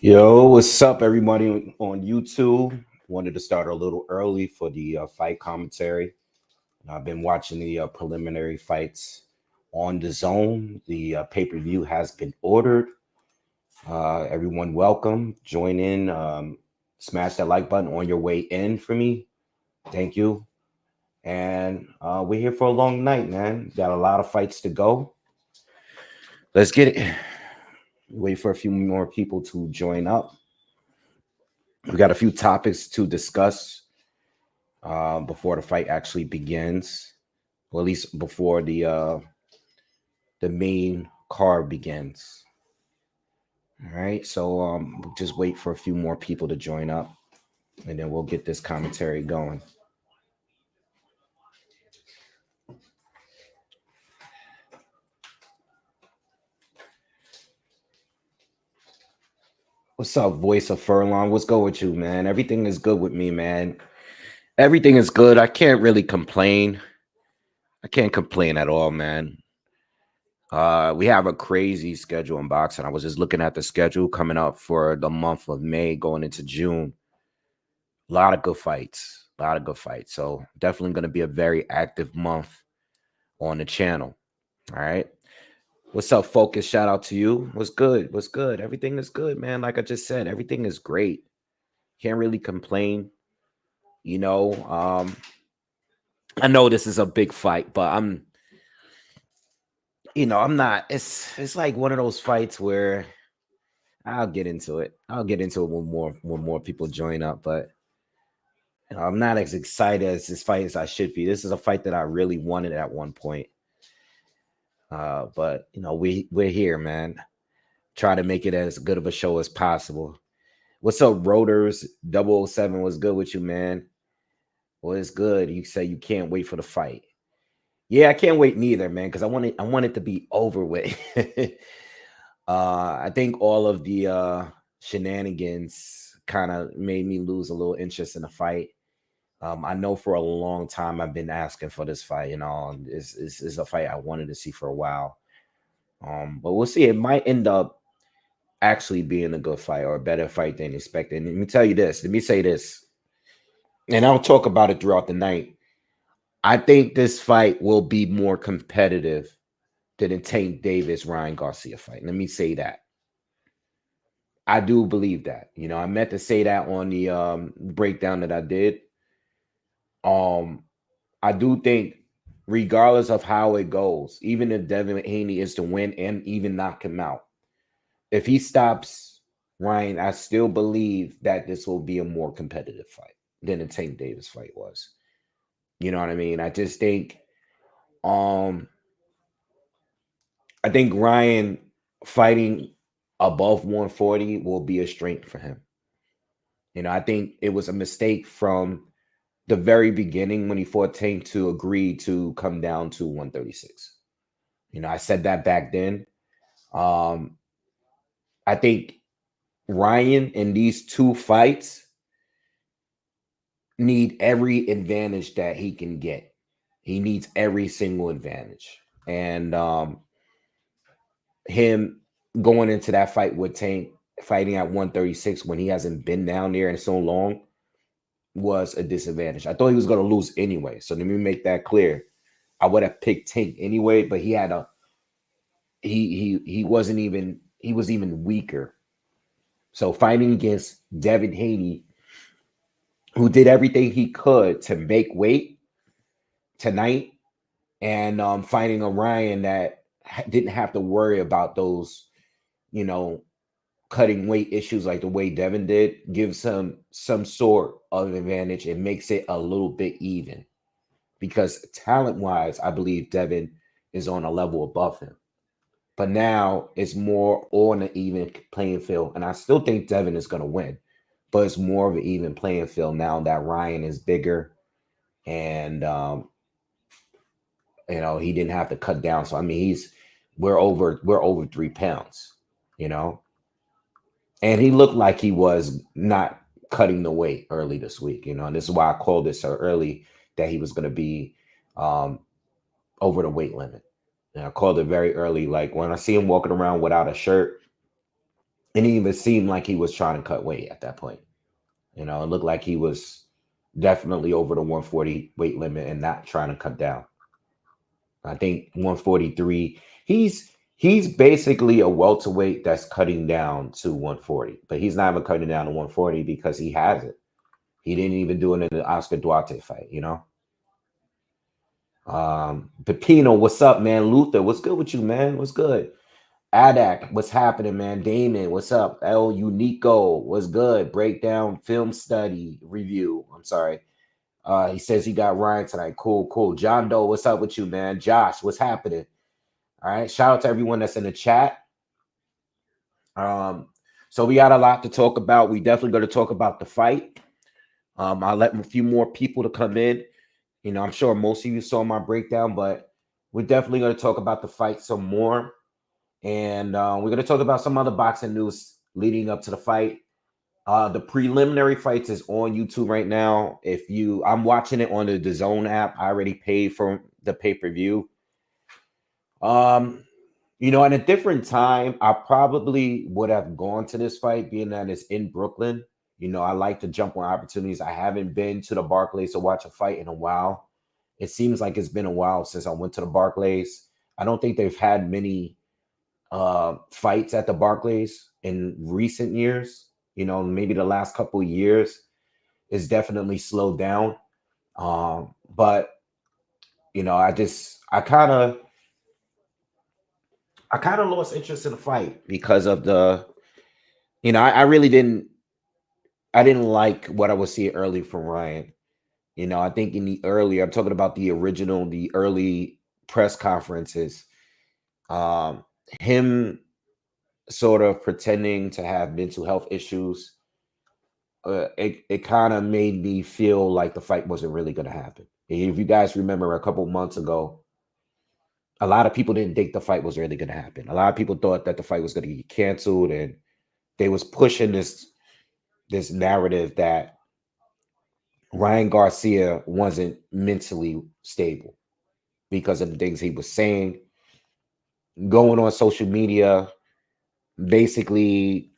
Yo, what's up, everybody on YouTube? Wanted to start a little early for the fight commentary. I've been watching the preliminary fights on the zone. The pay-per-view has been ordered. Everyone, welcome. Join in. Smash that like button on your way in for me. Thank you. And we're here for a long night, man. Got a lot of fights to go. Let's get it. Wait for a few more people to join up. We got a few topics to discuss before the fight actually begins, or at least before the main card begins. All right, so we'll just wait for a few more people to join up, and then we'll get this commentary going. What's up, voice of Furlong? What's good with you, man? Everything is good with me, man. Everything is good. I can't really complain. I can't complain at all, man. We have a crazy schedule in boxing. I was just looking at the schedule coming up for the month of May, going into June. A lot of good fights. A lot of good fights. So definitely going to be a very active month on the channel. All right. What's up, Focus? Shout out to you. What's good? What's good? Everything is good, man. Like I just said, everything is great. Can't really complain. You know, I know this is a big fight, but I'm not. It's like one of those fights where I'll get into it. I'll get into it when more people join up, but I'm not as excited as this fight as I should be. This is a fight that I really wanted at one point. But we're here, man. Try to make it as good of a show as possible. What's up, Rotors? 007 was good with you, man. Well, it's good. You say you can't wait for the fight. Yeah, I can't wait neither, man, because I want it to be over with. I think all of the shenanigans kind of made me lose a little interest in the fight. I know for a long time I've been asking for this fight, it's a fight I wanted to see for a while. But we'll see. It might end up actually being a good fight or a better fight than expected. And let me tell you this. Let me say this. And I'll talk about it throughout the night. I think this fight will be more competitive than the Tank Davis Ryan Garcia fight. Let me say that. I do believe that. I meant to say that on the breakdown that I did. I do think, regardless of how it goes, even if Devin Haney is to win and even knock him out, if he stops Ryan, I still believe that this will be a more competitive fight than the Tank Davis fight was. You know what I mean? I just think, I think Ryan fighting above 140 will be a strength for him. I think it was a mistake from the very beginning when he fought Tank to agree to come down to 136. I said that back then. I think Ryan in these two fights need every advantage that he can get. He needs every single advantage. And him going into that fight with Tank, fighting at 136 when he hasn't been down there in so long, was a disadvantage. I thought he was going to lose anyway. So let me make that clear. I would have picked Tank anyway, but he had he was even weaker. So fighting against Devin Haney, who did everything he could to make weight tonight, and fighting a Ryan that didn't have to worry about those, cutting weight issues like the way Devin did, gives him some sort of advantage. It makes it a little bit even, because talent-wise, I believe Devin is on a level above him. But now it's more on an even playing field. And I still think Devin is going to win, but it's more of an even playing field now that Ryan is bigger and, he didn't have to cut down. So, I mean, we're over 3 pounds, and he looked like he was not cutting the weight early this week, and this is why I called it so early that he was going to be over the weight limit. And I called it very early. Like when I see him walking around without a shirt, And it even seemed like he was trying to cut weight at that point. You know, it looked like he was definitely over the 140 weight limit and not trying to cut down. I think 143. He's basically a welterweight that's cutting down to 140, but he's not even cutting down to 140 because he has it. He didn't even do it in the Oscar Duarte fight, you know. Pepino, what's up, man? Luther, what's good with you, man? What's good? Adak, what's happening, man? Damon, what's up? El Unico, what's good? Breakdown, film study, review. I'm sorry. He says he got Ryan tonight. Cool, cool. John Doe, what's up with you, man? Josh, what's happening? All right. Shout out to everyone that's in the chat. So we got a lot to talk about. We definitely going to talk about the fight. I'll let a few more people to come in. You know, I'm sure most of you saw my breakdown, but we're definitely going to talk about the fight some more. And we're going to talk about some other boxing news leading up to the fight. The preliminary fights is on YouTube right now. I'm watching it on the dazn app. I already paid for the pay-per-view. You know, at a different time, I probably would have gone to this fight, being that it's in Brooklyn. You know, I like to jump on opportunities. I haven't been to the Barclays to watch a fight in a while. It seems like it's been a while since I went to the Barclays. I don't think they've had many fights at the Barclays in recent years. You know, maybe the last couple of years is definitely slowed down. But you know, I kind of lost interest in the fight because of the, you know, I didn't like what I was seeing early from Ryan. You know, I think I'm talking about the early press conferences, him sort of pretending to have mental health issues. It kind of made me feel like the fight wasn't really going to happen. If you guys remember a couple months ago, a lot of people didn't think the fight was really going to happen. A lot of people thought that the fight was going to get canceled, and they was pushing this narrative that Ryan Garcia wasn't mentally stable because of the things he was saying, going on social media, basically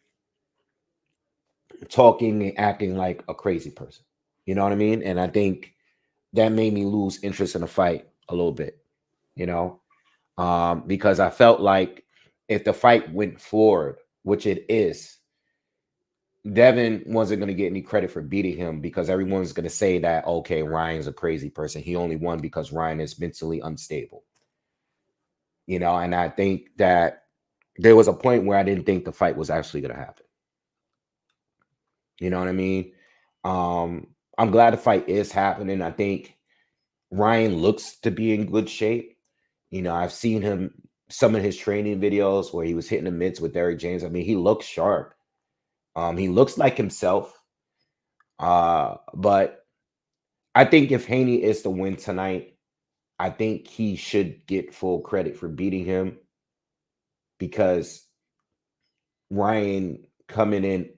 talking and acting like a crazy person. You know what I mean? And I think that made me lose interest in the fight a little bit, you know, because I felt like if the fight went forward, which it is, Devin wasn't going to get any credit for beating him because everyone's going to say that, okay, Ryan's a crazy person. He only won because Ryan is mentally unstable. You know, and I think that there was a point where I didn't think the fight was actually going to happen. You know what I mean? I'm glad the fight is happening. I think Ryan looks to be in good shape. You know, I've seen some of his training videos where he was hitting the mitts with Derrick James. I mean, he looks sharp. He looks like himself. But I think if Haney is to win tonight, I think he should get full credit for beating him because Ryan coming in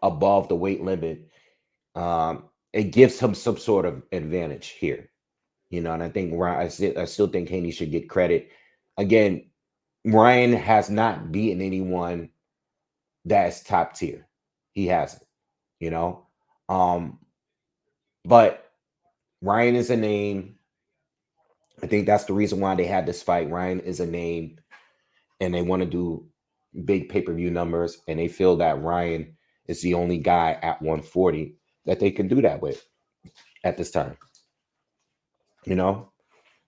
above the weight limit, it gives him some sort of advantage here. You know, and I think I still think Haney should get credit. Again, Ryan has not beaten anyone that's top tier. He hasn't, you know. But Ryan is a name. I think that's the reason why they had this fight. Ryan is a name, and they want to do big pay-per-view numbers, and they feel that Ryan is the only guy at 140 that they can do that with at this time. You know?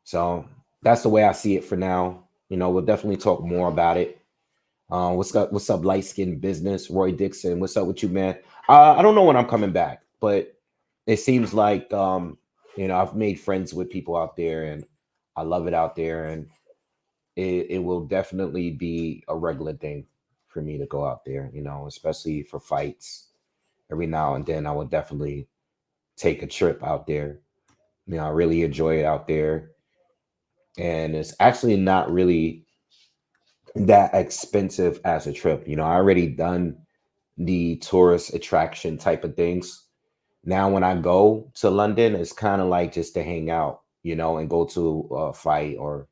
So that's the way I see it for now. You know, we'll definitely talk more about it. What's up, light skin business? Roy Dixon, what's up with you, man? I don't know when I'm coming back, but it seems like you know, I've made friends with people out there, and I love it out there, and it will definitely be a regular thing for me to go out there, you know, especially for fights. Every now and then I would definitely take a trip out there. You know, I really enjoy it out there. And it's actually not really that expensive as a trip. You know, I already done the tourist attraction type of things. Now, when I go to London, it's kind of like just to hang out, you know, and go to a fight or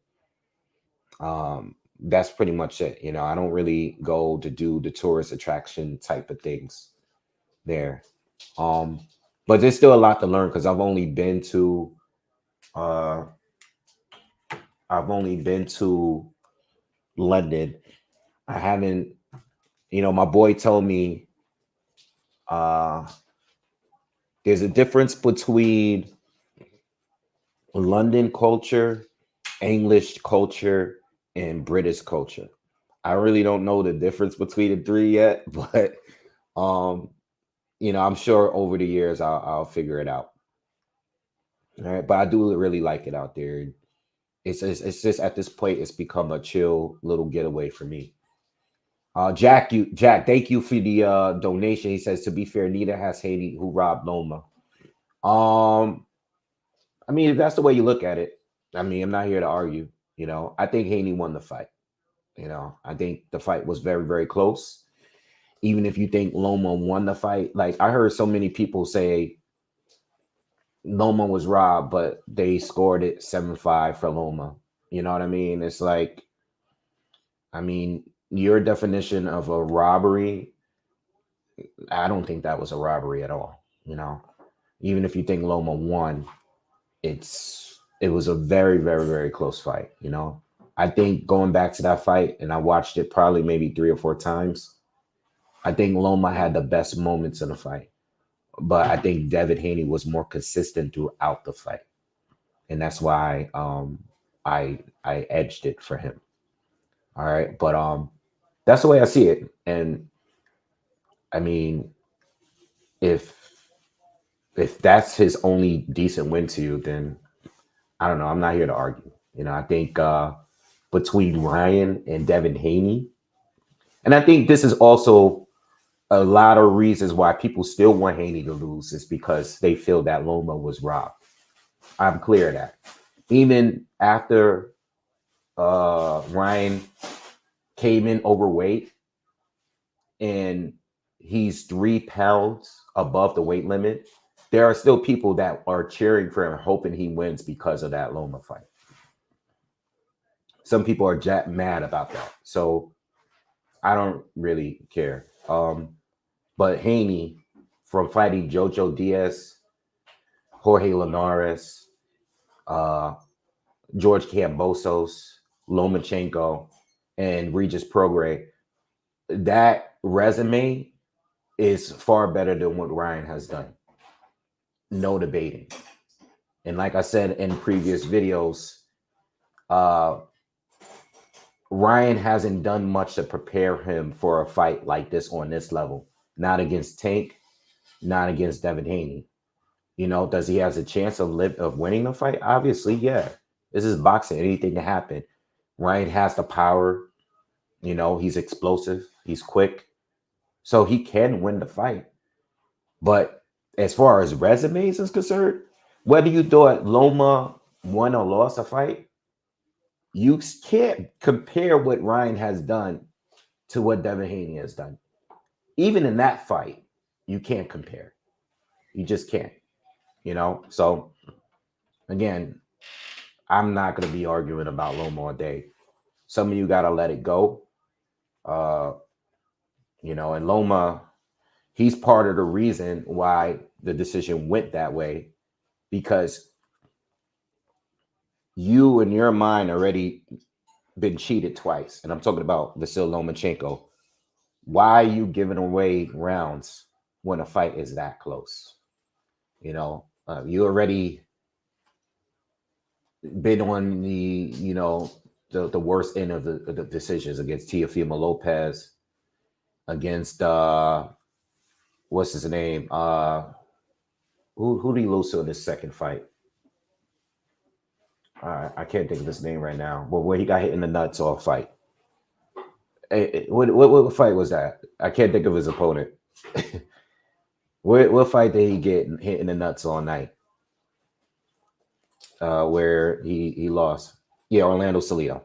that's pretty much it. You know, I don't really go to do the tourist attraction type of things there. Um, but there's still a lot to learn because uh I've only been to London. I haven't, you know, my boy told me uh there's a difference between London culture, English culture, and British culture. I really don't know the difference between the three yet, but um, you know, I'm sure over the years I'll figure it out. All right, but I do really like it out there. It's just at this point it's become a chill little getaway for me. Jack, thank you for the donation. He says to be fair, neither has Haney who robbed Loma. Um, I mean, if that's the way you look at it, I mean, I'm not here to argue. You know, I think Haney won the fight. You know, I think the fight was very, very close. Even if you think Loma won the fight, like I heard so many people say Loma was robbed, but they scored it 7-5 for Loma. You know what I mean? It's like, I mean, your definition of a robbery, I don't think that was a robbery at all. You know, even if you think Loma won, it was a very, very, very close fight. You know, I think going back to that fight, and I watched it probably maybe 3 or 4 times. I think Loma had the best moments in the fight, but I think Devin Haney was more consistent throughout the fight, and that's why I edged it for him. All right, but that's the way I see it, and I mean, if if that's his only decent win to you, then I don't know. I'm not here to argue. You know, I think between Ryan and Devin Haney, and I think this is also a lot of reasons why people still want Haney to lose is because they feel that Loma was robbed. I'm clear of that. Even after Ryan came in overweight and he's 3 pounds above the weight limit, there are still people that are cheering for him, hoping he wins because of that Loma fight. Some people are mad about that. So I don't really care. But Haney, from fighting Jojo Diaz, Jorge Linares, uh, George Kambosos, Lomachenko, and Regis Prograis, that resume is far better than what Ryan has done. No debating. And like I said in previous videos, Ryan hasn't done much to prepare him for a fight like this on this level. Not against Tank, not against Devin Haney. You know, does he has a chance of winning the fight? Obviously, yeah. This is boxing. Anything can happen. Ryan has the power. You know, he's explosive. He's quick. So he can win the fight. But as far as resumes is concerned, whether you thought Loma won or lost a fight, you can't compare what Ryan has done to what Devin Haney has done. Even in that fight, you can't compare. You just can't. You know? So again, I'm not going to be arguing about Loma all day. Some of you got to let it go. You know, and Loma, he's part of the reason why the decision went that way, because you in your mind already been cheated twice. And I'm talking about Vasyl Lomachenko. Why are you giving away rounds when a fight is that close? You know, you already been on the, you know, the worst end of the decisions against Teofimo Lopez, against what's his name? Who did he lose to in this second fight? I can't think of his name right now. But where he got hit in the nuts off fight. What fight was that? I can't think of his opponent. what fight did he get hit in the nuts all night? Where he lost. Yeah, Orlando Salido.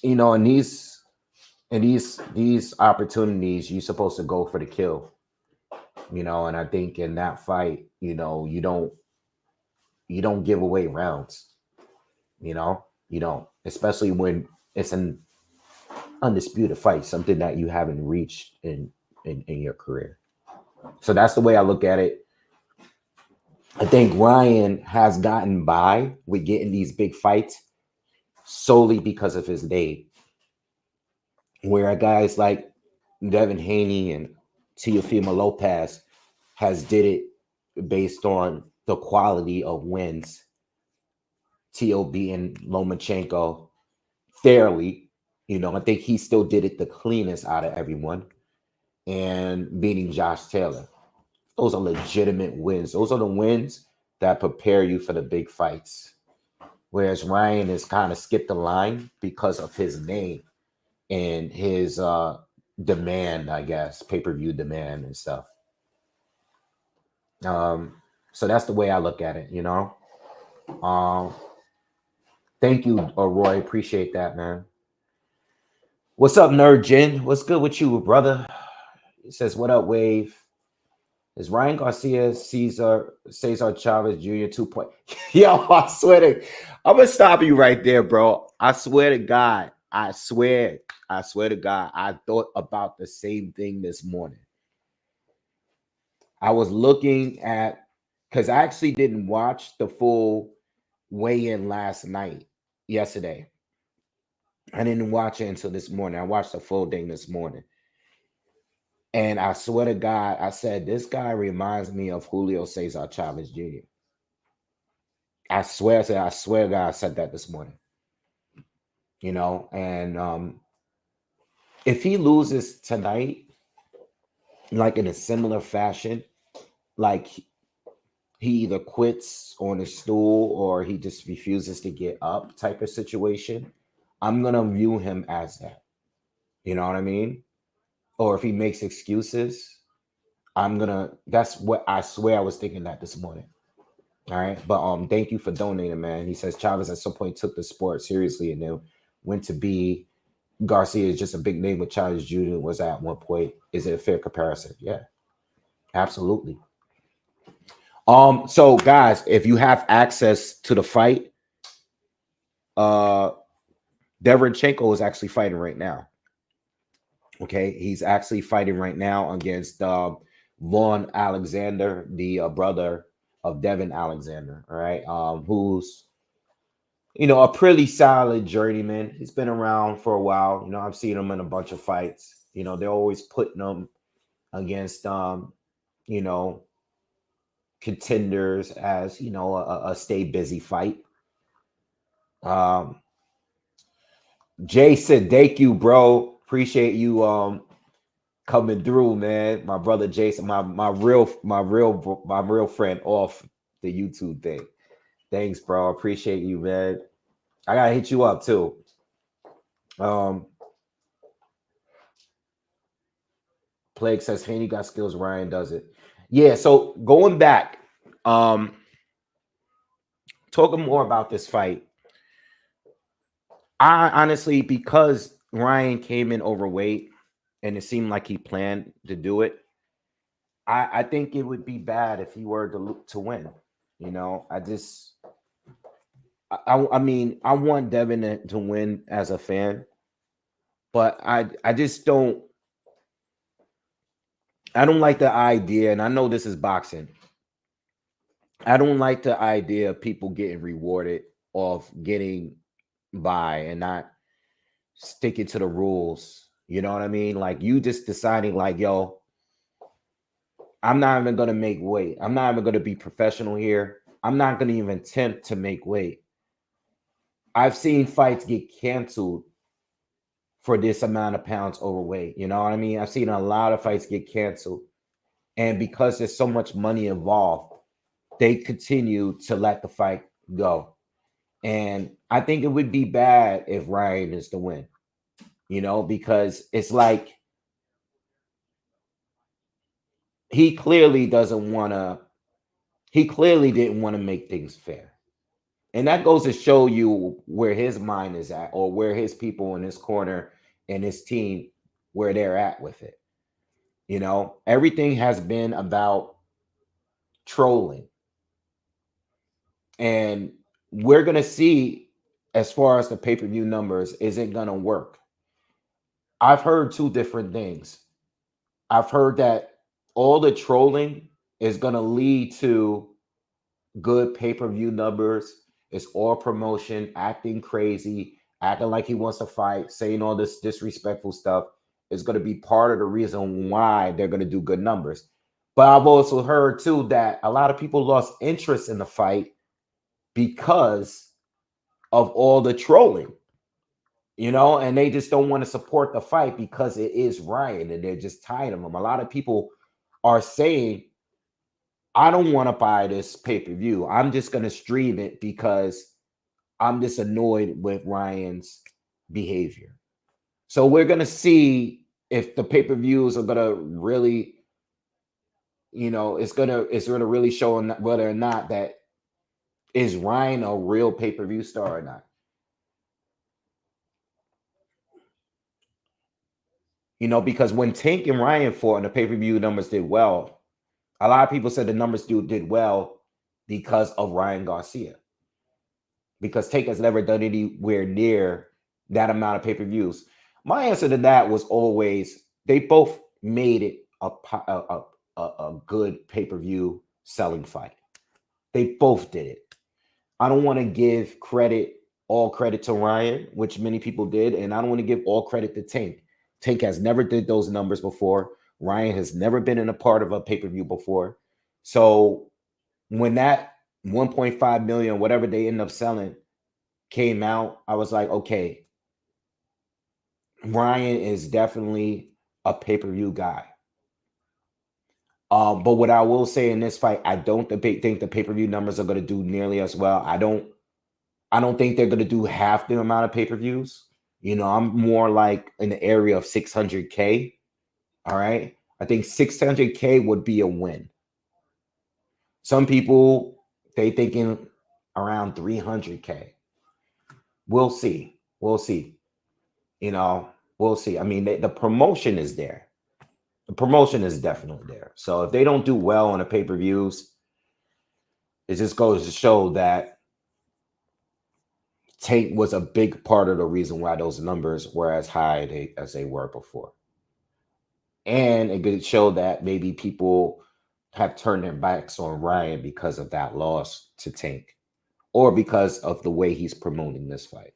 You know, and these opportunities, you're supposed to go for the kill. You know, and I think in that fight, you know, you don't give away rounds. You know, you don't, especially when it's an undisputed fight, something that you haven't reached in your career. So that's the way I look at it. I think Ryan has gotten by with getting these big fights solely because of his name. Where guys like Devin Haney and Teofimo Lopez has did it based on the quality of wins. T.O.B. and Lomachenko fairly, I think he still did it the cleanest out of everyone, and beating Josh Taylor. Those are legitimate wins. Those are the wins that prepare you for the big fights. Whereas Ryan has kind of skipped the line because of his name and his demand, I guess, pay-per-view demand and stuff. So that's the way I look at it, Thank you, Roy. Appreciate that, man. What's up, Nerd Jen? What's good with you, brother? It says, what up, Wave? Is Ryan Garcia Cesar Chavez Jr. 2 point? Yo, I swear I'm gonna stop you right there, bro. I swear to God. I swear to God, I thought about the same thing this morning. I was looking at, because I actually didn't watch the full weigh-in yesterday. I didn't watch it until this morning. I watched the full thing this morning. And I swear to God, I said, this guy reminds me of Julio Cesar Chavez Jr. I swear to God, I said that this morning. And if he loses tonight, like in a similar fashion, like he either quits on his stool or he just refuses to get up type of situation, I'm going to view him as that. You know what I mean? Or if he makes excuses, that's what I swear I was thinking that this morning. All right. But thank you for donating, man. He says Chavez at some point took the sport seriously and then went to be Garcia is just a big name with Chavez Jr. was at one point. Is it a fair comparison? Yeah. Absolutely. So guys, if you have access to the fight, Derevyanchenko is actually fighting right now. Okay, he's actually fighting right now against Vaughn Alexander, the brother of Devin Alexander. All right, who's a pretty solid journeyman. He's been around for a while. I've seen him in a bunch of fights. They're always putting him against contenders as a stay busy fight. Jason, thank you, bro. Appreciate you coming through, man. My brother Jason, my real friend off the YouTube thing. Thanks, bro. Appreciate you, man. I gotta hit you up too. Plague says Haney got skills, Ryan does it. Yeah, so going back, talking more about this fight. I honestly, because Ryan came in overweight and it seemed like he planned to do it, I think it would be bad if he were to win. I mean, I want Devin to win as a fan, but I just don't. I don't like the idea, and I know this is boxing. I don't like the idea of people getting rewarded off getting by and not sticking to the rules. You know what I mean? Like you just deciding, like, yo, I'm not even gonna make weight. I'm not even gonna be professional here. I'm not gonna even attempt to make weight. I've seen fights get canceled for this amount of pounds overweight. You know what I mean? I've seen a lot of fights get canceled. And because there's so much money involved, they continue to let the fight go. And I think it would be bad if Ryan is to win, because it's like he clearly didn't want to make things fair. And that goes to show you where his mind is at, or where his people in his corner and his team, where they're at with it. Everything has been about trolling. And we're going to see as far as the pay-per-view numbers isn't going to work. I've heard two different things. I've heard that all the trolling is going to lead to good pay-per-view numbers. It's all promotion, acting crazy, acting like he wants to fight, saying all this disrespectful stuff is going to be part of the reason why they're going to do good numbers. But I've also heard too that a lot of people lost interest in the fight because of all the trolling, and they just don't want to support the fight because it is Ryan and they're just tired of him. A lot of people are saying, I don't want to buy this pay-per-view. I'm just going to stream it because I'm just annoyed with Ryan's behavior. So we're going to see if the pay-per-views are going to really, it's going to really show whether or not that is Ryan a real pay-per-view star or not. Because when Tank and Ryan fought and the pay-per-view numbers did well, a lot of people said the numbers did well because of Ryan Garcia. Because Tank has never done anywhere near that amount of pay-per-views. My answer to that was always they both made it a good pay-per-view selling fight. They both did it. I don't want to give all credit to Ryan, which many people did, and I don't want to give all credit to Tank. Tank has never did those numbers before. Ryan has never been in a part of a pay-per-view before. So when that 1.5 million, whatever they end up selling, came out, I was like, okay, Ryan is definitely a pay-per-view guy. But what I will say in this fight, I don't think the pay-per-view numbers are going to do nearly as well. I don't think they're going to do half the amount of pay-per-views. I'm more like in the area of 600K. All right. I think 600K would be a win. Some people, they thinking around 300K. We'll see. We'll see. We'll see. I mean, the promotion is there. The promotion is definitely there. So if they don't do well on the pay-per-views, it just goes to show that Tank was a big part of the reason why those numbers were as high as they were before. And it could show that maybe people have turned their backs on Ryan because of that loss to Tank or because of the way he's promoting this fight.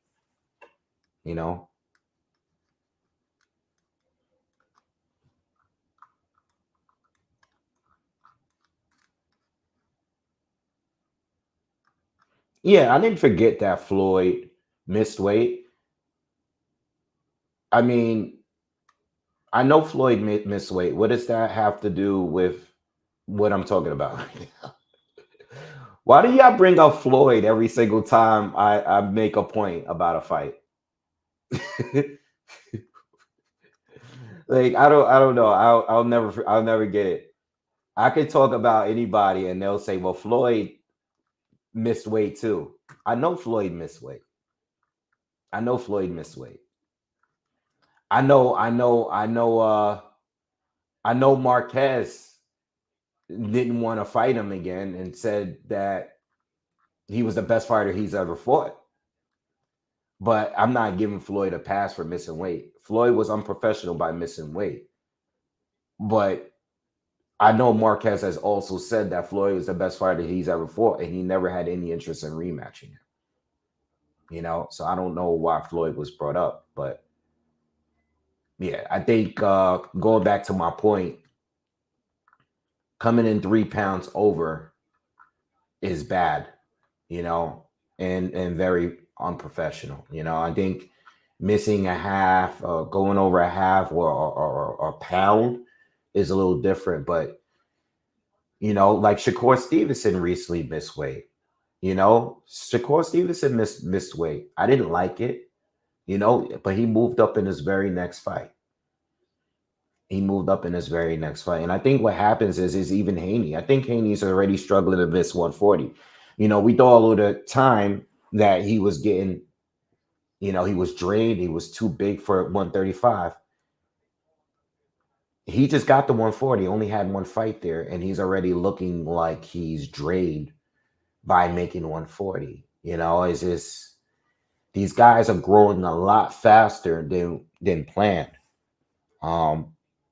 Yeah, I didn't forget that Floyd missed weight. I mean, I know Floyd missed weight. What does that have to do with what I'm talking about right now? Why do y'all bring up Floyd every single time I make a point about a fight? Like I don't know. I'll never get it. I could talk about anybody and they'll say, "Well, Floyd missed weight too." I know Floyd missed weight. I know Floyd missed weight. I know Marquez didn't want to fight him again and said that he was the best fighter he's ever fought. But I'm not giving Floyd a pass for missing weight. Floyd was unprofessional by missing weight. But I know Marquez has also said that Floyd was the best fighter he's ever fought, and he never had any interest in rematching him. So I don't know why Floyd was brought up. But yeah, I think going back to my point, coming in 3 pounds over is bad, and very unprofessional. I think missing a half, going over a half or a pound is a little different. But, like Shakur Stevenson recently missed weight. Shakur Stevenson missed weight. I didn't like it, but he moved up in his very next fight. And I think what happens is even Haney. I think Haney's already struggling to miss 140. We thought all of the time that he was getting, he was drained. He was too big for 135. He just got the 140, only had one fight there, and he's already looking like he's drained by making 140. It's just, These guys are growing a lot faster than planned.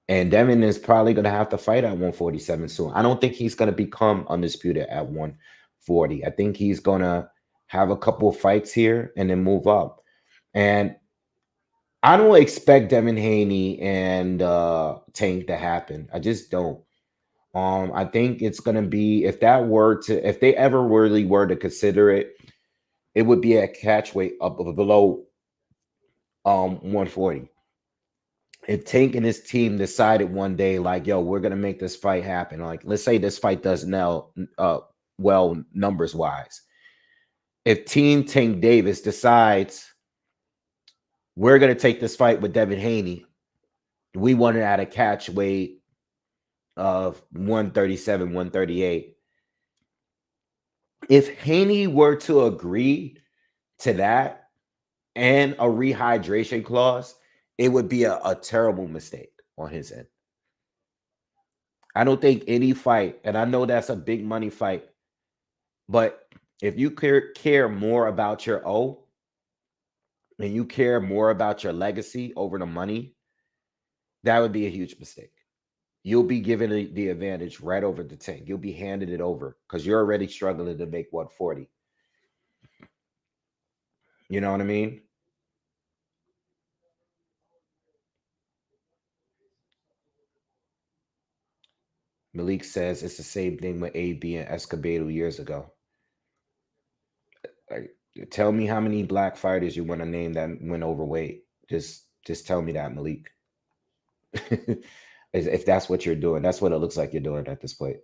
And Devin is probably going to have to fight at 147 soon. I don't think he's going to become undisputed at 140. I think he's going to have a couple of fights here and then move up. And I don't expect Devin Haney and Tank to happen. I just don't. I think it's going to be, if they ever really were to consider it, it would be a catch weight up below 140. If Tank and his team decided one day, like, yo, we're gonna make this fight happen. Like, let's say this fight does now well numbers wise. If Team Tank Davis decides we're gonna take this fight with Devin Haney, we want it at a catch weight of 137, 138. If Haney were to agree to that and a rehydration clause, it would be a terrible mistake on his end. I don't think any fight, and I know that's a big money fight, but if you care more about your O and you care more about your legacy over the money, that would be a huge mistake. You'll be given the advantage right over the Tank. You'll be handed it over because you're already struggling to make 140. You know what I mean? Malik says it's the same thing with AB and Escobedo years ago. Tell me how many black fighters you want to name that went overweight. Just tell me that, Malik. If that's what you're doing, that's what it looks like you're doing at this point,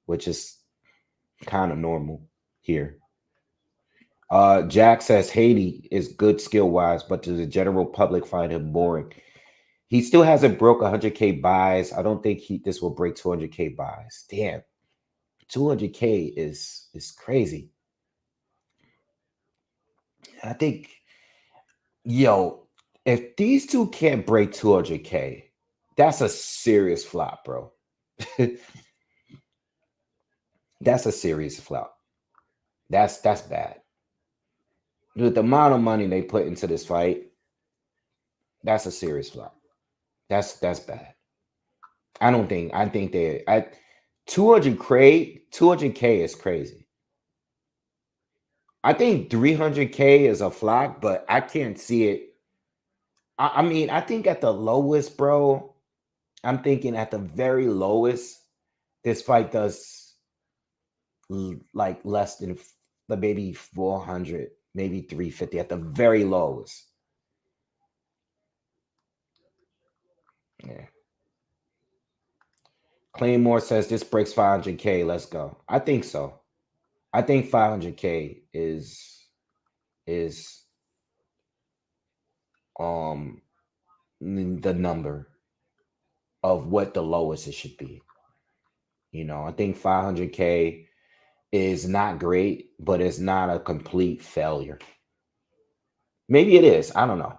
which is kind of normal here. Jack says Haiti is good skill-wise, but to the general public find him boring. He still hasn't broke 100K buys. I don't think this will break 200K buys. Damn, 200K is crazy. I think, yo, if these two can't break 200K, that's a serious flop, bro. That's a serious flop. That's bad. With the amount of money they put into this fight, that's a serious flop. That's bad. I think 200K is crazy. I think 300K is a flop, but I can't see it. I mean, I think at the lowest, bro, I'm thinking at the very lowest, this fight does like less than maybe 400, maybe 350 at the very lowest. Yeah. Claymore says this breaks 500K. Let's go. I think so. I think 500K is the number of what the lowest it should be. You know, I think 500K is not great, but it's not a complete failure. Maybe it is. I don't know.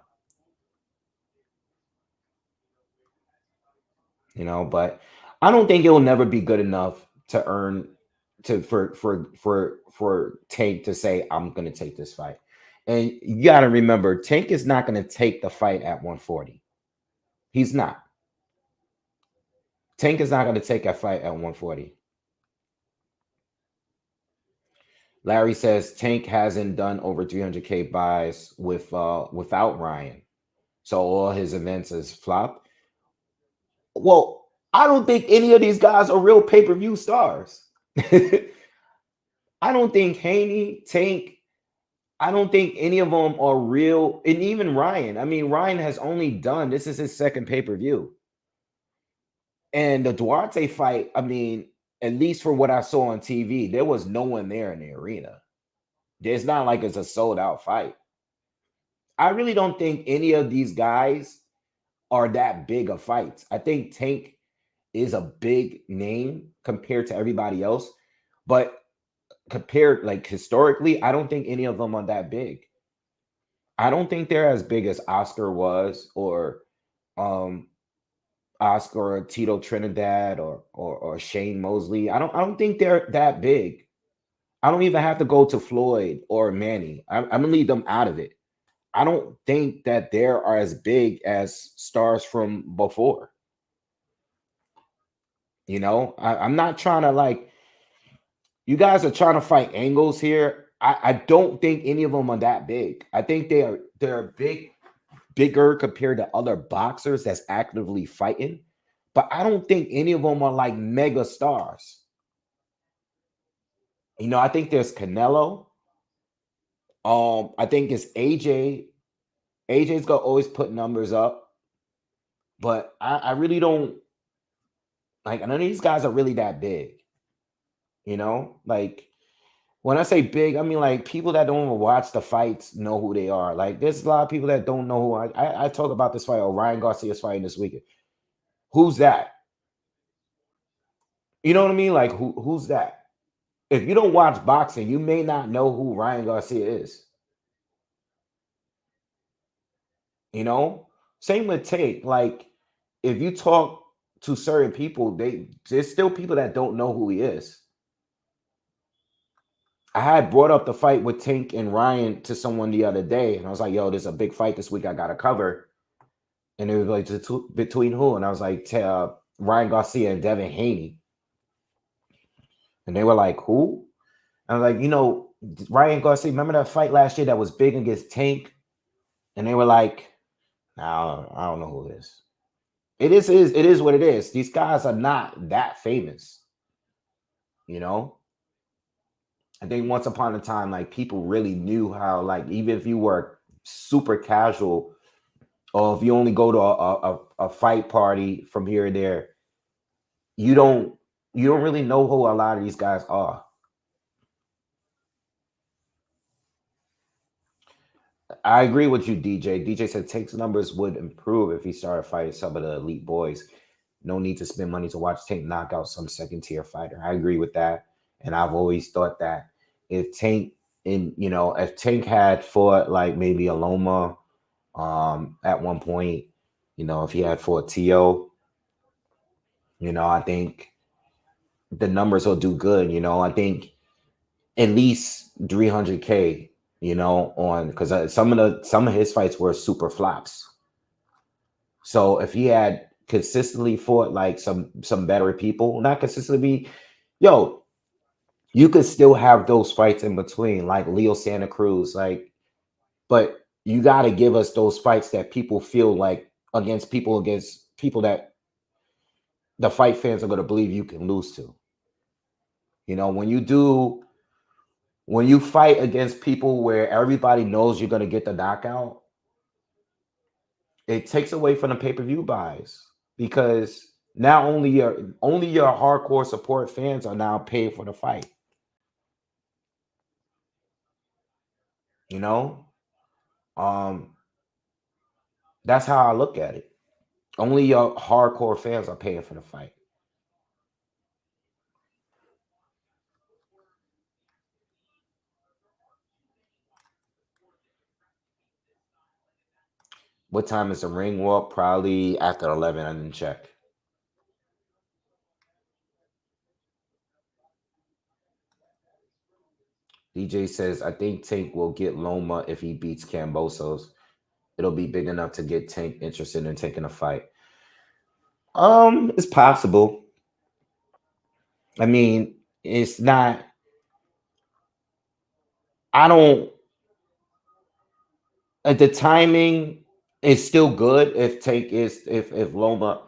You know, but I don't think it'll never be good enough to earn for Tank to say I'm going to take this fight. And you got to remember, Tank is not going to take the fight at 140. He's not. Tank is not going to take a fight at 140. Larry says Tank hasn't done over 300K buys without Ryan. So all his events is flop. Well, I don't think any of these guys are real pay-per-view stars. I don't think Haney, Tank, I don't think any of them are real. And even Ryan. I mean, Ryan has only done, this is his second pay-per-view. And the Duarte fight, I mean, at least for what I saw on TV, there was no one there in the arena. It's not like it's a sold-out fight. I really don't think any of these guys are that big of fights. I think Tank is a big name compared to everybody else. But compared, like, historically, I don't think any of them are that big. I don't think they're as big as Oscar was, or Oscar or Tito Trinidad or Shane Mosley. I don't think they're that big. I don't even have to go to Floyd or Manny. I'm gonna leave them out of it. I don't think that they are as big as stars from before. I'm not trying to like, you guys are trying to fight angles here. I don't think any of them are that big. I think they're bigger compared to other boxers that's actively fighting, but I don't think any of them are like mega stars. I think there's Canelo. I think it's AJ. AJ's gonna always put numbers up, but I really don't like. None of these guys are really that big. Like when I say big, I mean like people that don't even watch the fights know who they are. Like there's a lot of people that don't know who I talk about this fight. Ryan Garcia's fighting this weekend. Who's that? You know what I mean? Like who's that? If you don't watch boxing, you may not know who Ryan Garcia is. Same with Tate. Like if you talk to certain people, there's still people that don't know who he is. I had brought up the fight with Tank and Ryan to someone the other day, and I was like, "Yo, there's a big fight this week. I got to cover." And it was like, between who? And I was like, Ryan Garcia and Devin Haney. And they were like, who? And I was like, Ryan Garcia, remember that fight last year that was big against Tank? And they were like, no, I don't know who it is. It is what it is. These guys are not that famous. I think once upon a time, like people really knew how, like, even if you were super casual, or if you only go to a fight party from here and there, you don't really know who a lot of these guys are. I agree with you, DJ. DJ said Tank's numbers would improve if he started fighting some of the elite boys. No need to spend money to watch Tank knock out some second tier fighter. I agree with that. And I've always thought that if Tank if Tank had fought like maybe a Loma at one point, if he had fought T.O., I think the numbers will do good. I think at least 300K, on, because some of his fights were super flops. So if he had consistently fought like some better people, not consistently, you could still have those fights in between, like Leo Santa Cruz, like, but you got to give us those fights that people feel like against people that the fight fans are going to believe you can lose to. When you fight against people where everybody knows you're going to get the knockout, it takes away from the pay-per-view buys, because now only your hardcore support fans are now paying for the fight. Um, that's how I look at it. Only your hardcore fans are paying for the fight. What time is the ring walk? Probably after 11. I didn't check. DJ says, I think Tank will get Loma if he beats Cambosos. It'll be big enough to get Tank interested in taking a fight. It's possible. I mean, it's not. I don't. The timing is still good if Tank is if Loma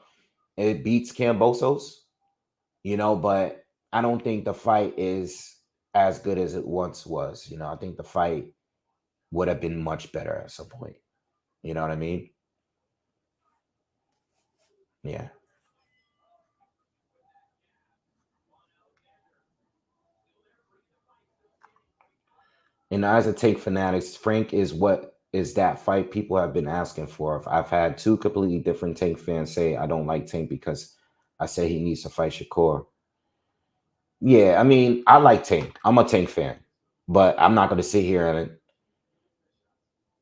it beats Cambosos, but I don't think the fight is as good as it once was. I think the fight would have been much better at some point. You know what I mean? Yeah. And as a Tank fanatics, Frank is what is that fight people have been asking for. I've had two completely different Tank fans say I don't like Tank because I say he needs to fight Shakur. Yeah, I mean, I like Tank. I'm a Tank fan, but I'm not going to sit here and,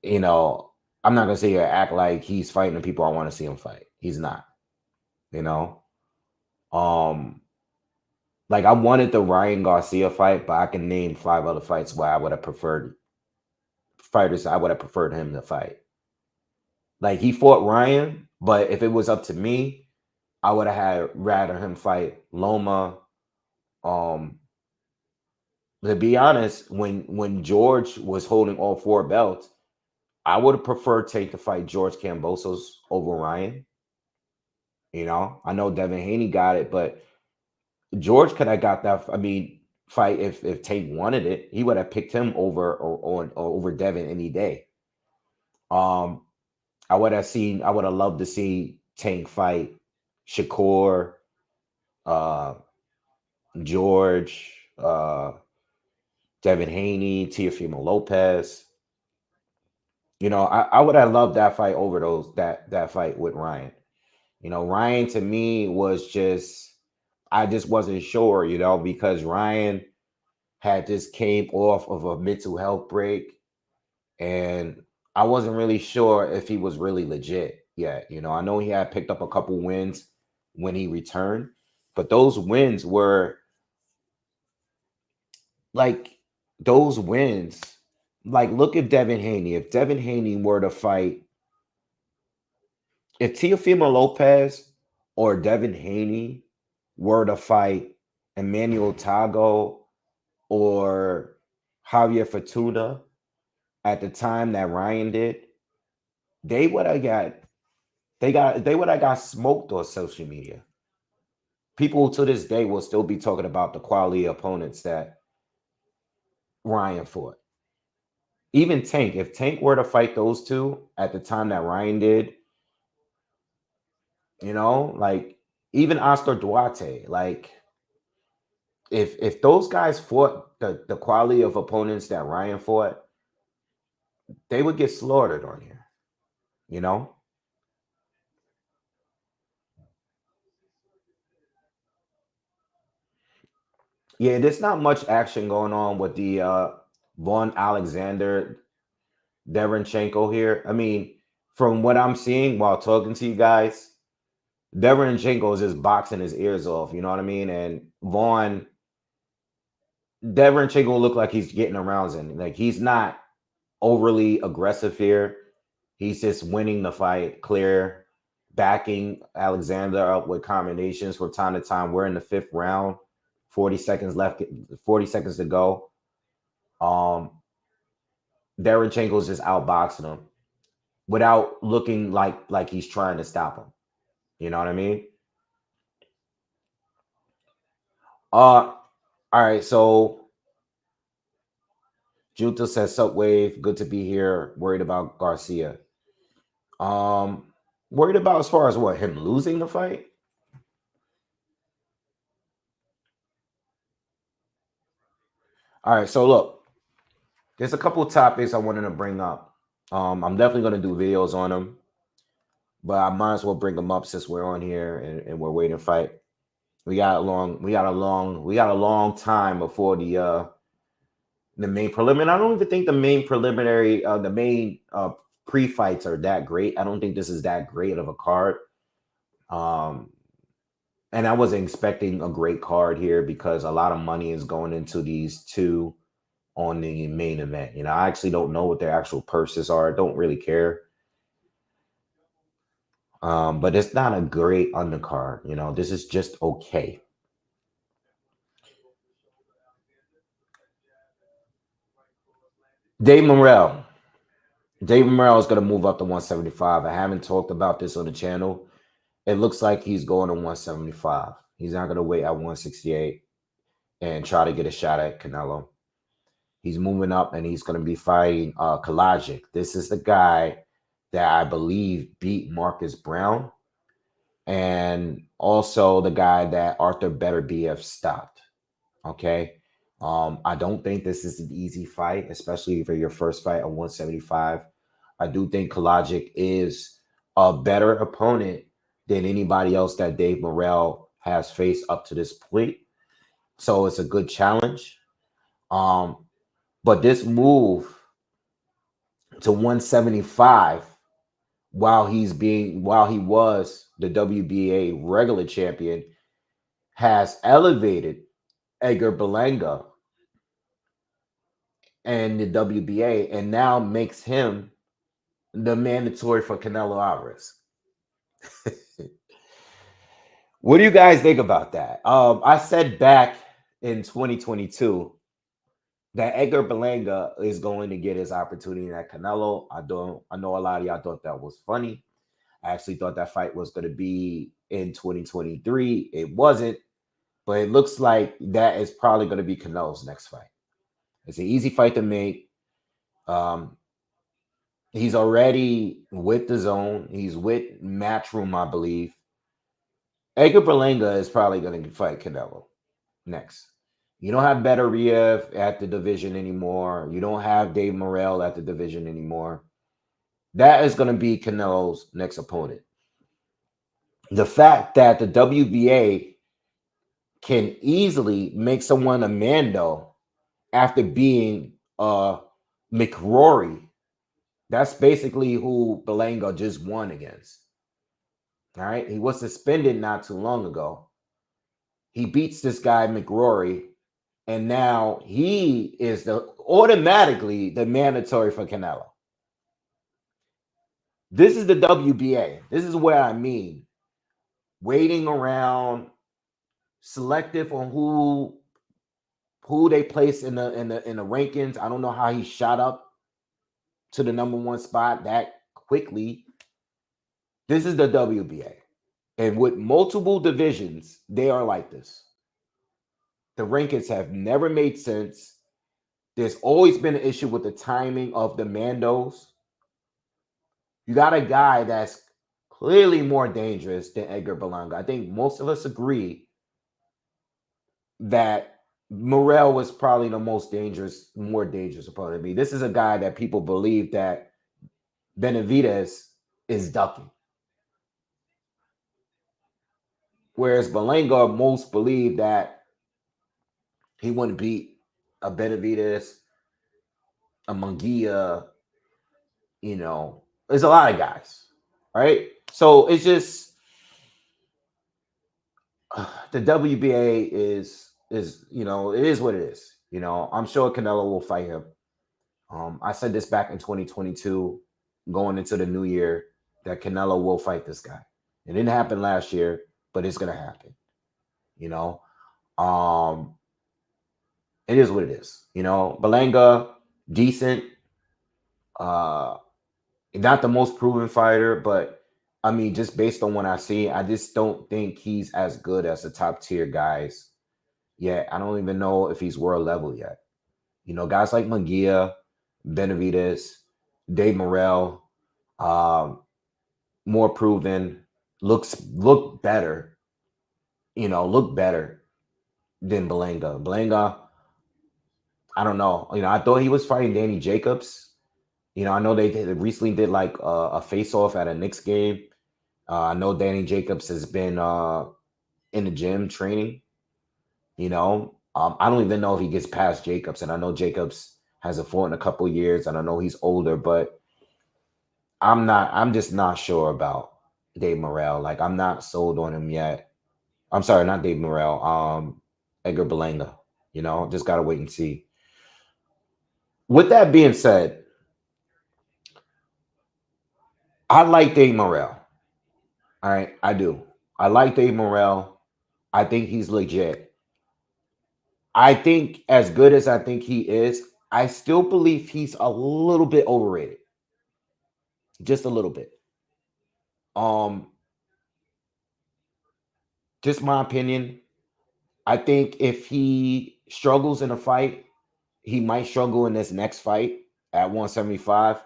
you know, I'm not going to sit here and act like he's fighting the people I want to see him fight. He's not, you know. Um, like I wanted the Ryan Garcia fight, but I can name 5 other fights where I would have preferred fighters I would have preferred him to fight. Like he fought Ryan, but if it was up to me, I would have had rather him fight Loma. Um, to be honest, when George was holding all four belts, I would have preferred Tate to fight George Kambosos over Ryan. I know Devin Haney got it, but George could have got that. I mean, fight if Tate wanted it, he would have picked him or over Devin any day. Um, I would have loved to see Tank fight Shakur, uh, George, Devin Haney, Teofimo Lopez. I would have loved that fight over that fight with Ryan. Ryan to me was I just wasn't sure, because Ryan had just came off of a mental health break, and I wasn't really sure if he was really legit yet. I know he had picked up a couple wins when he returned, but those wins were like those wins. Like, look at Devin Haney. If Devin Haney were to fight, if Teofimo Lopez or Devin Haney were to fight Emmanuel Tago or Javier Fortuna at the time that Ryan did, they would have got they would have got smoked on social media. People to this day will still be talking about the quality opponents that Ryan fought. Even Tank, if Tank were to fight those two at the time that Ryan did, like even Oscar Duarte, like if those guys fought the quality of opponents that Ryan fought, they would get slaughtered on here, you know? Yeah, there's not much action going on with the Von Alexander Derenchenko here. I mean, from what I'm seeing while talking to you guys, Derenchenko is just boxing his ears off, you know what I mean? And Derenchenko look like he's getting around in. Like he's not overly aggressive here. He's just winning the fight clear, backing Alexander up with combinations from time to time. We're in the fifth round, 40 seconds left, 40 seconds to go. Derenchenko's just outboxing him without looking like he's trying to stop him. You know what I mean? All right, so Junta says Subwave, good to be here. Worried about Garcia. Um, Worried about as far as what, him losing the fight? All right, so look, there's a couple of topics I wanted to bring up. I'm definitely going to do videos on them, but I might as well bring them up since we're on here and we're waiting to fight. We got a long time before the main preliminary. I don't even think the main preliminary, the main pre-fights are that great. I don't think this is that great of a card. Um, and I wasn't expecting a great card here because a lot of money is going into these two on the main event. I actually don't know what their actual purses are. I don't really care. But it's not a great undercard. This is just okay. Dave Morell. Dave Morell is going to move up to 175. I haven't talked about this on the channel. It looks like he's going to 175. He's not going to wait at 168 and try to get a shot at Canelo. He's moving up and he's going to be fighting Kalajic. This is the guy that I believe beat Marcus Brown and also the guy that Arthur Beterbiev stopped. Okay. I don't think this is an easy fight, especially for your first fight at 175. I do think Kalajic is a better opponent than anybody else that Dave Morell has faced up to this point. So it's a good challenge. But this move to 175 while he was the WBA regular champion has elevated Edgar Berlanga and the WBA, and now makes him the mandatory for Canelo Alvarez. What do you guys think about that? I said back in 2022 that Edgar Berlanga is going to get his opportunity at Canelo. I know a lot of y'all thought that was funny. I actually thought that fight was going to be in 2023. It wasn't, but it looks like that is probably going to be Canelo's next fight. It's an easy fight to make. He's already with dazn. He's with Matchroom, I believe. Edgar Berlanga is probably going to fight Canelo next. You don't have Madrimov at the division anymore. You don't have Dave Morell at the division anymore. That is going to be Canelo's next opponent. The fact that the WBA can easily make someone a Mando after being McRory, that's basically who Berlanga just won against. All right. He was suspended not too long ago. He beats this guy, McRory, and now he is automatically the mandatory for Canelo. This is the WBA. This is what I mean. Waiting around, selective on who they place in the rankings. I don't know how he shot up to the #1 spot that quickly. This is the WBA. And with multiple divisions, they are like this. The rankings have never made sense. There's always been an issue with the timing of the Mandos. You got a guy that's clearly more dangerous than Edgar Berlanga. I think most of us agree that Morell was probably the more dangerous opponent to me. This is a guy that people believe that Benavidez is ducking. Whereas Berlanga, most believe that he wouldn't beat a Benavidez, a Munguia, there's a lot of guys, right? So it's just the WBA is it is what it is. I'm sure Canelo will fight him. I said this back in 2022, going into the new year, that Canelo will fight this guy. It didn't happen last year, but it's gonna happen. It is what it is. Berlanga, decent. Not the most proven fighter, but I mean, just based on what I see, I just don't think he's as good as the top tier guys yet. I don't even know if he's world level yet. Guys like Munguia, Benavidez, Dave Morell, more proven, look better, look better than Berlanga. Berlanga, I don't know. I thought he was fighting Danny Jacobs. I know they recently did like a face-off at a Knicks game. I know Danny Jacobs has been in the gym training. I don't even know if he gets past Jacobs, and I know Jacobs hasn't fought in a couple of years, and I know he's older, but I'm just not sure about Dave Morell. Like, I'm not sold on him yet. I'm sorry, not Dave Morell. Edgar Berlanga. Just gotta wait and see. With that being said, I like Dave Morell. All right, I do. I like Dave Morell. I think he's legit. I think as good as I think he is, I still believe he's a little bit overrated. Just a little bit. Just my opinion. I think if he struggles in a fight, he might struggle in this next fight at 175.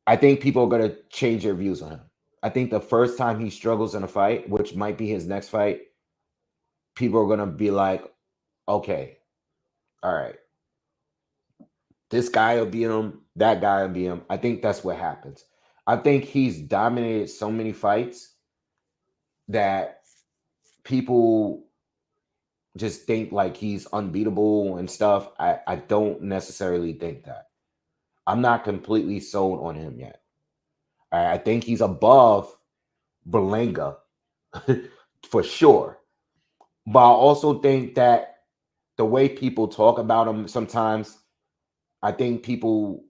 I think people are going to change their views on him. I think the first time he struggles in a fight, which might be his next fight, people are going to be like, okay, all right, this guy will beat him, that guy will beat him. I think that's what happens. I think he's dominated so many fights that people just think like he's unbeatable and stuff. I don't necessarily think that. I'm not completely sold on him yet. I think he's above Berlanga for sure. But I also think that the way people talk about him sometimes, I think people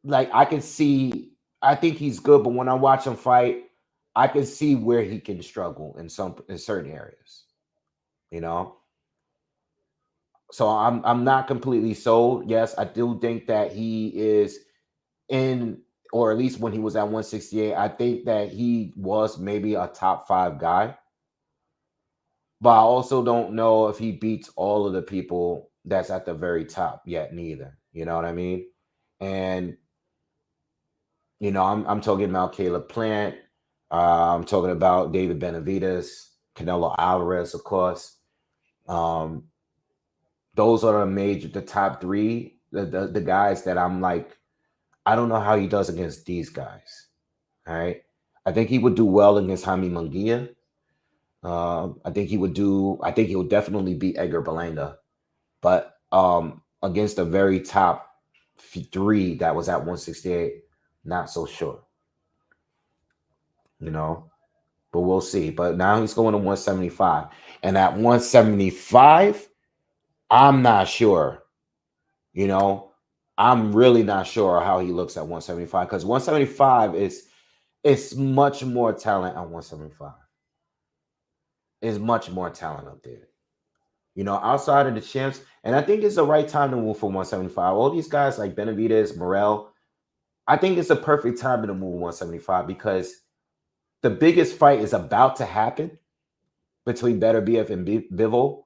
like I can see. I think he's good, but when I watch him fight, I can see where he can struggle in certain areas. You know, so I'm not completely sold. Yes, I do think that he is in, or at least when he was at 168, I think that he was maybe a top 5 guy. But I also don't know if he beats all of the people that's at the very top yet, neither. You know what I mean? And I'm talking about Caleb Plant. I'm talking about David Benavidez, Canelo Alvarez, of course. Um, those are the top 3, the guys that I'm like, I don't know how he does against these guys. All right. I think he would do well against Jaime Munguia. I think he would definitely beat Edgar Berlanga. But against the very top 3 that was at 168, not so sure. You know, but we'll see. But now he's going to 175. And at 175, I'm not sure. You know, I'm really not sure how he looks at 175 because 175 is it's much more talent at 175. Is much more talent up there. Outside of the champs, and I think it's the right time to move for 175. All these guys like Benavidez, Morell, I think it's the perfect time to move 175 because the biggest fight is about to happen between Beterbiev and Bivol.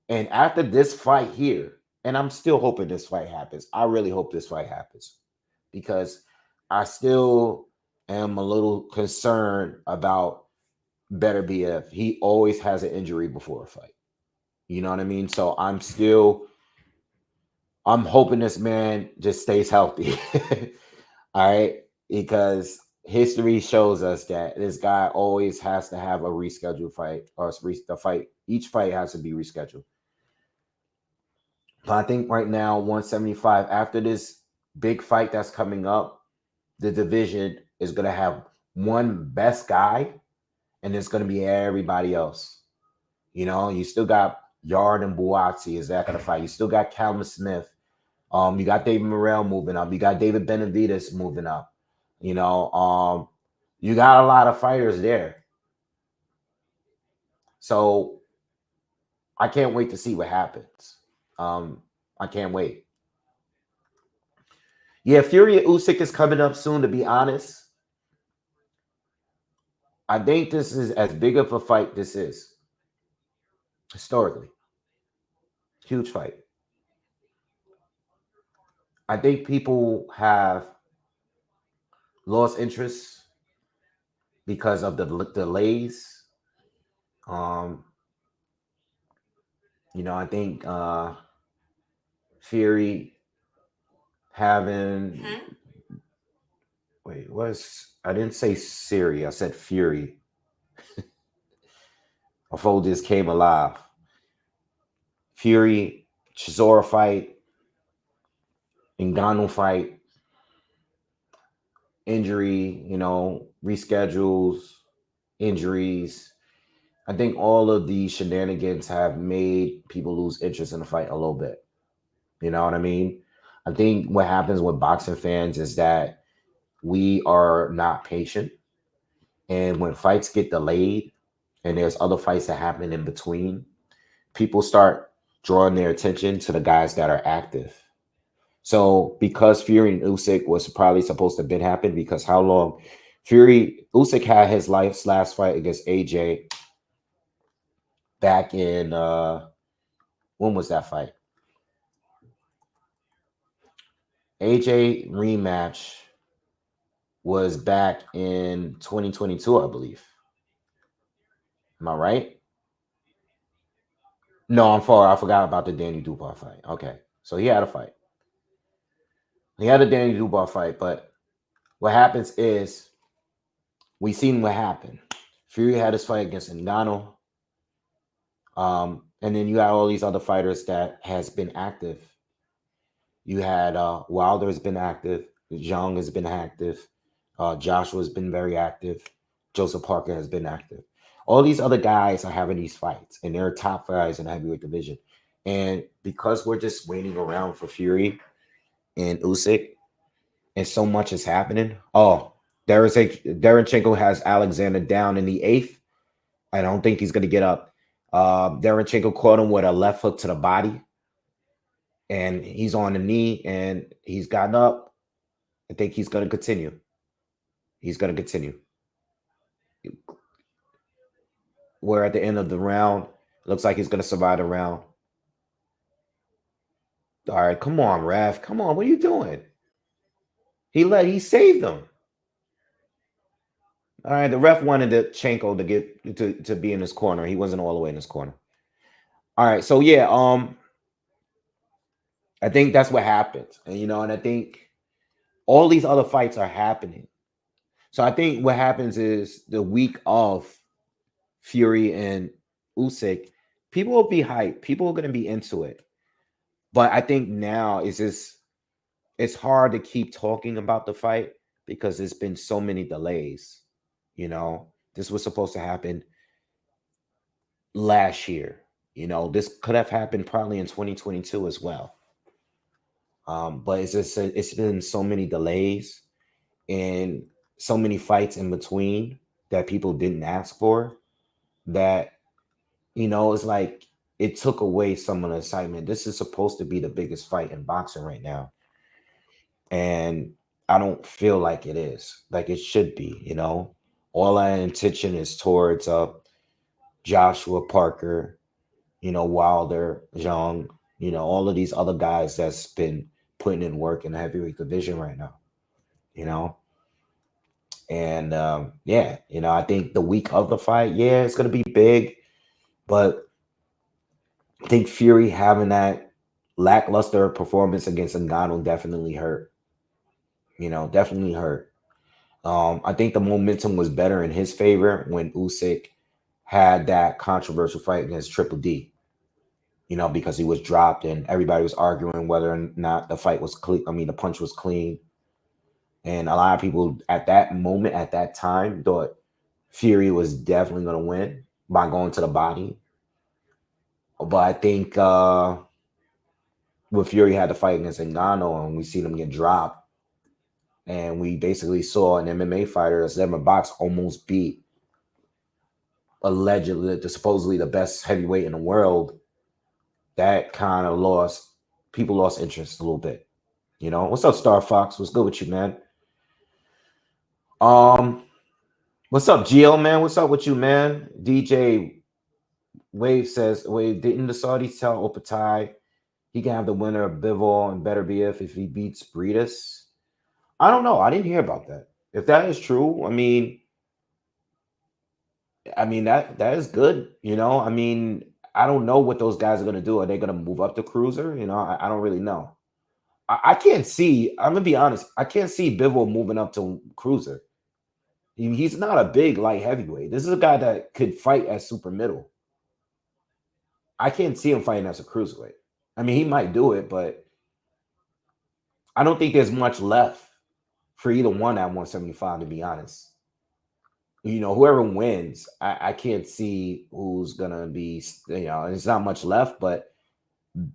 And after this fight here, and I'm still hoping this fight happens. I really hope this fight happens because I still am a little concerned about Beterbiev. He always has an injury before a fight. You know what I mean? So I'm hoping this man just stays healthy. All right. Because history shows us that this guy always has to have a rescheduled fight, or each fight has to be rescheduled. But I think right now, 175, after this big fight that's coming up, the division is going to have one best guy, and it's going to be everybody else. You still got Yard and Buatsi. Is that going to fight? You still got Callum Smith. You got David Morell moving up. You got David Benavidez moving up. You got a lot of fighters there. So I can't wait to see what happens. I can't wait. Yeah, Fury Usyk is coming up soon, to be honest. I think this is as big of a fight this is. Historically. Huge fight. I think people have lost interest because of the delays. I think Fury having I didn't say Siri, I said Fury. My phone just came alive. Fury, Chisora fight, Ngannou fight, injury, reschedules, injuries. I think all of these shenanigans have made people lose interest in the fight a little bit. You know what I mean? I think what happens with boxing fans is that we are not patient. And when fights get delayed and there's other fights that happen in between, people start drawing their attention to the guys that are active. So because Fury and Usyk was probably supposed to have been happen, because how long Usyk had his last fight against AJ back in when was that fight? AJ rematch was back in 2022, I believe. Am I right? No, I forgot about the Danny Dubois fight. Okay. So he had a fight. He had a Danny Dubois fight, but what happens is we seen what happened. Fury had his fight against Ngannou. And then you got all these other fighters that has been active. You had Wilder has been active. Zhang has been active. Joshua's been very active. Joseph Parker has been active. All these other guys are having these fights, and they're top guys in the heavyweight division. And because we're just waiting around for Fury and Usyk, and so much is happening. Oh, Derenchenko has Alexander down in the 8th. I don't think he's going to get up. Derenchenko caught him with a left hook to the body, and he's on the knee, and he's gotten up. I think he's going to continue. He's going to continue. We're at the end of the round. Looks like he's going to survive the round. All right, come on, ref. Come on, what are you doing? He saved them. All right, the ref wanted Chenko to get to be in his corner. He wasn't all the way in his corner. All right, so yeah, I think that's what happened. And I think all these other fights are happening. So I think what happens is the week of Fury and Usyk, people will be hyped. People are going to be into it. But I think now it's hard to keep talking about the fight because there's been so many delays. This was supposed to happen last year. This could have happened probably in 2022 as well. But it's been so many delays and so many fights in between that people didn't ask for that, it's like it took away some of the excitement. This is supposed to be the biggest fight in boxing right now. And I don't feel like it is. Like it should be, All our intention is towards Joshua Parker, Wilder, Zhang, all of these other guys that's been putting in work in the heavyweight division right now, And I think the week of the fight, it's going to be big, but I think Fury having that lackluster performance against Ngannou definitely hurt. Definitely hurt. I think the momentum was better in his favor when Usyk had that controversial fight against Triple D. Because he was dropped and everybody was arguing whether or not the fight was clean. I mean, the punch was clean. And a lot of people at that moment, at that time, thought Fury was definitely going to win by going to the body. But I think when Fury had to fight against Ngannou and we seen him get dropped, and we basically saw an MMA fighter that's never boxed almost beat allegedly, supposedly the best heavyweight in the world, that kind of people lost interest a little bit. What's up, Star Fox? What's good with you, man? What's up, Gio, man? What's up with you, man? DJ Wave says, didn't the Saudis tell Opatai he can have the winner of Bivol and Better BF if he beats Breedis? I don't know. I didn't hear about that. If that is true, I mean that is good. I don't know what those guys are going to do. Are they going to move up to cruiser? I don't really know. I can't see. I'm going to be honest. I can't see Bivol moving up to cruiser. He's not a big light heavyweight. This is a guy that could fight as super middle. I can't see him fighting as a cruiserweight. I mean, he might do it, but I don't think there's much left for either one at 175, to be honest. Whoever wins, I can't see who's going to be, there's not much left, but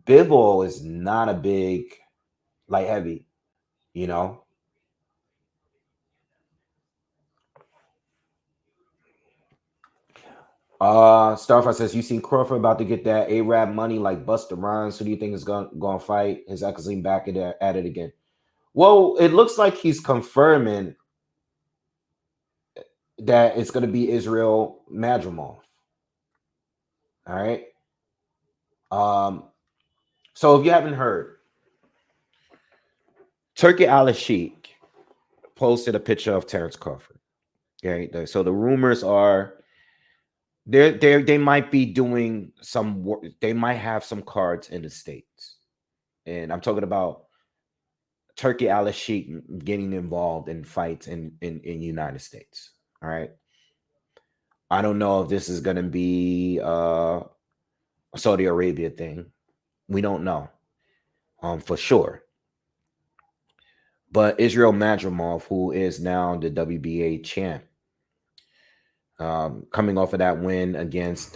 Bivol is not a big light heavy, Starfire says, you seen Crawford about to get that Arab money like Buster Rhymes. Who do you think is going to fight? His Ekazine back at it again. Well, it looks like he's confirming that it's going to be Israel Madrimov. All right. So if you haven't heard, Turki Al-Sheikh posted a picture of Terrence Crawford. Okay. So the rumors are they might be doing some work. They might have some cards in the States. And I'm talking about Turki Al-Sheikh getting involved in fights in United States. All right. I don't know if this is going to be a Saudi Arabia thing. We don't know for sure. But Israel Madrimov, who is now the WBA champ, coming off of that win against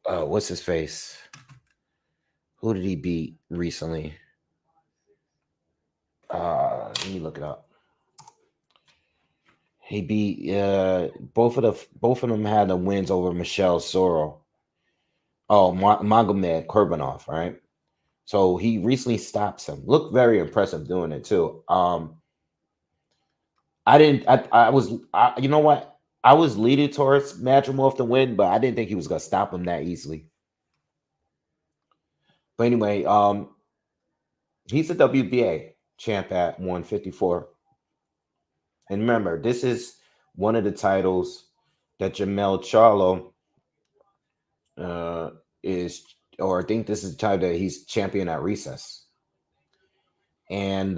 what's his face? Who did he beat recently? Let me look it up. He beat both of them had the wins over Michelle Sorrell. Oh, Magomed Kurbanov, right? So he recently stops him. Looked very impressive doing it too. You know what? I was leading towards Madrimov to win, but I didn't think he was gonna stop him that easily. But anyway, he's a WBA champ at 154. And remember, this is one of the titles that Jamel Charlo is, or I think this is the title that he's champion at recess. And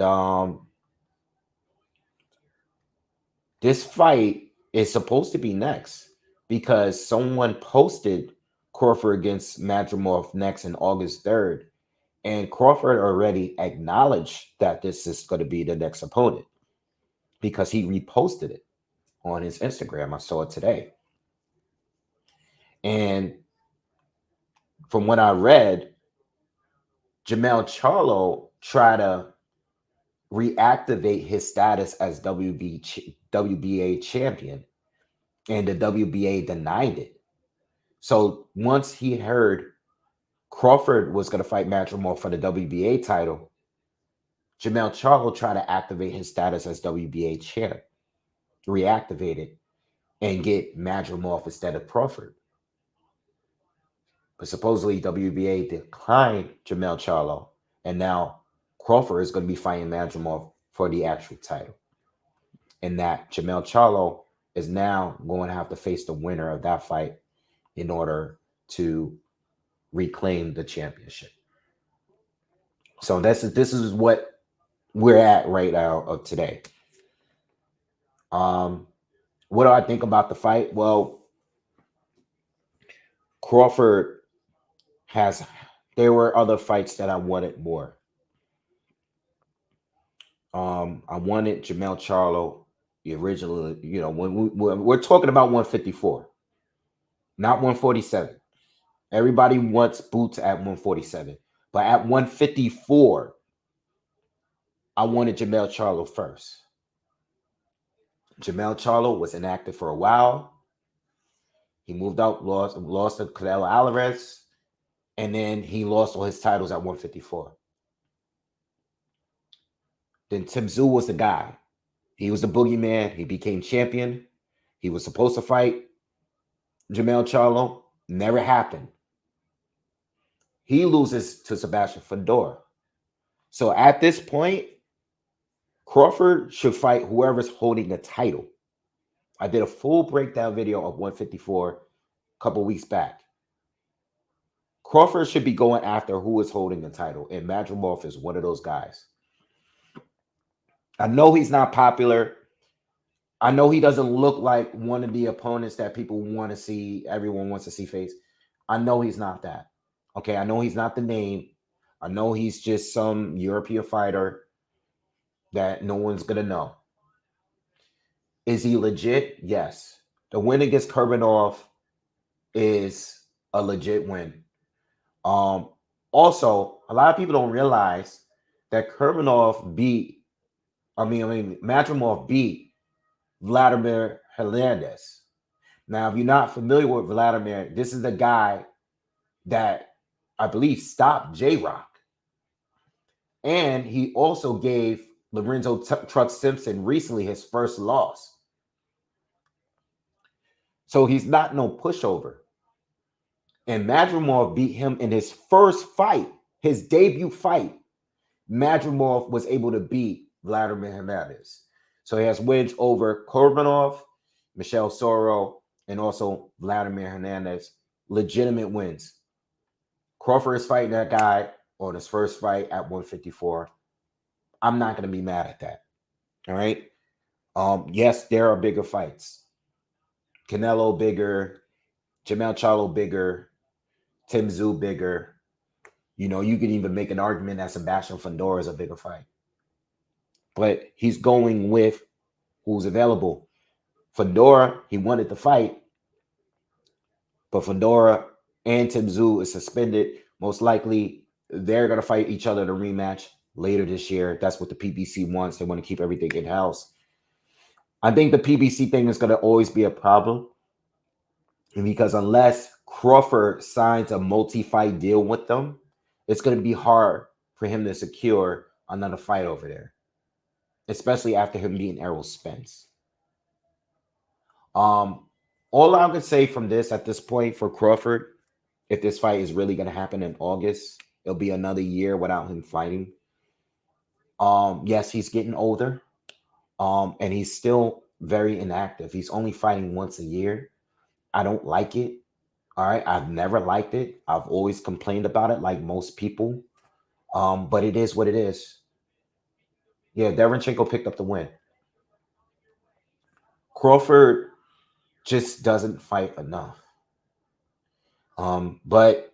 this fight is supposed to be next because someone posted Crawford against Madrimov next in August 3rd. And Crawford already acknowledged that this is going to be the next opponent because he reposted it on his Instagram. I saw it today. And from what I read, Jamel Charlo tried to reactivate his status as WBA champion, and the WBA denied it. So once he heard Crawford was going to fight Madrimov for the WBA title, Jamel Charlo tried to activate his status as WBA champ, reactivate it, and get Madrimov instead of Crawford. But supposedly WBA declined Jamel Charlo, and now Crawford is going to be fighting Madrimov for the actual title. And that Jamel Charlo is now going to have to face the winner of that fight in order to reclaim the championship. So this is what we're at right now of today. What do I think about the fight? Well, Crawford there were other fights that I wanted more. I wanted Jamel Charlo, the original, when we're talking about 154, not 147. Everybody wants boots at 147. But at 154, I wanted Jamel Charlo first. Jamel Charlo was inactive for a while. He moved out, lost to Canelo Alvarez, and then he lost all his titles at 154. Then Tim Tszyu was the guy. He was the boogeyman. He became champion. He was supposed to fight Jamel Charlo. Never happened. He loses to Sebastian Fedor. So at this point, Crawford should fight whoever's holding the title. I did a full breakdown video of 154 a couple weeks back. Crawford should be going after who is holding the title, and Madrimov is one of those guys. I know he's not popular. I know he doesn't look like one of the opponents that people want to see, everyone wants to see face. I know he's not that. Okay, I know he's not the name. I know he's just some European fighter that no one's going to know. Is he legit? Yes. The win against Kurbanov is a legit win. Also, a lot of people don't realize that Kurbanov Madrimov beat Vladimir Hernandez. Now, if you're not familiar with Vladimir, this is the guy that I believe stopped J-Rock. And he also gave Lorenzo Truck Simpson recently his first loss. So he's not no pushover. And Madrimov beat him in his first fight, his debut fight. Madrimov was able to beat Vladimir Hernandez. So he has wins over Kurbanov, Michelle Sorrell, and also Vladimir Hernandez. Legitimate wins. Crawford is fighting that guy on his first fight at 154. I'm not going to be mad at that. All right. Yes, there are bigger fights. Canelo bigger, Jamel Charlo bigger, Tim Tszyu bigger. You can even make an argument that Sebastian Fedor is a bigger fight. But he's going with who's available. Fedor, he wanted to fight, but Fedor and Tim Tszyu is suspended. Most likely, they're going to fight each other in a rematch later this year. That's what the PBC wants. They want to keep everything in-house. I think the PBC thing is going to always be a problem because unless Crawford signs a multi-fight deal with them, it's going to be hard for him to secure another fight over there, especially after him beating Errol Spence. All I could say from this at this point for Crawford, if this fight is really going to happen in August, it'll be another year without him fighting. Yes, he's getting older, and he's still very inactive. He's only fighting once a year. I don't like it. All right, I've never liked it. I've always complained about it, like most people. But it is what it is. Yeah, Derenchenko picked up the win. Crawford just doesn't fight enough. But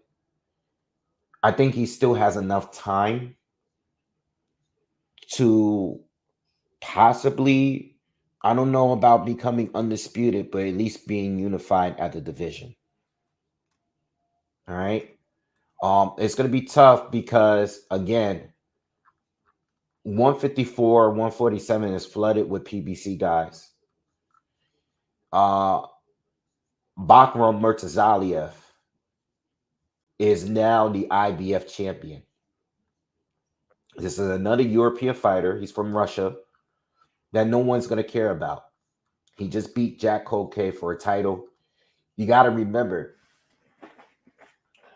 I think he still has enough time to possibly, I don't know about becoming undisputed, but at least being unified at the division. All right. It's going to be tough because, again, 154, 147 is flooded with PBC guys. Bakhram Murtazaliev is now the IBF champion. This is another European fighter. He's from Russia that no one's going to care about. He just beat Jack Colque for a title. You got to remember,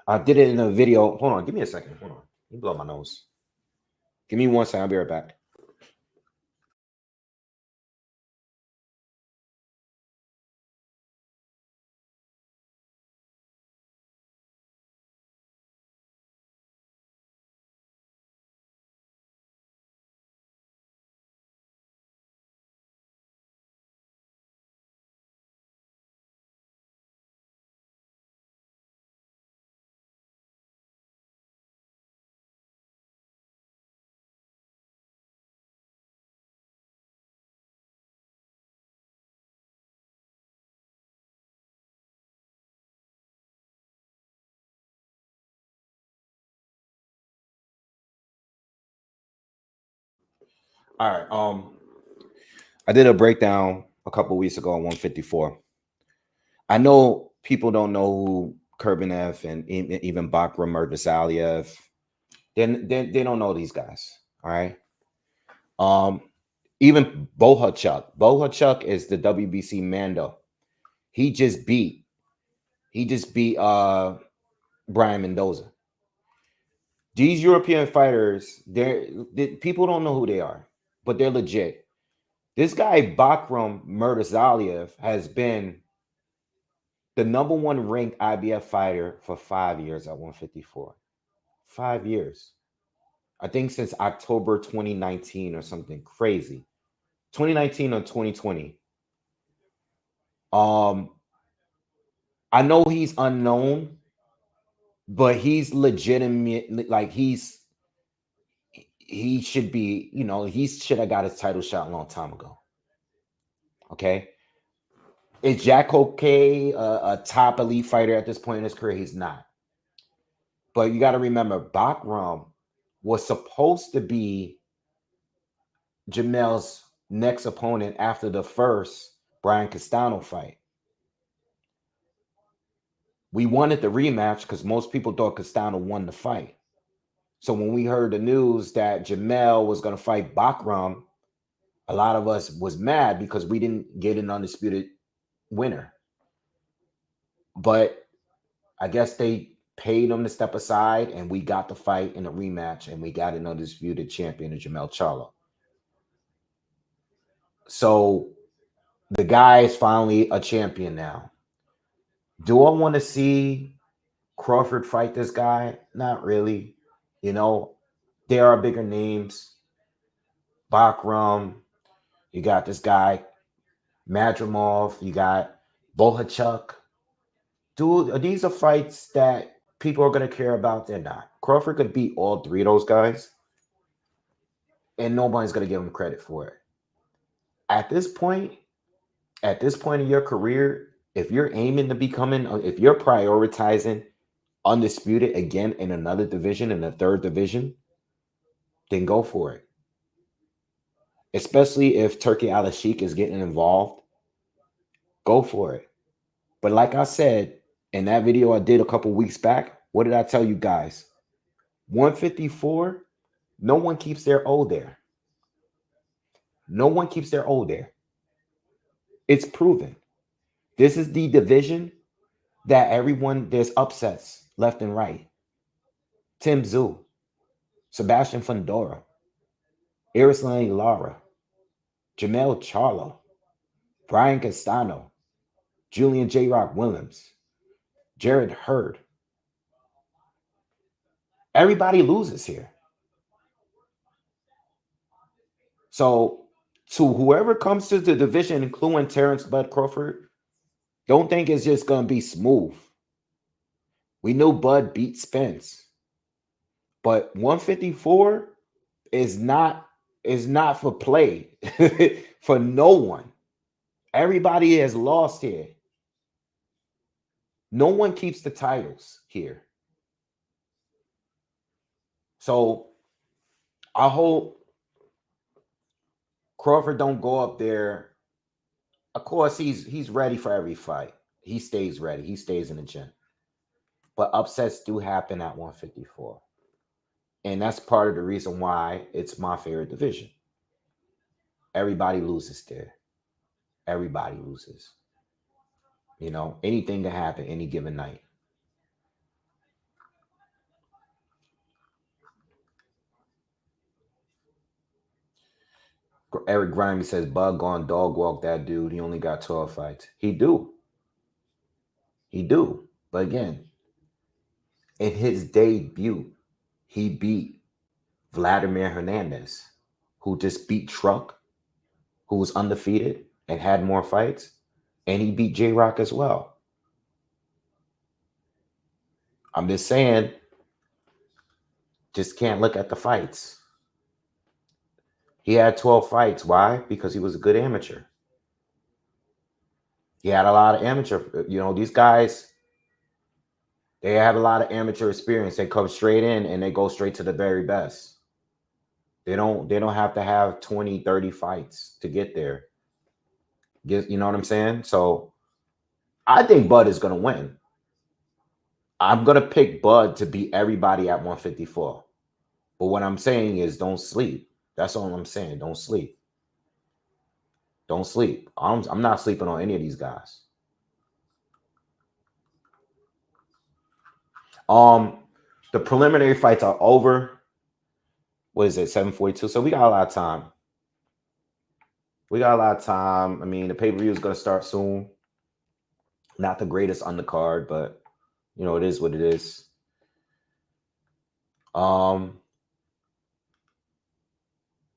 I did it in a video. Hold on. Give me a second. Hold on. Let me blow my nose. Give me 1 second. I'll be right back. All right. I did a breakdown a couple weeks ago on 154. I know people don't know who Kurbanev and even Bakhram Murtazaliev. They don't know these guys. All right. Even Bohachuk. Bohachuk is the WBC Mando. He just beat Brian Mendoza. These European fighters, people don't know who they are, but they're legit. This guy Bakhram Murtazaliev has been the #1 ranked IBF fighter for 5 years at 154. 5 years. I think since October 2019 or something crazy. 2019 or 2020. I know he's unknown, but he's legitimate. Like he should be, he should have got his title shot a long time ago. Okay. Is Jack okay a top elite fighter at this point in his career? He's not. But you got to remember, Bakhram was supposed to be Jamel's next opponent after the first Brian Castano fight. We wanted the rematch because most people thought Castano won the fight. So when we heard the news that Jamel was going to fight Bakhram, a lot of us was mad because we didn't get an undisputed winner. But I guess they paid him to step aside, and we got the fight in a rematch, and we got an undisputed champion, Jamel Charlo. So the guy is finally a champion now. Do I want to see Crawford fight this guy? Not really. There are bigger names. Bakhram. You got this guy, Madrimov. You got Bohachuk. Dude, these are fights that people are going to care about. They're not. Crawford could beat all three of those guys, and nobody's going to give him credit for it. At this point in your career, if you're aiming to if you're prioritizing undisputed again in another division, in the third division, then go for it. Especially if Turki Al-Sheikh is getting involved, go for it. But like I said in that video I did a couple weeks back, what did I tell you guys? 154, no one keeps their O there. No one keeps their O there. It's proven. This is the division that everyone, there's upsets left and right. Tim Tszyu, Sebastian Fundora, Arislane Lara, Jamel Charlo, Brian Castano, Julian J. Rock Williams, Jared Hurd. Everybody loses here. So to whoever comes to the division, including Terrence Bud Crawford, don't think it's just going to be smooth. We know Bud beat Spence. But 154 is not for play for no one. Everybody has lost here. No one keeps the titles here. So I hope Crawford don't go up there. Of course, he's ready for every fight. He stays ready. He stays in the gym. But upsets do happen at 154. And that's part of the reason why it's my favorite division. Everybody loses there. Everybody loses. You know, anything can happen any given night. Eric Grimy says, Bud gone dog walk that dude. He only got 12 fights. He do. He do. But again, in his debut, he beat Vladimir Hernandez, who just beat Truck, who was undefeated and had more fights. And he beat J-Rock as well. I'm just saying, just can't look at the fights. He had 12 fights. Why? Because he was a good amateur. He had a lot of amateur, you know, these guys, they have a lot of amateur experience. They come straight in and they go straight to the very best. They don't have to have 20, 30 fights to get there. You know what I'm saying? So I think Bud is going to win. I'm going to pick Bud to beat everybody at 154. But what I'm saying is don't sleep. That's all I'm saying. Don't sleep. Don't sleep. I'm not sleeping on any of these guys. The preliminary fights are over. What is it? 7:42. So we got a lot of time. We got a lot of time. I mean, the pay-per-view is going to start soon. Not the greatest undercard, but you know, it is what it is.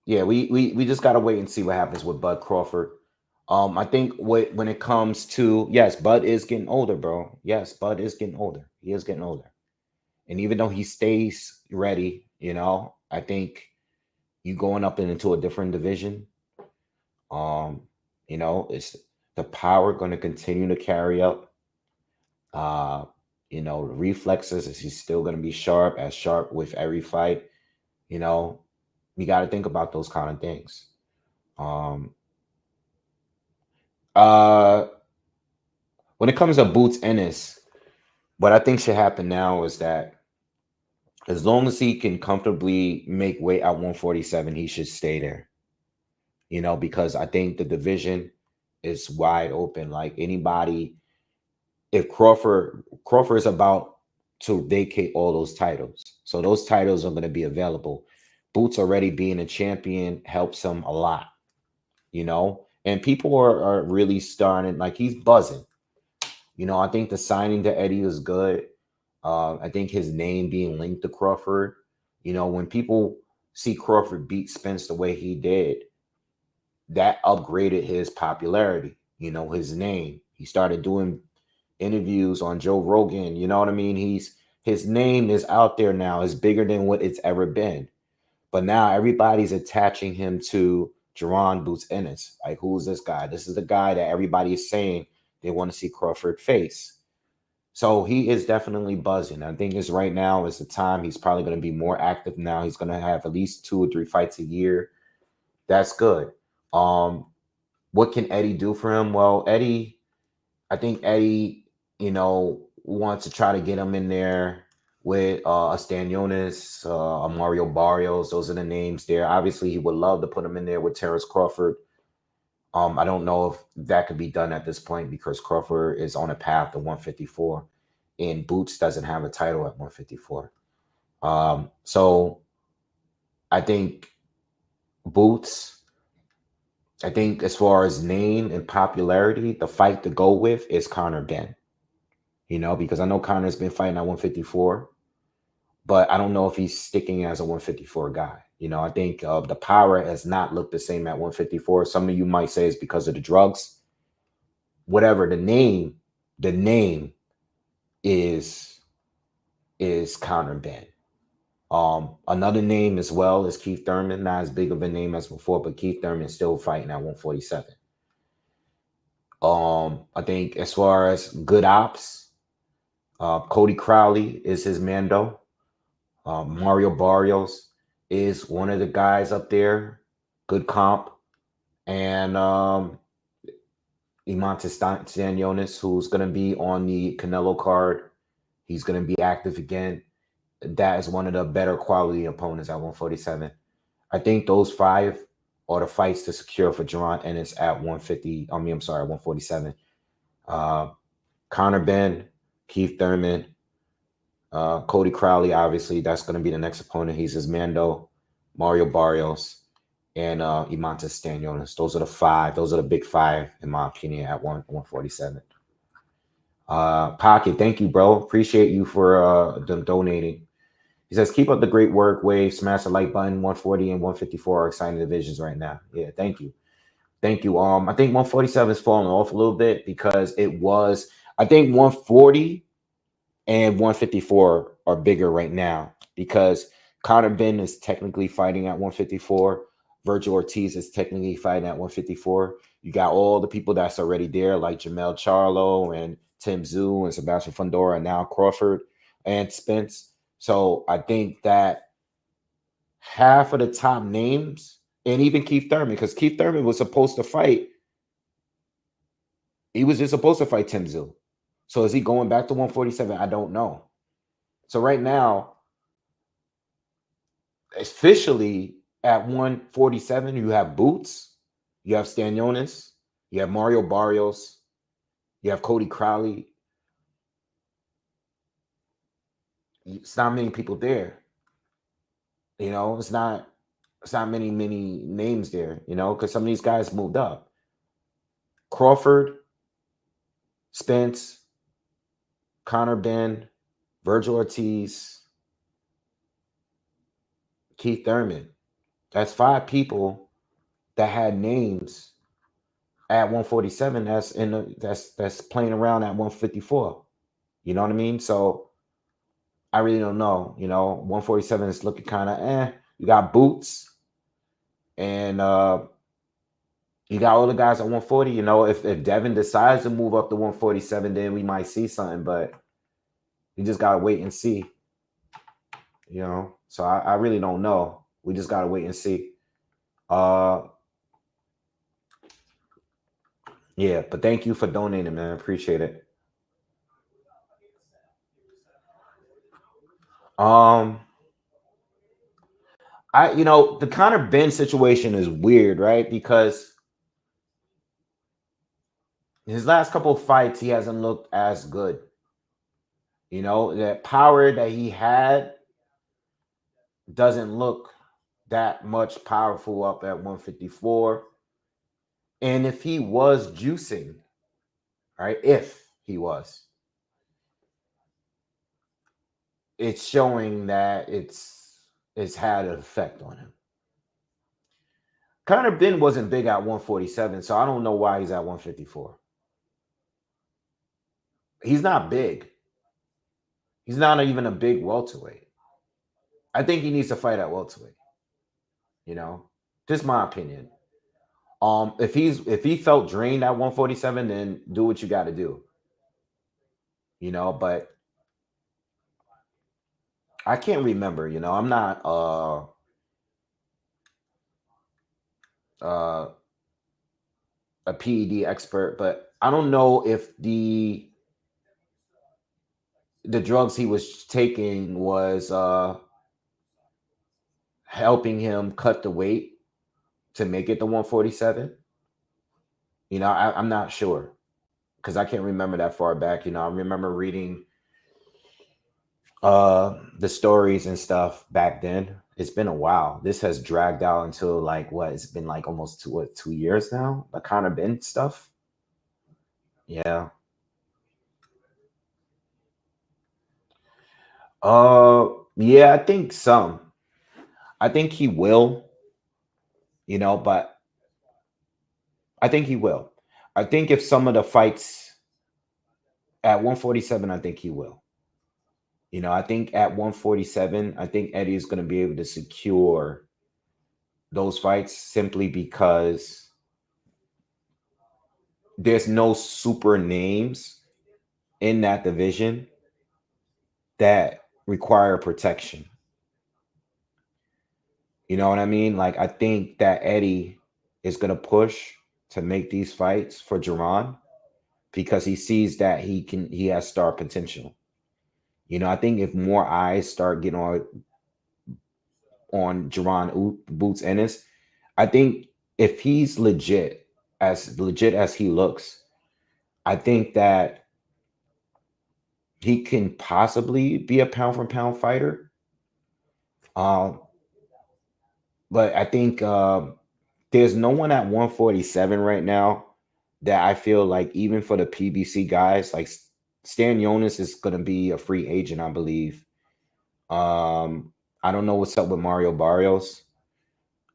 Yeah, we just gotta wait and see what happens with Bud Crawford. I think when it comes to, yes, Bud is getting older, bro. Yes, Bud is getting older. He is getting older. And even though he stays ready, you know, I think you going up into a different division, you know, it's the power going to continue to carry up. You know, the reflexes, is he's still going to be sharp with every fight. You know, you got to think about those kind of things. When it comes to Boots Ennis, what I think should happen now is that as long as he can comfortably make weight at 147, he should stay there. You know, because I think the division is wide open. Like anybody, if Crawford is about to vacate all those titles. So those titles are going to be available. Boots already being a champion helps him a lot, you know, and people are really starting, like he's buzzing. You know, I think the signing to Eddie was good. I think his name being linked to Crawford, you know, when people see Crawford beat Spence the way he did, that upgraded his popularity, you know, his name. He started doing interviews on Joe Rogan. You know what I mean? His name is out there now. It's bigger than what it's ever been. But now everybody's attaching him to Jerron Boots Ennis. Like, who's this guy? This is the guy that everybody is saying they want to see Crawford face. So he is definitely buzzing. I think it's right now is the time. He's probably going to be more active now. He's going to have at least 2 or 3 fights a year. That's good. What can Eddie do for him? Well, I think Eddie, wants to try to get him in there with a Stanionis, a Mario Barrios. Those are the names there. Obviously, he would love to put him in there with Terrence Crawford. I don't know if that could be done at this point because Crawford is on a path to 154, and Boots doesn't have a title at 154. So I think Boots. I think as far as name and popularity, the fight to go with is Conor Benn. Because I know Conor's been fighting at 154, but I don't know if he's sticking as a 154 guy. I think the power has not looked the same at 154. Some of you might say it's because of the drugs. Whatever the name is Conor Benn. Another name as well is Keith Thurman. Not as big of a name as before, but Keith Thurman still fighting at 147. I think as far as good ops, Cody Crowley is his Mando. Mario Barrios is one of the guys up there. Good comp. And Imantas Stanionis, who's going to be on the Canelo card. He's going to be active again. That is one of the better quality opponents at 147. I think those 5 are the fights to secure for Jaron Ennis at 150. I mean, I'm sorry, 147. Conor Benn, Keith Thurman, Cody Crowley, obviously, that's going to be the next opponent. He's his Mando, Mario Barrios, and Imantas Stanionis. Those are the 5. Those are the big 5, in my opinion, at 147. Pocket, thank you, bro. Appreciate you for donating. He says, keep up the great work, Wave. Smash the like button. 140 and 154 are exciting divisions right now. Yeah, thank you. Thank you. I think 147 is falling off a little bit because it was, I think 140 and 154 are bigger right now because Conor Benn is technically fighting at 154. Virgil Ortiz is technically fighting at 154. You got all the people that's already there, like Jamel Charlo and Tim Tszyu and Sebastian Fundora, and now Crawford and Spence. So I think that half of the top names, and even Keith Thurman, because Keith Thurman was supposed to fight. He was just supposed to fight Tim Tszyu. So is he going back to 147? I don't know. So right now, officially at 147, you have Boots, you have Stanionis, you have Mario Barrios, you have Cody Crowley. It's not many people there. It's not many names there, because some of these guys moved up. Crawford, Spence, Conor Benn, Virgil Ortiz, Keith Thurman. That's 5 people that had names at 147 that's playing around at 154. You know what I mean? So I really don't know. 147 is looking kind of You got Boots and you got all the guys at 140. If Devin decides to move up to 147, then we might see something, but you just gotta wait and see. So I really don't know. We just gotta wait and see. Yeah, but thank you for donating, man. Appreciate it. The Conor Benn situation is weird, right? Because his last couple of fights, he hasn't looked as good. That power that he had doesn't look that much powerful up at 154. And if he was juicing, right? If he was, it's showing that it's had an effect on him. Conor Benn wasn't big at 147, so I don't know why he's at 154. He's not big. He's not even a big welterweight. I think he needs to fight at welterweight. Just my opinion. If he felt drained at 147, then do what you got to do. but I can't remember. I'm not uh, a PED expert, but I don't know if the drugs he was taking was helping him cut the weight to make it to 147. I'm not sure because I can't remember that far back. I remember reading the stories and stuff back then. It's been a while. This has dragged out until like what? It's been like almost 2 years now. The kind of been stuff. Yeah. Yeah, I think some. I think he will, but I think he will. I think if some of the fights at 147, I think he will. I think at 147, I think Eddie is going to be able to secure those fights simply because there's no super names in that division that require protection. You know what I mean? Like, I think that Eddie is going to push to make these fights for Jerron because he sees that he has star potential. I think if more eyes start getting on Jerron Boots Ennis, I think if he's legit as he looks, I think that he can possibly be a pound for pound fighter. Um, but I think there's no one at 147 right now that I feel like even for the PBC guys, like Stan Jonas is going to be a free agent, I believe. I don't know what's up with Mario Barrios,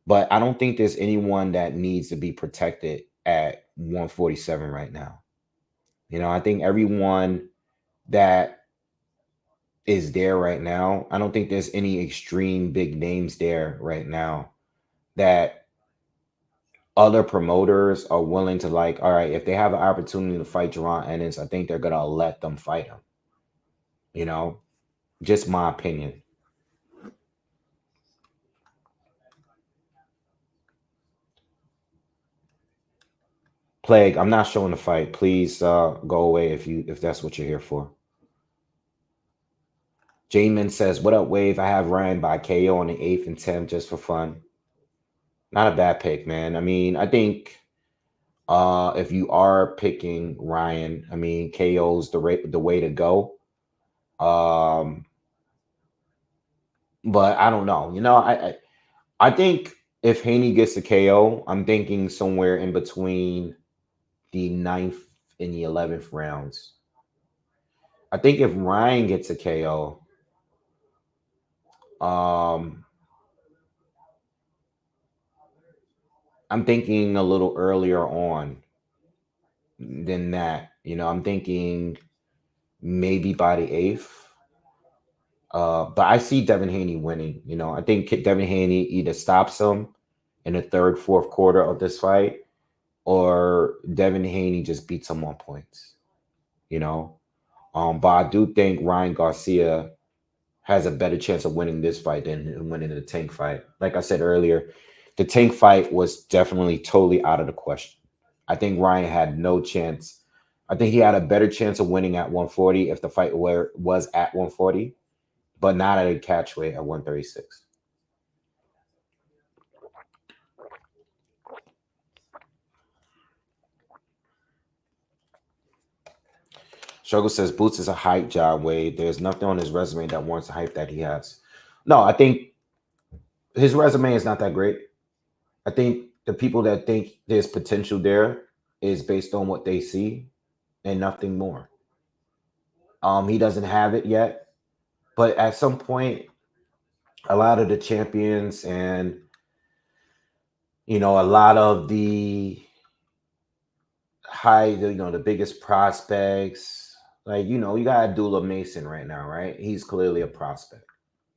but I don't think there's anyone that needs to be protected at 147 right now. I think everyone that is there right now, I don't think there's any extreme big names there right now that other promoters are willing to like, all right, if they have an opportunity to fight Jerron Ennis, I think they're gonna let them fight him. You know, just my opinion. Plague, I'm not showing the fight. Please go away if that's what you're here for. Jamin says, "What up, Wave? I have Ryan by KO on the 8th and 10th just for fun. Not a bad pick, man. I mean, I think if you are picking Ryan, I mean, KO's the way to go. Um, but I don't know. I think if Haney gets a KO, I'm thinking somewhere in between the 9th and the 11th rounds. I think if Ryan gets a KO, I'm thinking a little earlier on than that. I'm thinking maybe by the 8th. But I see Devin Haney winning. I think Devin Haney either stops him in the third, fourth quarter of this fight, or Devin Haney just beats him on points. But I do think Ryan Garcia has a better chance of winning this fight than winning the Tank fight. Like I said earlier, the Tank fight was definitely totally out of the question. I think Ryan had no chance. I think he had a better chance of winning at 140 if the fight was at 140, but not at a catch weight at 136. Struggle says Boots is a hype job, Wade. There's nothing on his resume that warrants the hype that he has. No, I think his resume is not that great. I think the people that think there's potential there is based on what they see and nothing more. He doesn't have it yet, but at some point, a lot of the champions and a lot of the the biggest prospects, like you got Abdullah Mason right now, right? He's clearly a prospect.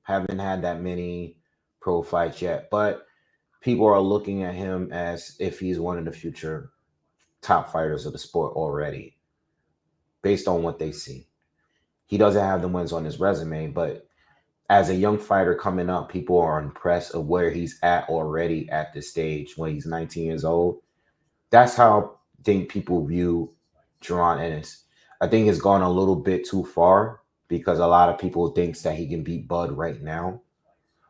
Haven't had that many pro fights yet, but people are looking at him as if he's one of the future top fighters of the sport already, based on what they see. He doesn't have the wins on his resume, but as a young fighter coming up, people are impressed of where he's at already at this stage when he's 19 years old. That's how I think people view Jaron Ennis. I think it's gone a little bit too far because a lot of people thinks that he can beat Bud right now.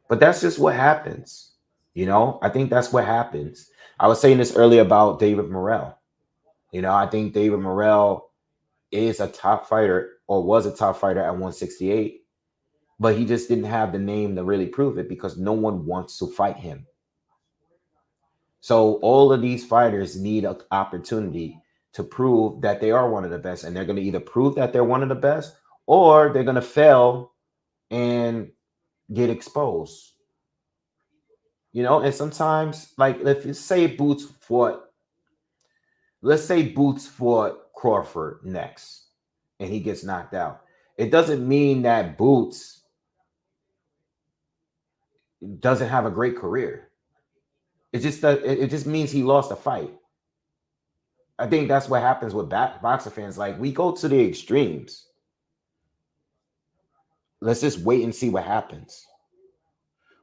But that's just what happens. I think that's what happens. I was saying this earlier about David Morell. I think David Morell is a top fighter or was a top fighter at 168, but he just didn't have the name to really prove it because no one wants to fight him. So all of these fighters need an opportunity to prove that they are one of the best, and they're going to either prove that they're one of the best or they're going to fail and get exposed. And sometimes, like, if you say let's say Boots fought Crawford next and he gets knocked out. It doesn't mean that Boots doesn't have a great career. It just means he lost a fight. I think that's what happens with boxer fans. Like, we go to the extremes. Let's just wait and see what happens.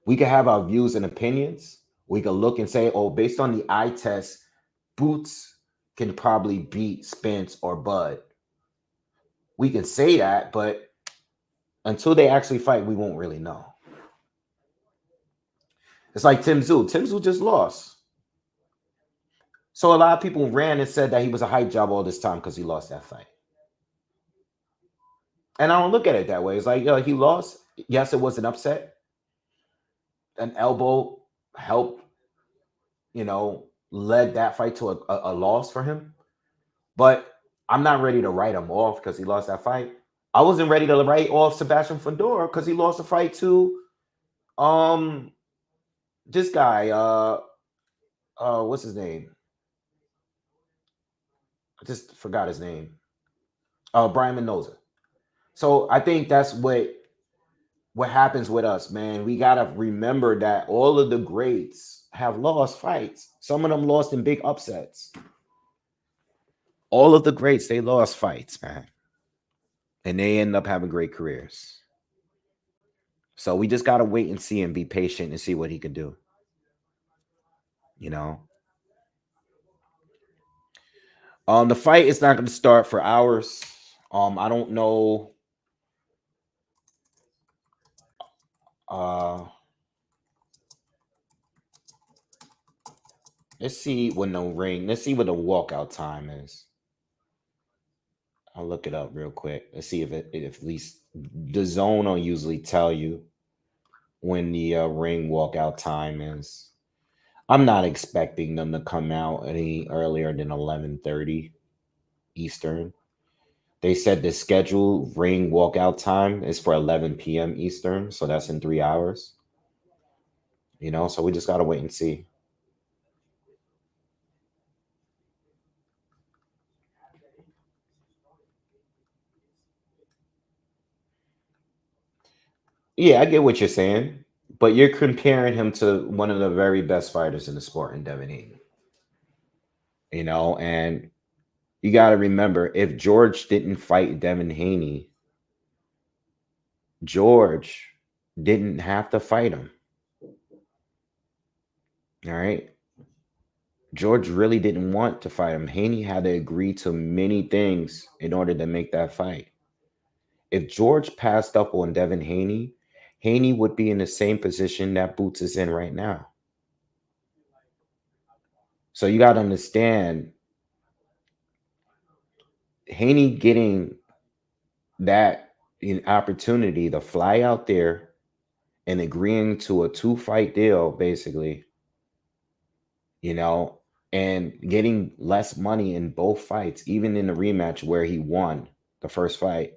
We can have our views and opinions. We can look and say, oh, based on the eye test, Boots can probably beat Spence or Bud. We can say that, but until they actually fight, we won't really know. It's like Tim Tszyu. Tim Tszyu just lost. So a lot of people ran and said that he was a hype job all this time because he lost that fight. And I don't look at it that way. It's like, he lost. Yes, it was an upset. An elbow helped, led that fight to a loss for him. But I'm not ready to write him off because he lost that fight. I wasn't ready to write off Sebastian Fundora because he lost a fight to this guy. What's his name? I just forgot his name. Brian Mendoza. So I think that's what happens with us, man. We got to remember that all of the greats have lost fights. Some of them lost in big upsets. All of the greats, they lost fights, man. And they end up having great careers. So we just got to wait and see and be patient and see what he can do. The fight is not going to start for hours. I don't know. Let's see when the ring. Let's see what the walkout time is. I'll look it up real quick. Let's see if at least dazn will usually tell you when the ring walkout time is. I'm not expecting them to come out any earlier than 11:30 Eastern. They said the scheduled ring walkout time is for 11 p.m. Eastern, so that's in 3 hours. So we just got to wait and see. Yeah, I get what you're saying, but you're comparing him to one of the very best fighters in the sport in Devin Haney. And you got to remember, if George didn't fight Devin Haney, George didn't have to fight him. All right. George really didn't want to fight him. Haney had to agree to many things in order to make that fight. If George passed up on Devin Haney, Haney would be in the same position that Boots is in right now. So you got to understand, Haney getting that opportunity to fly out there and agreeing to a 2-fight deal, basically, and getting less money in both fights, even in the rematch where he won the first fight,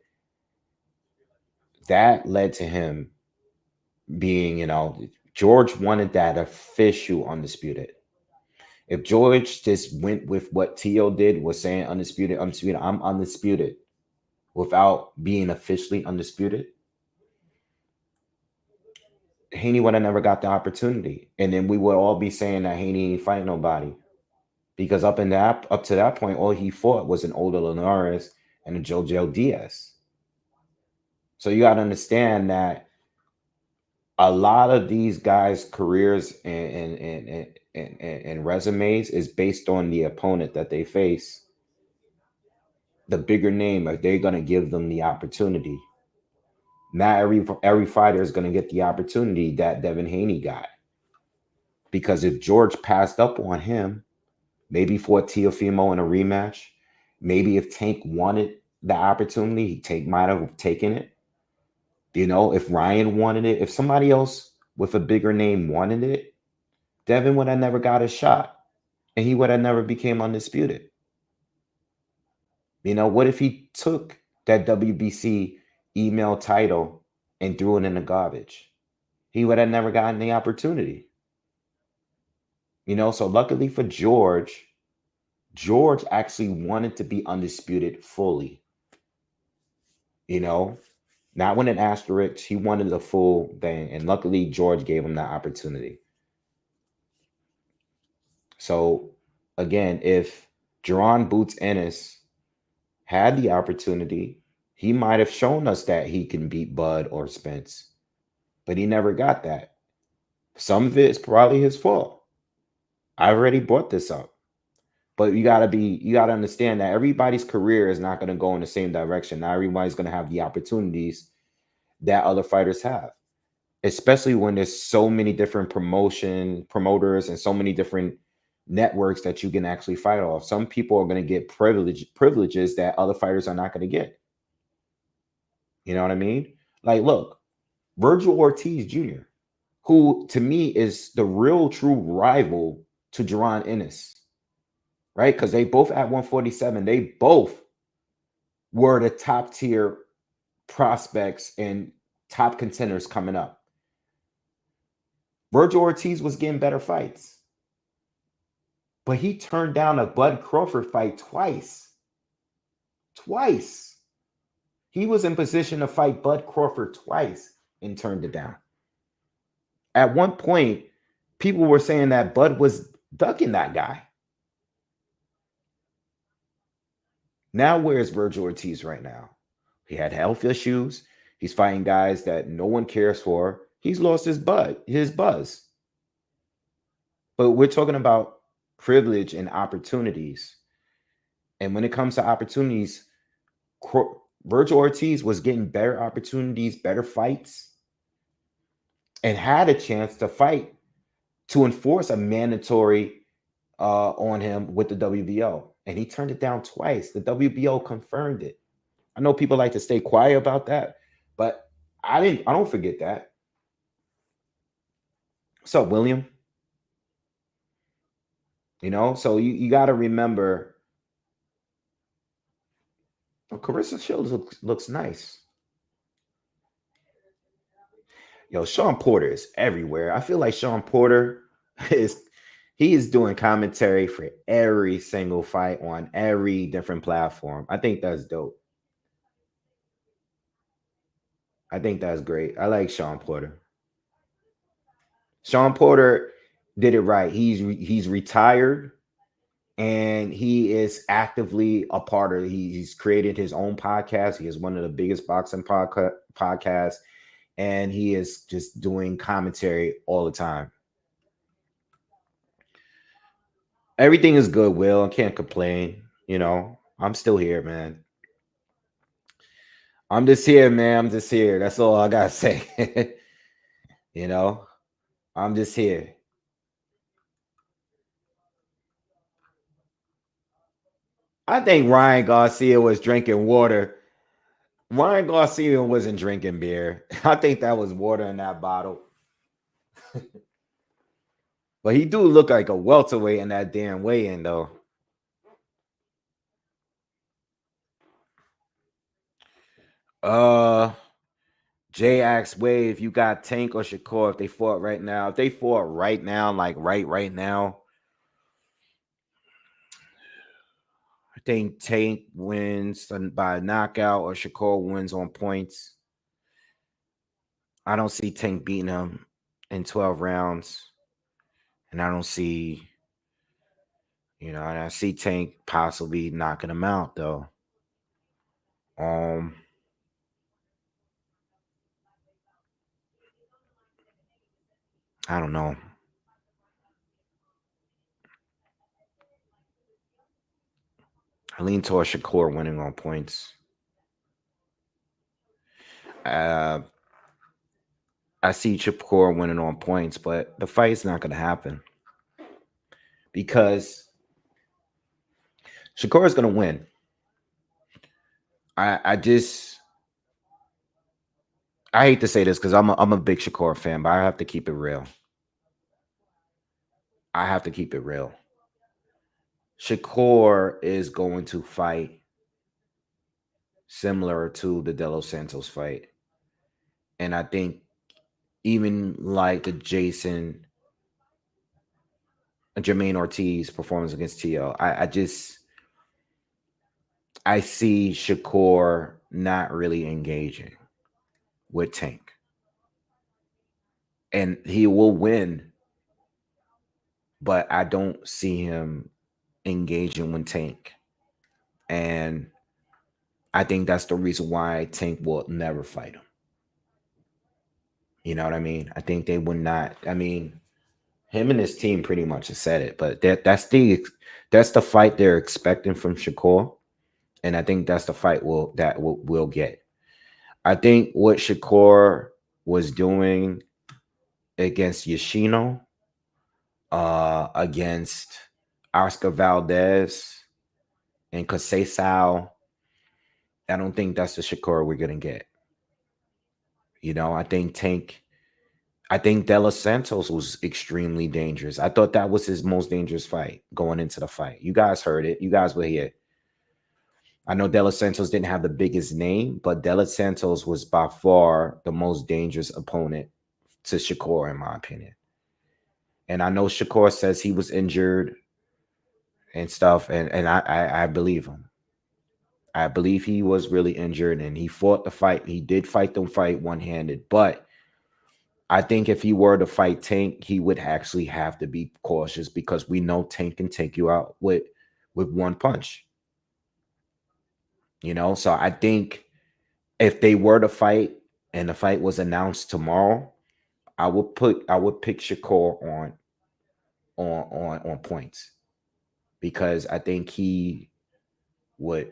that led to him being, George wanted that official undisputed. If George just went with what T.O. did, was saying undisputed, I'm undisputed, without being officially undisputed, Haney would have never got the opportunity. And then we would all be saying that Haney ain't fighting nobody. Because up to that point, all he fought was an older Linares and a Jojo Diaz. So you got to understand that a lot of these guys' careers and resumes is based on the opponent that they face. The bigger name, like they're gonna give them the opportunity. Not every fighter is gonna get the opportunity that Devin Haney got. Because if George passed up on him, maybe for Teofimo in a rematch, maybe if Tank wanted the opportunity, Tank might have taken it. You know, if Ryan wanted it, if somebody else with a bigger name wanted it, Devin would have never got a shot and he would have never became undisputed. You know, what if he took that WBC email title and threw it in the garbage? He would have never gotten the opportunity. You know, so luckily for George, George actually wanted to be undisputed fully. You know, not with an asterisk. He wanted the full thing. And luckily, George gave him that opportunity. So, again, if Jerron Boots Ennis had the opportunity, he might have shown us that he can beat Bud or Spence. But he never got that. Some of it is probably his fault. I already brought this up. But you gotta understand that everybody's career is not gonna go in the same direction. Not everybody's gonna have the opportunities that other fighters have, especially when there's so many different promoters and so many different networks that you can actually fight off. Some people are gonna get privileges that other fighters are not gonna get. You know what I mean? Like, look, Virgil Ortiz Jr., who to me is the real true rival to Jerron Ennis, right? Because they both at 147, they both were the top tier prospects and top contenders coming up. Virgil Ortiz was getting better fights, but he turned down a Bud Crawford fight twice. Twice. He was in position to fight Bud Crawford twice and turned it down. At one point, people were saying that Bud was ducking that guy. Now, where's Virgil Ortiz right now? He had health issues. He's fighting guys that no one cares for. He's lost his buzz. But we're talking about privilege and opportunities. And when it comes to opportunities, Virgil Ortiz was getting better opportunities, better fights, and had a chance to fight to enforce a mandatory on him with the WBO. And he turned it down twice. The WBO confirmed it. I know people like to stay quiet about that, but I don't forget that. What's up, William? You know, so you got to remember. Oh, Carissa Shields looks nice. Yo, Sean Porter is everywhere. I feel like Sean Porter is doing commentary for every single fight on every different platform. I think that's dope. I think that's great. I like Sean Porter. Sean Porter did it right. He's retired and he is actively a part of. He's created his own podcast. He is one of the biggest boxing podcasts, and he is just doing commentary all the time. Everything is good, Will. I can't complain. You know, I'm still here, man. I'm just here, man. I'm just here. That's all I gotta say. You know, I'm just here. I think Ryan Garcia was drinking water. Ryan Garcia wasn't drinking beer. I think that was water in that bottle. But he do look like a welterweight in that damn weigh-in, though. Jay asks Wave, you got Tank or Shakur if they fought right now. If they fought right now, like right now, I think Tank wins by knockout or Shakur wins on points. I don't see Tank beating him in 12 rounds. And I don't see, and I see Tank possibly knocking him out, though. I don't know. I lean towards Shakur winning on points. Uh, I see Shakur winning on points, but the fight's not going to happen because Shakur is going to win. I hate to say this because I'm a big Shakur fan, but I have to keep it real. I have to keep it real. Shakur is going to fight similar to the De Los Santos fight. And I think even like the Jermaine Ortiz performance against TL, I see Shakur not really engaging with Tank. And he will win, but I don't see him engaging with Tank. And I think that's the reason why Tank will never fight him. You know what I mean? I think they would not. I mean, him and his team pretty much have said it, but that's the fight they're expecting from Shakur, and I think that's the fight we'll get. I think what Shakur was doing against Yoshino, against Oscar Valdez and Casasau, I don't think that's the Shakur we're gonna get. You know, I think De Los Santos was extremely dangerous. I thought that was his most dangerous fight going into the fight. You guys heard it. You guys were here. I know De Los Santos didn't have the biggest name, but De Los Santos was by far the most dangerous opponent to Shakur, in my opinion. And I know Shakur says he was injured and stuff, and I believe him. I believe he was really injured, and he fought the fight. He did fight the fight one-handed, but I think if he were to fight Tank, he would actually have to be cautious because we know Tank can take you out with one punch. You know, so I think if they were to fight and the fight was announced tomorrow, I would pick Shakur on points because I think he would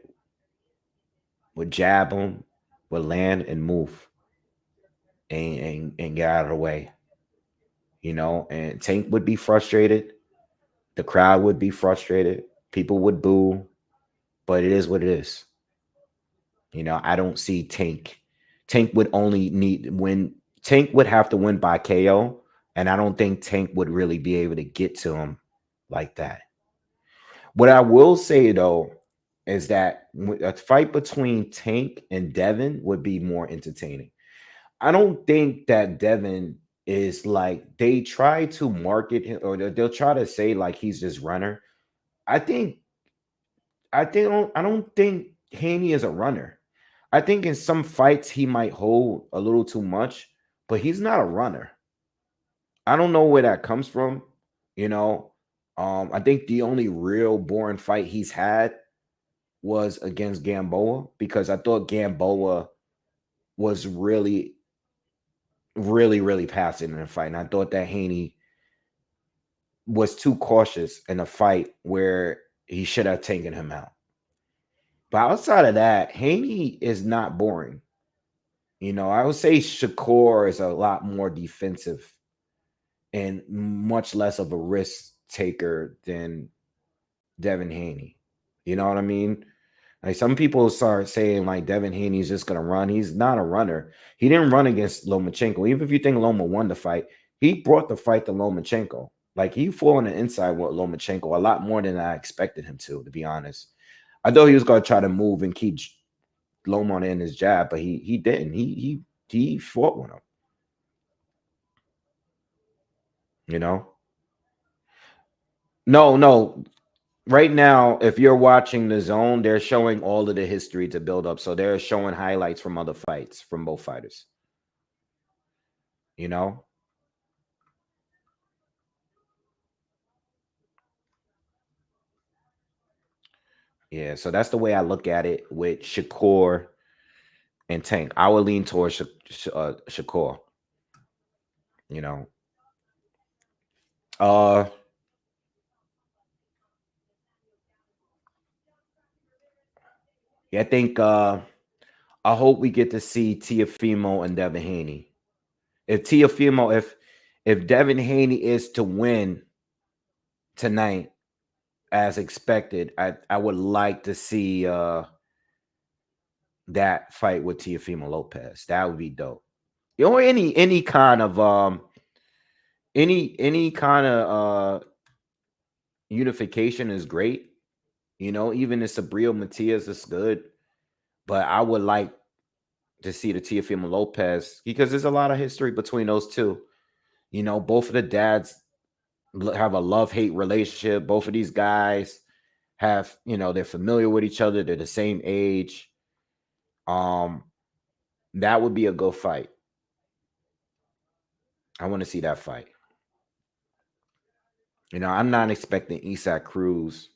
jab him, would land and move and get out of the way. You know, and Tank would be frustrated. The crowd would be frustrated. People would boo, but it is what it is. You know, I don't see Tank. Tank would only Tank would have to win by KO, and I don't think Tank would really be able to get to him like that. What I will say though is that a fight between Tank and Devin would be more entertaining. I don't think that Devin is like they try to market him or they'll try to say like he's just runner. I don't think Haney is a runner. I think in some fights he might hold a little too much, but he's not a runner. I don't know where that comes from. You know, I think the only real boring fight he's had was against Gamboa because I thought Gamboa was really, really, really passing in the fight. And I thought that Haney was too cautious in a fight where he should have taken him out. But outside of that, Haney is not boring. You know, I would say Shakur is a lot more defensive and much less of a risk taker than Devin Haney. You know what I mean? Like some people start saying like Devin Haney's just gonna run. He's not a runner. He didn't run against Lomachenko. Even if you think Loma won the fight, he brought the fight to Lomachenko. Like he fought on the inside with Lomachenko a lot more than I expected him to be honest. I thought he was gonna try to move and keep Loma in his jab, but he didn't. He fought with him. You know? No. Right now, if you're watching the zone, they're showing all of the history to build up. So they're showing highlights from other fights from both fighters. You know? Yeah, so that's the way I look at it with Shakur and Tank. I would lean towards Shakur. You know, Yeah, I think I hope we get to see Teofimo and Devin Haney. If Devin Haney is to win tonight as expected, I would like to see that fight with Teofimo Lopez. That would be dope. You know, any kind of any kind of unification is great. You know, even if Sabril Matias is good, but I would like to see the Teofimo Lopez because there's a lot of history between those two. You know, both of the dads have a love-hate relationship. Both of these guys have, you know, they're familiar with each other. They're the same age. That would be a good fight. I want to see that fight. You know, I'm not expecting Isaac Cruz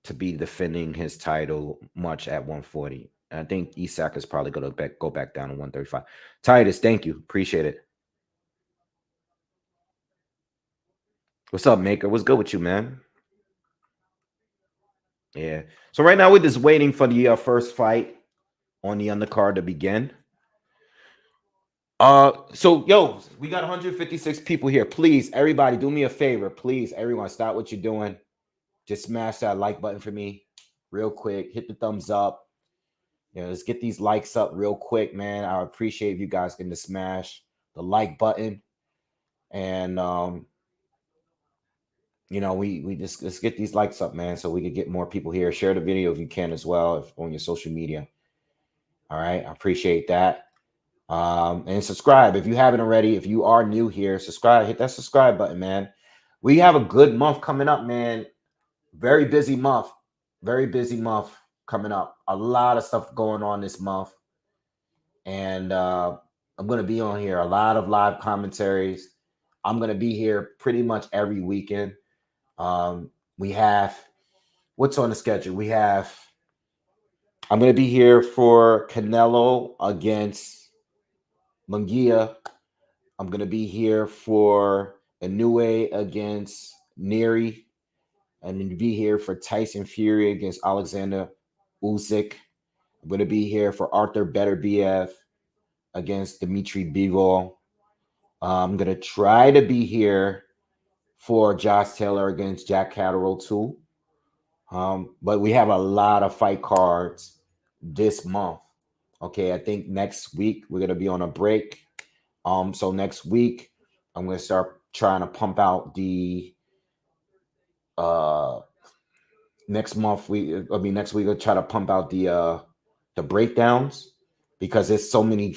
to be defending his title much at 140. I think Isaac is probably going to go back down to 135. Titus, thank you. Appreciate it. What's up, Maker? What's good with you, man? Yeah. So right now we're just waiting for the first fight on the undercard to begin. So yo, we got 156 people here. Please, everybody, do me a favor. Please, everyone, stop what you're doing. Just smash that like button for me real quick. Hit the thumbs up. You know, let's get these likes up real quick, man. I appreciate if you guys can just smash the like button. And you know, we just let's get these likes up, man, so we can get more people here. Share the video if you can as well on your social media. All right, I appreciate that. And subscribe if you haven't already. If you are new here, subscribe, hit that subscribe button, man. We have a good month coming up, man. Very busy month. Very busy month coming up. A lot of stuff going on this month. And I'm going to be on here. A lot of live commentaries. I'm going to be here pretty much every weekend. We have, what's on the schedule? We have, I'm going to be here for Canelo against Munguia. I'm going to be here for Inoue against Neary. I'm going to be here for Tyson Fury against Alexander Usyk. I'm going to be here for Arthur Beterbiev against Dmitry Bivol. I'm going to try to be here for Josh Taylor against Jack Catterall too. But we have a lot of fight cards this month. Okay, I think next week we're going to be on a break. So next week I'm going to start trying to pump out the next week I'll try to pump out the breakdowns because there's so many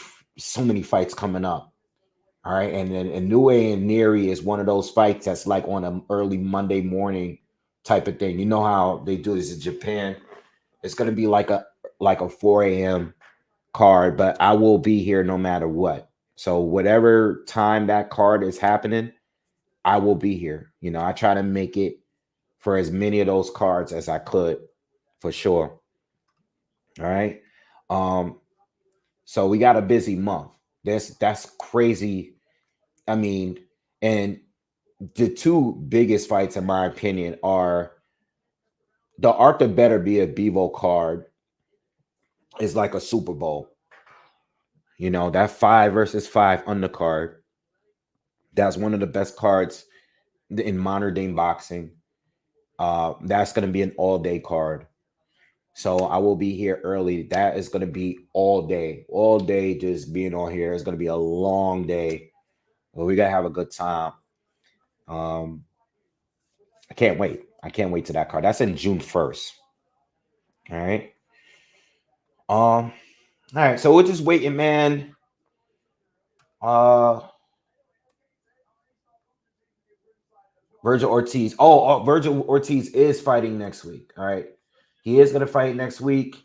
fights coming up. All right, and then Inoue and Neary is one of those fights that's like on an early Monday morning type of thing. You know how they do this in Japan. It's going to be like a 4 a.m. card, but I will be here no matter what. So whatever time that card is happening, I will be here. You know, I try to make it for as many of those cards as I could, for sure. All right. So we got a busy month. That's crazy. I mean, and the two biggest fights, in my opinion, are the Arthur Beterbiev Bivol card is like a Super Bowl. You know, that 5 versus 5 undercard. That's one of the best cards in modern day boxing. That's going to be an all-day card. So I will be here early. That is going to be all day just being on here. It's going to be a long day. But we got to have a good time. I can't wait. I can't wait to that card. That's in June 1st. All right. All right. So we're just waiting, man. Virgil Ortiz. Virgil Ortiz is fighting next week. All right. He is going to fight next week.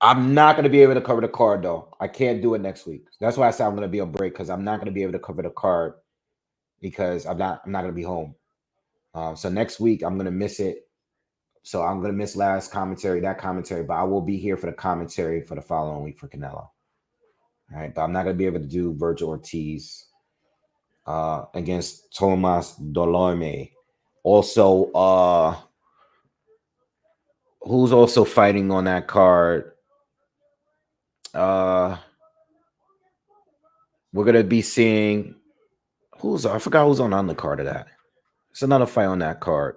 I'm not going to be able to cover the card, though. I can't do it next week. That's why I said I'm going to be on break, because I'm not going to be able to cover the card because I'm not going to be home. So next week, I'm going to miss it. So I'm going to miss last commentary, that commentary, but I will be here for the commentary for the following week for Canelo. All right. But I'm not going to be able to do Virgil Ortiz against Tomas Dolorme. Also, who's also fighting on that card? We're gonna be seeing I forgot who's on the undercard of that. It's another fight on that card.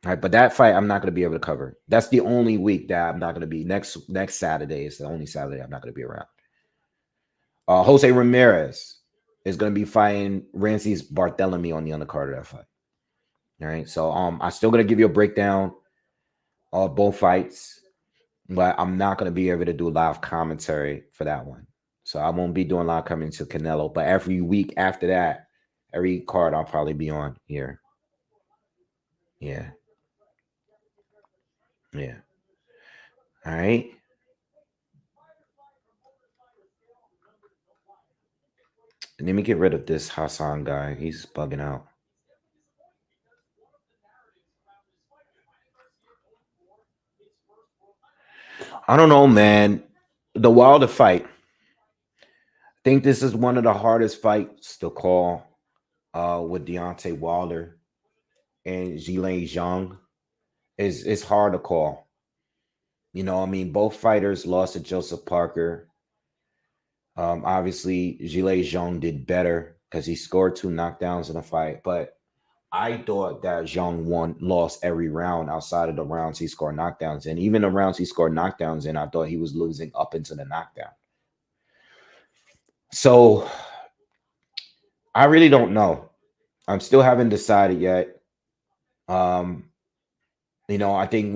All right, but that fight I'm not gonna be able to cover. That's the only week that I'm not gonna be. Next Saturday is the only Saturday I'm not gonna be around. Jose Ramirez is gonna be fighting Rancis Barthélemy on the undercard of that fight. All right, so I'm still gonna give you a breakdown of both fights, but I'm not gonna be able to do live commentary for that one. So I won't be doing live coming to Canelo, but every week after that, every card I'll probably be on here. Yeah. Yeah. All right. And let me get rid of this Hassan guy. He's bugging out. I don't know, man. The Wilder fight. I think this is one of the hardest fights to call with Deontay Wilder and Zhilei Zhang. It's hard to call. You know, I mean, both fighters lost to Joseph Parker. Obviously, Zhilei Zhang did better because he scored 2 knockdowns in the fight. But I thought that Zhang lost every round outside of the rounds he scored knockdowns in. Even the rounds he scored knockdowns in, I thought he was losing up into the knockdown. So I really don't know. I'm still haven't decided yet. You know, I think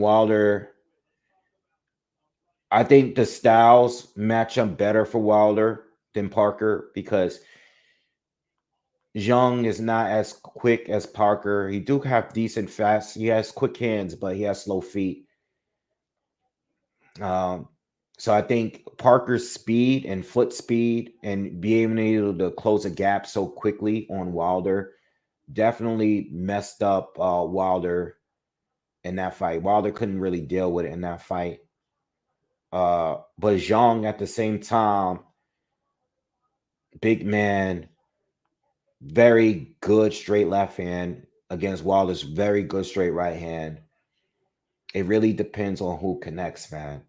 the styles match up better for Wilder than Parker because Zhang is not as quick as Parker. He do have decent fast. He has quick hands, but he has slow feet. So I think Parker's speed and foot speed and being able to close a gap so quickly on Wilder definitely messed up Wilder in that fight. Wilder couldn't really deal with it in that fight. But Zhang at the same time, big man, very good straight left hand against Wilder's very good straight right hand. It really depends on who connects, man.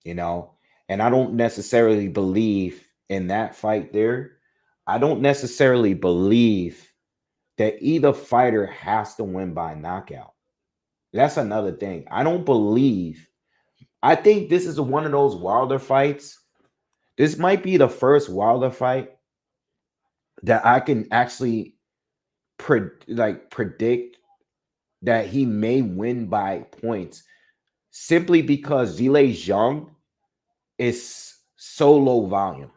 You know, and I don't necessarily believe in that fight there. I don't necessarily believe that either fighter has to win by knockout. That's another thing. I don't believe. I think this is one of those Wilder fights. This might be the first Wilder fight that I can actually predict that he may win by points simply because Zhilei Zhang is so low volume.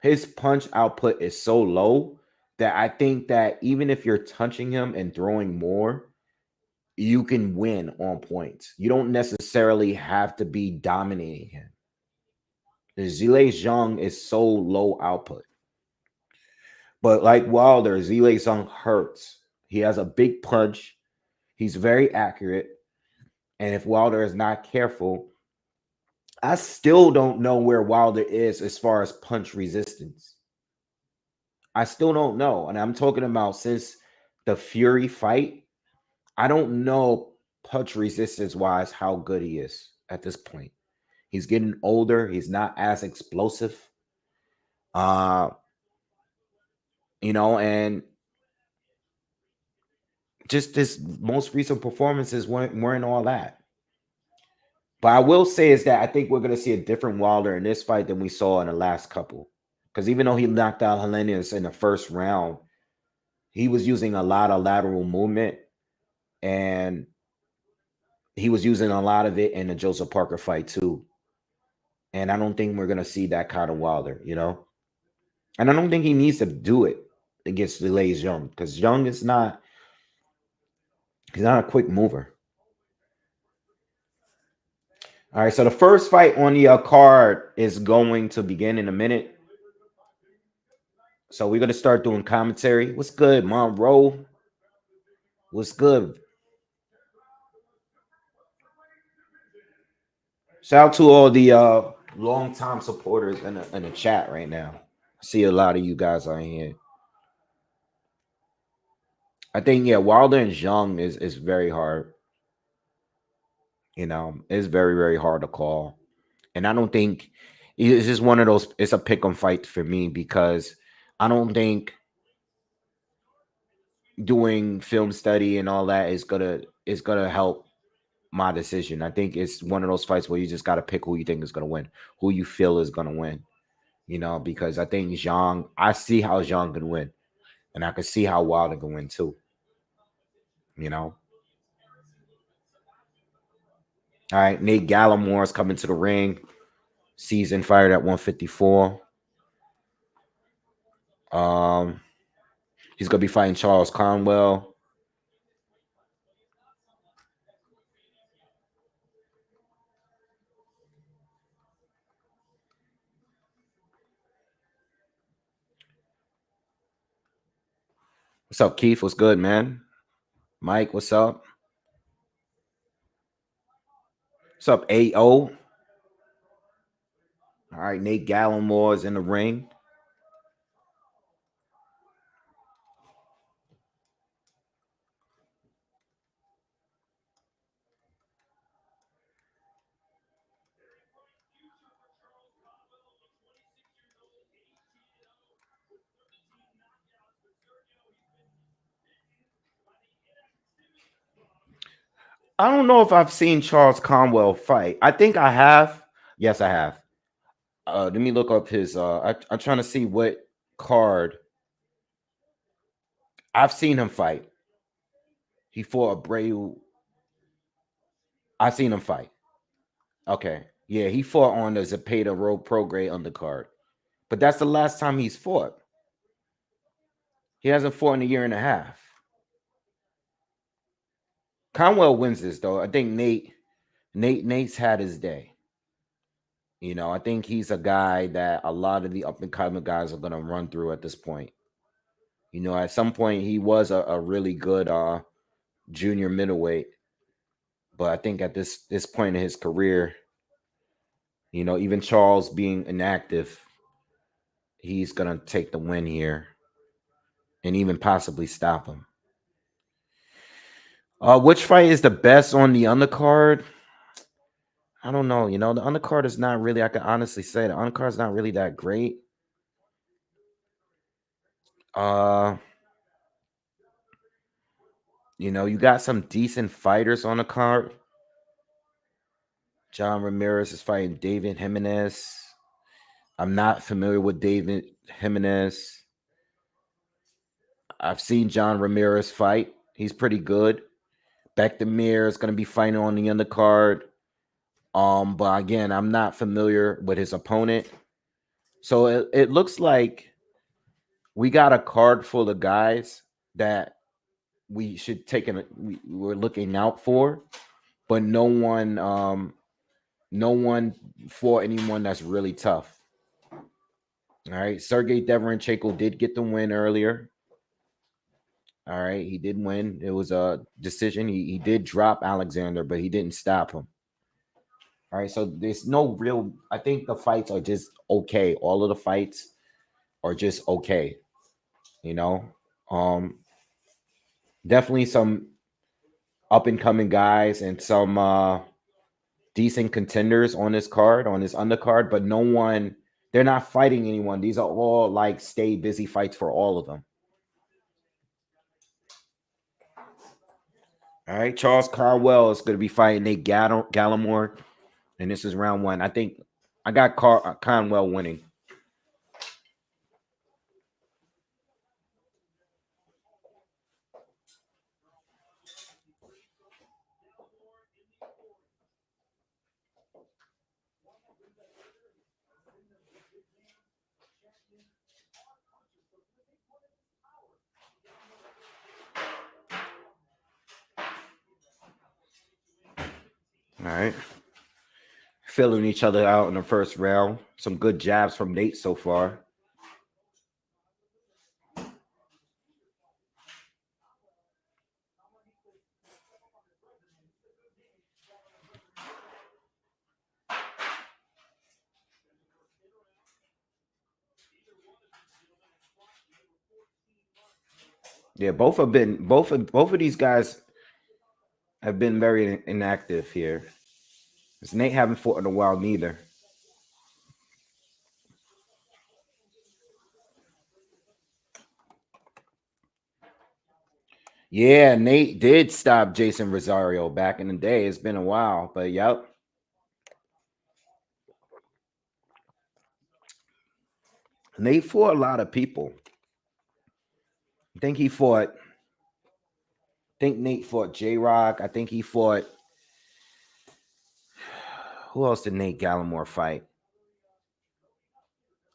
His punch output is so low that I think that even if you're touching him and throwing more, you can win on points. You don't necessarily have to be dominating him. The Zhilei Zhang is so low output. But like Wilder, Zhilei Zhang hurts. He has a big punch. He's very accurate. And if Wilder is not careful, I still don't know where Wilder is as far as punch resistance. I still don't know. And I'm talking about since the Fury fight, I don't know punch resistance wise how good he is at this point. He's getting older. He's not as explosive. You know, and just his most recent performances weren't all that. But I will say is that I think we're going to see a different Wilder in this fight than we saw in the last couple. Because even though he knocked out Jimenez in the first round, he was using a lot of lateral movement. And he was using a lot of it in the Joseph Parker fight too. And I don't think we're going to see that kind of Wilder, you know? And I don't think he needs to do it against Zhilei Zhang because Zhang is not, he's not a quick mover. All right, so the first fight on the card is going to begin in a minute. So we're going to start doing commentary. What's good, Monroe? What's good? Shout out to all the long-time supporters in the chat right now. See a lot of you guys on here. I think Wilder and Zhang is very hard. It's very, very hard to call. And I don't think it's just one of those. It's a pick 'em fight for me because I don't think doing film study and all that is gonna help my decision. I think it's one of those fights where you just got to pick who you think is gonna win, who you feel is gonna win. Because I think Zhang. I see how Zhang can win, and I can see how Wilder can win too. You know. All right, Nate Gallimore is coming to the ring. Season fired at 154. Um, he's gonna be fighting Charles Conwell. What's up, Keith? What's good, man? Mike, what's up? What's up, AO? All right, Nate Gallimore is in the ring. I don't know if I've seen Charles Conwell fight. I think I have. Yes, I have. Let me look up his. I'm trying to see what card. I've seen him fight. He fought Abreu. I've seen him fight. Okay. Yeah, he fought on the Zapata Road Pro Grade undercard. But that's the last time he's fought. He hasn't fought in a year and a half. Conwell wins this though. I think Nate's had his day. I think he's a guy that a lot of the up and coming guys are gonna run through at this point. At some point he was a really good junior middleweight, but I think at this point in his career, even Charles being inactive, he's gonna take the win here and even possibly stop him. Which fight is the best on the undercard? I don't know. The undercard is not really, I can honestly say the undercard is not really that great. Uh, you got some decent fighters on the card. John Ramirez is fighting David Jimenez. I'm not familiar with David Jimenez. I've seen John Ramirez fight. He's pretty good. Bekdamir is going to be fighting on the undercard. But again, I'm not familiar with his opponent. So it looks like we got a card full of guys that we should take we're looking out for, but no one for anyone that's really tough. All right, Sergey Deverenchenko did get the win earlier. All right, he did win. It was a decision. He did drop Alexander, but he didn't stop him. All right, so there's no real. I think the fights are just okay. All of the fights are just okay. You know, definitely some up and coming guys and some decent contenders on this card, on this undercard, but no one. They're not fighting anyone. These are all like stay busy fights for all of them. All right, Charles Carwell is going to be fighting Nate Gallimore, and this is round one. I think I got Conwell winning. All right. Filling each other out in the first round. Some good jabs from Nate so far. Yeah, both of these guys have been very inactive here. 'Cause Nate haven't fought in a while neither. Yeah, Nate did stop Jason Rosario back in the day. It's been a while, but yep. Nate fought a lot of people. I think he fought. I think Nate fought J Rock. I think he fought. Who else did Nate Gallimore fight?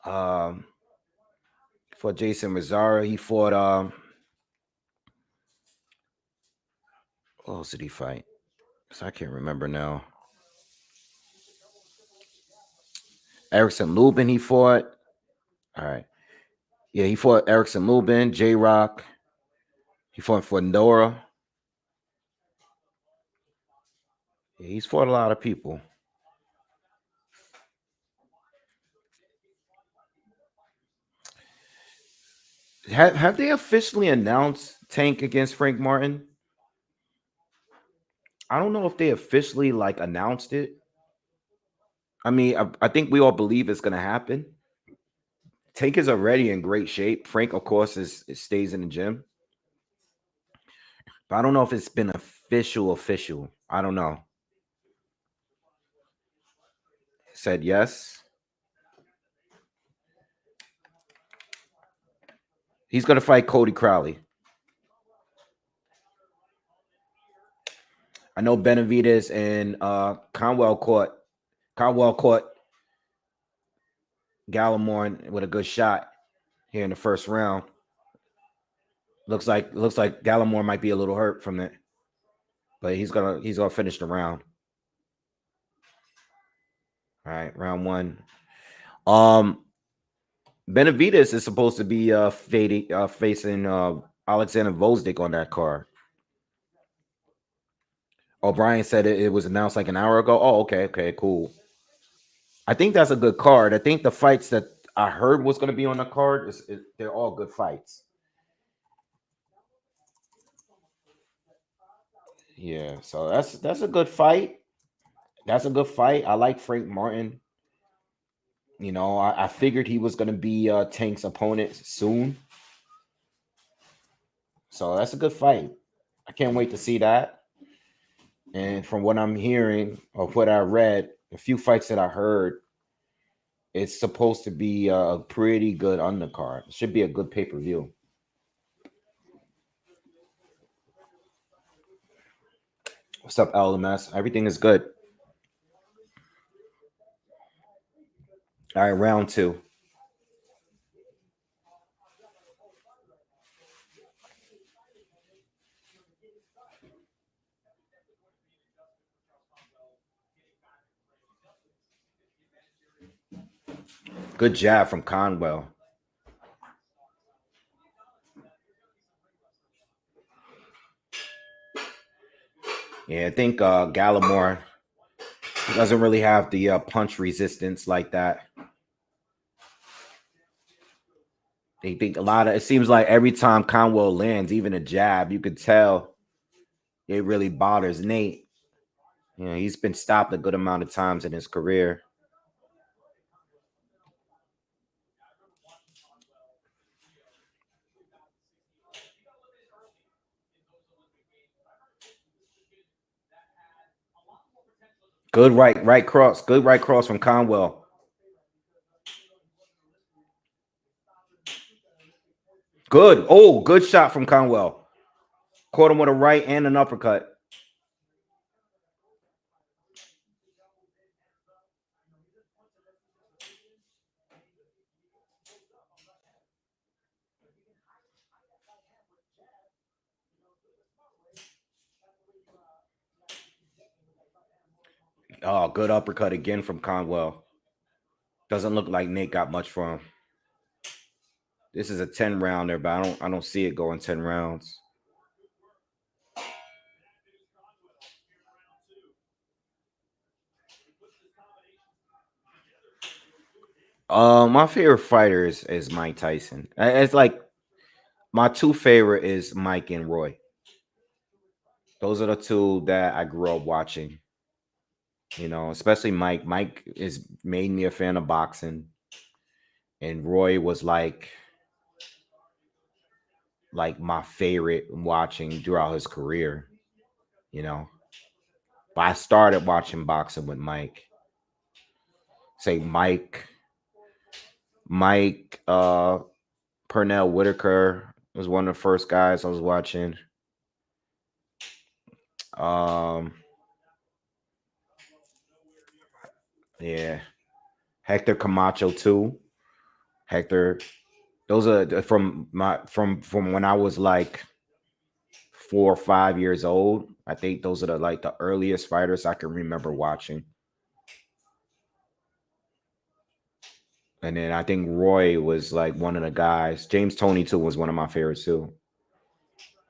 Um, fought Jason Rosario. He fought. Who else did he fight? So I can't remember now. Erickson Lubin. He fought. All right. Yeah, he fought Erickson Lubin, J Rock. He fought for Nora. Yeah, he's fought a lot of people. Have they officially announced Tank against Frank Martin? I don't know if they officially like announced it. I mean, I think we all believe it's gonna happen. Tank is already in great shape. Frank, of course, is stays in the gym. But I don't know if it's been official. I don't know. Said yes. He's gonna fight Cody Crowley. I know Benavidez and Conwell caught Gallimore with a good shot here in the first round. Looks like Gallimore might be a little hurt from it, but he's gonna finish the round. All right, round one. Benavidez is supposed to be facing Alexander Vosdick on that card. O'Brien said it was announced like an hour ago. Oh, okay, cool. I think that's a good card. I think the fights that I heard was going to be on the card they're all good fights. Yeah, so that's a good fight. That's a good fight. I like Frank Martin. You know, I figured he was going to be Tank's opponent soon. So that's a good fight. I can't wait to see that. And from what I'm hearing or what I read, a few fights that I heard, it's supposed to be a pretty good undercard. It should be a good pay-per-view. What's up, LMS? Everything is good. All right, round two. Good jab from Conwell. Yeah, I think Gallimore doesn't really have the punch resistance like that. They think a lot of it seems like every time Conwell lands, even a jab, you could tell it really bothers Nate. You know, he's been stopped a good amount of times in his career. Good right cross. Good right cross from Conwell. Good. Oh, good shot from Conwell. Caught him with a right and an uppercut. Oh, good uppercut again from Conwell. Doesn't look like Nate got much for him. This is a 10 rounder, but I don't see it going 10 rounds. My favorite fighter is Mike Tyson. It's like my two favorite is Mike and Roy. Those are the two that I grew up watching. You know, especially Mike. Mike is made me a fan of boxing, and Roy was like my favorite watching throughout his career. You know, but I started watching boxing with Mike. Say Mike Pernell Whitaker was one of the first guys I was watching. Yeah, Hector Camacho too. Hector, those are from when I was like 4 or 5 years old. I think those are the earliest fighters I can remember watching. And then I think Roy was like one of the guys. James Toney too was one of my favorites too.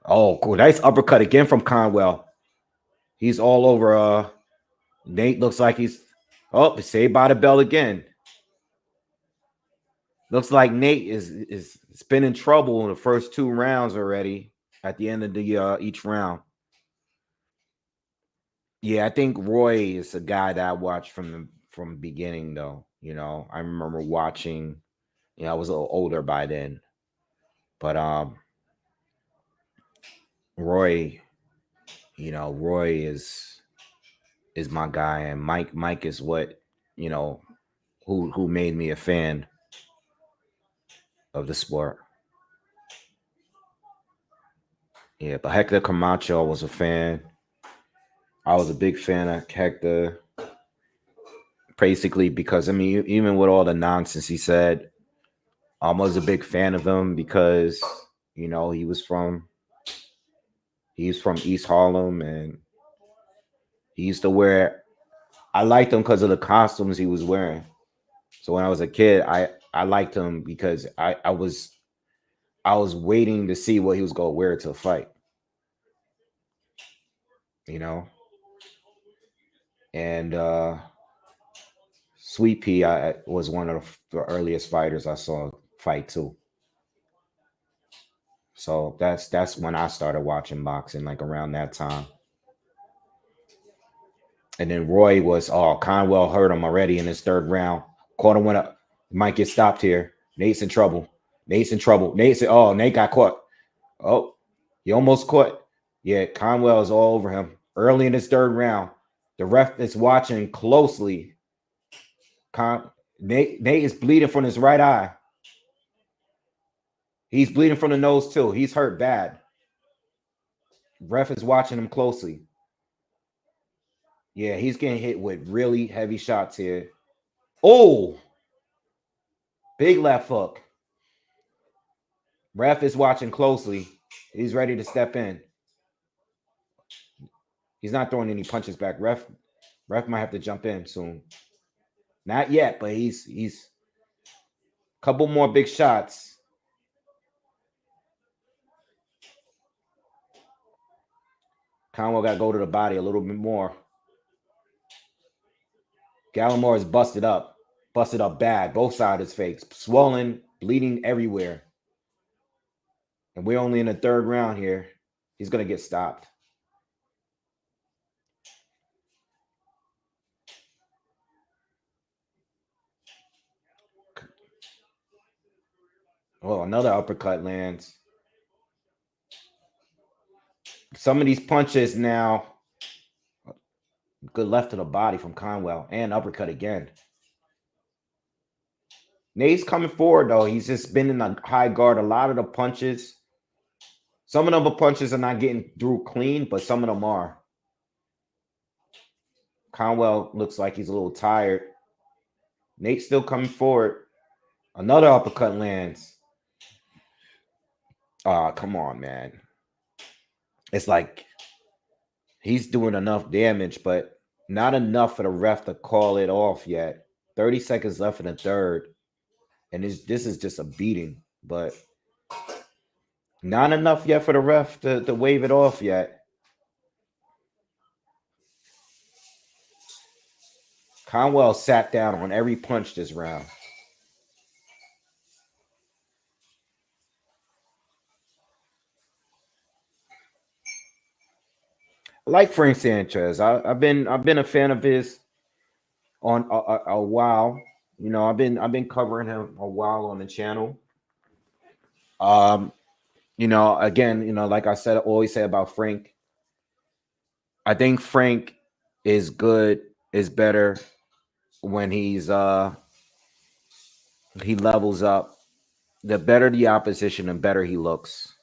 Oh, cool. Nice uppercut again from Conwell. He's all over. Nate looks like he's saved by the bell again. Looks like Nate is been in trouble in the first 2 rounds already. At the end of the each round. Yeah, I think Roy is a guy that I watched from the beginning though. You know, I remember watching. You know, I was a little older by then, but Roy, you know, Roy is my guy, and Mike is what, you know, who made me a fan of the sport. Yeah, but Hector Camacho was a fan. I was a big fan of Hector, basically because I mean, even with all the nonsense he said, I was a big fan of him because you know he's from East Harlem, and he used to wear. I liked him because of the costumes he was wearing. So when I was a kid, I liked him because I was waiting to see what he was going to wear to a fight. You know, and Sweet Pea was one of the earliest fighters I saw fight too. So that's when I started watching boxing, like around that time. And then Roy was Conwell hurt him already in his 3rd round. Caught him up. Might get stopped here. Nate's in trouble. Nate got caught. Oh, he almost caught. Yeah, Conwell is all over him early in his 3rd round. The ref is watching closely. Nate is bleeding from his right eye. He's bleeding from the nose too. He's hurt bad. Ref is watching him closely. Yeah, he's getting hit with really heavy shots here. Oh, big left hook. Ref is watching closely. He's ready to step in. He's not throwing any punches back. Ref might have to jump in soon. Not yet, but he's a couple more big shots. Conwell got to go to the body a little bit more. Gallimore is busted up bad. Both sides of his face, swollen, bleeding everywhere. And we're only in the 3rd round here. He's going to get stopped. Oh, another uppercut lands. Some of these punches now. Good left to the body from Conwell and uppercut again. Nate's coming forward though. He's just been in a high guard. A lot of the punches, some of them punches are not getting through clean, but some of them are. Conwell looks like he's a little tired. Nate's still coming forward. Another uppercut lands. Come on, man. It's like he's doing enough damage, but not enough for the ref to call it off yet. 30 seconds left in the 3rd. And this is just a beating, but not enough yet for the ref to wave it off yet. Conwell sat down on every punch this round. I like Frank Sanchez. I've been a fan of his on a while. I've been covering him a while on the channel. Um, again, like I said, I always say about Frank. I think Frank is good, is better when he levels up. The better the opposition, the better he looks.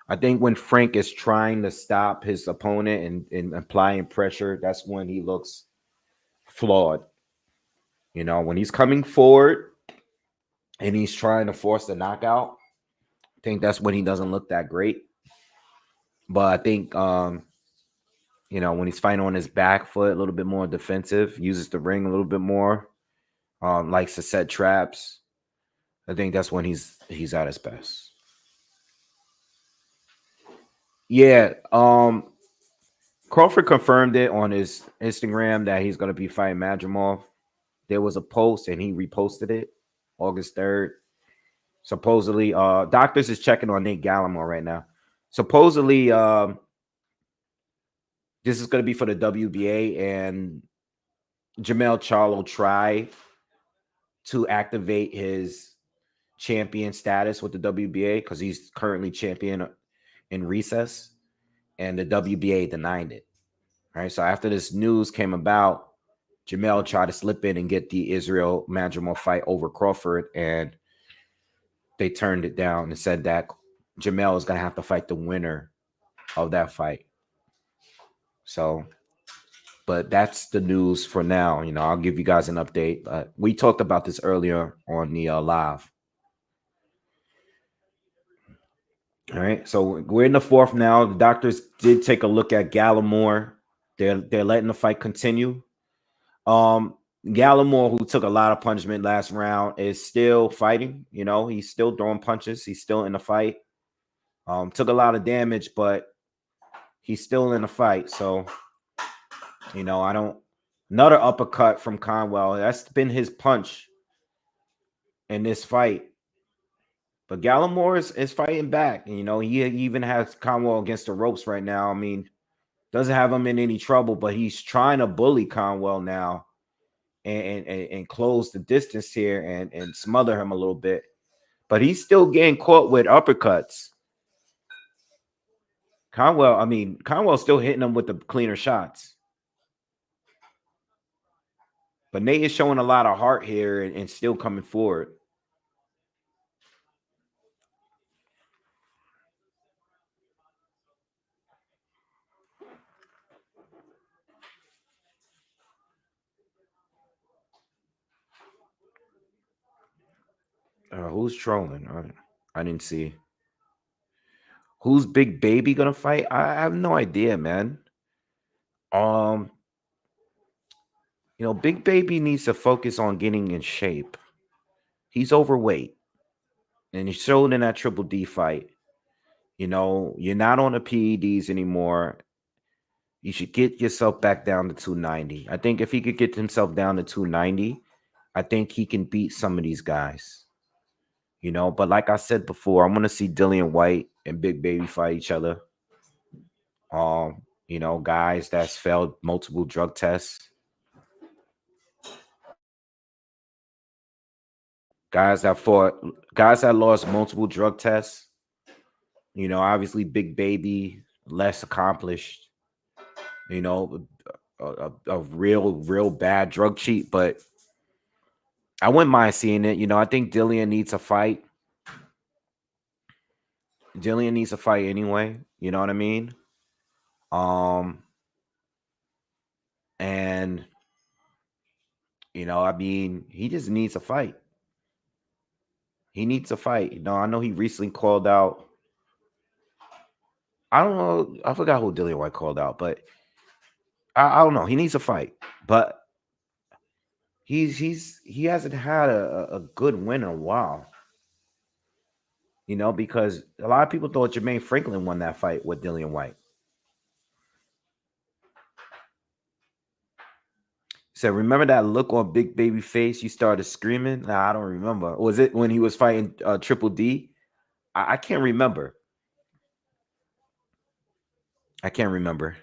I think when Frank is trying to stop his opponent and applying pressure, that's when he looks flawed. When he's coming forward and he's trying to force the knockout, I think that's when he doesn't look that great. But I think when he's fighting on his back foot, a little bit more defensive, uses the ring a little bit more, likes to set traps. I think that's when he's at his best. Yeah, Crawford confirmed it on his Instagram that he's going to be fighting Madrimov. There was a post and he reposted it August 3rd. Supposedly, doctors is checking on Nate Gallimore right now. Supposedly, this is going to be for the WBA, and Jamel Charlo tried to activate his champion status with the WBA because he's currently champion in recess, and the WBA denied it. All right, so after this news came about, Jamel tried to slip in and get the Israel Madrimov fight over Crawford, and they turned it down and said that Jamel is going to have to fight the winner of that fight. So, but that's the news for now. I'll give you guys an update. We talked about this earlier on the live. All right, so we're in the fourth now. The doctors did take a look at Gallimore. They're letting the fight continue. Gallimore, who took a lot of punishment last round, is still fighting. He's still throwing punches. He's still in the fight. Took a lot of damage, but he's still in the fight. So, I don't. Another uppercut from Conwell. That's been his punch in this fight. But Gallimore is fighting back. He even has Conwell against the ropes right now. I mean, doesn't have him in any trouble, but he's trying to bully Conwell now and close the distance here and smother him a little bit. But he's still getting caught with uppercuts. Conwell's still hitting him with the cleaner shots. But Nate is showing a lot of heart here and still coming forward. Who's trolling? I didn't see. Who's Big Baby gonna fight? I have no idea, man. Big Baby needs to focus on getting in shape. He's overweight, and he showed in that Triple D fight. You're not on the PEDs anymore. You should get yourself back down to 290. I think if he could get himself down to 290, I think he can beat some of these guys. But like I said before, I'm gonna see Dillian White and Big Baby fight each other. Guys that's failed multiple drug tests. Guys that lost multiple drug tests. Obviously Big Baby, less accomplished. A real bad drug cheat, but I wouldn't mind seeing it. I think Dillian needs a fight. Dillian needs a fight anyway. You know what I mean? And he just needs a fight. He needs a fight. I know he recently called out. I don't know. I forgot who Dillian White called out, but I don't know. He needs a fight, but he hasn't had a good win in a while. Because a lot of people thought Jermaine Franklin won that fight with Dillian White. So remember that look on Big Baby face? You started screaming. Nah, I don't remember. Was it when he was fighting Triple D? I can't remember. I can't remember.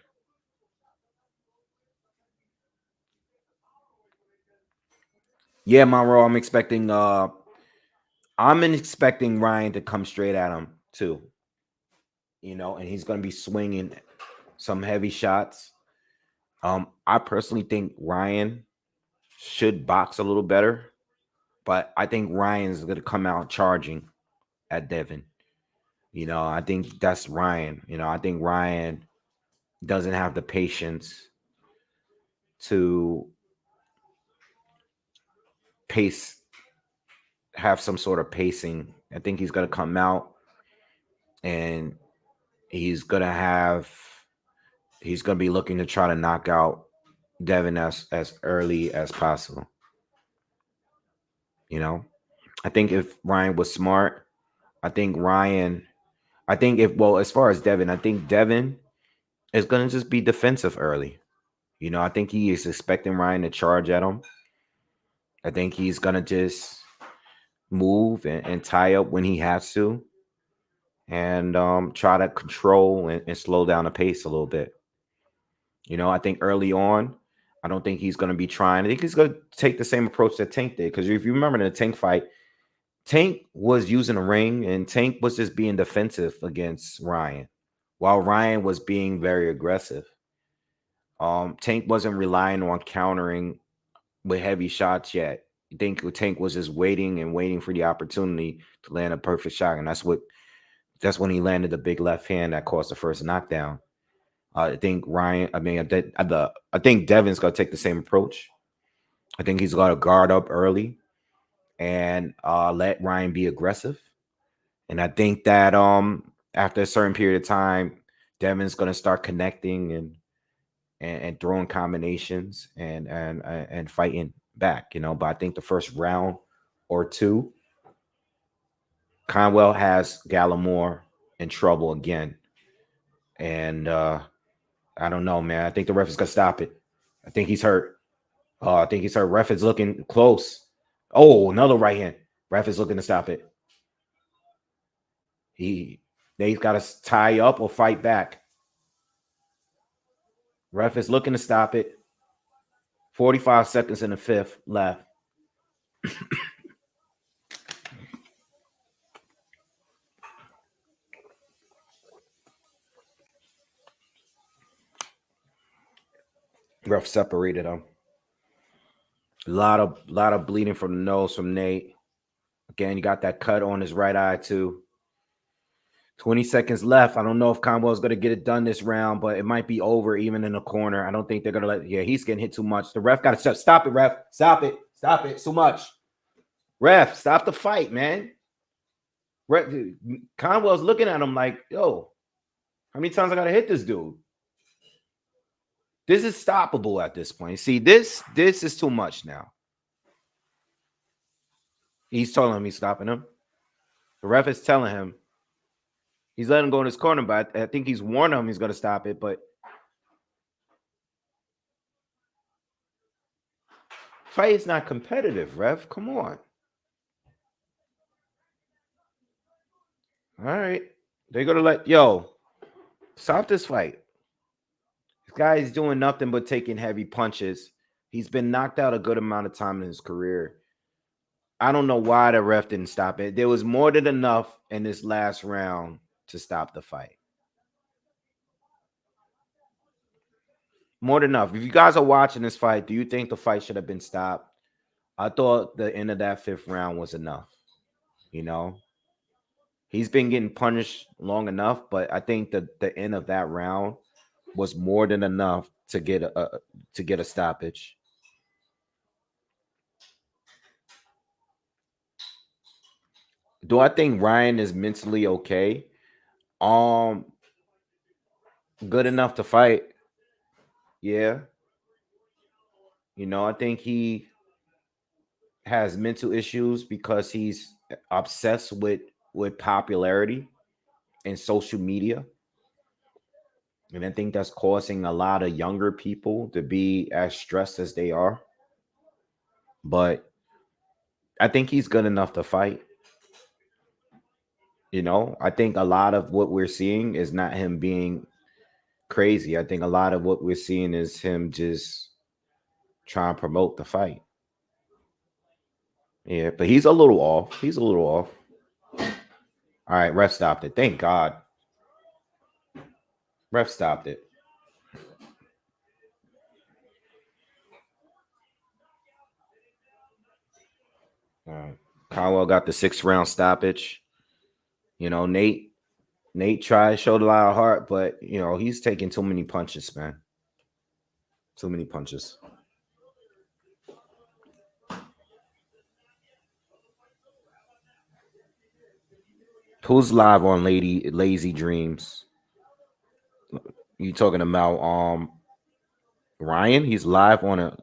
Yeah, Monroe, I'm expecting Ryan to come straight at him too. And he's going to be swinging some heavy shots. I personally think Ryan should box a little better, but I think Ryan's going to come out charging at Devin. I think that's Ryan. I think Ryan doesn't have the patience to pace, have some sort of pacing. I think he's going to come out and he's going to have, he's going to be looking to try to knock out Devin as early as possible. I think if Ryan was smart, I think Ryan, I think if, well, as far as Devin, I think Devin is going to just be defensive early. I think he is expecting Ryan to charge at him. I think he's going to just move and tie up when he has to and try to control and slow down the pace a little bit. I think early on, I don't think he's going to be trying. I think he's going to take the same approach that Tank did. Because if you remember in the Tank fight, Tank was using a ring and Tank was just being defensive against Ryan while Ryan was being very aggressive. Tank wasn't relying on countering with heavy shots yet. I think Tank was just waiting and waiting for the opportunity to land a perfect shot. And that's when he landed the big left hand that caused the first knockdown. I think I think Devin's going to take the same approach. I think he's going to guard up early and let Ryan be aggressive. And I think that after a certain period of time, Devin's going to start connecting and throwing combinations and fighting back. But I think the first round or two, Conwell has Gallimore in trouble again. And I don't know, man. I think the ref is going to stop it. I think he's hurt. I think he's hurt. Ref is looking close. Oh, another right hand. Ref is looking to stop it. They've got to tie up or fight back. Ref is looking to stop it. 45 seconds in the fifth left. Ref separated him. A lot of bleeding from the nose from Nate. Again, you got that cut on his right eye too. 20 seconds left. I don't know if Conwell's going to get it done this round, but it might be over even in the corner. I don't think they're going to let. Yeah, he's getting hit too much. The ref got to stop it. Ref, stop it. Stop it. So much. Ref, stop the fight, man. Ref, Conwell's looking at him like, yo, how many times I got to hit this dude? This is stoppable at this point. See, this is too much now. He's telling him he's stopping him. The ref is telling him. He's letting him go in his corner, but I think he's warning him he's going to stop it. But fight is not competitive, ref. Come on. All right. They're going to stop this fight. This guy is doing nothing but taking heavy punches. He's been knocked out a good amount of time in his career. I don't know why the ref didn't stop it. There was more than enough in this last round to stop the fight. More than enough. If you guys are watching this fight, do you think the fight should have been stopped? I thought the end of that fifth round was enough. He's been getting punished long enough, but I think the end of that round was more than enough to get a stoppage. Do I think Ryan is mentally okay? Good enough to fight. Yeah. I think he has mental issues because he's obsessed with popularity and social media. And I think that's causing a lot of younger people to be as stressed as they are. But I think he's good enough to fight. I think a lot of what we're seeing is not him being crazy. I think a lot of what we're seeing is him just trying to promote the fight. Yeah, but he's a little off. He's a little off. All right, ref stopped it. Thank God. Ref stopped it. All right. Conwell got the 6th round stoppage. You know, Nate tried, showed a lot of heart, but you know, he's taking too many punches, man. Too many punches. Who's live on Lazy Dreams? You talking about Ryan? He's live on a.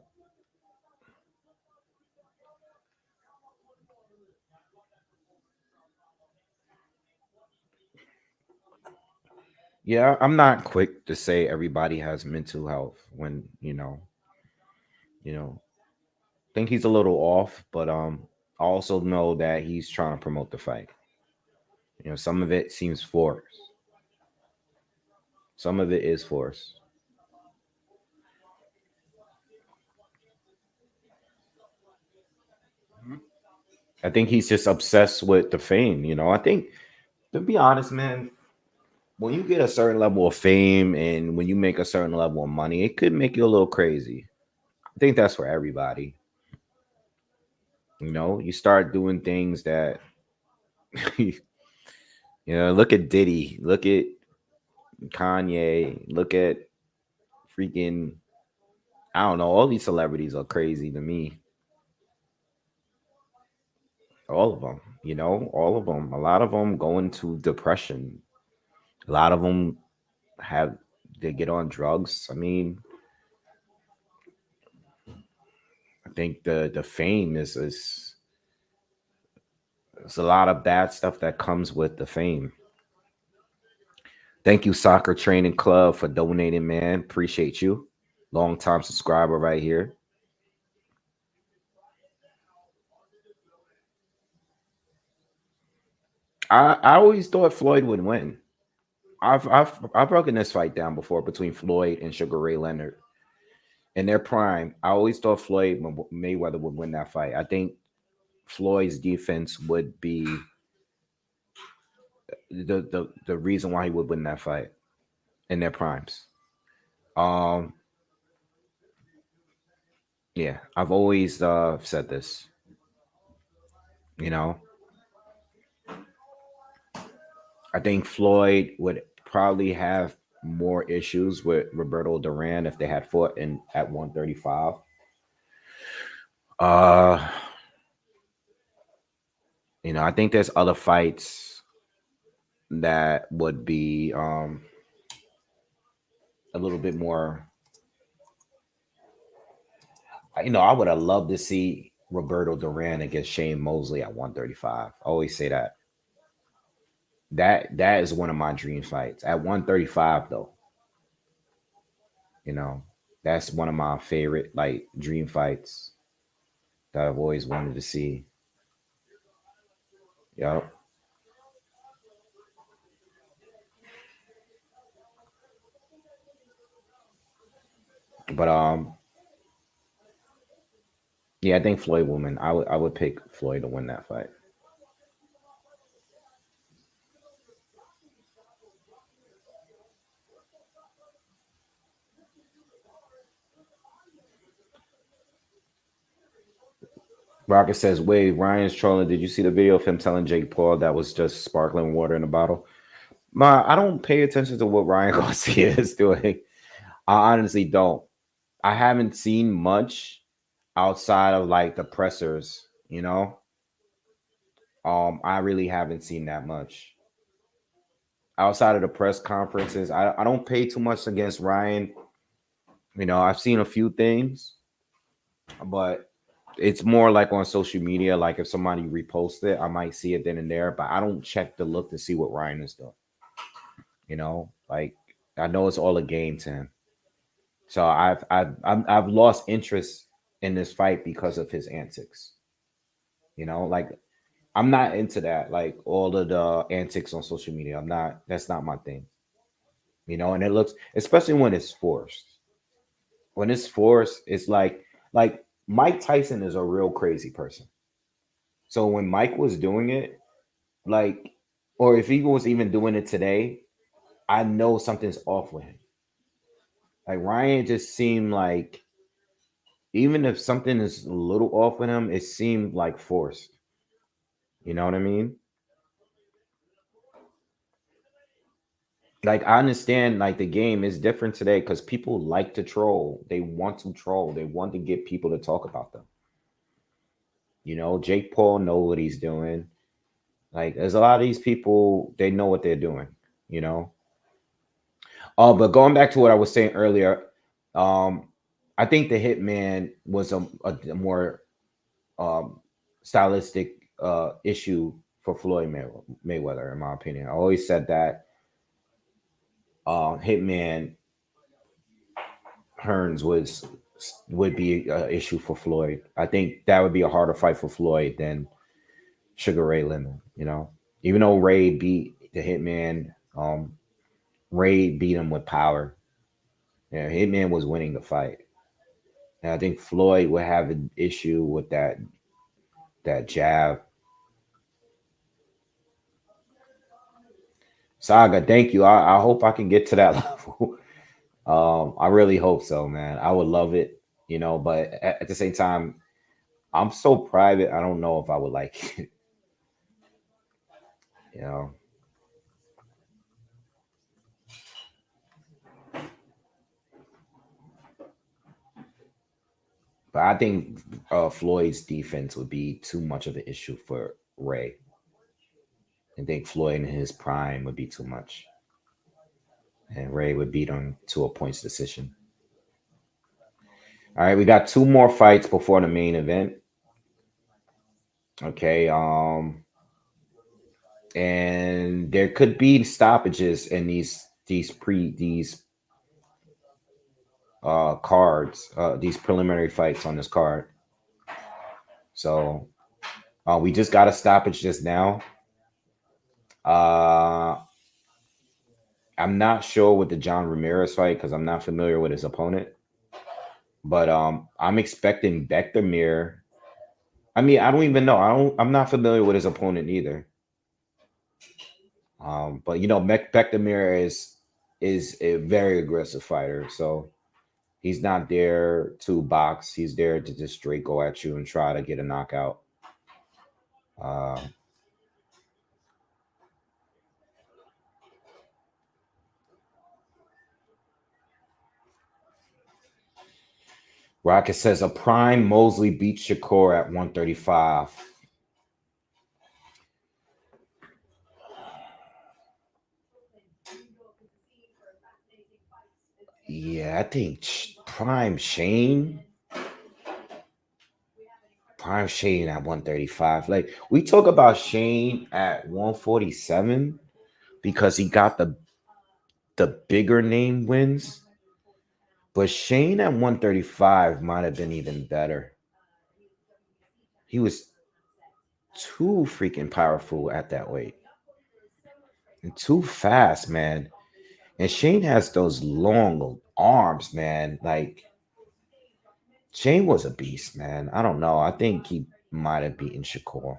Yeah, I'm not quick to say everybody has mental health when, I think he's a little off, but I also know that he's trying to promote the fight. You know, some of it seems forced. Some of it is forced. I think he's just obsessed with the fame, I think, to be honest, man, when you get a certain level of fame and when you make a certain level of money, it could make you a little crazy. I think that's for everybody. You start doing things that look at Diddy, look at Kanye, look at freaking, I don't know, all these celebrities are crazy to me. All of them, all of them. A lot of them go into depression. A lot of them they get on drugs. I mean, I think the fame is there's a lot of bad stuff that comes with the fame. Thank you, Soccer Training Club, for donating, man. Appreciate you. Long time subscriber right here. I always thought Floyd would win. I've broken this fight down before between Floyd and Sugar Ray Leonard in their prime. I always thought Floyd Mayweather would win that fight. I think Floyd's defense would be the reason why he would win that fight in their primes. Um, yeah, I've always said this. You know, I think Floyd would probably have more issues with Roberto Duran if they had fought in at 135. Uh, I think there's other fights that would be a little bit more. I would have loved to see Roberto Duran against Shane Mosley at 135. I always say that. That is one of my dream fights. At 135, though, you know, that's one of my favorite like dream fights that I've always wanted to see. Yep. But yeah, I think Floyd will win. I would pick Floyd to win that fight. Rocket says, "Wait, Ryan's trolling. Did you see the video of him telling Jake Paul that was just sparkling water in a bottle?" I don't pay attention to what Ryan Garcia is doing. I honestly don't. I haven't seen much outside of like the pressers. I really haven't seen that much outside of the press conferences. I don't pay too much against Ryan. I've seen a few things, but it's more like on social media. Like if somebody reposts it, I might see it then and there, but I don't check the look to see what Ryan is doing. Like I know it's all a game to him. So I've lost interest in this fight because of his antics. Like I'm not into that. Like all of the antics on social media. I'm not. That's not my thing. And it looks, especially when it's forced. When it's forced, it's like Mike Tyson is a real crazy person. So when Mike was doing it, like, or if he was even doing it today, I know something's off with him. Like Ryan just seemed like, even if something is a little off with him, it seemed like forced. You know what I mean? Like I understand like the game is different today because people like to troll. They want to troll. They want to get people to talk about them. You know, Jake Paul know what he's doing. Like there's a lot of these people, they know what they're doing, you know. Oh, but going back to what I was saying earlier, um, I think the Hitman was a more um stylistic issue for Floyd Mayweather, in my opinion. I always said that Hitman Hearns would be an issue for Floyd. I think that would be a harder fight for Floyd than Sugar Ray Leonard. You know, even though Ray beat the Hitman, Ray beat him with power. Yeah, Hitman was winning the fight, and I think Floyd would have an issue with that jab. Saga, thank you. I hope I can get to that level. I really hope so, man. I would love it, you know. But at the same time, I'm so private. I don't know if I would like it, you know. But I think Floyd's defense would be too much of an issue for Ray. I think Floyd in his prime would be too much, and Ray would beat him to a points decision. All right, we got two more fights before the main event. Okay, and there could be stoppages in these cards, these preliminary fights on this card. So we just got a stoppage just now. Uh, I'm not sure with the John Ramirez fight because I'm not familiar with his opponent. But I'm expecting Bektamir. I mean, I don't even know. I'm not familiar with his opponent either. But you know, Bektamir is a very aggressive fighter. So he's not there to box. He's there to just straight go at you and try to get a knockout. Uh, Rocket says a prime Mosley beats Shakur at 135. Yeah, I think Prime Shane at 135. Like we talk about Shane at 147 because he got the bigger name wins, but Shane at 135 might have been even better. He was too freaking powerful at that weight and too fast, man. And Shane has those long arms, man. Like Shane was a beast, man. I don't know. I think he might have beaten Shakur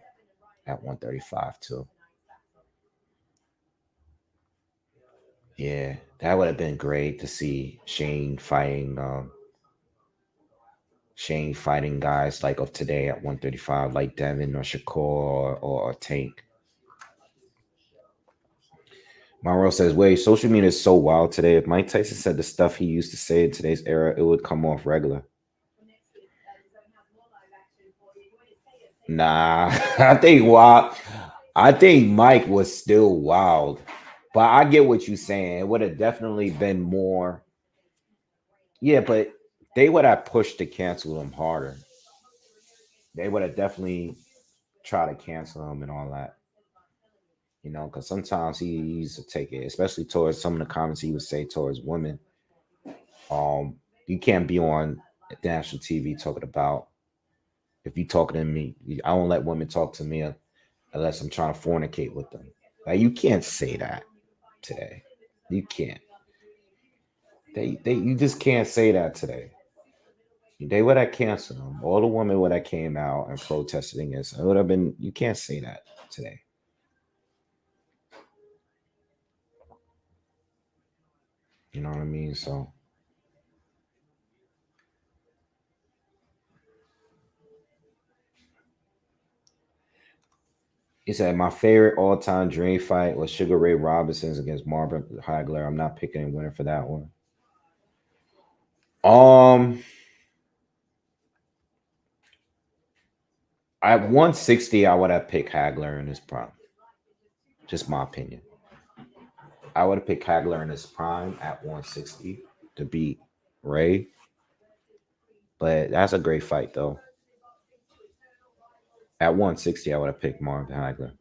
at 135 too. Yeah, that would have been great to see Shane fighting guys like of today at 135, like Devin or Shakur or Tank. Monroe says, wait, social media is so wild today. If Mike Tyson said the stuff he used to say in today's era, it would come off regular. Nah, I think Mike was still wild. But I get what you're saying. It would have definitely been more. Yeah, but they would have pushed to cancel him harder. They would have definitely tried to cancel him and all that. You know, because sometimes he used to take it, especially towards some of the comments he would say towards women. You can't be on national TV talking about if you talking to me. I don't let women talk to me unless I'm trying to fornicate with them. Like you can't say that today. You can't. They you just can't say that today. They would have canceled him. All the women would have came out and protested against him. It would have been. You can't say that today. You know what I mean? So. He said, my favorite all-time dream fight was Sugar Ray Robinson's against Marvin Hagler. I'm not picking a winner for that one. At 160, I would have picked Hagler in his prime. Just my opinion. I would have picked Hagler in his prime at 160 to beat Ray. But that's a great fight, though. At 160, I would have picked Marvin Hagler.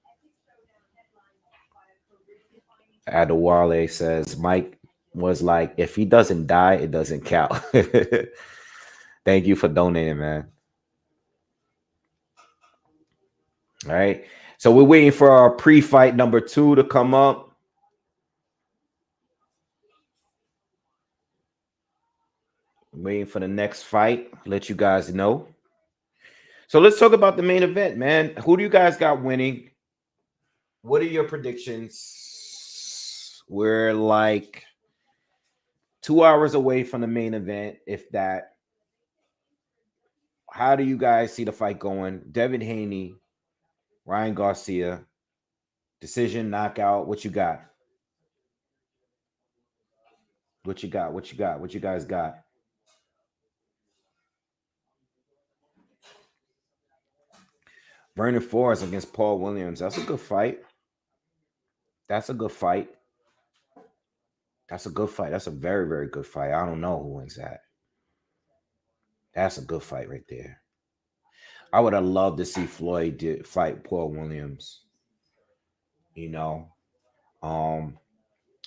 Adewale says, Mike was like, if he doesn't die, it doesn't count. Thank you for donating, man. All right. So we're waiting for our pre-fight number 2 to come up. Waiting for the next fight. Let you guys know. So let's talk about the main event, man. Who do you guys got winning? What are your predictions? We're like 2 hours away from the main event, if that. How do you guys see the fight going? Devin Haney, Ryan Garcia, decision, knockout. What you got? What you got? What you got? What you guys got? Vernon Forrest against Paul Williams. That's a good fight. That's a good fight. That's a good fight. That's a very, very good fight. I don't know who wins that. That's a good fight right there. I would have loved to see Floyd fight Paul Williams. You know,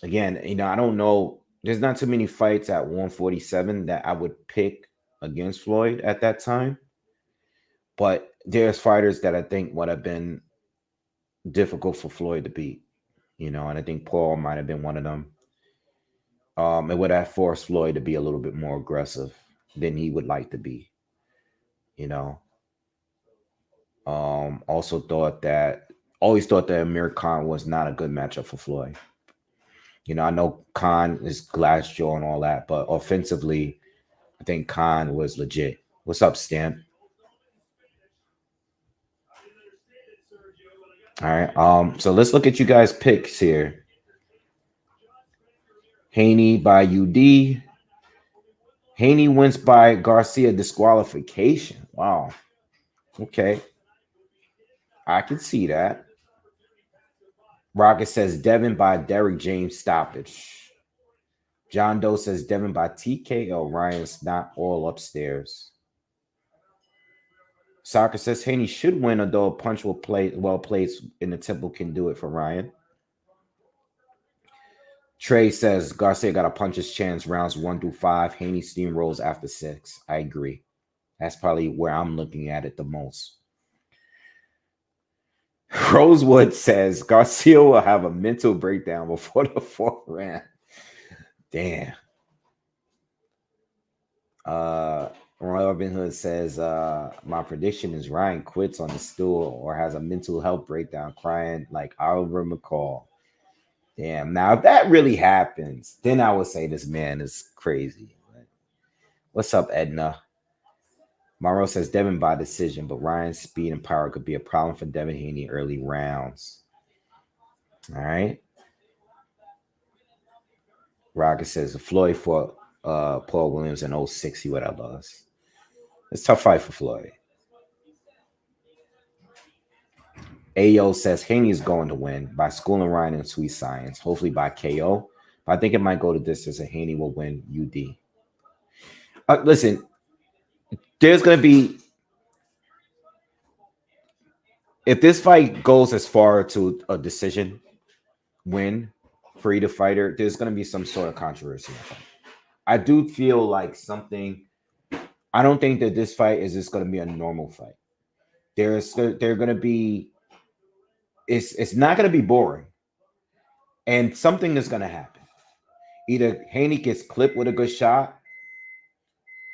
again, I don't know. There's not too many fights at 147 that I would pick against Floyd at that time. But there's fighters that I think would have been difficult for Floyd to beat. And I think Paul might have been one of them. It would have forced Floyd to be a little bit more aggressive than he would like to be. Also always thought that Amir Khan was not a good matchup for Floyd. I know Khan is glass jaw and all that, but offensively, I think Khan was legit. What's up, Stan? All right. So let's look at you guys' picks here. Haney by UD. Haney wins by Garcia disqualification. Wow. Okay. I can see that. Rocket says Devin by Derrick James stoppage. John Doe says Devin by TKO. Ryan's not all upstairs. Soccer says Haney should win, although a punch well placed in the temple can do it for Ryan. Trey says Garcia got a puncher's chance rounds 1 through 5. Haney steamrolls after 6. I agree. That's probably where I'm looking at it the most. Rosewood says Garcia will have a mental breakdown before the 4th round. Damn. Robin Hood says my prediction is Ryan quits on the stool or has a mental health breakdown crying like Oliver McCall. Damn. Now, if that really happens, then I would say this man is crazy. What's up, Edna? Morrow says Devin by decision, but Ryan's speed and power could be a problem for Devin Haney early rounds. All right. Rocket says Floyd fought Paul Williams in 06. He would have lost. It's a tough fight for Floyd. Ayo says Haney is going to win by schooling Ryan in sweet science, hopefully by KO. But I think it might go to distance and Haney will win UD. Listen, there's going to be, if this fight goes as far to a decision win for either fighter, there's going to be some sort of controversy in the fight. I do feel like I don't think that this fight is just going to be a normal fight. They're going to be, it's not going to be boring. And something is going to happen. Either Haney gets clipped with a good shot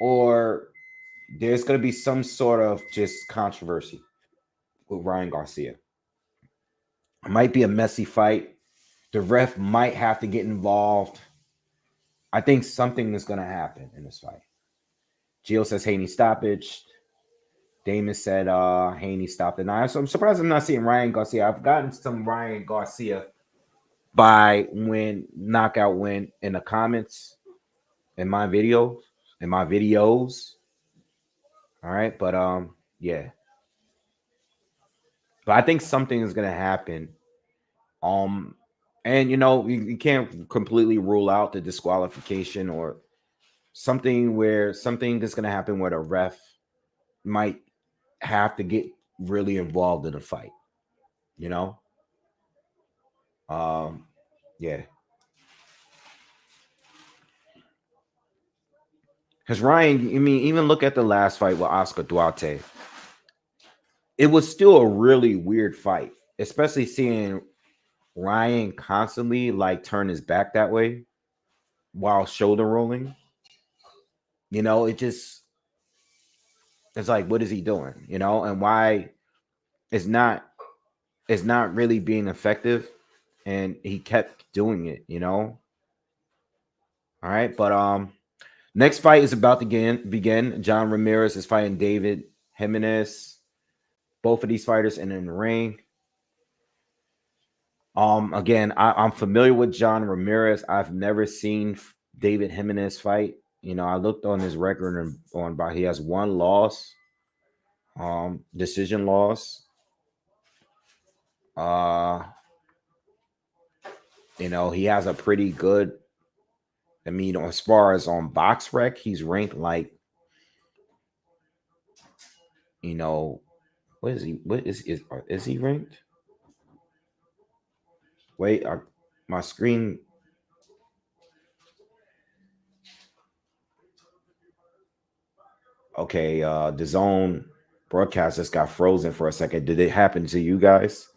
or there's going to be some sort of just controversy with Ryan Garcia. It might be a messy fight. The ref might have to get involved. I think something is going to happen in this fight. Gio says Haney stoppage. Damon said Haney stopped the knife. So I'm surprised I'm not seeing Ryan Garcia. I've gotten some Ryan Garcia by win, knockout win in the comments in my videos. All right, but yeah. But I think something is gonna happen. And you can't completely rule out the disqualification or something is gonna happen where the ref might have to get really involved in the fight. Yeah. Because Ryan, I mean, even look at the last fight with Oscar Duarte. It was still a really weird fight, especially seeing Ryan constantly like turn his back that way while shoulder rolling. It's like, what is he doing? And why it's not really being effective, and he kept doing it. All right, but next fight is about to begin. John Ramirez is fighting David Jimenez. Both of these fighters in the ring. Again, I'm familiar with John Ramirez. I've never seen David Jimenez fight. I looked on his record he has one loss, decision loss. He has a pretty good. I mean, as far as on BoxRec, he's ranked like, what is he? What is he ranked? Wait, my screen. Okay, the zone broadcast just got frozen for a second. Did it happen to you guys?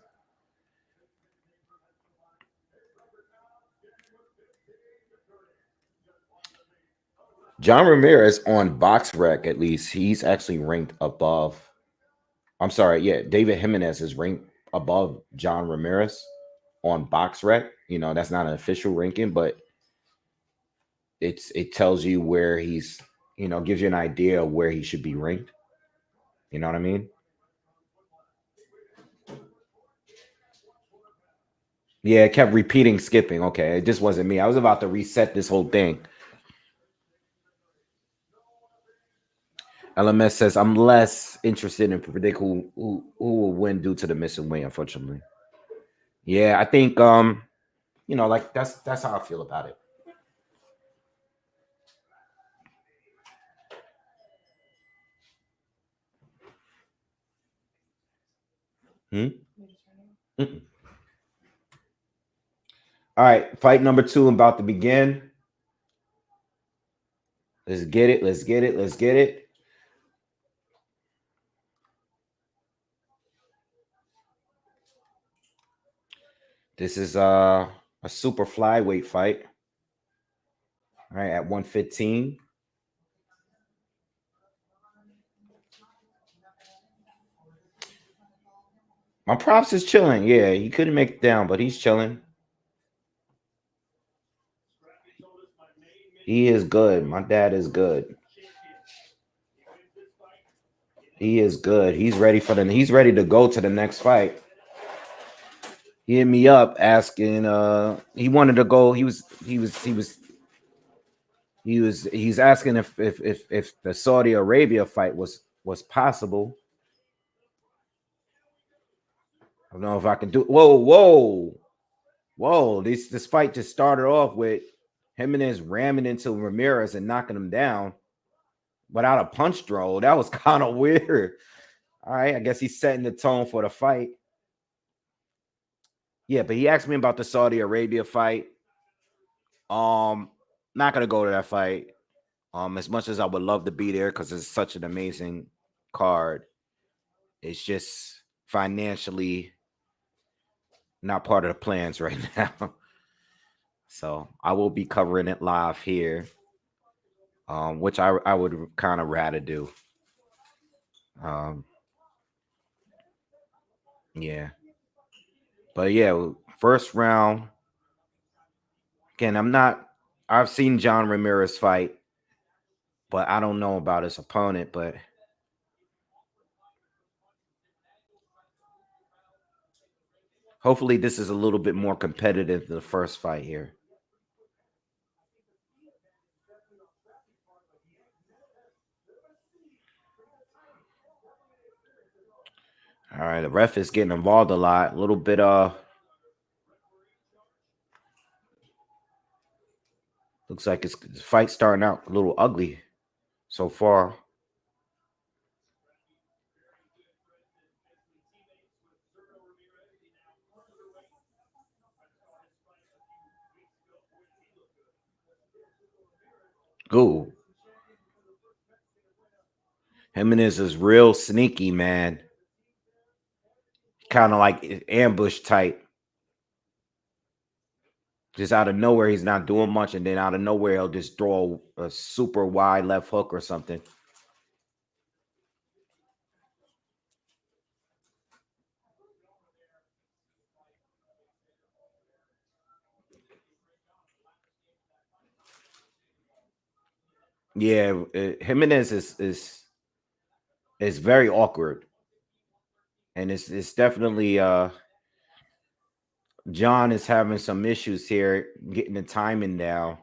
John Ramirez on BoxRec, at least, he's actually ranked above. I'm sorry, yeah, David Jimenez is ranked above John Ramirez on BoxRec. That's not an official ranking, but it tells you where he's, gives you an idea of where he should be ranked. You know what I mean? Yeah, it kept repeating, skipping. Okay, it just wasn't me. I was about to reset this whole thing. LMS says I'm less interested in predict who will win due to the missing weight, unfortunately. Yeah, I think like that's how I feel about it. Mm-mm. All right, fight number 2 about to begin. Let's get it. Let's get it. Let's get it. This is a super flyweight fight. All right, at 115. My props is chilling. Yeah, he couldn't make it down, but he's chilling. He is good. My dad is good. He is good. He's ready to go to the next fight. He hit me up asking he wanted to go. He's asking if the Saudi Arabia fight was possible. I don't know if I can do. Whoa. This fight just started off with Jimenez ramming into Ramirez and knocking him down without a punch throw. That was kind of weird. All right, I guess he's setting the tone for the fight. Yeah, but he asked me about the Saudi Arabia fight. Not gonna go to that fight. As much as I would love to be there because it's such an amazing card, it's just financially not part of the plans right now. So I will be covering it live here, which I would kind of rather do. Um, yeah, but yeah, first round. Again, I'm not. I've seen John Ramirez fight, but I don't know about his opponent. But hopefully, this is a little bit more competitive than the first fight here. All right, the ref is getting involved a lot. A little bit looks like it's the fight starting out a little ugly so far. Ooh, Jimenez is real sneaky, man. Kind of like ambush type. Just out of nowhere, he's not doing much, and then out of nowhere, he'll just throw a super wide left hook or something. Yeah, Jimenez is very awkward, and it's definitely John is having some issues here getting the timing down.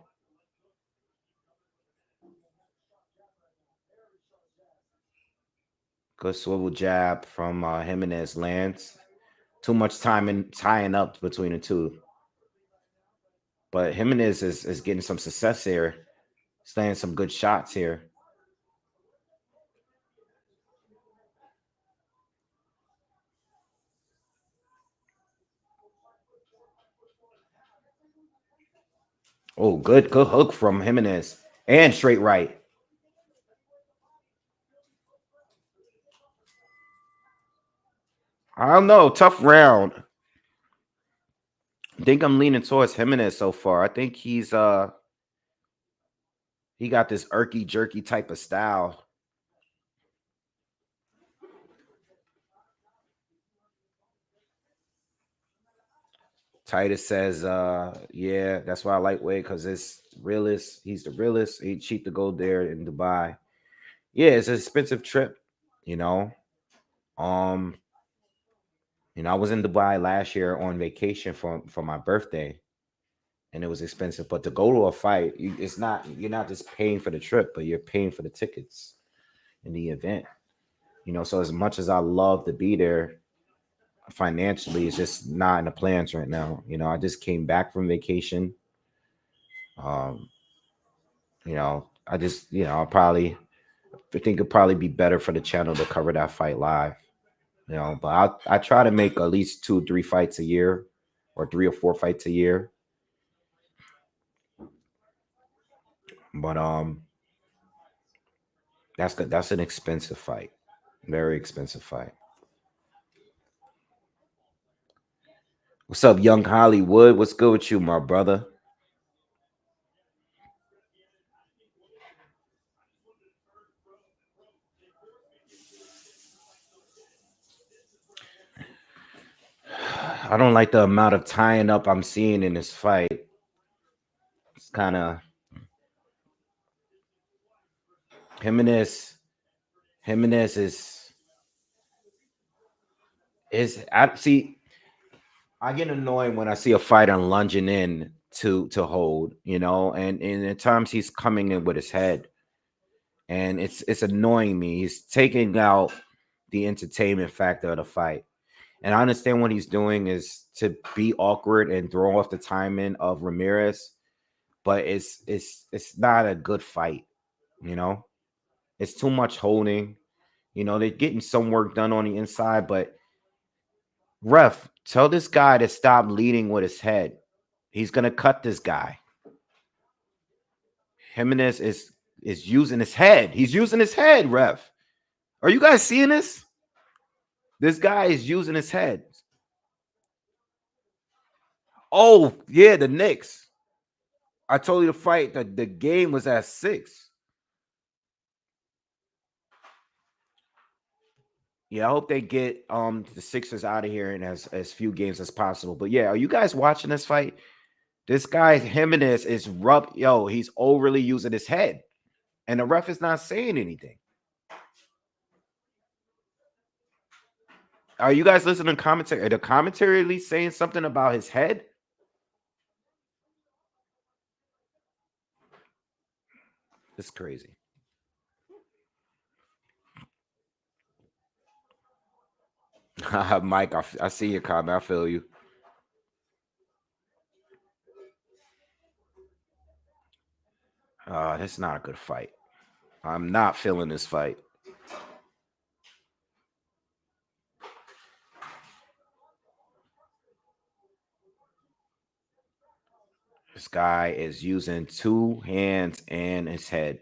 Good swivel jab from Jimenez lands. Too much time in tying up between the two. But Jimenez is getting some success here. He's landing some good shots here. Oh, good hook from Jimenez. And straight right. I don't know. Tough round. I think I'm leaning towards Jimenez so far. I think he got this irky jerky type of style. Titus says, yeah, that's why I like Wade, because it's realist. He's the realist. He cheap to go there in Dubai. Yeah, it's an expensive trip, you know. Um, I was in Dubai last year on vacation for my birthday, and it was expensive. But to go to a fight, it's not, you're not just paying for the trip, but you're paying for the tickets in the event. So as much as I love to be there, financially, it's just not in the plans right now. I just came back from vacation. Um, I just, I think it'd probably be better for the channel to cover that fight live. But I try to make at least 2 3 fights a year, or 3 or 4 fights a year. But that's good. That's an expensive fight. Very expensive fight. What's up, young Hollywood? What's good with you, my brother? I don't like the amount of tying up I'm seeing in this fight. It's kind of Jimenez. Jimenez is I see. I get annoyed when I see a fighter lunging in to hold, and at times he's coming in with his head, and it's annoying me. He's taking out the entertainment factor of the fight. And I understand what he's doing is to be awkward and throw off the timing of Ramirez, but it's not a good fight, you know. It's too much holding. They're getting some work done on the inside, but ref, tell this guy to stop leading with his head. He's gonna cut this guy. Jimenez is using his head. He's using his head, ref. Are you guys seeing this? This guy is using his head. Oh, yeah, the Knicks. I told you to fight. The game was at 6. Yeah, I hope they get the Sixers out of here in as few games as possible. But yeah, are you guys watching this fight? This guy Jimenez is he's overly using his head, and the ref is not saying anything. Are you guys listening to commentary? Are the commentary at least saying something about his head? It's crazy. Mike, I see your comment. I feel you. That's not a good fight. I'm not feeling this fight. This guy is using two hands and his head.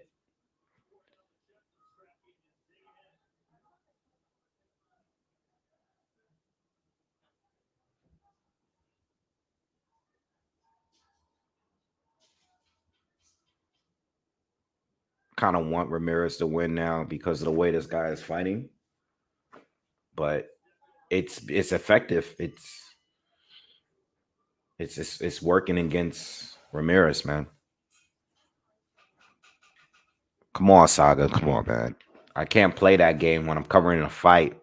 Kind of want Ramirez to win now because of the way this guy is fighting. But it's effective. It's working against Ramirez, man. Come on, Saga. Come on, man. I can't play that game when I'm covering a fight.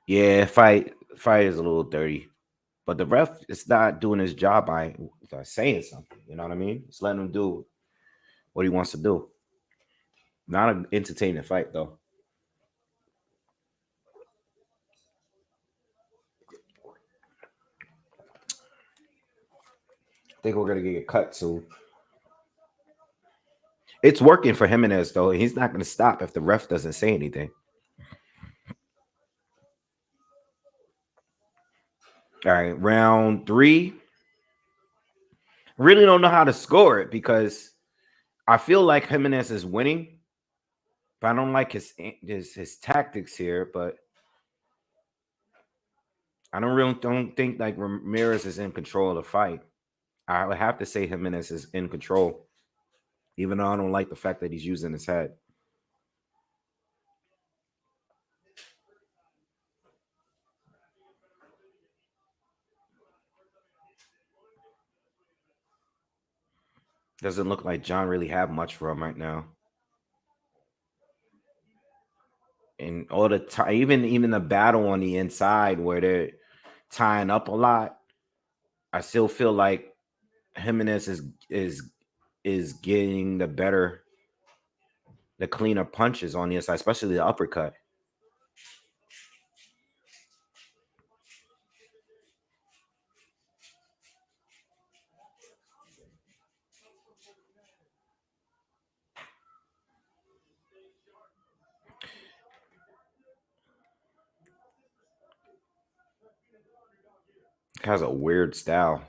Yeah, fight is a little dirty, but the ref is not doing his job by saying something. You know what I mean? It's letting him do what he wants to do. Not an entertaining fight though. I think we're gonna get cut soon. It's working for Jimenez though. He's not gonna stop if the ref doesn't say anything. All right, round 3. Really don't know how to score it because I feel like Jimenez is winning, but I don't like his tactics here. But I don't think like Ramirez is in control of the fight. I would have to say Jimenez is in control, even though I don't like the fact that he's using his head. Doesn't look like John really have much for him right now. And all the time, even the battle on the inside where they're tying up a lot, I still feel like Jimenez is getting the cleaner punches on the inside, especially the uppercut. Has a weird style.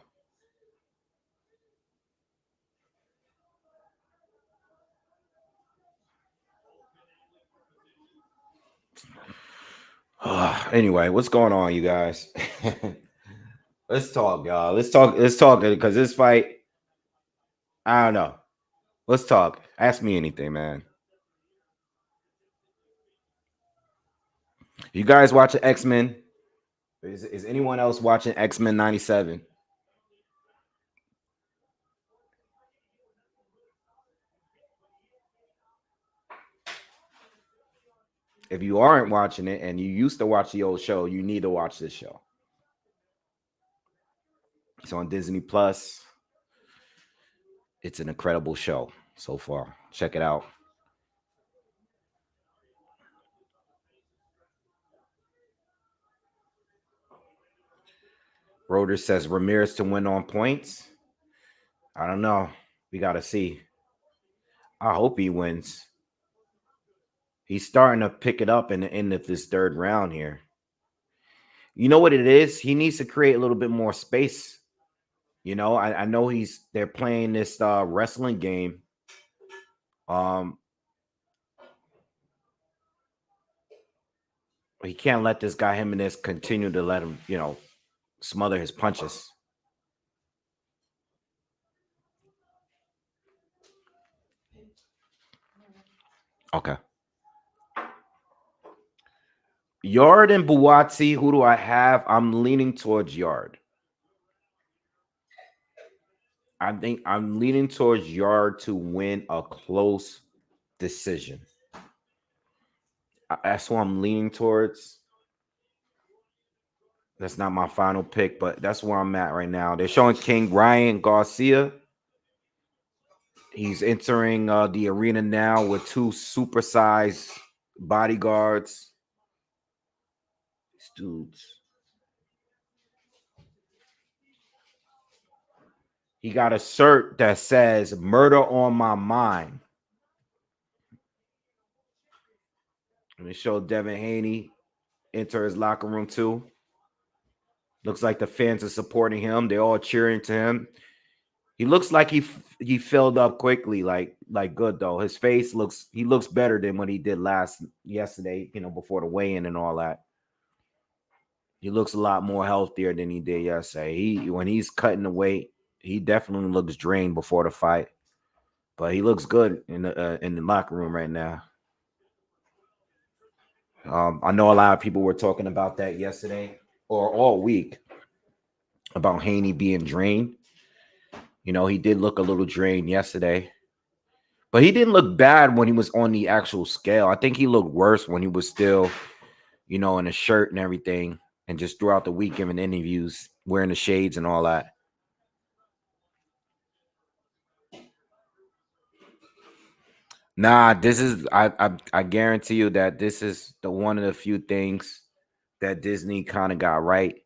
Anyway, what's going on, you guys? Let's talk, y'all. Let's talk because this fight, I don't know. Let's talk. Ask me anything, man. You guys watching X-Men? Is anyone else watching X-Men 97? If you aren't watching it and you used to watch the old show, you need to watch this show. It's on Disney Plus. It's an incredible show so far. Check it out. Roder says Ramirez to win on points. I don't know. We got to see. I hope he wins. He's starting to pick it up in the end of this third round here. You know what it is? He needs to create a little bit more space. You know, I know they're playing this wrestling game. He can't let this guy Jimenez continue to let him, smother his punches. Okay. Yard and Buatsi, who do I have? I'm leaning towards Yard. I think I'm leaning towards Yard to win a close decision. That's what I'm leaning towards. That's not my final pick, but that's where I'm at right now. They're showing King Ryan Garcia. He's entering the arena now with 2 supersized bodyguards. These dudes. He got a shirt that says "Murder on My Mind." And they show Devin Haney enter his locker room too. Looks like the fans are supporting him. They're all cheering to him. He looks like he filled up quickly, like good though. His face looks better than what he did yesterday, before the weigh-in and all that. He looks a lot more healthier than he did yesterday. When he's cutting the weight, he definitely looks drained before the fight, but he looks good in the locker room right now. I know a lot of people were talking about that yesterday or all week about Haney being drained. He did look a little drained yesterday, but he didn't look bad when he was on the actual scale. I think he looked worse when he was still, in a shirt and everything, and just throughout the week giving interviews, wearing the shades and all that. Nah, this is I guarantee you that this is the one of the few things that Disney kind of got right.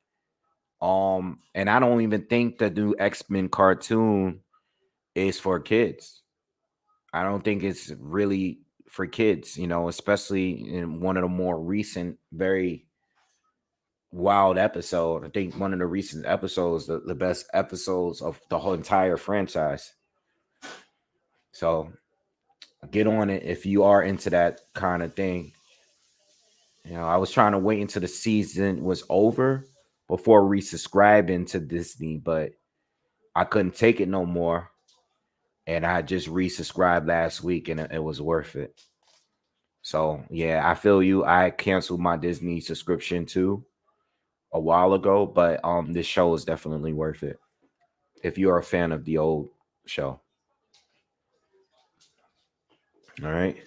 And I don't even think the new X-Men cartoon is for kids. I don't think it's really for kids, especially in one of the more recent, very wild episode. I think one of the recent episodes, the best episodes of the whole entire franchise. So get on it if you are into that kind of thing. I was trying to wait until the season was over before resubscribing to Disney, but I couldn't take it no more. And I just resubscribed last week and it was worth it. So yeah, I feel you. I canceled my Disney subscription too a while ago, but this show is definitely worth it if you're a fan of the old show. All right.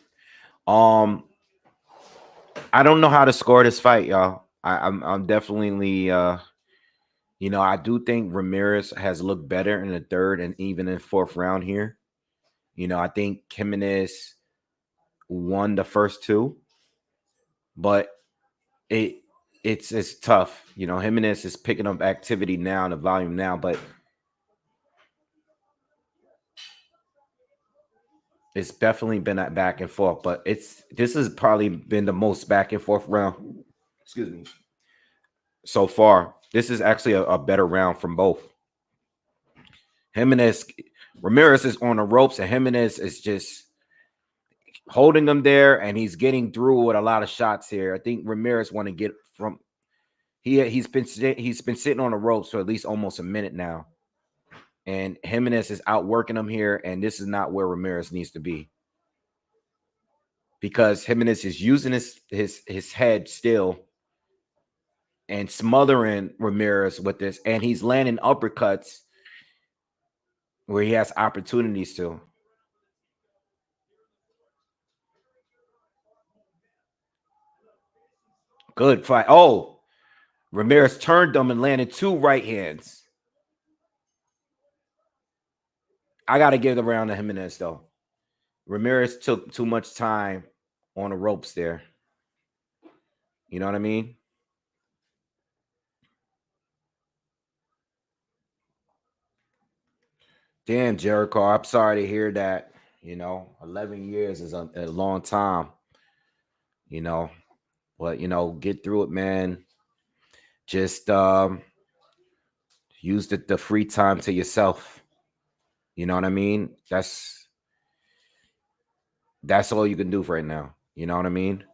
I don't know how to score this fight, y'all. I'm definitely I do think Ramirez has looked better in the third and even in fourth round here. I think Jimenez won the first 2, but it's tough. Jimenez is picking up activity now, the volume now, but it's definitely been that back and forth. But this has probably been the most back and forth round. Excuse me. So far, this is actually a better round from both. Ramirez is on the ropes, and Jimenez is just holding him there, and he's getting through with a lot of shots here. I think Ramirez want to get from he's been sitting on the ropes for at least almost a minute now, and Jimenez is outworking him here, and this is not where Ramirez needs to be because Jimenez is using his head still and smothering Ramirez with this, and he's landing uppercuts where he has opportunities to. Good fight. Oh, Ramirez turned them and landed 2 right hands. I got to give the round to Jimenez, though. Ramirez took too much time on the ropes there. You know what I mean? Damn, Jericho, I'm sorry to hear that. 11 years is a long time. But get through it, man. Just use the free time to yourself. You know what I mean? That's all you can do for right now. You know what I mean?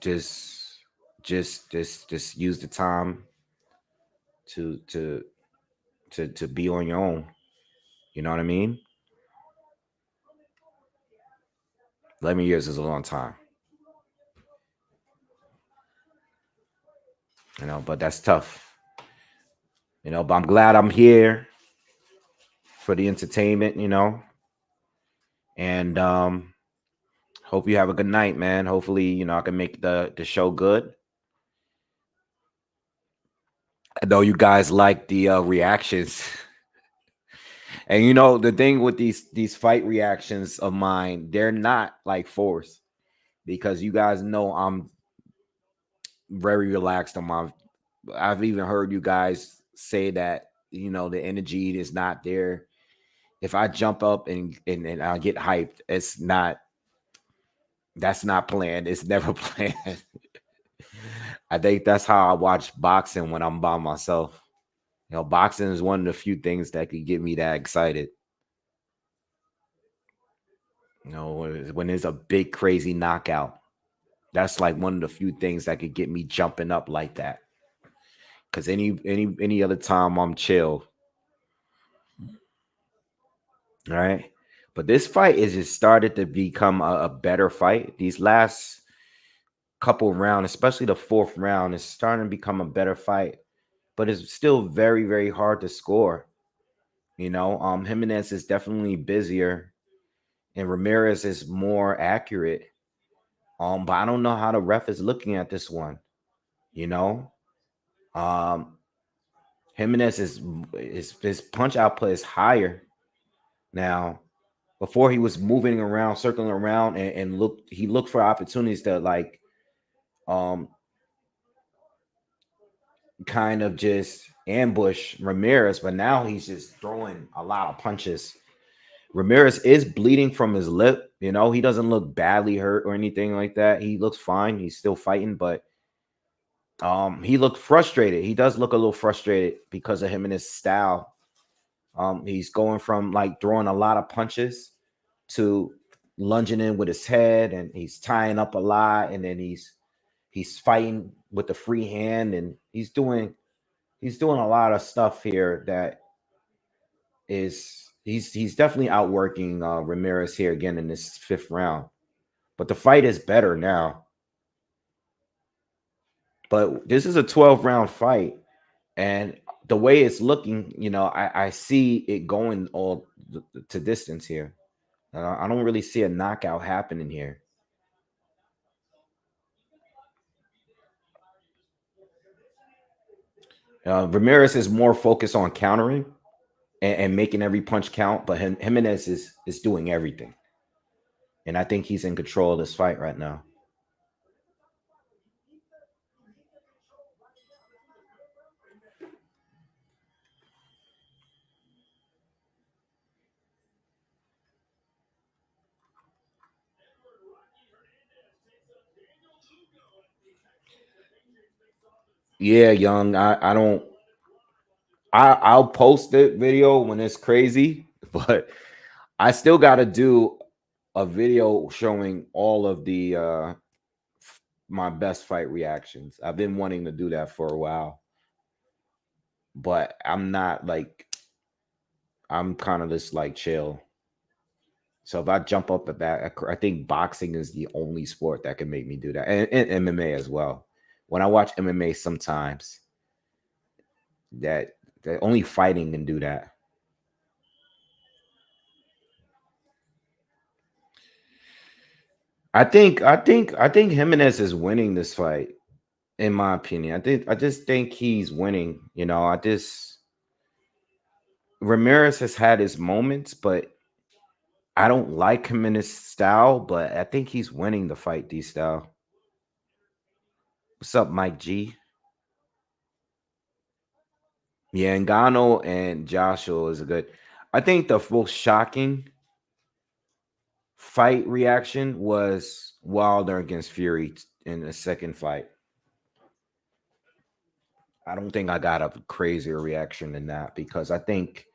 Just use the time to be on your own. You know what I mean? 11 years is a long time. But that's tough. But I'm glad I'm here for the entertainment, and hope you have a good night, man. Hopefully, I can make the show good. I know you guys like the reactions. And the thing with these fight reactions of mine, they're not like forced, because you guys know I'm very relaxed on my. I've even heard you guys say that the energy is not there. If I jump up and I get hyped, that's not planned. It's never planned. I think that's how I watch boxing when I'm by myself. Boxing is one of the few things that could get me that excited. When there's a big crazy knockout, that's like one of the few things that could get me jumping up like that. Because any other time I'm chill. All right. But this fight is just started to become a better fight. These last couple rounds, especially the fourth round, is starting to become a better fight. But it's still very, very hard to score. Jimenez is definitely busier, and Ramirez is more accurate. But I don't know how the ref is looking at this one. Jimenez his punch output is higher now. Before, he was moving around, circling around, and looked for opportunities to kind of just ambush Ramirez, but now he's just throwing a lot of punches. Ramirez is bleeding from his lip. He doesn't look badly hurt or anything like that. He looks fine. He's still fighting, but he looked frustrated. He does look a little frustrated because of him and his style. He's going from like throwing a lot of punches to lunging in with his head, and he's tying up a lot, and then he's fighting with the free hand, and he's doing a lot of stuff here that is he's definitely outworking Ramirez here again in this fifth round. But the fight is better now. But this is a 12-round fight, and the way it's looking, I see it going all to distance here. I don't really see a knockout happening here. Ramirez is more focused on countering and making every punch count, but Jimenez is doing everything. And I think he's in control of this fight right now. Yeah, Young. I don't. I'll post the video when it's crazy, but I still got to do a video showing all of the my best fight reactions. I've been wanting to do that for a while, but I'm not like, I'm kind of just like chill. So if I jump up at that, I think boxing is the only sport that can make me do that, and MMA as well. When I watch MMA, sometimes that only fighting can do that. I think Jimenez is winning this fight, in my opinion. I just think he's winning. Ramirez has had his moments, but I don't like him in his style. But I think he's winning the fight, D style. What's up, Mike G? Yeah, Ngannou and Joshua is a good. I think the most shocking fight reaction was Wilder against Fury in the second fight. I don't think I got a crazier reaction than that, because I think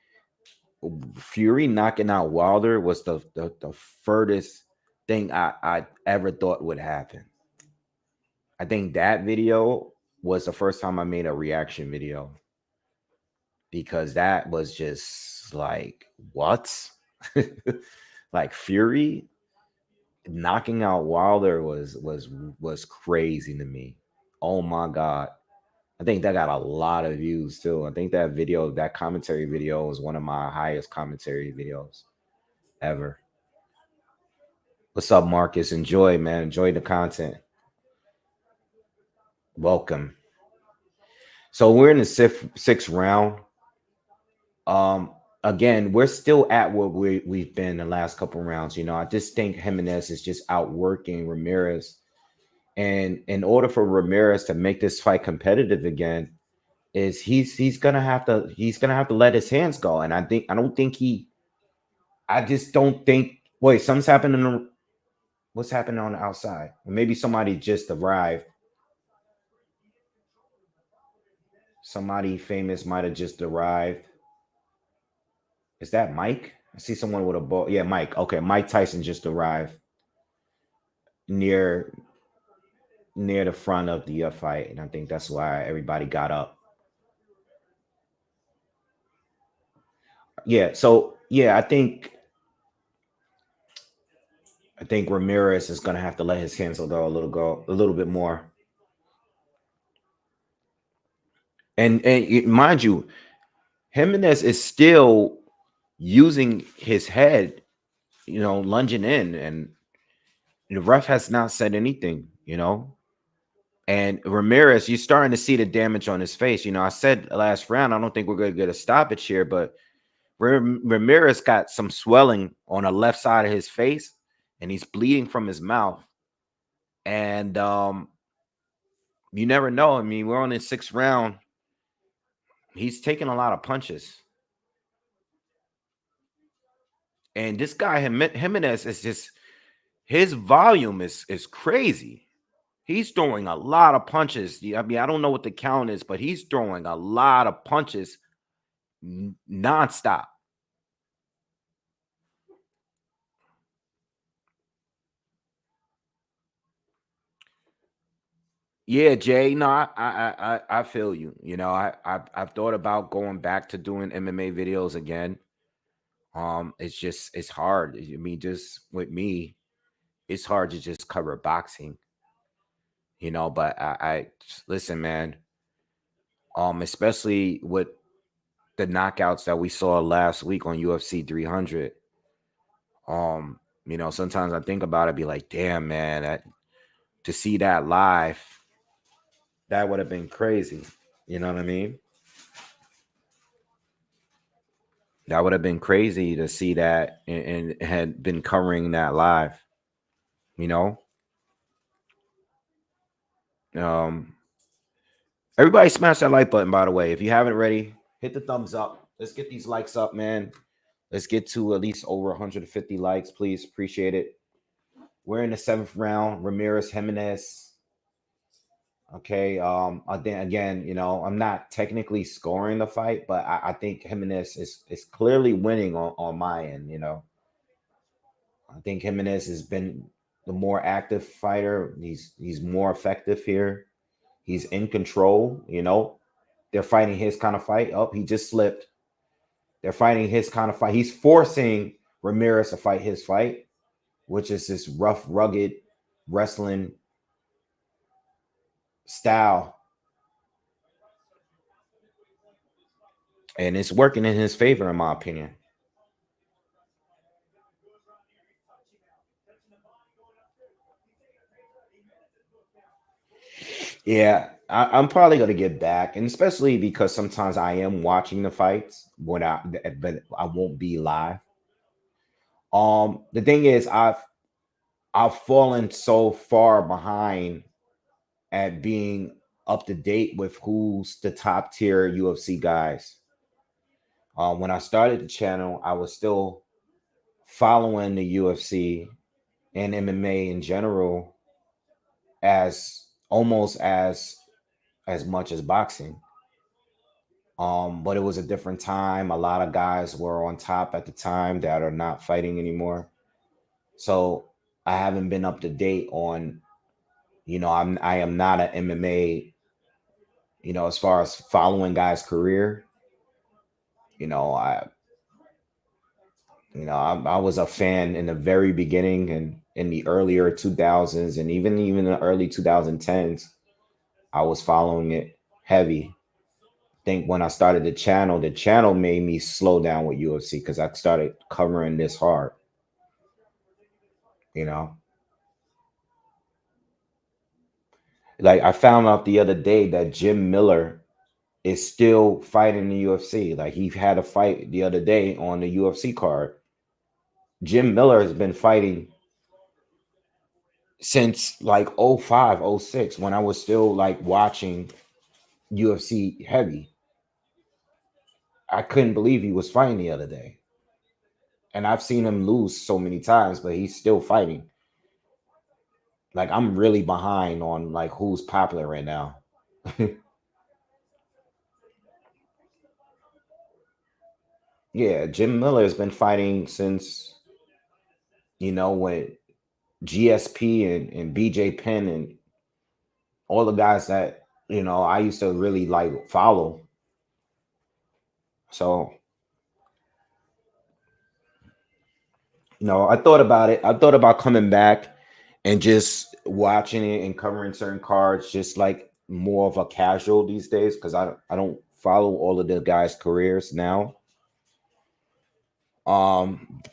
Fury knocking out Wilder was the furthest thing I ever thought would happen. I think that video was the first time I made a reaction video, because that was just like, what? Like Fury knocking out Wilder was crazy to me. Oh my god. I think that got a lot of views too. I think that video, that commentary video, was one of my highest commentary videos ever. What's up, Marcus? Enjoy, man. Enjoy the content. Welcome. So we're in the sixth round. Again, we're still at what we've been the last couple rounds. You know, I just think Jimenez is just outworking Ramirez. And in order for Ramirez to make this fight competitive again, is he's gonna have to let his hands go. And I just don't think. Wait, something's happening. What's happening on the outside? Or maybe somebody just arrived. Somebody famous might have just arrived. Is that Mike? I see someone with a ball. Yeah, Mike. Okay, Mike Tyson just arrived near the front of the fight, and I think that's why everybody got up. Yeah. So yeah, I think Ramirez is gonna have to let his hands go a little bit more. And mind you, Jimenez is still using his head, you know, lunging in, and the ref has not said anything, you know. And Ramirez, you're starting to see the damage on his face. You know, I said last round, I don't think we're going to get a stoppage here, but Ramirez got some swelling on the left side of his face, and he's bleeding from his mouth. And you never know. I mean, we're on the sixth round. He's taking a lot of punches. And this guy, Jimenez, is just, his volume is crazy. He's throwing a lot of punches. I mean, I don't know what the count is, but he's throwing a lot of punches nonstop. Yeah, Jay. No, I feel you. You know, I've thought about going back to doing MMA videos again. It's hard. I mean, just with me, it's hard to just cover boxing. You know, but I listen, man. Especially with the knockouts that we saw last week on UFC 300. You know, sometimes I think about it, be like, damn, man, to see that live, that would have been crazy. You know what I mean? That would have been crazy to see that, and had been covering that live. You know? Everybody smash that like button, by the way. If you haven't already, hit the thumbs up. Let's get these likes up, man. Let's get to at least over 150 likes, please. Appreciate it. We're in the seventh round. Ramirez, Jimenez. Okay. Again, you know, I'm not technically scoring the fight, but I think Jimenez is clearly winning on my end. You know, I think Jimenez has been the more active fighter. He's more effective here. He's in control. You know, they're fighting his kind of fight. Oh, he just slipped. They're fighting his kind of fight. He's forcing Ramirez to fight his fight, which is this rough, rugged wrestling style. And it's working in his favor, in my opinion. Yeah, I'm probably gonna get back, and especially because sometimes I am watching the fights but I won't be live. The thing is, I've fallen so far behind at being up to date with who's the top tier UFC guys. When I started the channel, I was still following the UFC and MMA in general as almost as much as boxing. But it was a different time. A lot of guys were on top at the time that are not fighting anymore. So I haven't been up to date on, I am not an MMA, as far as following guys' career. You know, I I was a fan in the very beginning and in the earlier 2000s and even the early 2010s. I was following it heavy. I think when I started the channel made me slow down with UFC because I started covering this hard. You know, like I found out the other day that Jim Miller is still fighting the UFC. Like he had a fight the other day on the UFC card. Jim Miller has been fighting since like '05, '06, when I was still like watching UFC heavy. I couldn't believe he was fighting the other day. And I've seen him lose so many times, but he's still fighting. Like I'm really behind on like who's popular right now. Yeah, Jim Miller has been fighting since when GSP and BJ Penn and all the guys that I used to really like follow. So I thought about it. I thought about coming back and just watching it and covering certain cards, just like more of a casual these days, because I don't follow all of the guys' careers now.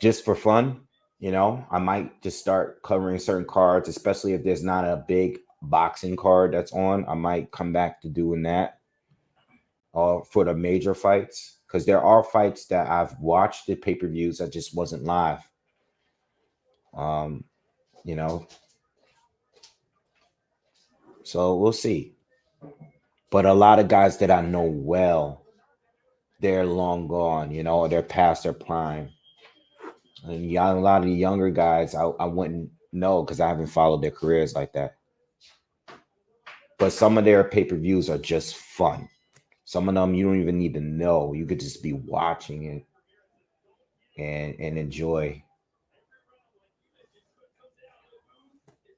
Just for fun, I might just start covering certain cards, especially if there's not a big boxing card that's on. I might come back to doing that for the major fights, because there are fights that I've watched the pay-per-views that just wasn't live. Um, you know, so we'll see. But a lot of guys that I know well, they're long gone, or they're past their prime. And a lot of the younger guys, I wouldn't know because I haven't followed their careers like that. But some of their pay-per-views are just fun. Some of them you don't even need to know. You could just be watching it and enjoy.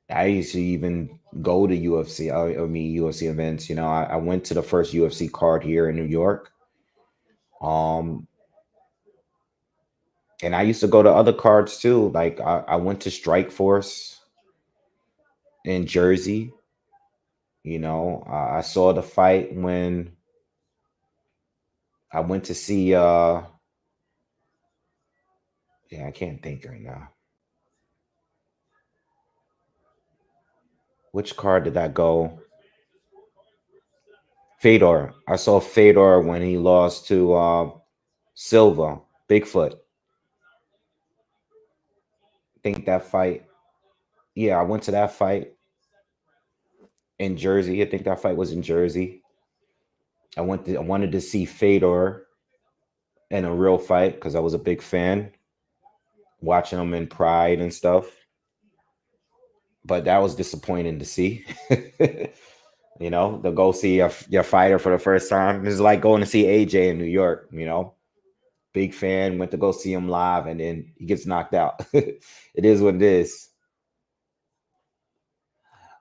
I used to even go to UFC, UFC events. I went to the first UFC card here in New York. Um, and I used to go to other cards too. Like I went to Strike Force in Jersey. I saw the fight when I went to see. Yeah, I can't think right now. Which card did I go? Fedor. I saw Fedor when he lost to Silva, Bigfoot. I think that fight. Yeah, I went to that fight in Jersey. I think that fight was in Jersey. I wanted to see Fedor in a real fight because I was a big fan, watching him in Pride and stuff. But that was disappointing to see. To go see your fighter for the first time. It's like going to see AJ in New York, big fan, went to go see him live, and then he gets knocked out. It is what it is.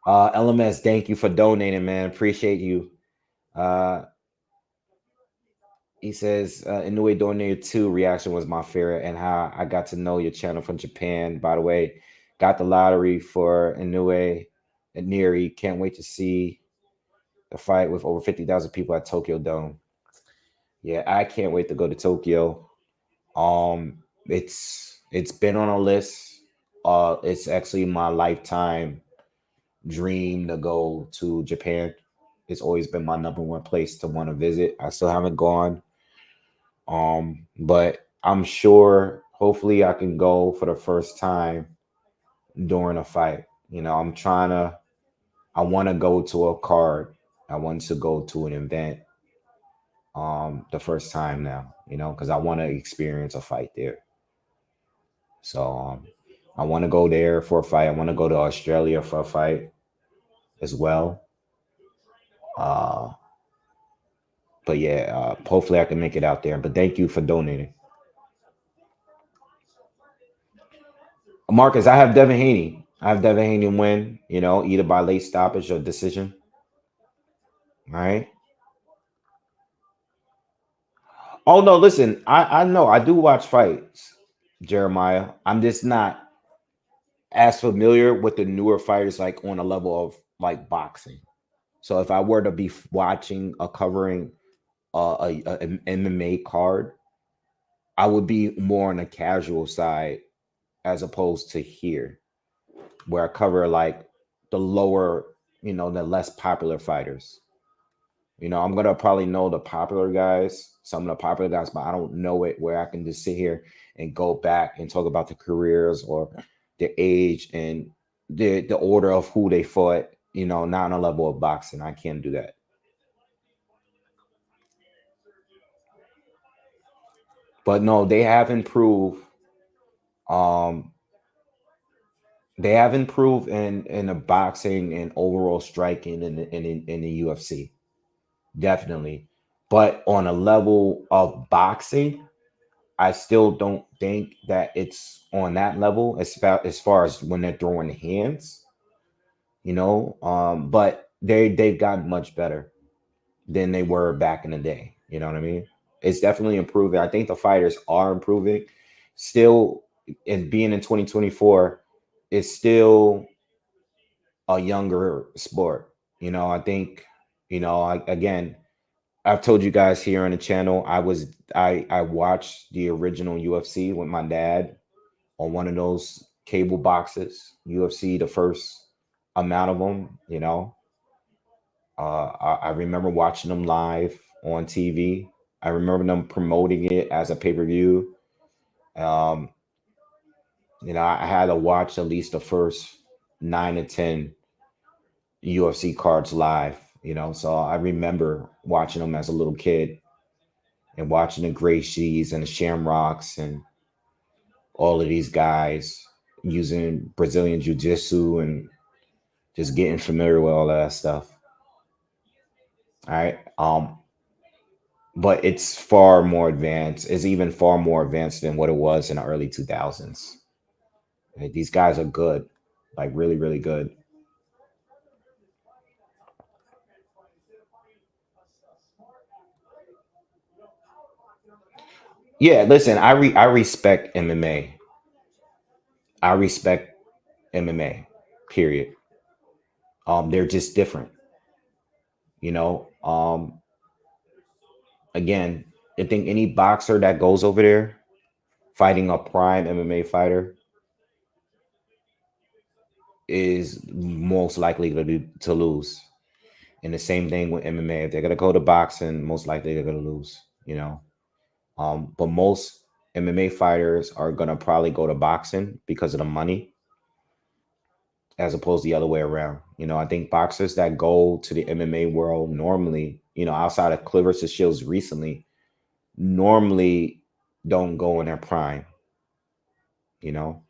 LMS, thank you for donating, man. Appreciate you. He says, Inoue donated 2. Reaction was my favorite, and how I got to know your channel from Japan. By the way, got the lottery for Inoue and Neri. Can't wait to see the fight with over 50,000 people at Tokyo Dome. Yeah, I can't wait to go to Tokyo. It's been on a list. It's actually my lifetime dream to go to Japan. It's always been my number one place to want to visit. I still haven't gone. But I'm sure hopefully I can go for the first time during a fight. I want to go to a card. I want to go to an event the first time now, because I want to experience a fight there. So I want to go there for a fight. I want to go to Australia for a fight as well. But yeah, hopefully I can make it out there. But thank you for donating. Marcus, I have Devin Haney. I have Devin Haney win, either by late stoppage or decision. All right. Oh no, listen, I know I do watch fights, Jeremiah. I'm just not as familiar with the newer fighters like on a level of like boxing. So if I were to be watching or covering an MMA card, I would be more on the casual side as opposed to here, where I cover like the lower, the less popular fighters. I'm gonna probably know the popular guys, some of the popular guys, but I don't know it where I can just sit here and go back and talk about the careers or the age and the order of who they fought. Not on a level of boxing. I can't do that. But no, they have improved. Um, they have improved in the boxing and overall striking in the UFC, definitely. But on a level of boxing, I still don't think that it's on that level as far as when they're throwing hands, but they've gotten much better than they were back in the day. You know what I mean? It's definitely improving. I think the fighters are improving. Still, and being in 2024, it's still a younger sport. I think, again, I've told you guys here on the channel, I watched the original UFC with my dad on one of those cable boxes, UFC, the first amount of them, I remember watching them live on TV. I remember them promoting it as a pay-per-view. Um, I had to watch at least the first 9 to 10 UFC cards live, so I remember watching them as a little kid and watching the Gracies and the Shamrocks and all of these guys using Brazilian Jiu-Jitsu and just getting familiar with all of that stuff. All right. But it's far more advanced. It's even far more advanced than what it was in the early 2000s. Like, these guys are good, like really, really good. Yeah, listen, I respect MMA. I respect MMA. Period. They're just different, you know. Again, I think any boxer that goes over there fighting a prime MMA fighter is most likely to lose. And the same thing with MMA. If they're gonna go to boxing, most likely they're gonna lose. But most MMA fighters are gonna probably go to boxing because of the money, as opposed to the other way around. I think boxers that go to the MMA world normally, outside of Clivers and Shields recently, normally don't go in their prime. You know,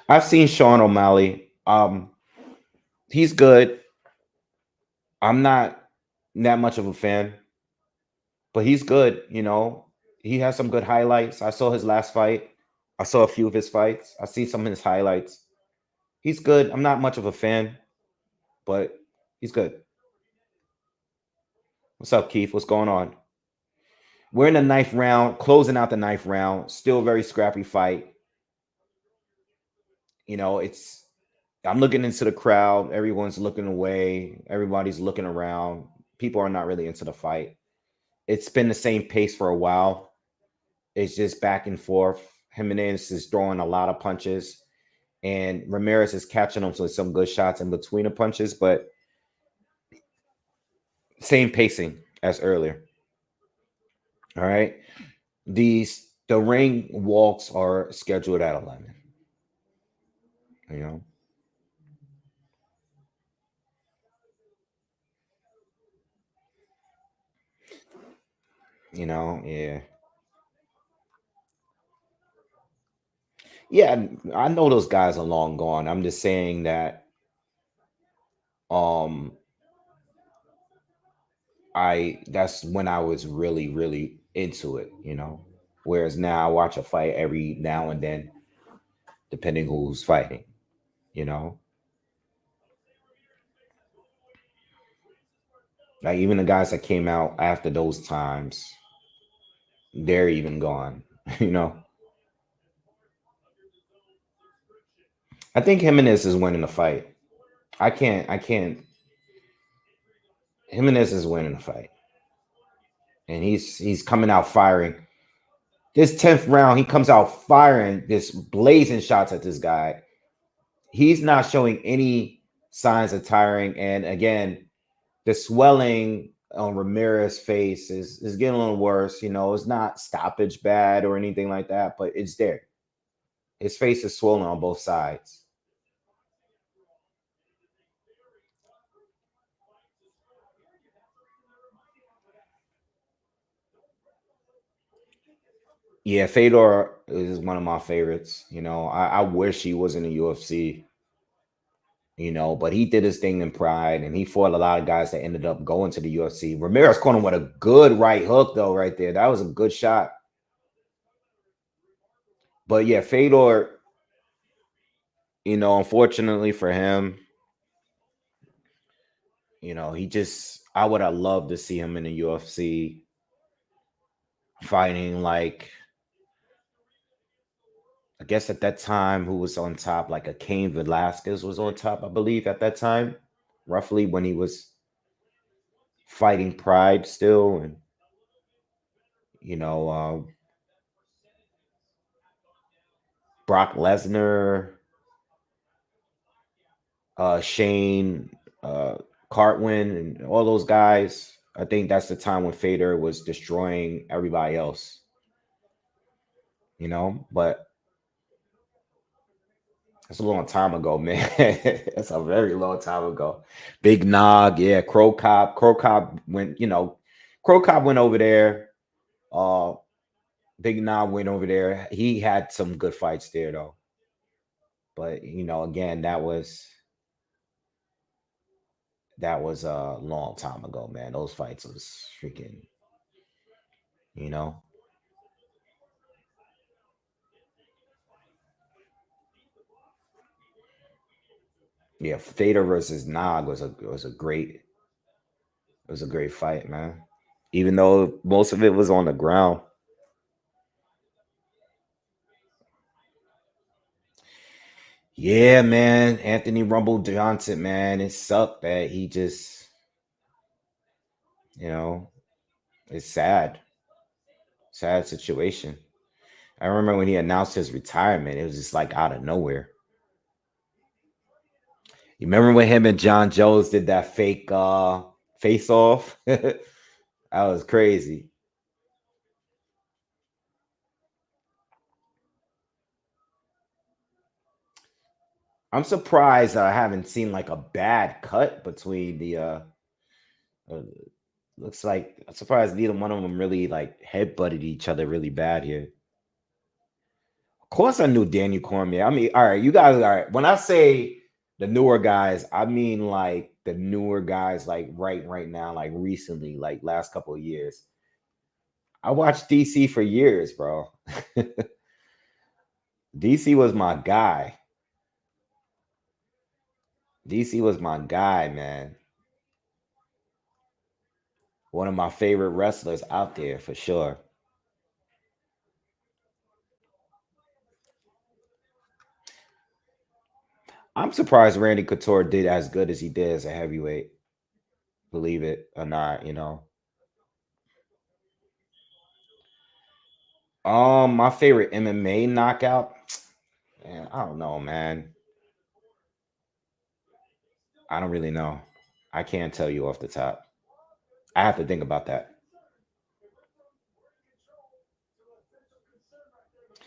I've seen Sean O'Malley. He's good. I'm not that much of a fan, but he's good. He has some good highlights. I saw his last fight. I saw a few of his fights. I see some of his highlights. He's good. I'm not much of a fan, but he's good. What's up, Keith? What's going on? We're in the ninth round, closing out the ninth round. Still a very scrappy fight. It's I'm looking into the crowd. Everyone's looking away. Everybody's looking around. People are not really into the fight. It's been the same pace for a while. It's just back and forth. Jimenez is throwing a lot of punches, and Ramirez is catching them with some good shots in between the punches, but same pacing as earlier. All right. The ring walks are scheduled at 11. You know, yeah. Yeah, I know those guys are long gone. I'm just saying that um I that's when I was really, really into it. Whereas now I watch a fight every now and then, depending who's fighting, you know? Like even the guys that came out after those times, they're even gone, you know? I think Jimenez is winning the fight. I can't. Jimenez is winning the fight. And he's coming out firing. This 10th round, he comes out firing this blazing shots at this guy. He's not showing any signs of tiring. And again, the swelling on Ramirez's face is getting a little worse. You know, it's not stoppage bad or anything like that, but it's there. His face is swollen on both sides. Yeah, Fedor is one of my favorites. You know, I wish he was in the UFC, you know, but he did his thing in Pride and he fought a lot of guys that ended up going to the UFC. Ramirez caught him with a good right hook, though, right there. That was a good shot. But yeah, Fedor, you know, unfortunately for him, you know, I would have loved to see him in the UFC fighting like, I guess at that time, who was on top? Like a Cain Velasquez was on top, I believe, at that time, roughly when he was fighting Pride still. And, you know, Brock Lesnar, Shane, Cartwin, and all those guys. I think that's the time when Fedor was destroying everybody else, you know, but that's a long time ago, man. That's a very long time ago. Big Nog, yeah, Crow Cop. Crow Cop went, you know, Crow Cop went over there. Uh Big Nog went over there. He had some good fights there though. But you know, again, that was a long time ago, man. Those fights was freaking, you know. Yeah, Fedor versus Nog was a great fight, man. Even though most of it was on the ground. Yeah, man. Anthony Rumble Johnson, man. It sucked that he just, you know, it's sad. Sad situation. I remember when he announced his retirement, it was just like out of nowhere. You remember when him and John Jones did that fake face off? That was crazy. I'm surprised I haven't seen like a bad cut between the uh looks like I'm surprised neither one of them really like head butted each other really bad here. Of course I knew Daniel Cormier. I mean, all right, you guys, all right. When I say the newer guys, I mean like the newer guys like right now, like recently, like last couple of years. I watched DC for years, bro. DC was my guy. DC was my guy, man. One of my favorite wrestlers out there for sure. I'm surprised Randy Couture did as good as he did as a heavyweight. Believe it or not, you know. My favorite MMA knockout. Man, I don't know, man. I don't really know. I can't tell you off the top. I have to think about that.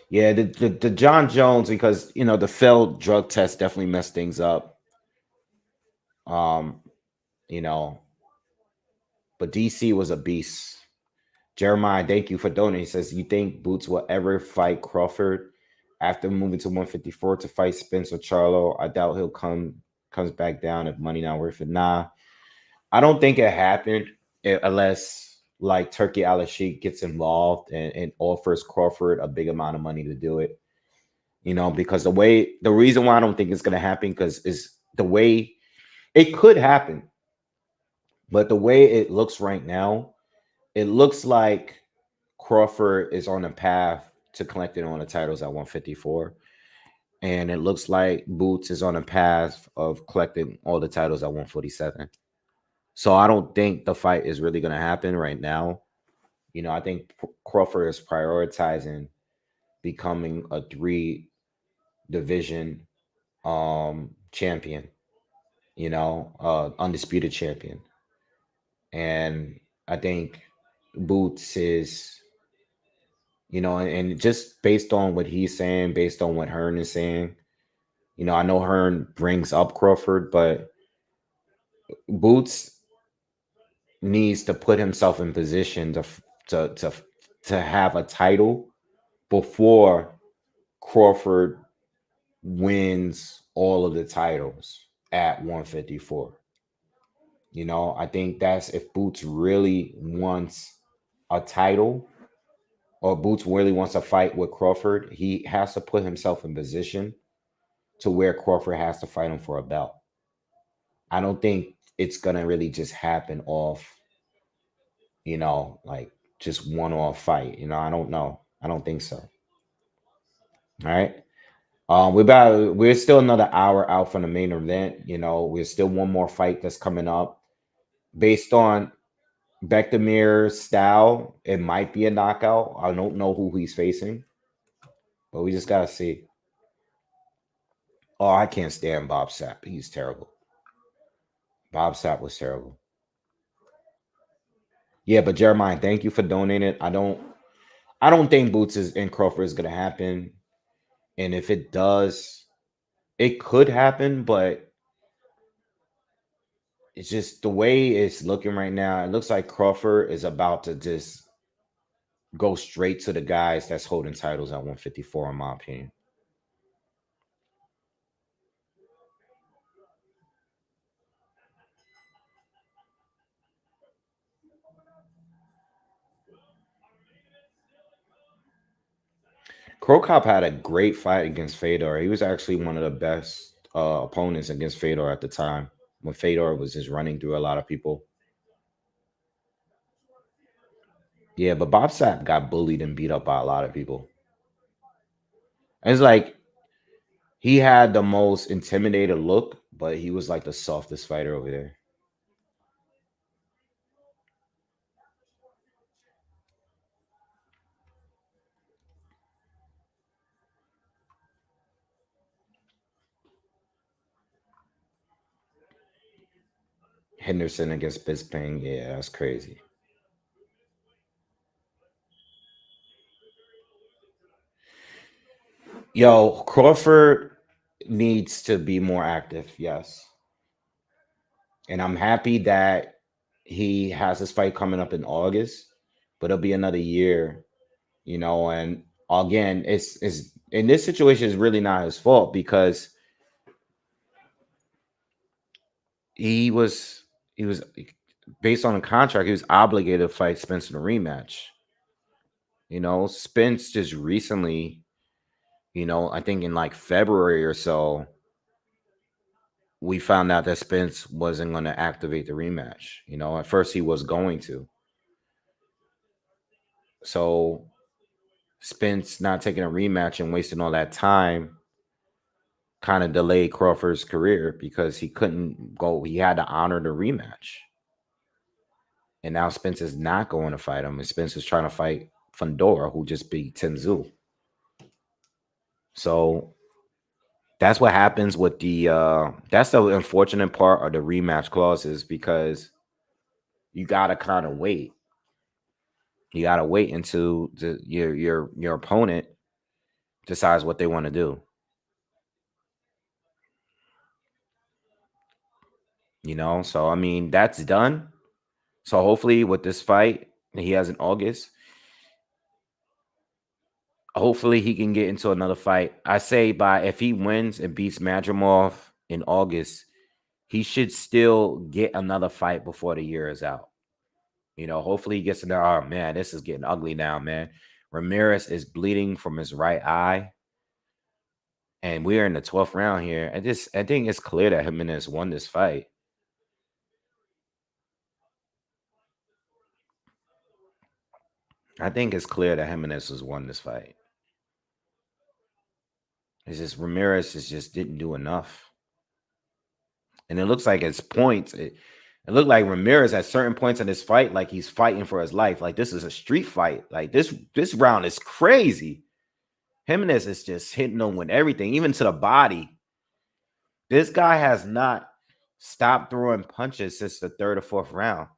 Yeah, the John Jones, because you know the failed drug test definitely messed things up. Um, you know, but DC was a beast. Jeremiah, thank you for donating. He says, you think Boots will ever fight Crawford after moving to 154 to fight Spencer Charlo? I doubt he'll comes back down if money not worth it. Nah, I don't think it happened unless like Turkey Al-Sheikh gets involved and offers Crawford a big amount of money to do it. Because the reason why I don't think it's gonna happen because is the way it could happen, but the way it looks right now, it looks like Crawford is on a path to collecting on the titles at 154. And it looks like Boots is on a path of collecting all the titles at 147. So I don't think the fight is really going to happen right now. I think Crawford is prioritizing becoming a 3 division champion, undisputed champion. And I think Boots is, and just based on what he's saying, based on what Hearn is saying, I know Hearn brings up Crawford, but Boots needs to put himself in position to have a title before Crawford wins all of the titles at 154. I think that's if Boots really wants a title or Boots really wants to fight with Crawford, he has to put himself in position to where Crawford has to fight him for a belt. I don't think it's going to really just happen off, like just one-off fight. I don't know. I don't think so. All right. We're still another hour out from the main event. We're still one more fight that's coming up. Based on Bektamir's style, it might be a knockout. I don't know who he's facing, but we just gotta see. Oh, I can't stand Bob Sapp. He's terrible. Bob Sapp was terrible. Yeah, but Jeremiah, thank you for donating. I don't think Boots is in Crawford is gonna happen. And if it does, it could happen, but it's just the way it's looking right now. It looks like Crawford is about to just go straight to the guys that's holding titles at 154, in my opinion. Crow Cop had a great fight against Fedor. He was actually one of the best opponents against Fedor at the time when Fedor was just running through a lot of people. Yeah, but Bob Sapp got bullied and beat up by a lot of people. And it's like he had the most intimidated look, but he was like the softest fighter over there. Henderson against Bisping, yeah, that's crazy. Yo, Crawford needs to be more active, yes. And I'm happy that he has this fight coming up in August, but it'll be another year, and again, it's in this situation is really not his fault because he was based on a contract, he was obligated to fight Spence in a rematch. Spence just recently, I think in like February or so, we found out that Spence wasn't going to activate the rematch. At first he was going to. So Spence not taking a rematch and wasting all that time kind of delayed Crawford's career because he couldn't go. He had to honor the rematch. And now Spence is not going to fight him. And Spence is trying to fight Fundora, who just beat Tim Tszyu. So that's what happens with that's the unfortunate part of the rematch clauses because you got to kind of wait. You got to wait until your opponent decides what they want to do. So I mean, that's done. So hopefully with this fight that he has in August, hopefully he can get into another fight. I say if he wins and beats Madrimov in August, he should still get another fight before the year is out. You know, hopefully he gets in there. Oh man, this is getting ugly now, man. Ramirez is bleeding from his right eye. And we're in the 12th round here. I think it's clear that Jimenez won this fight. I think it's clear that Jimenez has won this fight. It's just Ramirez just didn't do enough. And it looks like it's points. It looked like Ramirez at certain points in this fight, like he's fighting for his life. Like this is a street fight. Like this round is crazy. Jimenez is just hitting him with everything, even to the body. This guy has not stopped throwing punches since the 3rd or 4th round.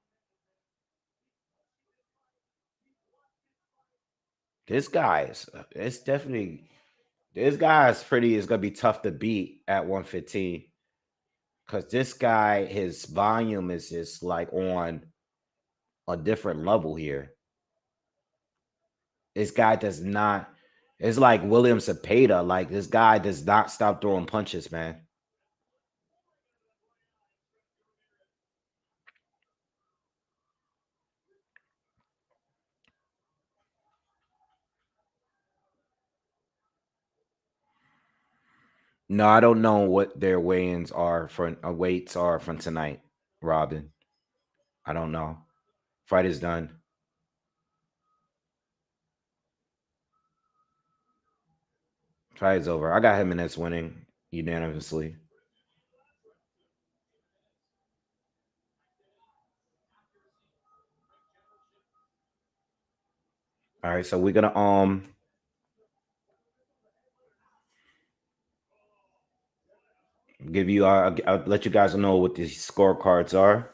This guy is it's definitely this guy is gonna be tough to beat at 115. Because this guy, his volume is just like on a different level here. This guy does not, it's like William Cepeda. Like this guy does not stop throwing punches, man. No, I don't know what their weigh-ins are for weights are from tonight, Robin. I don't know. Fight is done. Fight is over. I got Jimenez winning unanimously. All right, so we're gonna give you I'll let you guys know what these scorecards are.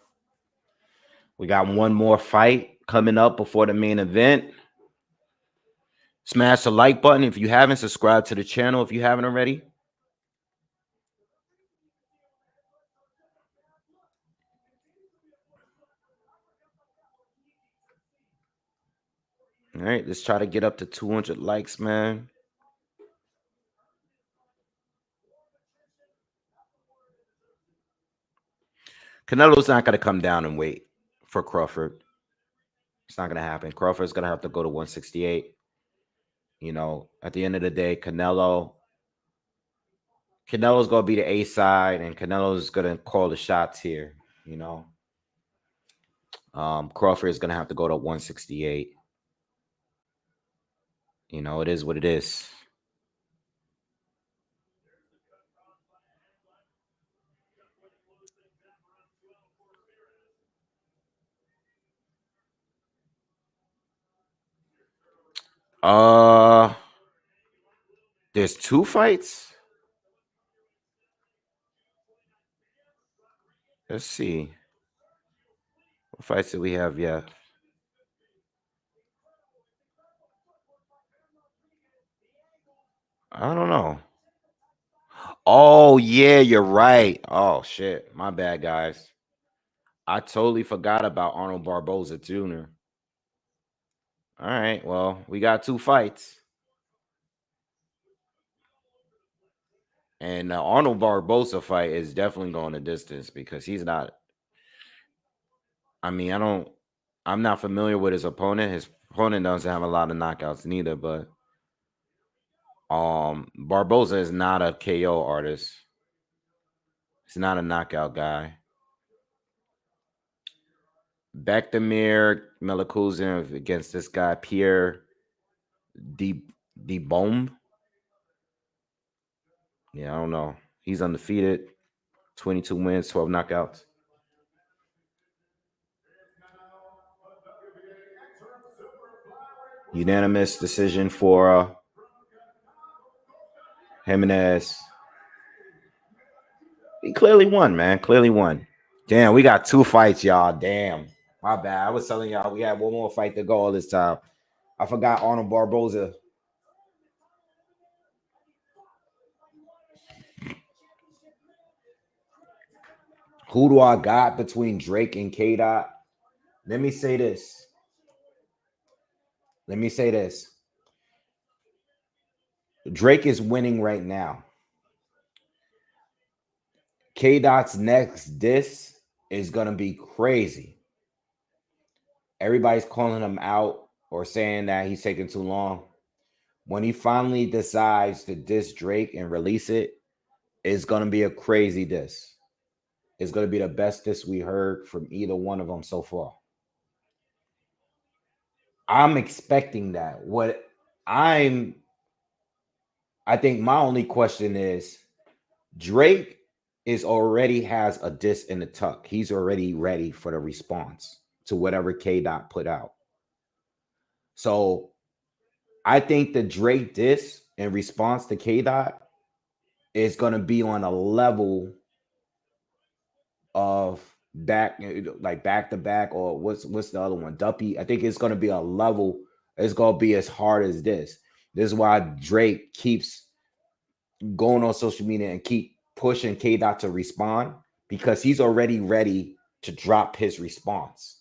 We got one more fight coming up before the main event. Smash the like button if you haven't. Subscribe to the channel if you haven't already. All right, let's try to get up to 200 likes, man. Canelo's not going to come down and wait for Crawford. It's not going to happen. Crawford's going to have to go to 168. You know, at the end of the day, Canelo's going to be the A side, and Canelo's going to call the shots here, you know. Crawford is going to have to go to 168. You know, it is what it is. There's 2 fights. Let's see. What fights do we have yet? I don't know. Oh, yeah, you're right. Oh, shit. My bad, guys. I totally forgot about Arnold Barbosa Jr. All right. Well, we got 2 fights. And the Arnold Barbosa fight is definitely going the distance because he's not. I mean, I'm not familiar with his opponent. His opponent doesn't have a lot of knockouts neither, but Barbosa is not a KO artist. He's not a knockout guy. Bektamir Melikuzin against this guy, Pierre De Bombe. Yeah, I don't know. He's undefeated. 22 wins, 12 knockouts. Unanimous decision for Jimenez. He clearly won, man. Clearly won. Damn, we got 2 fights, y'all. Damn. My bad. I was telling y'all we had one more fight to go all this time. I forgot Arnold Barbosa. Who do I got between Drake and K Dot? Let me say this. Drake is winning right now. K Dot's next diss is gonna be crazy. Everybody's calling him out or saying that he's taking too long. When he finally decides to diss Drake and release it, it's gonna be a crazy diss. It's gonna be the best diss we heard from either one of them so far. I'm expecting that. I'm I think my only question is Drake is already has a diss in the tuck. He's already ready for the response to whatever K Dot put out. So I think the Drake diss in response to K Dot is gonna be on a level of back to back, or what's the other one? Duppy. I think it's gonna be a level. It's gonna be as hard as this. This is why Drake keeps going on social media and keep pushing K Dot to respond, because he's already ready to drop his response.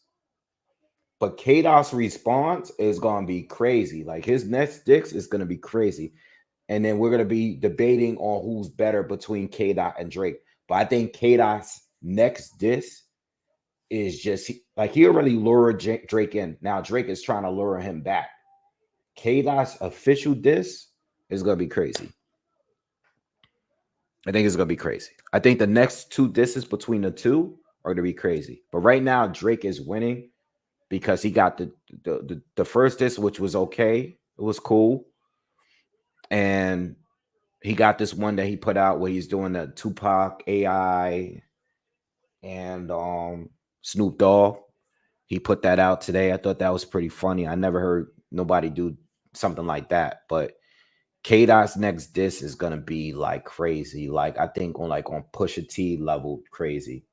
But K Dot's response is gonna be crazy. Like his next dicks is gonna be crazy. And then we're gonna be debating on who's better between K Dot and Drake. But I think K Dot's next diss is just like he already lured Drake in. Now Drake is trying to lure him back. K Dot's official diss is gonna be crazy. I think it's gonna be crazy. I think the next two disses between the two are gonna be crazy. But right now, Drake is winning because he got the first diss, which was okay. It was cool. And he got this one that he put out where he's doing the Tupac AI and Snoop Dogg. He put that out today. I thought that was pretty funny. I never heard nobody do something like that. But K Dot's next diss is gonna be like crazy. Like I think on Pusha T level crazy.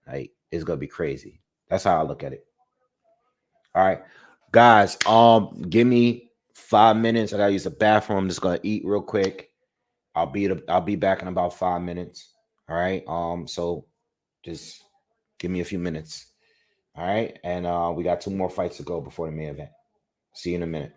Like it's gonna be crazy. That's how I look at it. All right, guys. Give me 5 minutes. I gotta use the bathroom. I'm just gonna eat real quick. I'll be back in about 5 minutes. All right. So just give me a few minutes. All right. And we got two more fights to go before the main event. See you in a minute.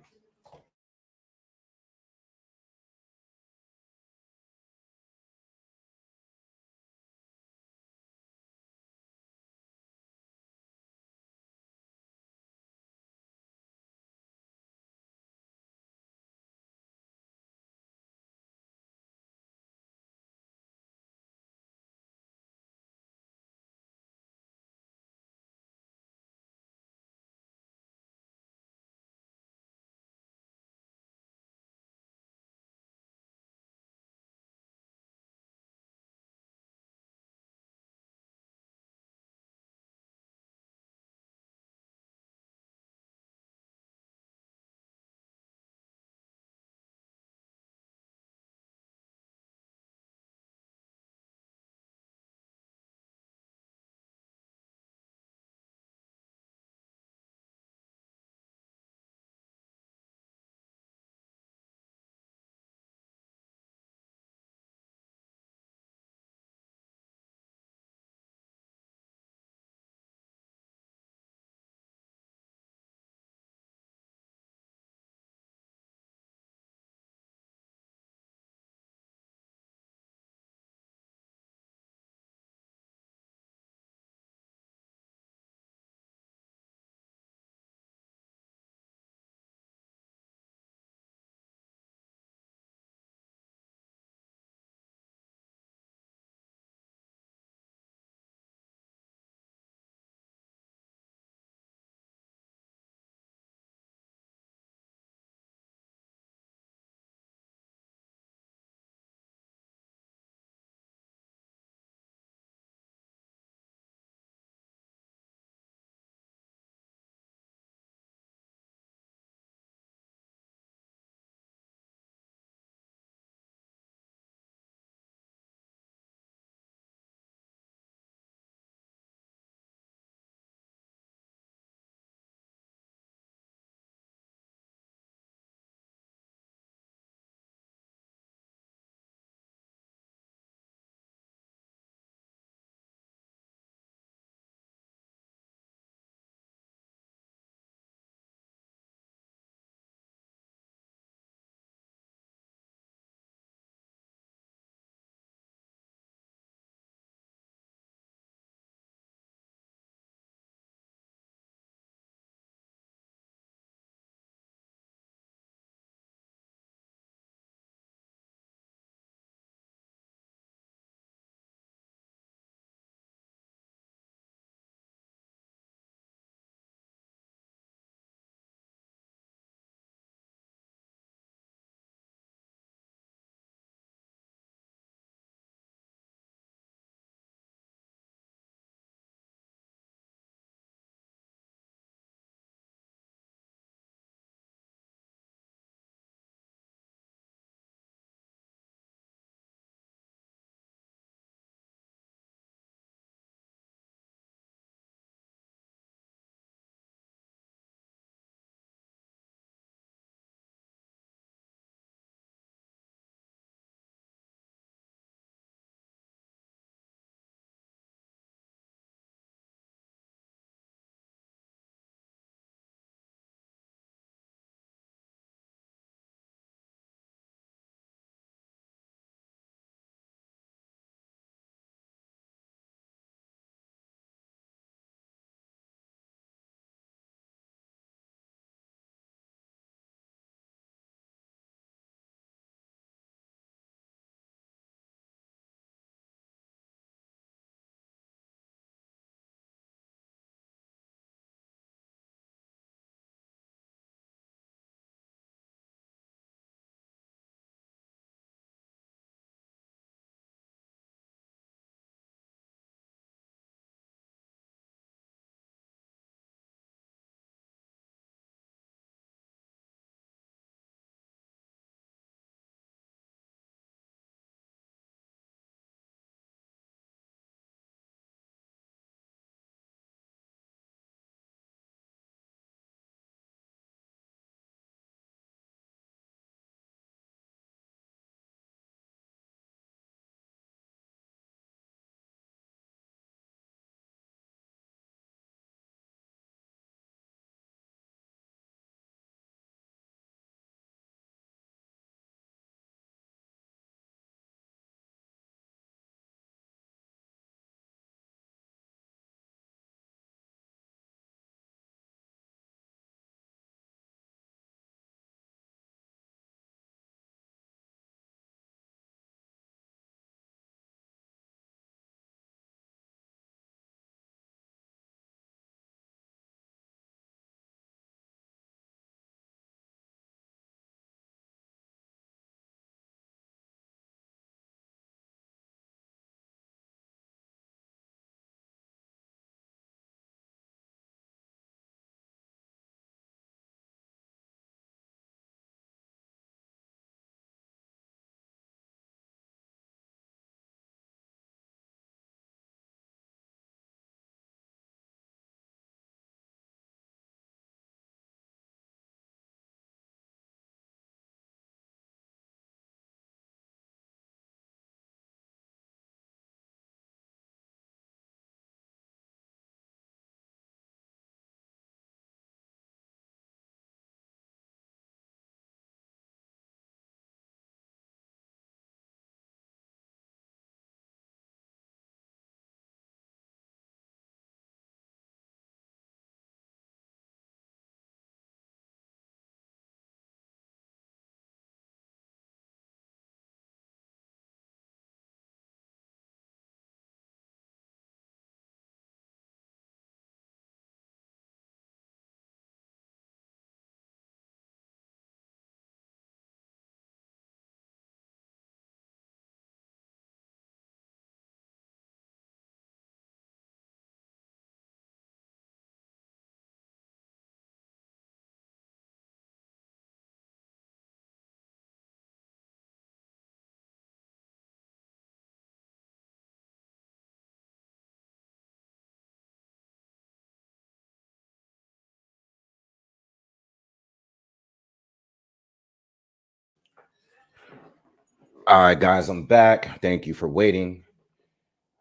All right, guys, I'm back. Thank you for waiting.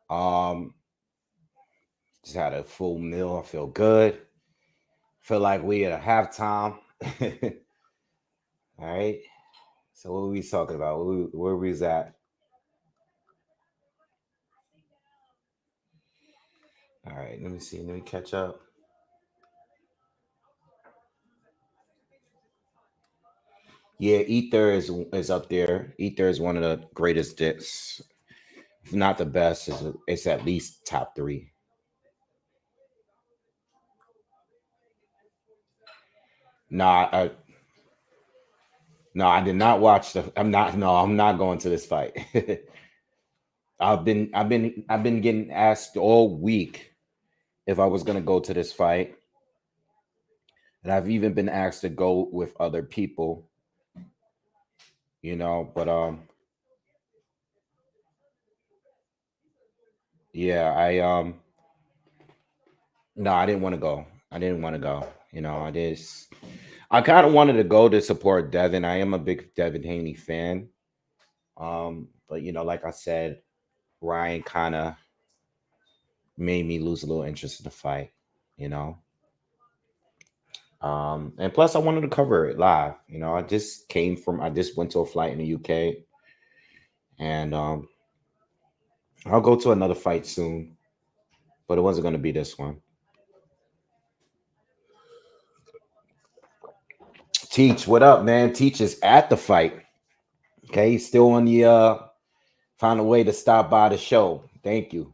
Just had a full meal. I feel good. Feel like we at a halftime. All right. So what were we talking about? Where we was at? All right. Let me see. Let me catch up. Yeah, Ether is up there. Ether is one of the greatest discs, if not the best. It's at least top three. No, no, I did not watch the. I'm not. No, I'm not going to this fight. I've been getting asked all week if I was gonna go to this fight, and I've even been asked to go with other people. But yeah, no, I didn't want to go. I didn't want to go. I kind of wanted to go to support Devin. I am a big Devin Haney fan. But like I said, Ryan kind of made me lose a little interest in the fight. You know. And plus I wanted to cover it live. I just went to a flight in the UK, and I'll go to another fight soon, but it wasn't going to be this one. Teach, what up, man? Teach is at the fight. Okay, he's still on the found a way to stop by the show. Thank you.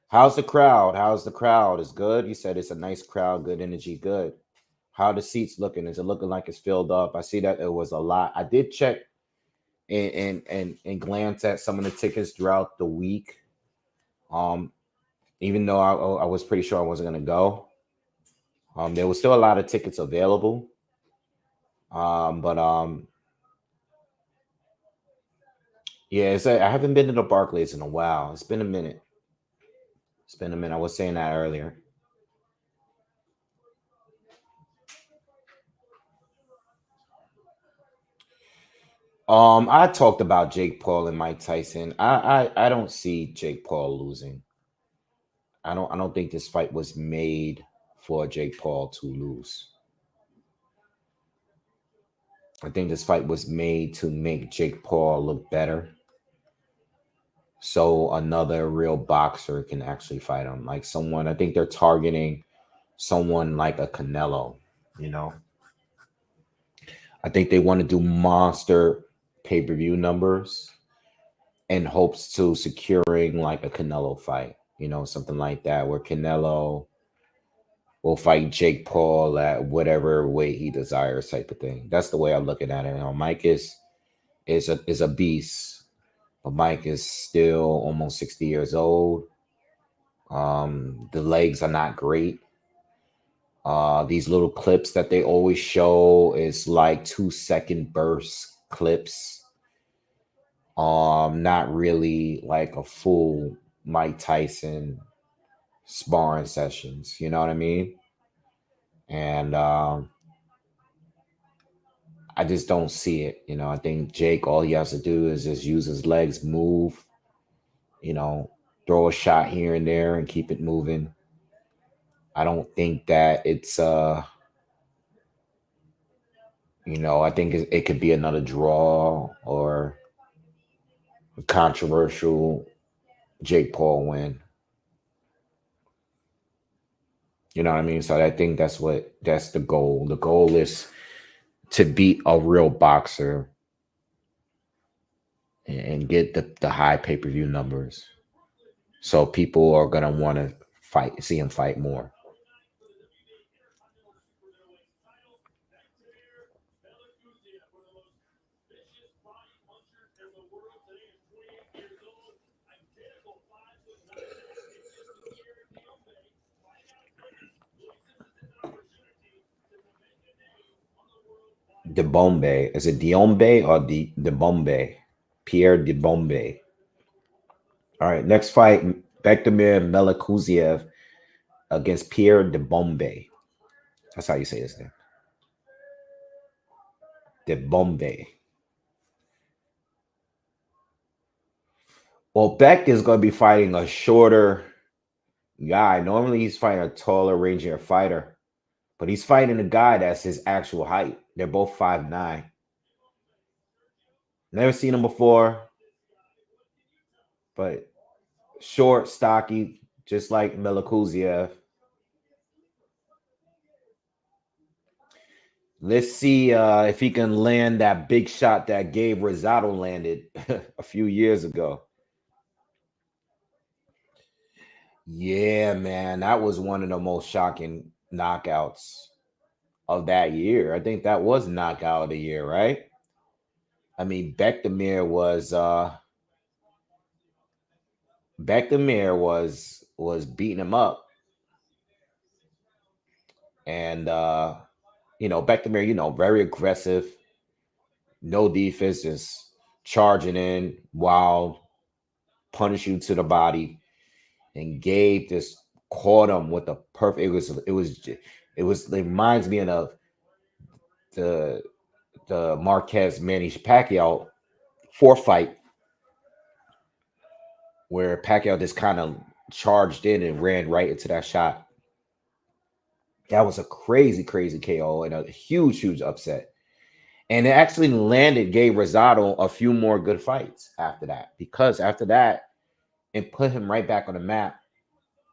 How's the crowd? It's good. You said it's a nice crowd, good energy, good. How the seats looking? Is it looking like it's filled up? I see that it was a lot. I did check and glance at some of the tickets throughout the week. Even though I was pretty sure I wasn't gonna go. There was still a lot of tickets available. But yeah, I haven't been to the Barclays in a while. It's been a minute. I was saying that earlier. I talked about Jake Paul and Mike Tyson. I don't see Jake Paul losing. I don't think this fight was made for Jake Paul to lose. I think this fight was made to make Jake Paul look better, so another real boxer can actually fight him. Like someone, I think they're targeting someone like a Canelo. You know, I think they want to do monster pay-per-view numbers in hopes to securing like a Canelo fight. Something like that, where Canelo will fight Jake Paul at whatever weight he desires, type of thing. That's the way I'm looking at it. Mike is a beast, but Mike is still almost 60 years old. The legs are not great. These little clips that they always show is like 2-second burst clips. Not really like a full Mike Tyson sparring sessions. You know what I mean? And I just don't see it. I think Jake, all he has to do is just use his legs, move, throw a shot here and there and keep it moving. I don't think that it's I think it could be another draw or a controversial Jake Paul win. You know what I mean? So I think that's the goal. The goal is to beat a real boxer and get the high pay-per-view numbers. So people are gonna want to see him fight more. De Bombe. Is it Diombe or De Bombe? Pierre De Bombe. All right, next fight, Bektamir Melikuziev against Pierre De Bombe. That's how you say his name. De Bombe. Well, Beck is going to be fighting a shorter guy. Normally, he's fighting a taller, rangier fighter, but he's fighting a guy that's his actual height. They're both 5'9". Never seen him before, but short, stocky, just like Milikuziev. Let's see if he can land that big shot that Gabe Rosado landed a few years ago. Yeah, man, that was one of the most shocking knockouts of that year. I think that was knockout of the year, right? I mean, Bektamir was beating him up, and Bektamir, very aggressive, no defense, just charging in, wild, punish you to the body, and Gabe just caught him with the perfect. It reminds me of the Marquez Manny Pacquiao fight where Pacquiao just kind of charged in and ran right into that shot. That was a crazy, crazy KO and a huge, huge upset. And it actually landed Gabe Rosado a few more good fights after that, because after that, it put him right back on the map.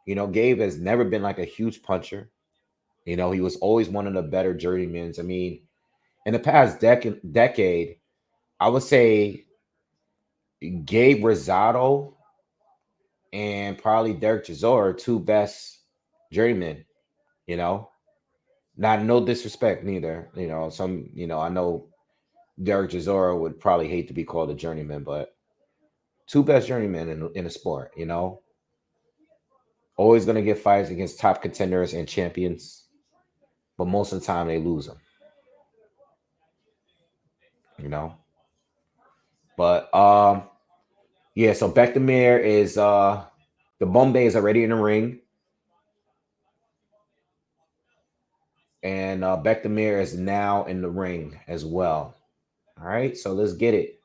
Gabe has never been like a huge puncher. He was always one of the better journeymen. I mean, in the past decade, I would say Gabe Rosado and probably Derek Chisora are two best journeymen. Not no disrespect neither. I know Derek Chisora would probably hate to be called a journeyman, but two best journeymen in the sport. Always going to get fights against top contenders and champions, but most of the time they lose them. But yeah. So Bektamir is the Bombay is already in the ring, and Bektamir is now in the ring as well. All right, so let's get it.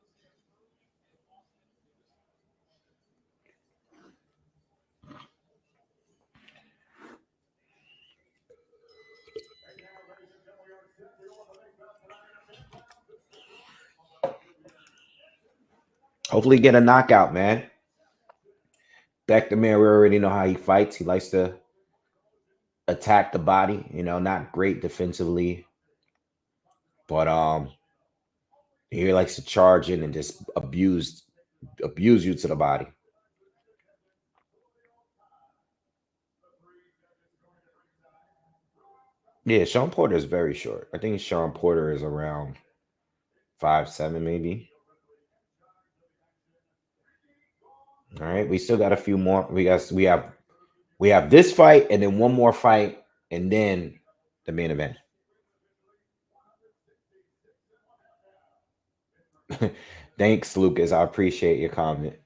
Hopefully get a knockout, man. Bektamir, we already know how he fights. He likes to attack the body, not great defensively, but he likes to charge in and just abuse you to the body. Yeah, Sean Porter is very short. I think Sean Porter is around 5'7", maybe. All right, we still got a few more. We have this fight and then one more fight and then the main event. Thanks, Lucas. I appreciate your comment.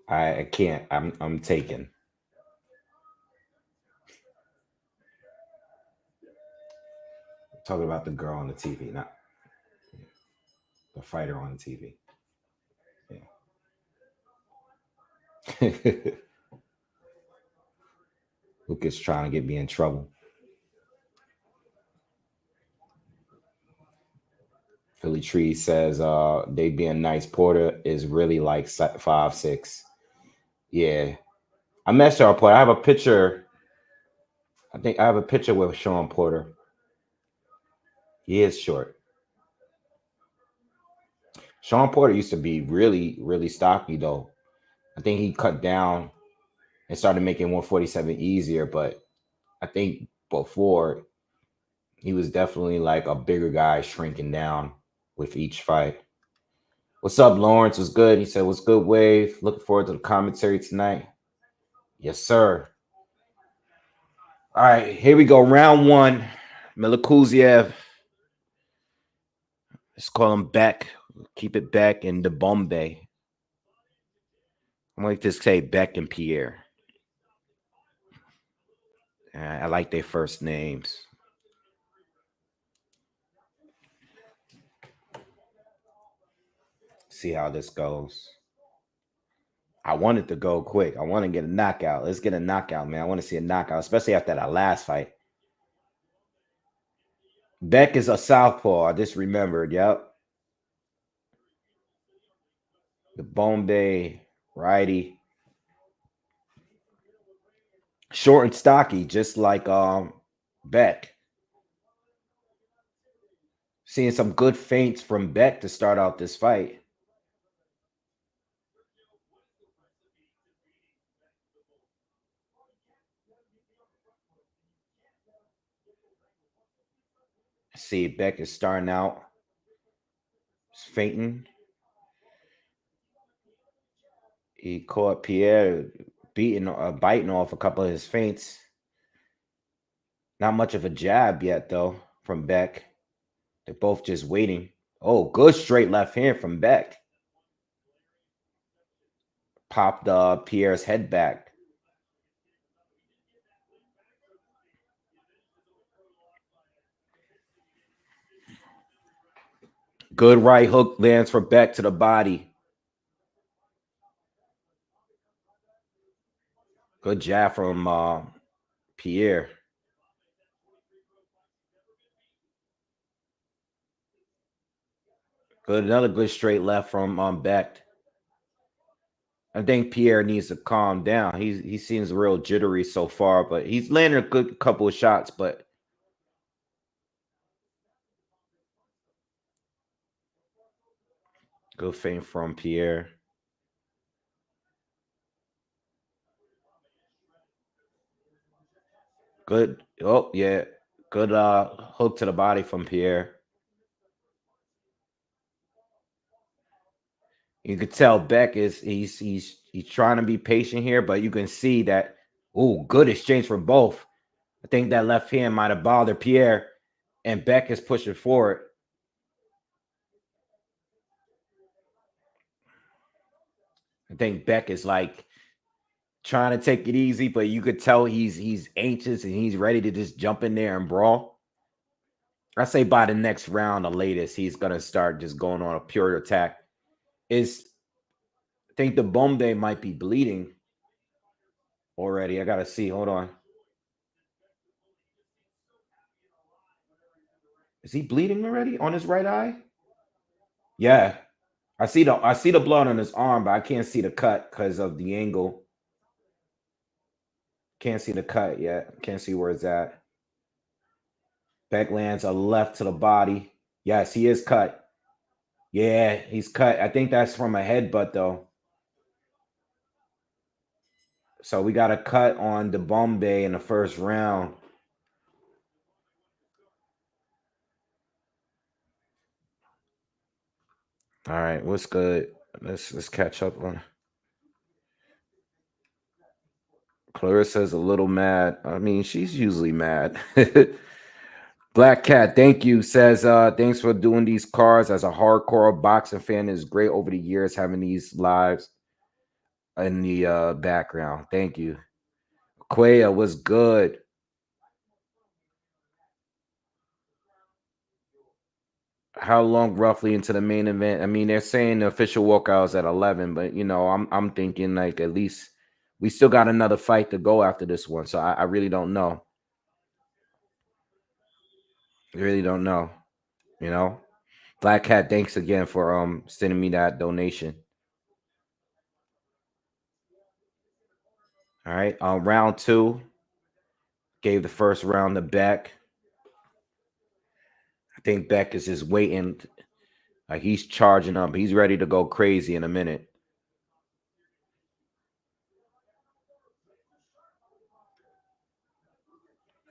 I can't. I'm taken. Talking about the girl on the TV, not the fighter on the TV. Yeah. Lucas trying to get me in trouble. Philly Tree says they being nice. Porter is really like 5'6". Yeah. I met Sean Porter. I have a picture. I think I have a picture with Sean Porter. He is short. Sean Porter used to be really, really stocky though. I think he cut down and started making 147 easier, but I think before he was definitely like a bigger guy shrinking down with each fight. What's up, Lawrence? Was good. He said, "What's good, Wave? Looking forward to the commentary tonight." Yes, sir. All right, here we go. Round one. Milikuziev. Let's call him Beck. Keep it Beck and the Bombay. I'm going to just say Beck and Pierre. I like their first names. See how this goes. I want it to go quick. I want to get a knockout. Let's get a knockout, man. I want to see a knockout, especially after that last fight. Beck is a southpaw. I just remembered. Yep. The Bombay righty. Short and stocky, just like Beck. Seeing some good feints from Beck to start out this fight. See, Beck is starting out. He's feinting. He caught Pierre biting off a couple of his feints. Not much of a jab yet, though, from Beck. They're both just waiting. Oh, good straight left hand from Beck. Popped Pierre's head back. Good right hook lands for Beck to the body. Good jab from Pierre. Another good straight left from Beck. I think Pierre needs to calm down. He seems real jittery so far, but he's landing a good couple of shots. But good feint from Pierre. Good. Oh yeah. Good hook to the body from Pierre. You could tell Beck is he's trying to be patient here, but you can see that. Oh, good exchange for both. I think that left hand might have bothered Pierre, and Beck is pushing forward. I think Beck is like trying to take it easy, but you could tell he's anxious and he's ready to just jump in there and brawl. I say by the next round, the latest, he's gonna start just going on a pure attack. I think the Bombay might be bleeding already. I gotta see. Hold on. Is he bleeding already on his right eye? Yeah. I see the blood on his arm, but I can't see the cut because of the angle. Can't see the cut yet. Can't see where it's at. Beck lands a left to the body. Yes, he is cut. Yeah, he's cut. I think that's from a headbutt though. So we got a cut on the Bombay in the first round. All right, what's good? Let's catch up on. Clarissa's a little mad. I mean, she's usually mad. Black Cat, thank you. Says, thanks for doing these cards. As a hardcore boxing fan, it's great over the years having these lives in the background. Thank you. Quaya was good. How long roughly into the main event? I mean, they're saying the official walkout is at 11, but you know, I'm thinking like at least we still got another fight to go after this one. So I really don't know. I really don't know. You know, Black Cat, thanks again for sending me that donation. All right, round two. Gave the first round to Beck. I think Beck is just waiting. Like he's charging up. He's ready to go crazy in a minute.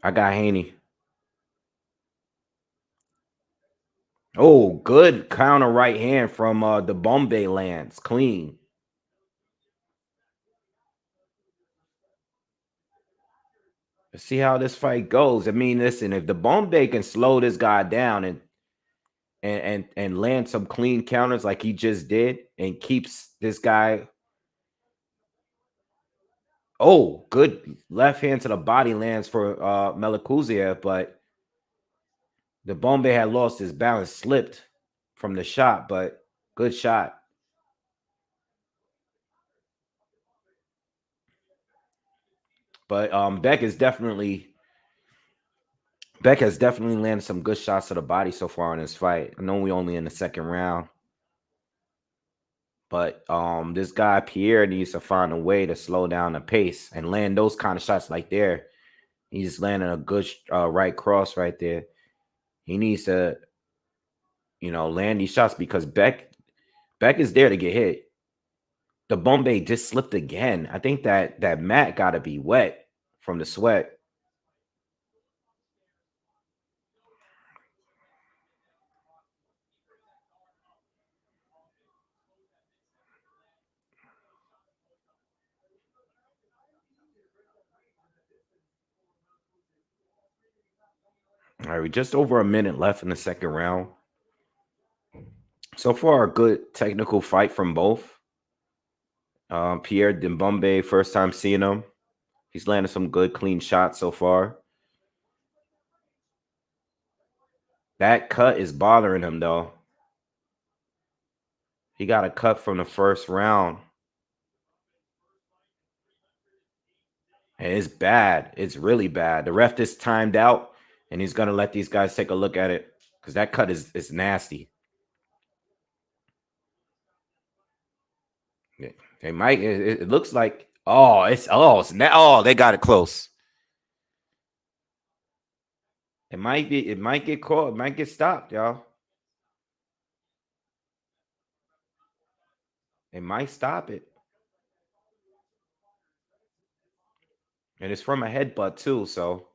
I got Haney. Oh, good counter right hand from the Bombay lands. Clean. Let's see how this fight goes. I mean, listen, if the Bombay can slow this guy down and land some clean counters like he just did and keeps this guy. Oh, good left hand to the body lands for Melakuziev, but the Bombay had lost his balance, slipped from the shot, but good shot. But Beck has definitely landed some good shots to the body so far in this fight. I know we only in the second round. But this guy Pierre needs to find a way to slow down the pace and land those kind of shots like there. He's landing a good right cross right there. He needs to, land these shots because Beck is there to get hit. The Bombay just slipped again. I think that mat got to be wet from the sweat. All right, we just over a minute left in the second round. So far, a good technical fight from both. Pierre Dembombe, first time seeing him. He's landed some good, clean shots so far. That cut is bothering him, though. He got a cut from the first round. And it's bad. It's really bad. The ref is timed out, and he's going to let these guys take a look at it because that cut is nasty. They might. It looks like. They got it close. It might be. It might get caught. It might get stopped, y'all. It might stop it. And it's from a headbutt too. So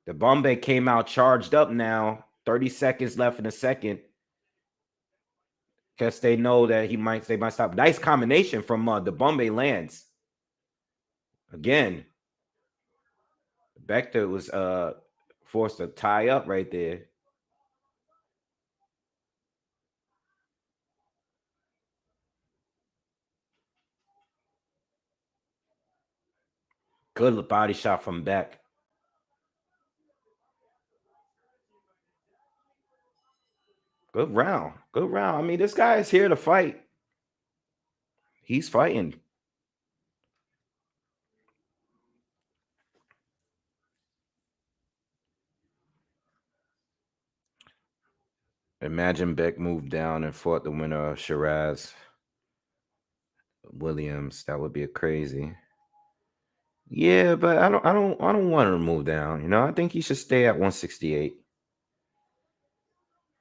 the Bombay came out charged up now. 30 seconds left in the second. Because they know that they might stop. Nice combination from the Bombay lands. Again, Bector was forced to tie up right there. Good body shot from Beck. Good round. Good round. I mean, this guy is here to fight. He's fighting. Imagine Beck moved down and fought the winner of Shiraz Williams. That would be a crazy. Yeah, but I don't want him to move down. I think he should stay at 168.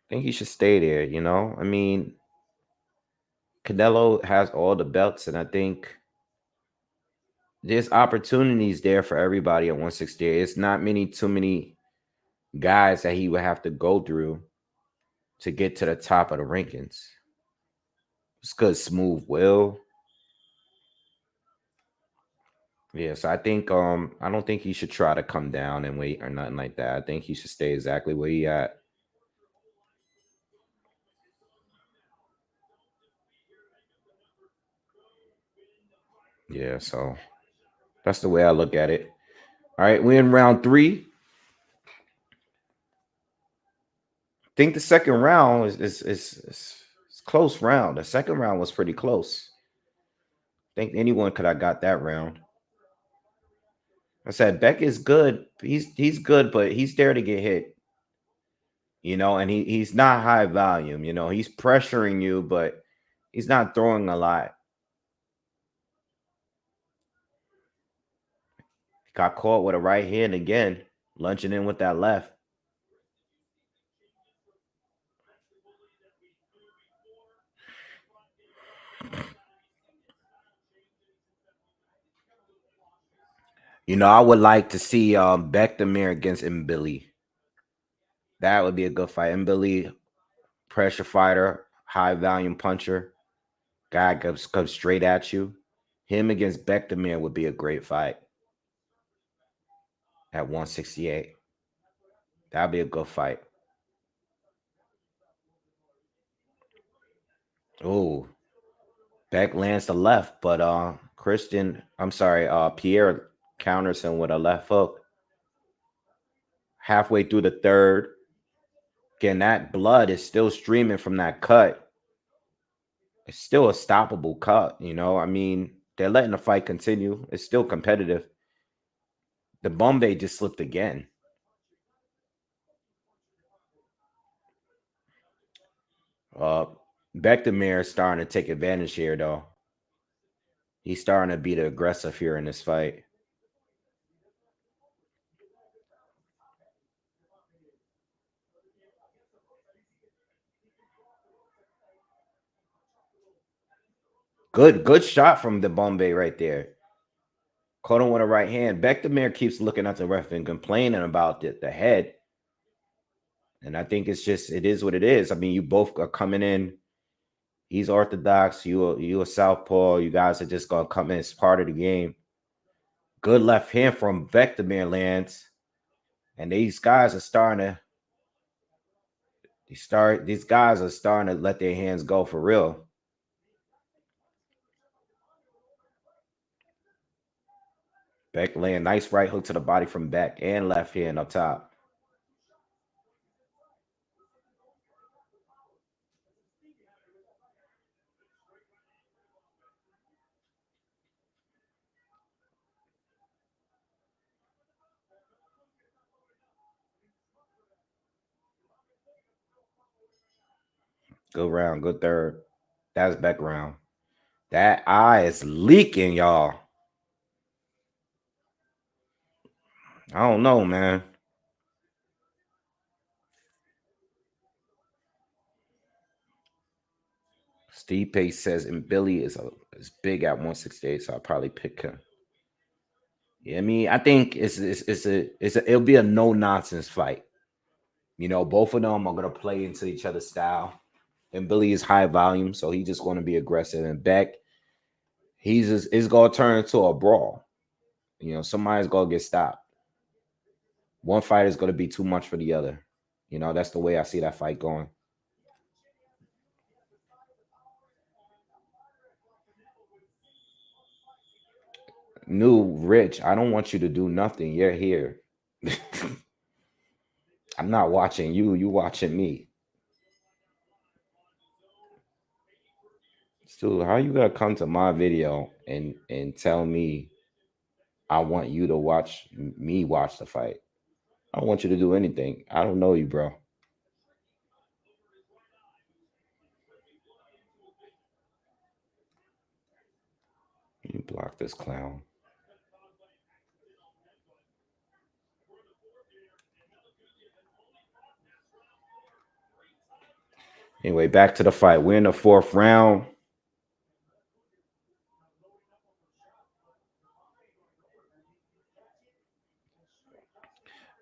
I think he should stay there, I mean, Canelo has all the belts, and I think there's opportunities there for everybody at 168. It's not too many guys that he would have to go through to get to the top of the rankings. It's good, smooth will. Yeah, so I think I don't think he should try to come down and wait or nothing like that. I think he should stay exactly where he at. Yeah, so that's the way I look at it. All right, we're in round 3. I think the second round is close round. The second round was pretty close. I think anyone could have got that round. I said Beck is good. He's good, but he's there to get hit. And he's not high volume. He's pressuring you, but he's not throwing a lot. Got caught with a right hand again, lunging in with that left. I would like to see Bekdamir against Mbili. That would be a good fight. Mbili, pressure fighter, high volume puncher. Guy comes straight at you. Him against Bekdamir would be a great fight at 168. That'd be a good fight. Oh, Beck lands the left, but Pierre counters him with a left hook. Halfway through the third. Again, that blood is still streaming from that cut. It's still a stoppable cut, I mean, they're letting the fight continue. It's still competitive. The Bombay just slipped again. Uh, Bektamir is starting to take advantage here, though. He's starting to be the aggressive here in this fight. Good shot from the Bombay right there. Caught him with a right hand. Bektamir keeps looking at the ref and complaining about the head. And I think it's just, it is what it is. I mean, you both are coming in. He's orthodox. You a southpaw. You guys are just gonna come in as part of the game. Good left hand from Bektamir lands. And these guys are starting to these guys are starting to let their hands go for real. Beck land, nice right hook to the body from Beck and left hand up top. Good round, good third. That's Beck round. That eye is leaking, y'all. I don't know, man. Steve Pace says, and Billy is big at 168, so I'll probably pick him. Yeah, I mean, I think it'll be a no nonsense fight. You know, both of them are gonna play into each other's style. And Billy is high volume, so he's just gonna be aggressive. And Beck, it's gonna turn into a brawl. You know, somebody's gonna get stopped. One fight is gonna be too much for the other. You know, that's the way I see that fight going. New Rich, I don't want you to do nothing. You're here. I'm not watching you. You watching me. Stu, how you gonna come to my video and tell me I want you to watch me watch the fight? I don't want you to do anything. I don't know you, bro. You block this clown. Anyway, back to the fight. We're in the fourth round.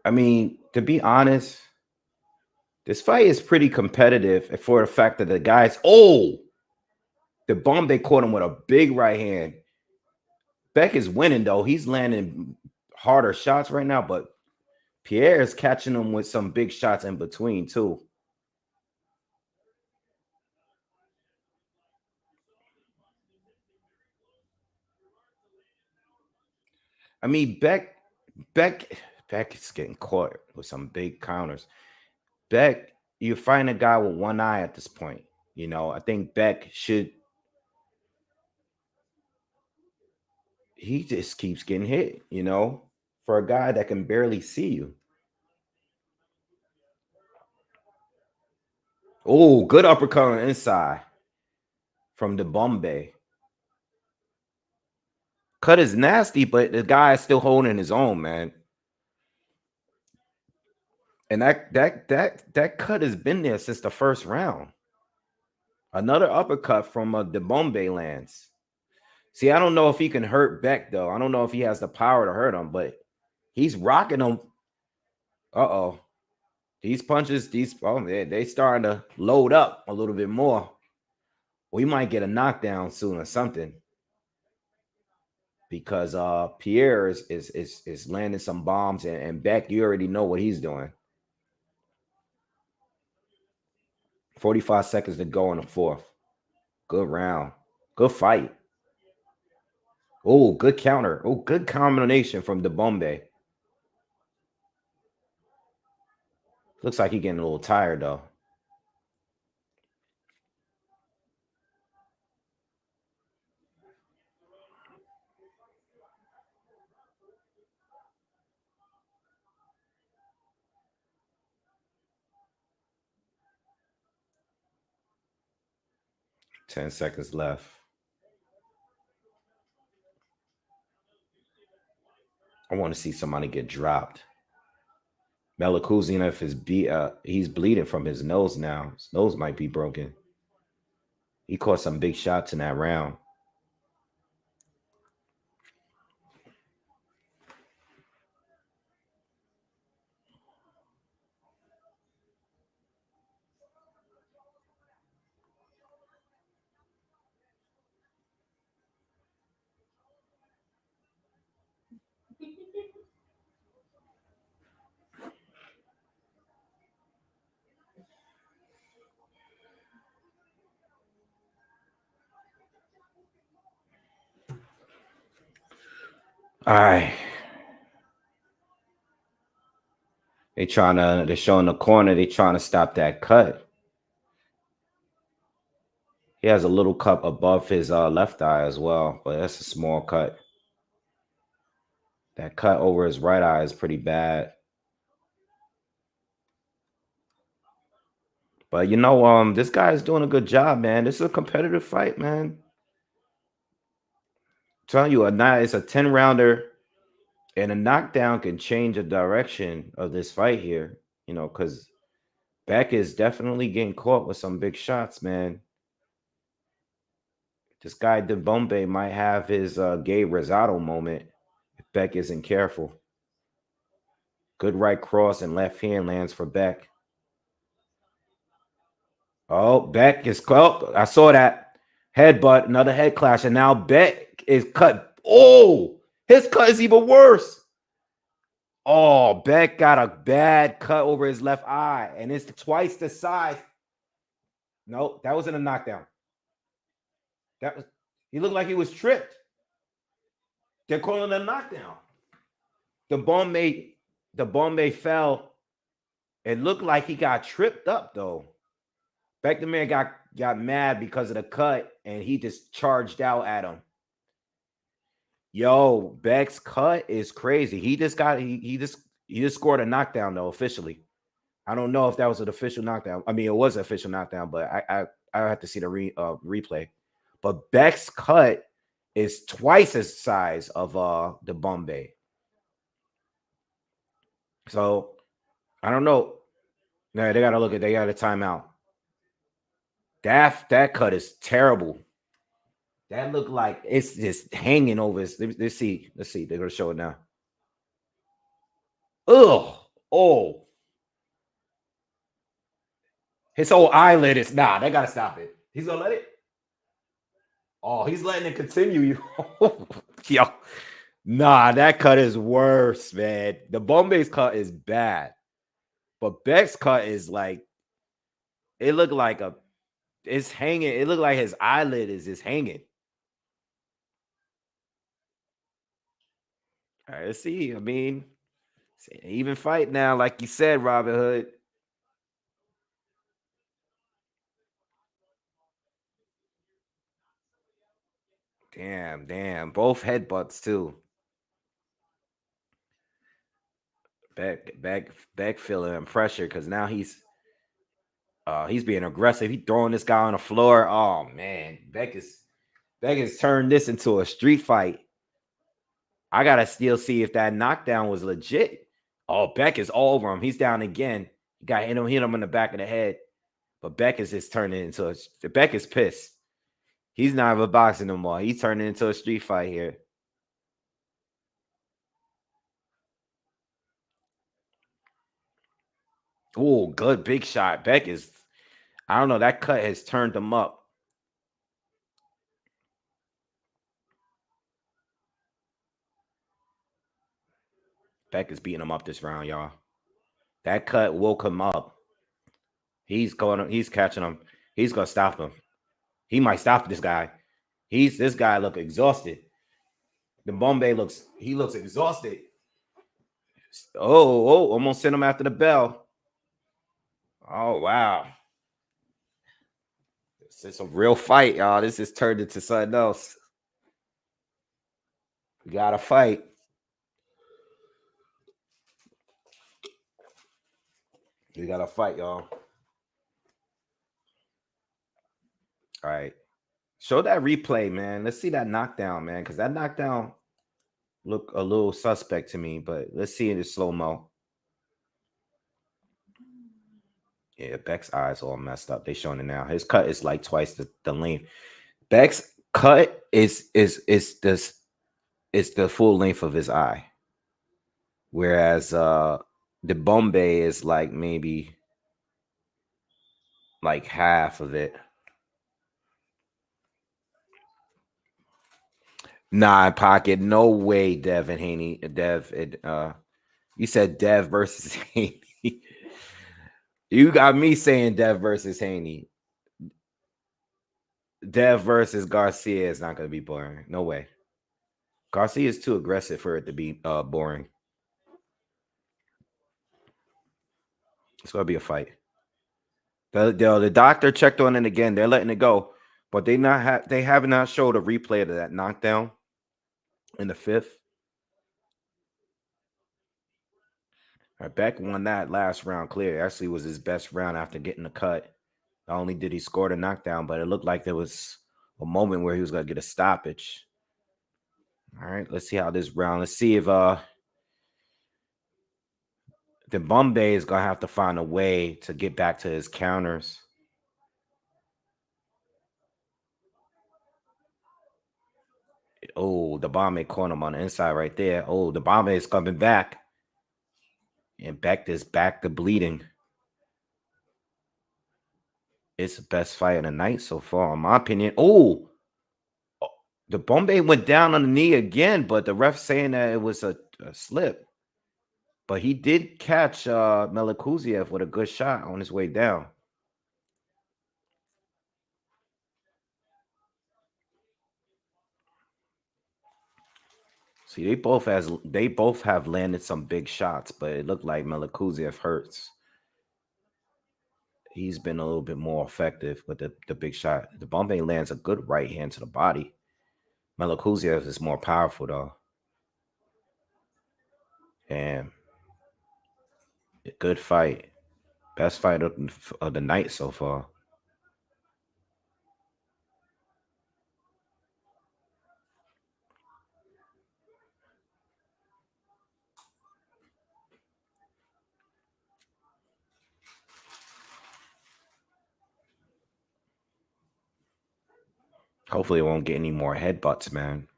I mean, to be honest, this fight is pretty competitive for the fact that the guys, the Bombay caught him with a big right hand. Beck is winning, though. He's landing harder shots right now, but Pierre is catching him with some big shots in between, too. I mean, Beck is getting caught with some big counters. Beck, you find a guy with one eye at this point. You know, I think Beck should. He just keeps getting hit. You know, for a guy that can barely see you. Oh, good uppercut on the inside from the Bombay. Cut is nasty, but the guy is still holding his own, man. And that cut has been there since the first round. Another uppercut from the Bombay lands. See, I don't know if he can hurt Beck though. I don't know if he has the power to hurt him, but he's rocking him. Uh-oh. These punches, they starting to load up a little bit more. We might get a knockdown soon or something. Because Pierre is landing some bombs and Beck, you already know what he's doing. 45 seconds to go in the fourth. Good round. Good fight. Oh, good counter. Oh, good combination from the Bombay. Looks like he's getting a little tired though. 10 seconds left. I want to see somebody get dropped. Melikuzinov is he's bleeding from his nose now. His nose might be broken. He caught some big shots in that round. All right. They're showing the corner. They're trying to stop that cut. He has a little cut above his left eye as well, but that's a small cut. That cut over his right eye is pretty bad. But this guy is doing a good job, man. This is a competitive fight, man. I'm telling you, it's a 10-rounder, and a knockdown can change the direction of this fight here. Because Beck is definitely getting caught with some big shots, man. This guy Bombe might have his Gabe Rosado moment if Beck isn't careful. Good right cross and left hand lands for Beck. Oh, Beck is caught. I saw that headbutt, another head clash, and now Beck is cut. Oh, his cut is even worse. Oh, Beck got a bad cut over his left eye, and it's twice the size. Nope, that wasn't a knockdown. He looked like he was tripped. They're calling it a knockdown. The Bombay fell. It looked like he got tripped up though. Beck the man got mad because of the cut, and he just charged out at him. Yo, Beck's cut is crazy. He just scored a knockdown though officially. I don't know if that was an official knockdown. I mean, it was an official knockdown, but I have to see the replay. But Beck's cut is twice the size of the Bombay. So I don't know. No, they got a timeout. That cut is terrible. That looked like it's just hanging over his. Let's see. They're gonna show it now. Ugh. Oh. His whole eyelid is they gotta stop it. He's gonna let it. Oh, he's letting it continue. Yo. Nah, that cut is worse, man. The Bombay's cut is bad. But Beck's cut is like, it looked like it's hanging. It looked like his eyelid is just hanging. All right, let's see. I mean, it's an even fight now, like you said, Robin Hood. Damn. Both headbutts too. Beck feeling pressure because now he's being aggressive. He throwing this guy on the floor. Oh man, Beck has turned this into a street fight. I gotta still see if that knockdown was legit. Oh, Beck is all over him. He's down again. You got hit him in the back of the head. But Beck is just turning into Beck is pissed. He's not even boxing no more. He's turning into a street fight here. Oh, good big shot. Beck is, I don't know, that cut has turned him up. Beck is beating him up this round, y'all. That cut woke him up. He's catching him. He's gonna stop him. He might stop this guy. This guy look exhausted. The Bombay looks exhausted. Oh, almost sent him after the bell. Oh, wow. This is a real fight, y'all. This is turned into something else. We got to fight. We got to fight, y'all. All right. Show that replay, man. Let's see that knockdown, man, because that knockdown looked a little suspect to me. But let's see it in slow mo. Yeah, Beck's eyes all messed up. They showing it now. His cut is like twice the length. Beck's cut is this it's the full length of his eye, whereas the Bombay is like maybe like half of it. Nah, pocket. No way, Dev and Haney. You said Dev versus Haney. You got me saying Dev versus Haney. Dev versus Garcia is not going to be boring. No way. Garcia is too aggressive for it to be boring. It's going to be a fight. The doctor checked on it again. They're letting it go, but they have not showed a replay of that knockdown in the fifth. Beck won that last round clear. Actually, was his best round after getting the cut. Not only did he score the knockdown, but it looked like there was a moment where he was going to get a stoppage. All right, let's see how this round. Let's see if the Bombay is going to have to find a way to get back to his counters. Oh, the Bombay caught him on the inside right there. Oh, the Bombay is coming back. And Beck is back to bleeding. It's the best fight of the night so far, in my opinion. Oh, the Bombay went down on the knee again, but the ref saying that it was a slip. But he did catch Melikuziev with a good shot on his way down. See, they both have landed some big shots, but it looked like Melikuziev hurts. He's been a little bit more effective with the big shot. The Bombay lands a good right hand to the body. Melikuziev is more powerful though. And a good fight. Best fight of the night so far. Hopefully it won't get any more headbutts, man.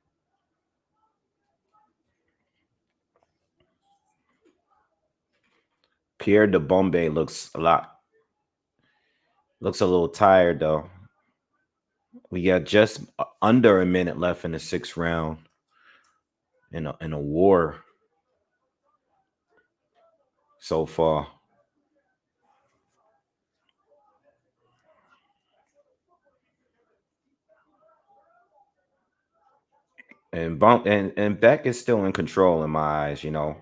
Pierre de Bombay looks a little tired though. We got just under a minute left in the sixth round in a war so far. And Beck is still in control in my eyes, you know.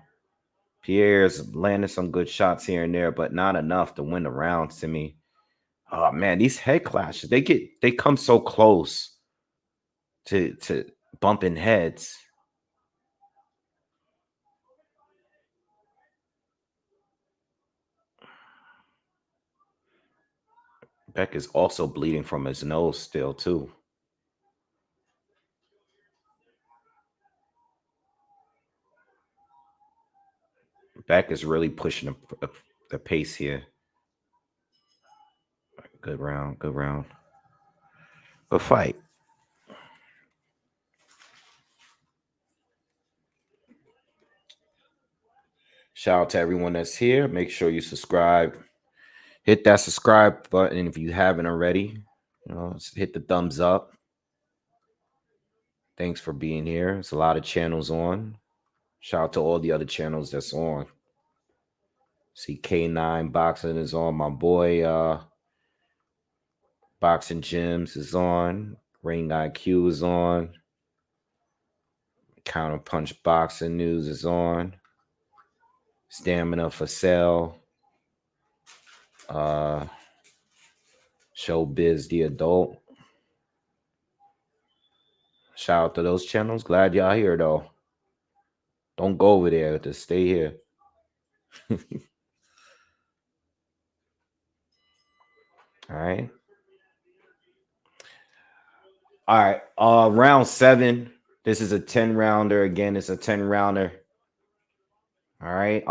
Pierre's landed some good shots here and there, but not enough to win the rounds to me. Oh man, these head clashes, they come so close to bumping heads. Beck is also bleeding from his nose still too. Beck is really pushing the pace here. Good round, good round. Good fight. Shout out to everyone that's here. Make sure you subscribe. Hit that subscribe button if you haven't already. You know, hit the thumbs up. Thanks for being here. There's a lot of channels on. Shout out to all the other channels that's on. See K9 Boxing is on. My boy Boxing Gyms is on. Ring IQ is on. Counter Punch Boxing News is on. Stamina for Sale. Showbiz the Adult. Shout out to those channels. Glad y'all here though. Don't go over there. Just stay here. All right. All right. Round 7. This is a 10 rounder. Again, it's a 10 rounder. All right.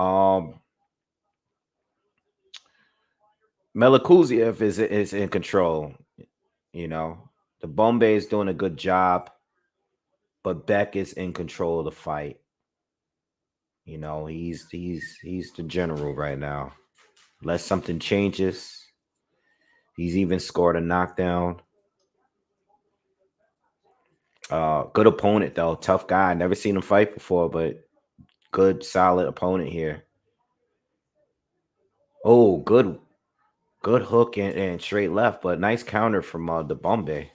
Melikuziev is in control. You know, the Bombay is doing a good job, but Beck is in control of the fight. You know, he's the general right now. Unless something changes, he's even scored a knockdown. Good opponent though, tough guy. Never seen him fight before, but good, solid opponent here. Oh, good hook and straight left, but nice counter from the Bombay.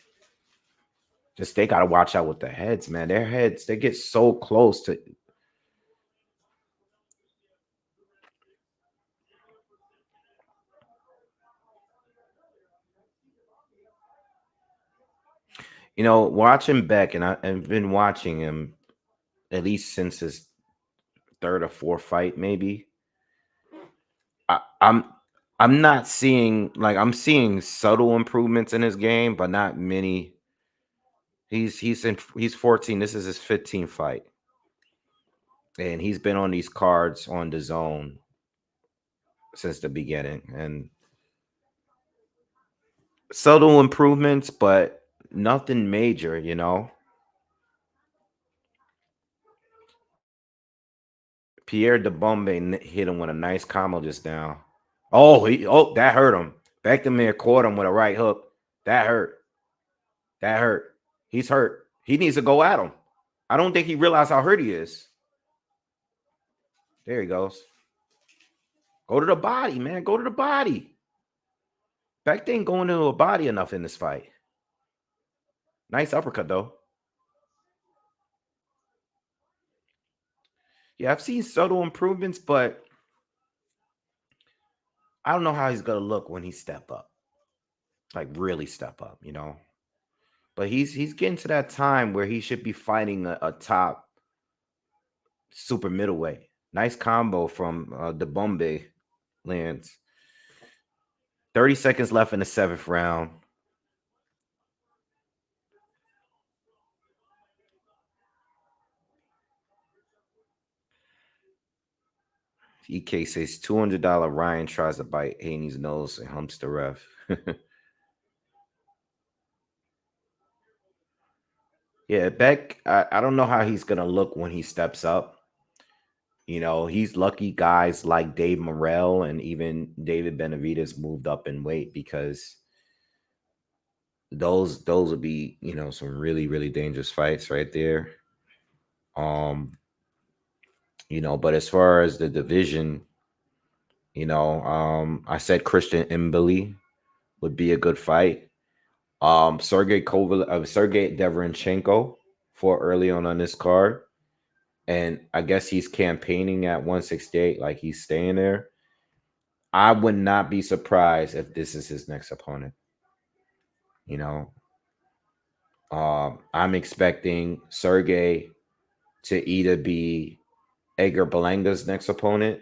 Just they gotta watch out with the heads, man. Their heads, they get so close to. You know, watching Beck, and I've been watching him at least since his third or fourth fight, maybe. I, I'm I'm not seeing like I'm seeing subtle improvements in his game, but not many. He's 14. This is his 15th fight, and he's been on these cards on the zone since the beginning, and subtle improvements, but nothing major. You know, Pierre de Bombe hit him with a nice combo just now. Oh, that hurt him. Beckman caught him with a right hook. That hurt. That hurt. He's hurt. He needs to go at him. I don't think he realized how hurt he is. There he goes. Go to the body, man. Go to the body. Beck didn't go into a body enough in this fight. Nice uppercut, though. Yeah, I've seen subtle improvements, but I don't know how he's going to look when he step up. Like, really step up, you know? But he's getting to that time where he should be fighting a top super middleweight. Nice combo from the Bombay lands. 30 seconds left in the 7th round. EK says $200 Ryan tries to bite Haney's nose and humps the ref. Yeah, Beck, I don't know how he's going to look when he steps up. You know, he's lucky guys like Dave Morell and even David Benavidez moved up in weight because those would be, you know, some really, really dangerous fights right there. You know, but as far as the division, you know, I said Christian Mbili would be a good fight. Sergey Deverenchenko for early on this card. And I guess he's campaigning at 168, like he's staying there. I would not be surprised if this is his next opponent. You know, I'm expecting Sergey to either be Edgar Belanga's next opponent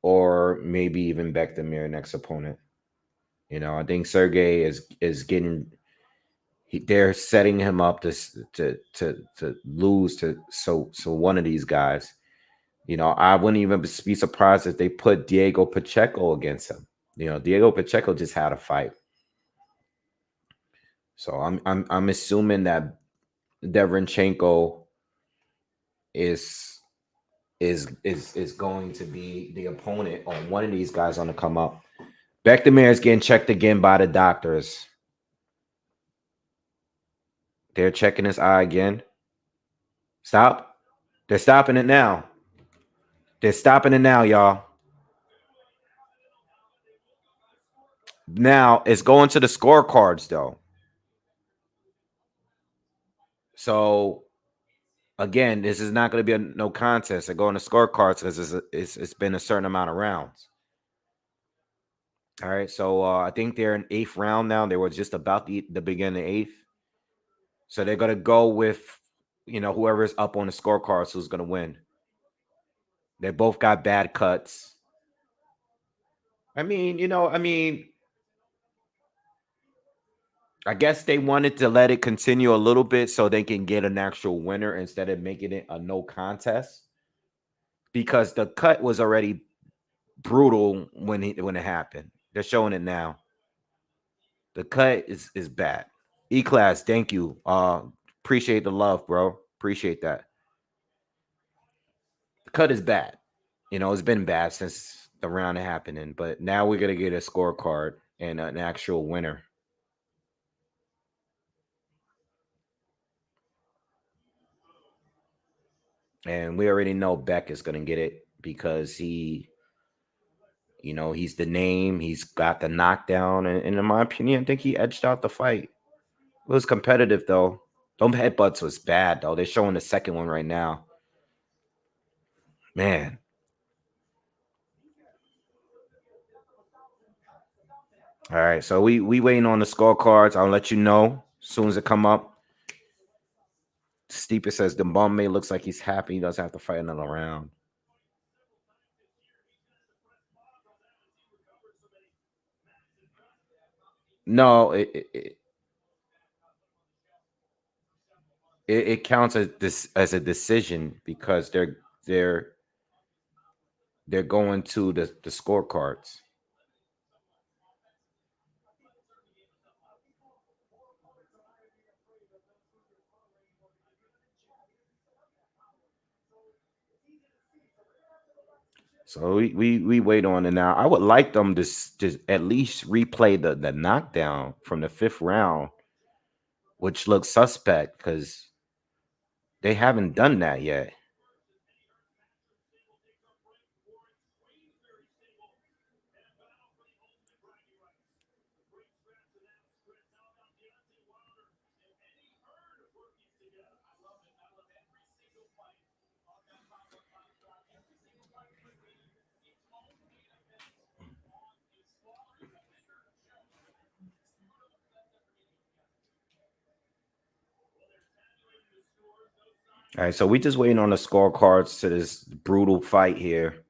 or maybe even Bektamir next opponent. You know, I think Sergey is getting. They're setting him up to lose to so one of these guys. You know, I wouldn't even be surprised if they put Diego Pacheco against him. You know, Diego Pacheco just had a fight, so I'm assuming that Deverenchenko is is going to be the opponent on one of these guys on the come up. Bektamir is getting checked again by the doctors. They're checking his eye again. Stop. They're stopping it now. They're stopping it now, y'all. Now it's going to the scorecards though. So again, this is not going to be no contest. They're going to scorecards because it's been a certain amount of rounds. All right, so I think they're in 8th round now. They were just about the beginning of 8th. So they're gonna go with, you know, whoever's up on the scorecards who's gonna win. They both got bad cuts. I mean, you know, I guess they wanted to let it continue a little bit so they can get an actual winner instead of making it a no contest, because the cut was already brutal when it happened. They're showing it now. The cut is bad. E class, thank you. Appreciate the love, bro. Appreciate that. The cut is bad. It's been bad since the round happening, but now we're gonna get a scorecard and an actual winner. And we already know Beck is gonna get it because he's the name. He's got the knockdown, and in my opinion, I think he edged out the fight. It was competitive though. Them headbutts was bad though. They're showing the second one right now. Man. All right, so we waiting on the scorecards. I'll let you know as soon as it come up. Stipe says the Bombay looks like he's happy. He doesn't have to fight another round. No, it counts as this as a decision because they're going to the scorecards. So we wait on it now. I would like them to just at least replay the knockdown from the fifth round, which looks suspect because they haven't done that yet. All right, so we just waiting on the scorecards to this brutal fight here.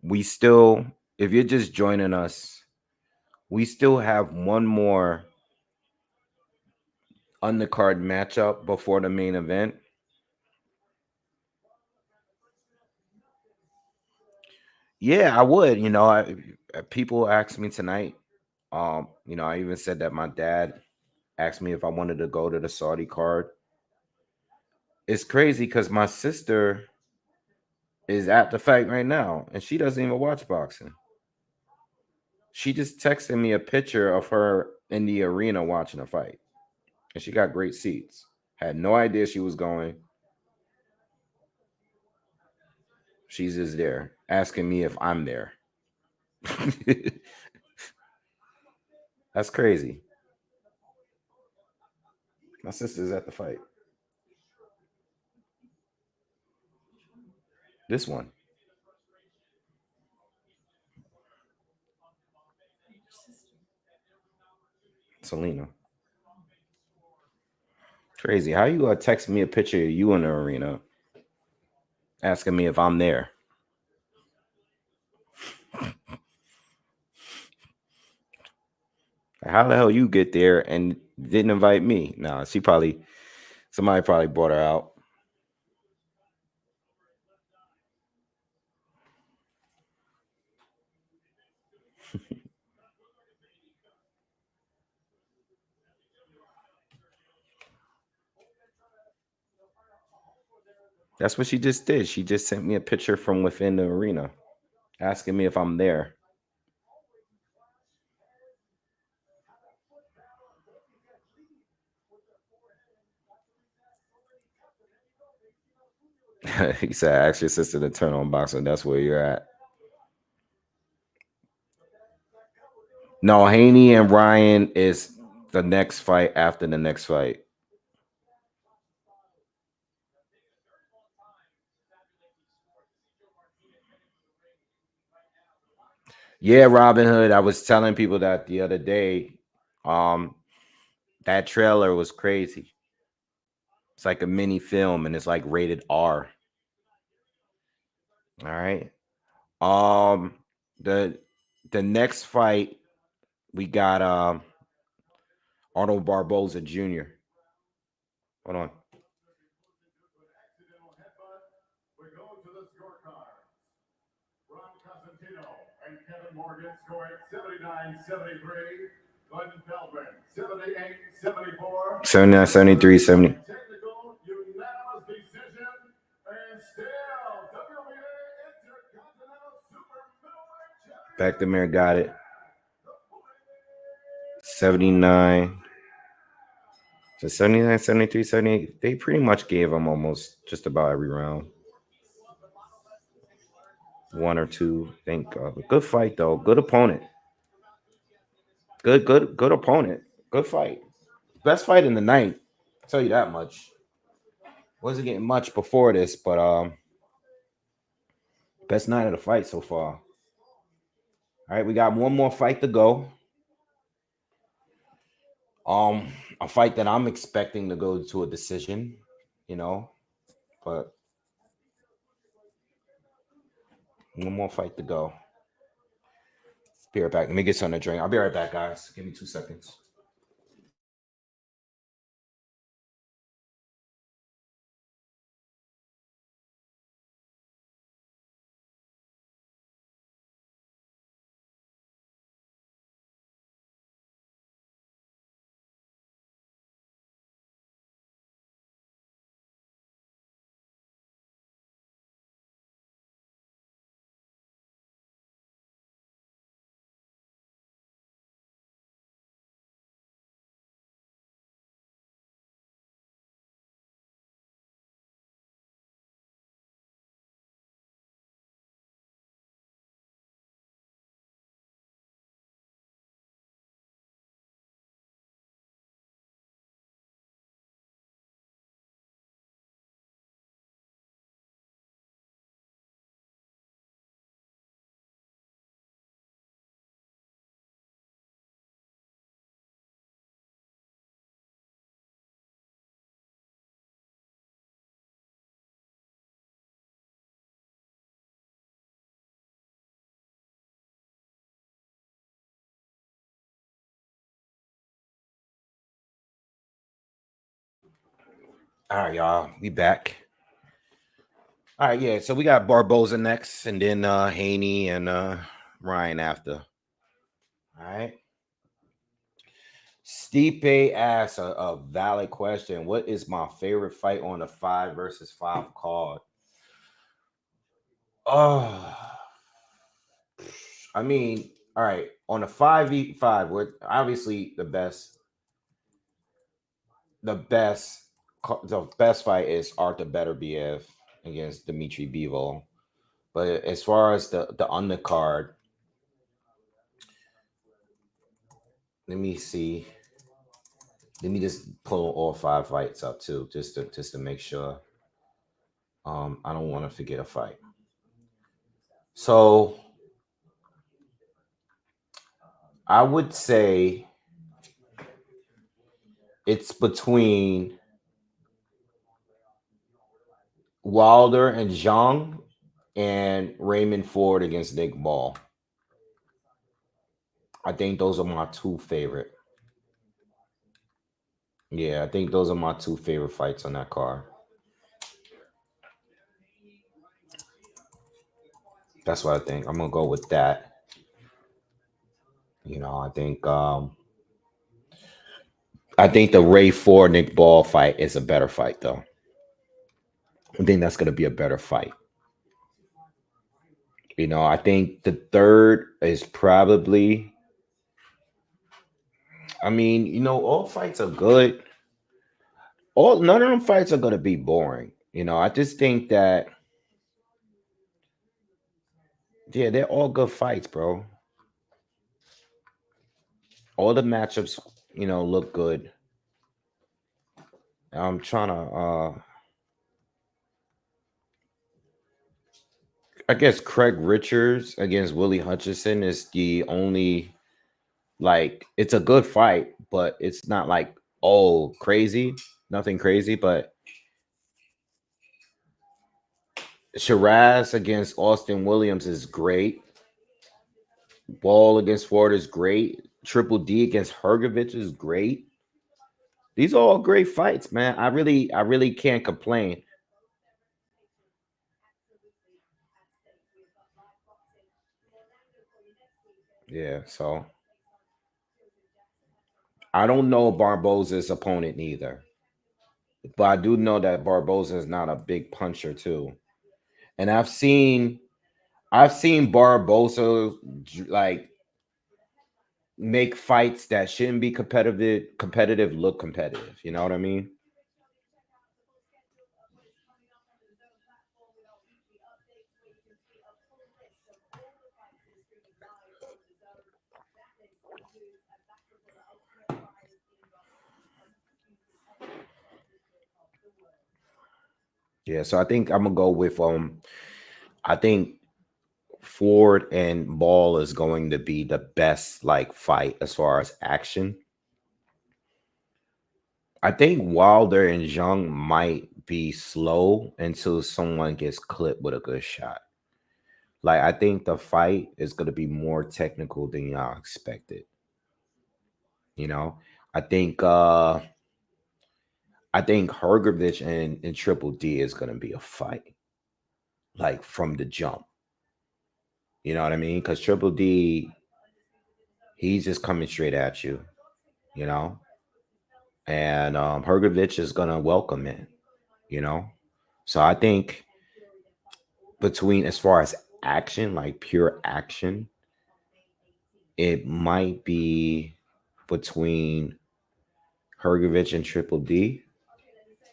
We still, if you're just joining us, we still have one more undercard matchup before the main event. Yeah, I would. People asked me tonight. I even said that my dad asked me if I wanted to go to the Saudi card. It's crazy because my sister is at the fight right now, and she doesn't even watch boxing. She just texted me a picture of her in the arena watching a fight, and she got great seats. Had no idea she was going. She's just there asking me if I'm there. That's crazy. My sister's at the fight. This one, Selena. Crazy. How you gonna text me a picture of you in the arena asking me if I'm there? How the hell you get there and didn't invite me? Nah, somebody probably brought her out. That's what she just did. She just sent me a picture from within the arena asking me if I'm there. He said, ask your sister to turn on boxing. That's where you're at. No, Haney and Ryan is the next fight after the next fight. Yeah, Robin Hood. I was telling people that the other day. Um, that trailer was crazy. It's like a mini film and it's like rated R. All right. Um, the the next fight we got Arnold Barbosa Jr. Hold on. And Kevin Morgan scoring 79-73. Glenn Feldman 78-74. 79, 73, 70. Technical unanimous decision. And still WBA Intercontinental Super Middleweight Champion. Back to Mir got it. 79. So 79, 73, 78. They pretty much gave him almost just about every round. One or two, thank God. But good fight though. Good opponent. Good opponent. Good fight. Best fight in the night. I'll tell you that much. Wasn't getting much before this, but best night of the fight so far. All right, we got one more fight to go. A fight that I'm expecting to go to a decision, but one more fight to go. Be right back. Let me get something to drink. I'll be right back, guys. Give me 2 seconds. All right, y'all. We back. All right, yeah. So we got Barbosa next, and then Haney and Ryan after. All right. Stipe asks a valid question. What is my favorite fight on the 5 versus 5 card? I mean, all right. On the 5v5, we're obviously the best fight is Arthur Beterbiev against Dmitry Bivol. But as far as the undercard, let me see. Let me just pull all 5 fights up too, just to make sure. I don't want to forget a fight. So I would say it's between Wilder and Zhang and Raymond Ford against Nick Ball. I think those are my 2 favorite. Yeah, I think those are my 2 favorite fights on that card. That's what I think. I'm gonna go with that. I think the Ray Ford Nick Ball fight is a better fight, though. I think that's gonna be a better fight. I think the third is probably. I mean, all fights are good. None of them fights are gonna be boring. I just think that. Yeah, they're all good fights, bro. All the matchups, look good. I'm trying to I guess Craig Richards against Willie Hutchinson is the only it's a good fight, but it's not crazy, nothing crazy. But Shiraz against Austin Williams is great. Ball against Ford is great. Triple D against Hergovich is great. These are all great fights, man. I really can't complain. Yeah, so I don't know Barbosa's opponent neither, but I do know that Barbosa is not a big puncher too. And I've seen Barbosa like make fights that shouldn't be competitive look competitive. You know what I mean? Yeah, so I think I'm gonna go with I think Ford and Ball is going to be the best like fight as far as action. I think Wilder and Young might be slow until someone gets clipped with a good shot. Like I think the fight is going to be more technical than y'all expected. You know, I think uh I think Hergovich and Triple D is going to be a fight like from the jump. You know what I mean? Because Triple D, he's just coming straight at you. You know, and Hergovich is going to welcome it. You know, so I think between as far as action, like pure action, it might be between Hergovich and Triple D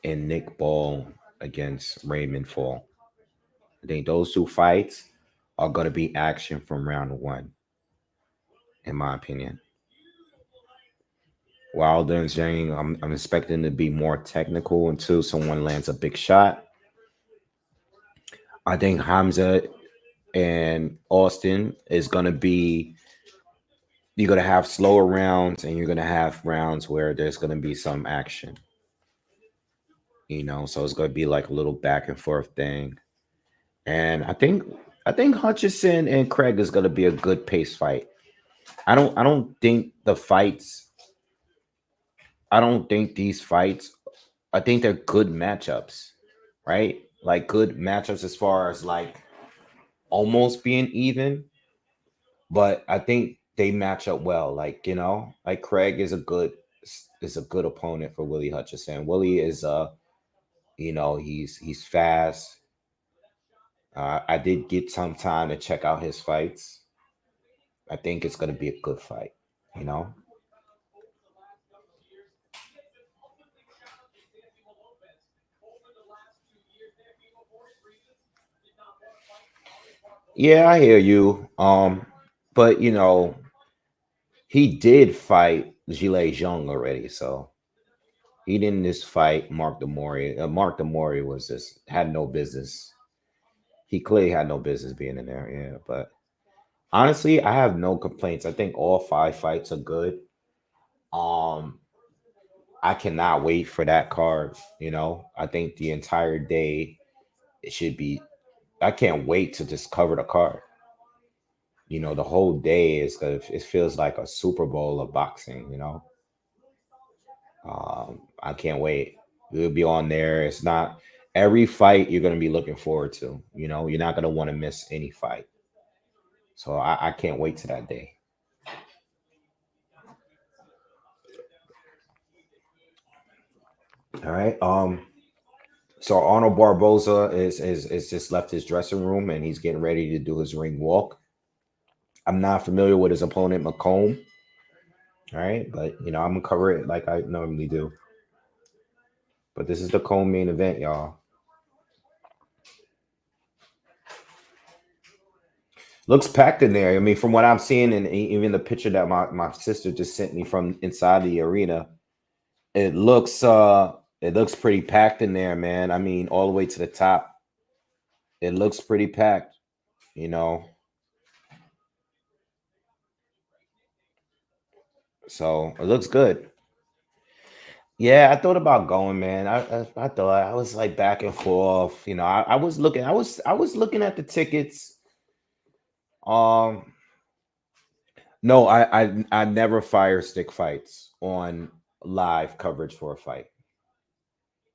and Nick Ball against Raymond Fall. I think those two fights are going to be action from round one, in my opinion. Wilder and Zhang, I'm expecting to be more technical until someone lands a big shot. I think Hamza and Austin is going to be, you're going to have slower rounds and you're going to have rounds where there's going to be some action, so it's going to be like a little back and forth thing. And I think Hutchison and Craig is going to be a good pace fight. I don't think the fights, I don't think these fights, I think they're good matchups, right? Like good matchups as far as like almost being even, but I think they match up well. Like, like Craig is a good opponent for Willie Hutchison. Willie is he's fast. I did get some time to check out his fights. I think it's going to be a good fight, you know? Yeah, I hear you. But he did fight Gilles Jung already, so he didn't just fight Mark Demori. Mark Demori was just had no business. He clearly had no business being in there. Yeah, but honestly, I have no complaints. I think all five fights are good. Um, I cannot wait for that card. I think the entire day it should be. I can't wait to just cover the card. The whole day is gonna. It feels like a Super Bowl of boxing. I can't wait. We'll be on there. It's not every fight you're gonna be looking forward to. You're not gonna want to miss any fight. So I can't wait to that day. All right. So Arnold Barboza is just left his dressing room and he's getting ready to do his ring walk. I'm not familiar with his opponent McCombe. All right, but I'm gonna cover it like I normally do. But this is the co-main event, y'all. Looks packed in there. I mean, from what I'm seeing, and even the picture that my sister just sent me from inside the arena, it looks pretty packed in there, man. I mean, all the way to the top. It looks pretty packed, you know. So it looks good. Yeah, I thought about going, man. I thought I was like back and forth. I was looking. I was looking at the tickets. Um, no, I never fire stick fights on live coverage for a fight.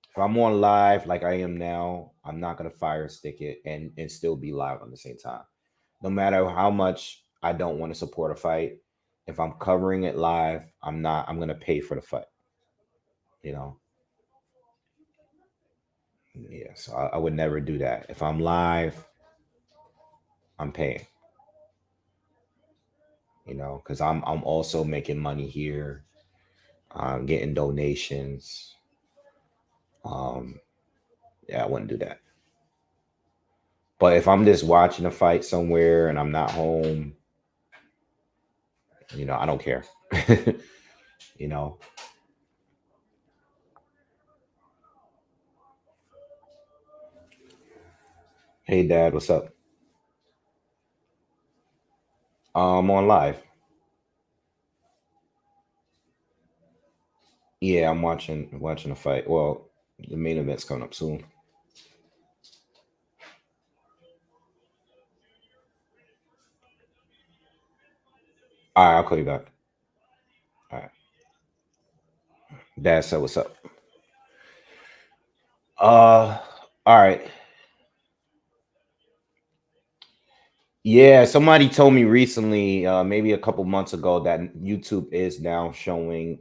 If I'm on live like I am now, I'm not gonna fire stick it and still be live on the same time. No matter how much I don't want to support a fight, if I'm covering it live, I'm gonna pay for the fight. You know, yeah. So I would never do that. If I'm live, I'm paying. You know, because I'm also making money here. I'm getting donations. Um, yeah, I wouldn't do that. But if I'm just watching a fight somewhere and I'm not home, I don't care. you know. Hey dad, what's up? On live. Yeah, I'm watching a fight. Well, the main event's coming up soon. All right, I'll call you back. All right. Dad said what's up. All right. Yeah, somebody told me recently, maybe a couple months ago, that YouTube is now showing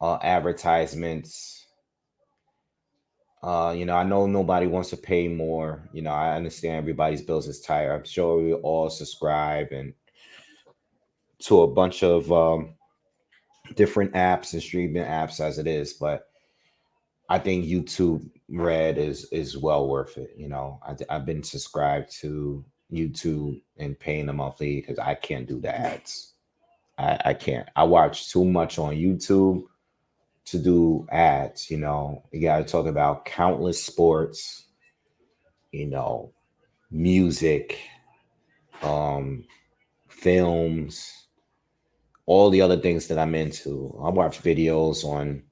advertisements. I know nobody wants to pay more. I understand everybody's bills is tight. I'm sure we all subscribe and to a bunch of different apps and streaming apps as it is, but I think YouTube Red is well worth it. I've been subscribed to YouTube and paying a monthly because I can't do the ads. I can't. I watch too much on YouTube to do ads. You got to talk about countless sports, you know, music, um, films, all the other things that I'm into. I watch videos on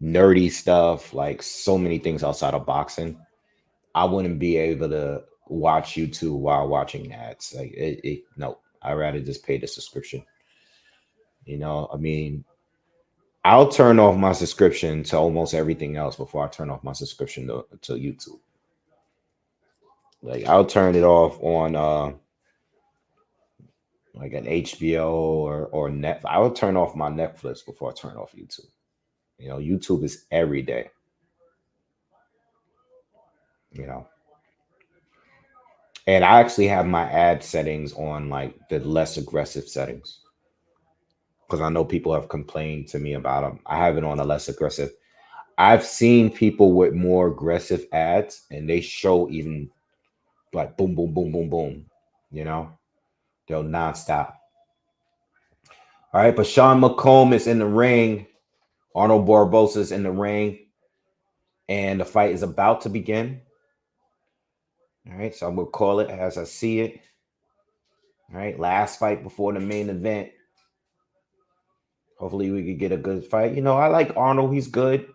nerdy stuff, like so many things outside of boxing. I wouldn't be able to watch YouTube while watching ads. Like no, I'd rather just pay the subscription. I mean, I'll turn off my subscription to almost everything else before I turn off my subscription to YouTube. Like I'll turn it off on like an HBO or net. I would turn off my Netflix before I turn off YouTube. YouTube is every day. You know, and I actually have my ad settings on like the less aggressive settings because I know people have complained to me about them. I have it on a less aggressive. I've seen people with more aggressive ads and they show even like boom, boom, boom, boom, boom. You know, they'll nonstop. All right, but Sean McCombe is in the ring. Arnold Barbosa is in the ring, and the fight is about to begin. All right, so I'm gonna call it as I see it. All right, last fight before the main event. Hopefully, we could get a good fight. I like Arnold; he's good.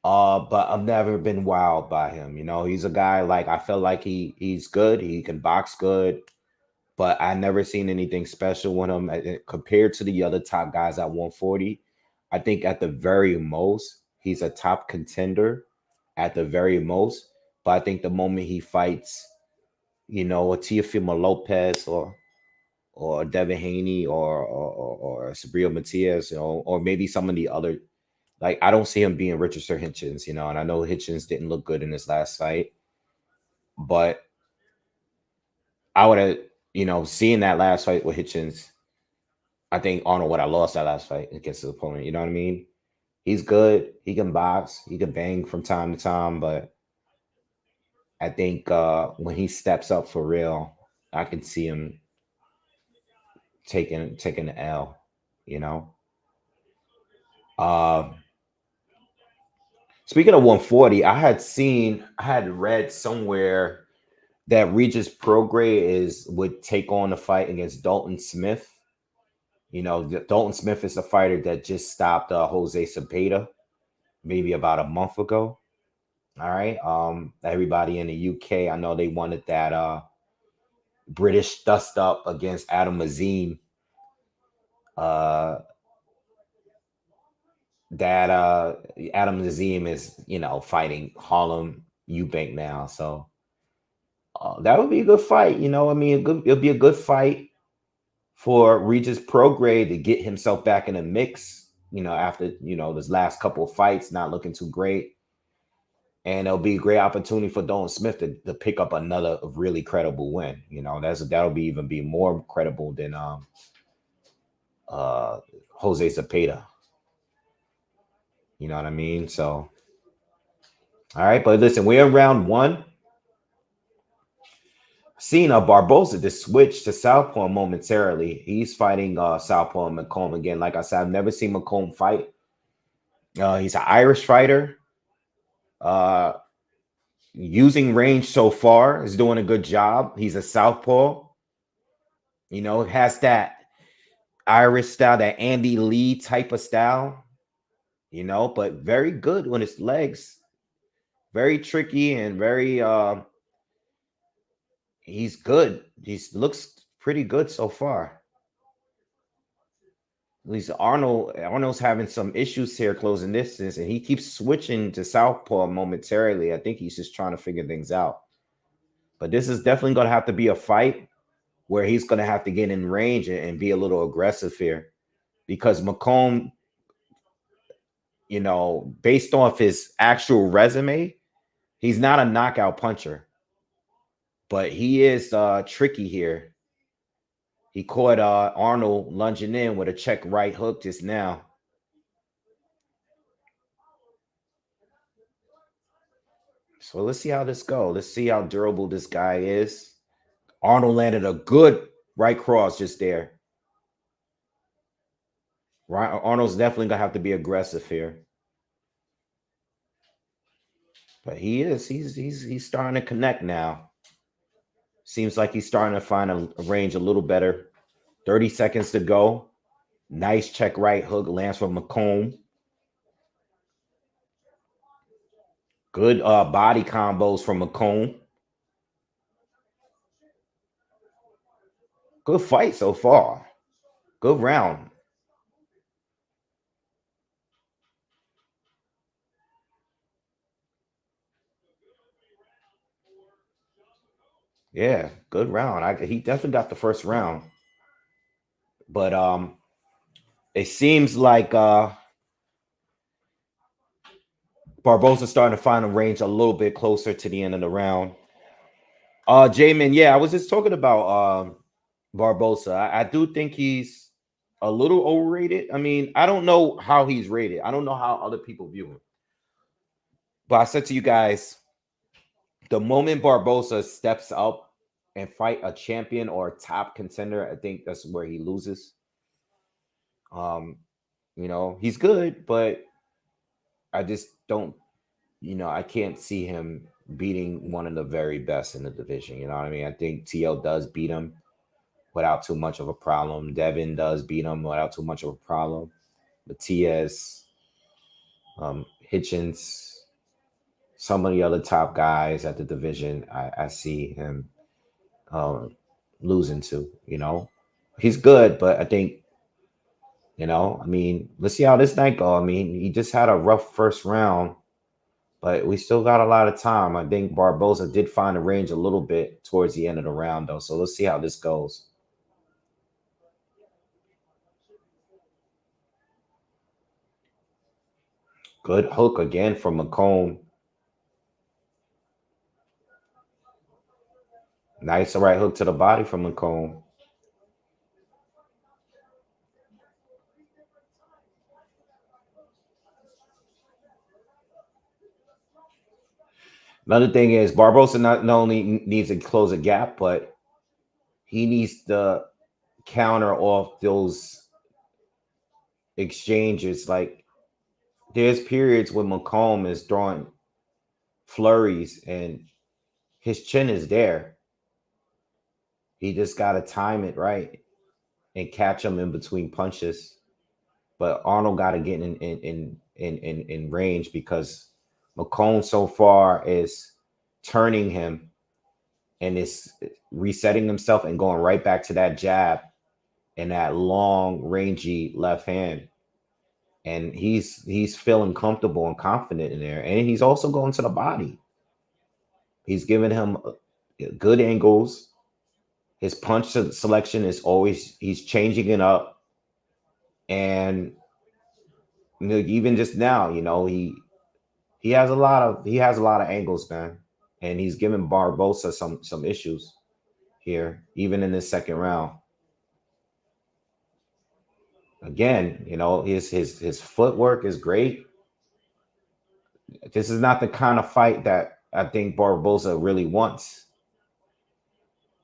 But I've never been wowed by him. He's a guy like I feel like he's good. He can box good, but I never seen anything special with him compared to the other top guys at 140. I think at the very most, he's a top contender at the very most. But I think the moment he fights, a Teofimo Lopez or Devin Haney or Sabrina Matias, or maybe some of the other, like I don't see him being Richardson Hitchens, and I know Hitchens didn't look good in his last fight, but I would have, seeing that last fight with Hitchens, I think Arnold would have lost that last fight against his opponent. You know what I mean? He's good. He can box. He can bang from time to time, but I think when he steps up for real, I can see him taking the L. You know. Uh, Speaking of 140, I had read somewhere that Regis Prograis would take on the fight against Dalton Smith. Dalton Smith is a fighter that just stopped Jose Cepeda maybe about a month ago. All right. Everybody in the UK, I know they wanted that British dust up against Adam Azim. Uh, that Adam Nazim is, fighting Harlem Eubank now. So that would be a good fight. I mean, it'll be a good fight for Regis Prograis to get himself back in the mix, after, this last couple of fights not looking too great. And it'll be a great opportunity for Dolan Smith to pick up another really credible win. That'll be more credible than Jose Zepeda. You know what I mean? So, all right, but listen, we're in round one. Seeing Barbosa to switch to southpaw momentarily. He's fighting southpaw and McCombe again. Like I said, I've never seen McCombe fight. He's an Irish fighter. Using range so far, is doing a good job. He's a southpaw. Has that Irish style, that Andy Lee type of style. But very good on his legs. Very tricky and very he's good. He looks pretty good so far. At least Arnold's having some issues here closing distance, and he keeps switching to southpaw momentarily. I think he's just trying to figure things out. But this is definitely going to have to be a fight where he's going to have to get in range and be a little aggressive here, because McCombe, based off his actual resume, he's not a knockout puncher, but he is tricky here. He caught Arnold lunging in with a check right hook just now. So let's see how this goes. Let's see how durable this guy is. Arnold landed a good right cross just there. Right, Arnold's definitely gonna have to be aggressive here. But he's starting to connect now. Seems like he's starting to find a range a little better. 30 seconds to go. Nice check right hook lands from McCombe. Good body combos from McCombe. Good fight so far. Good round. Yeah, good round. He definitely got the first round. But it seems like Barbosa's starting to find a range a little bit closer to the end of the round. Jamin, yeah, I was just talking about Barbosa. I do think he's a little overrated. I mean, I don't know how he's rated. I don't know how other people view him. But I said to you guys, the moment Barbosa steps up and fight a champion or a top contender, I think that's where he loses. He's good, but I just don't, I can't see him beating one of the very best in the division. You know what I mean? I think TL does beat him without too much of a problem. Devin does beat him without too much of a problem. Matias, Hitchens, some of the other top guys at the division, I see him losing to. He's good, but I think, I mean, let's see how this night go. I mean, he just had a rough first round, but we still got a lot of time. I think Barbosa did find a range a little bit towards the end of the round, though. So let's see how this goes. Good hook again from McCombe. Nice right hook to the body from McCombe. Another thing is Barbosa not only needs to close a gap, but he needs to counter off those exchanges. Like, there's periods when McCombe is throwing flurries and his chin is there. He just got to time it right and catch him in between punches. But Arnold got to get in range, because McCombe so far is turning him and is resetting himself and going right back to that jab and that long, rangy left hand. and he's feeling comfortable and confident in there, and he's also going to the body. He's giving him good angles. His punch selection is always, he's changing it up, and even just now, he has a lot of angles, man, and he's giving Barbosa some issues here, even in this second round. Again, his footwork is great. This is not the kind of fight that I think Barbosa really wants.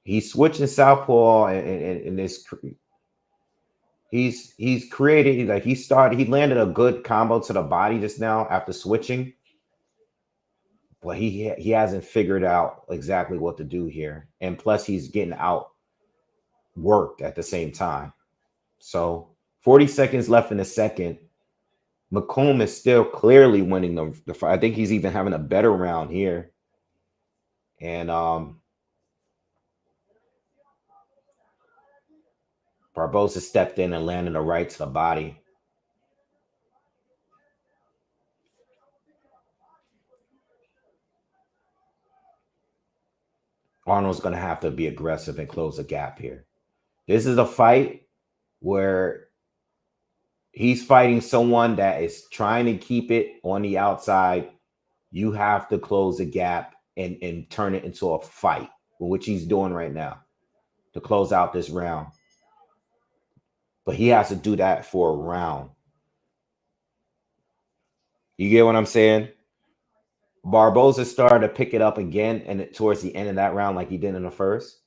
He's switching southpaw, and this he's created, like, he landed a good combo to the body just now after switching, but he hasn't figured out exactly what to do here, and plus he's getting out worked at the same time. So 40 seconds left in the second. McCombe is still clearly winning the fight. I think he's even having a better round here. And Barbosa stepped in and landed a right to the body. Arnold's going to have to be aggressive and close the gap here. This is a fight where he's fighting someone that is trying to keep it on the outside. You have to close the gap and turn it into a fight, which he's doing right now to close out this round. But he has to do that for a round. You get what I'm saying? Barbosa started to pick it up again and towards the end of that round like he did in the first,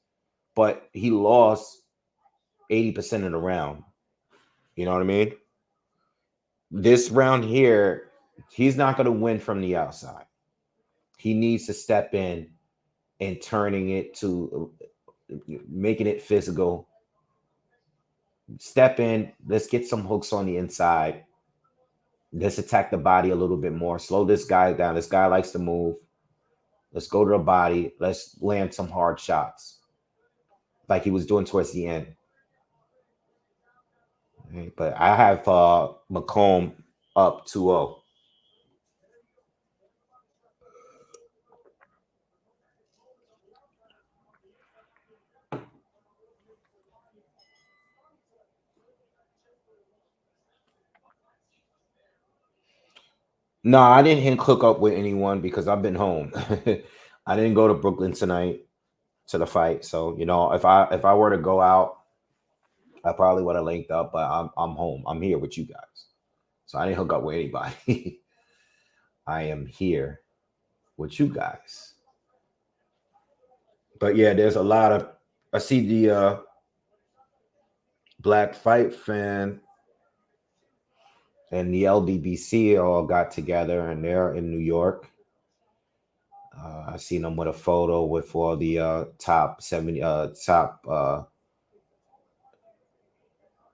but he lost 80% of the round. You know what I mean? This round here, he's not going to win from the outside. He needs to step in and turning it to making it physical. Step in. Let's get some hooks on the inside. Let's attack the body a little bit more. Slow this guy down. This guy likes to move. Let's go to the body. Let's land some hard shots like he was doing towards the end. But I have McCombe up 2-0. No, I didn't hook up with anyone because I've been home. I didn't go to Brooklyn tonight to the fight. So, if I were to go out, I probably would have linked up, but I'm home. I'm here with you guys. So I didn't hook up with anybody. I am here with you guys. But yeah, there's a lot of, I see the Black Fight Fan and the LDBC all got together, and they're in New York. I seen them with a photo with all the top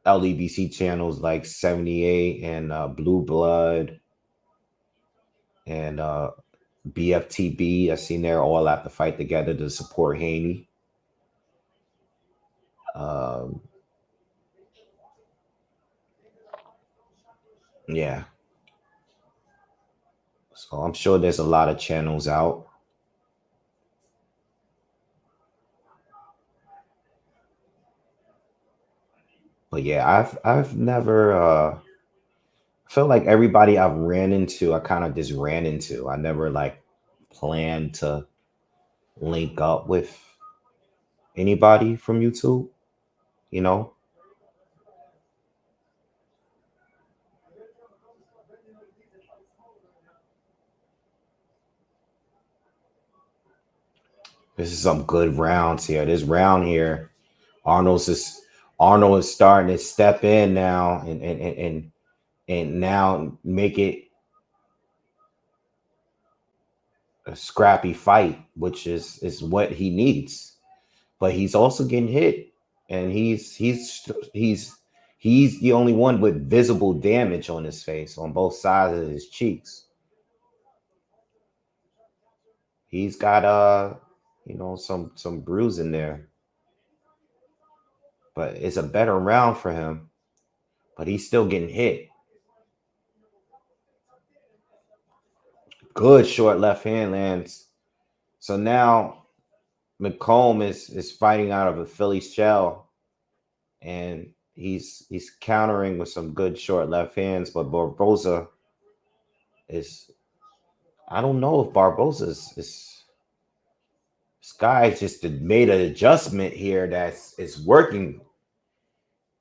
LDBC channels like 78 and Blue Blood and BFTB. I seen they're all at the fight together to support Haney. Yeah. So I'm sure there's a lot of channels out. But yeah, I've never I feel like everybody I've ran into, I kind of just ran into. I never like planned to link up with anybody from YouTube, you know. This is some good rounds here. This round here, Arnold is starting to step in now and now make it a scrappy fight, which is what he needs. But he's also getting hit, and he's the only one with visible damage on his face on both sides of his cheeks. He's got some bruising there. But it's a better round for him. But he's still getting hit. Good short left hand lands. So now McCombe is fighting out of a Philly shell, and he's countering with some good short left hands. But Barbosa is, I don't know if Barbosa is this guy just made an adjustment here it's working.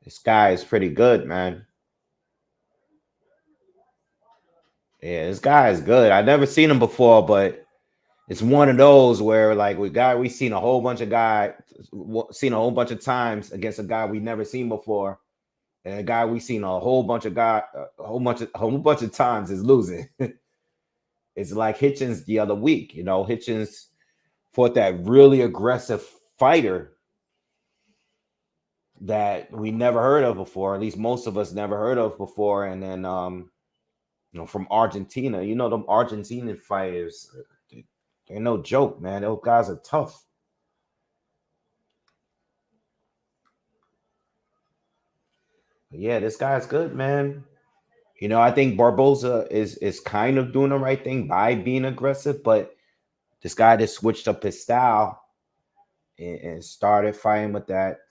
This guy is pretty good, man. Yeah, this guy is good. I've never seen him before, but it's one of those where like we seen a whole bunch of seen a whole bunch of times against a guy we never seen before, and a guy we seen a whole bunch of times is losing. It's like Hitchens the other week. You know, Hitchens fought that really aggressive fighter that we never heard of before. At least most of us never heard of before, and then from Argentina. You know, them Argentinian fighters, they're no joke, man. Those guys are tough. But yeah, this guy's good, man. You know, I think Barbosa is kind of doing the right thing by being aggressive, but this guy just switched up his style and started fighting with that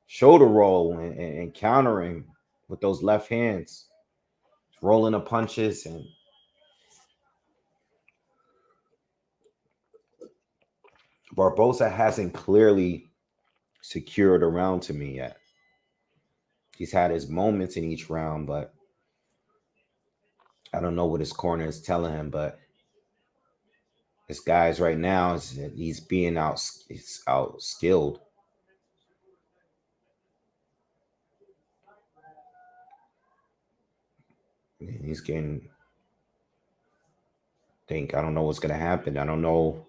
shoulder roll and countering with those left hands, rolling the punches. And Barbosa hasn't clearly secured a round to me yet. He's had his moments in each round, but I don't know what his corner is telling him. But this guy's right now he's being out skilled. He's getting. I don't know what's gonna happen. I don't know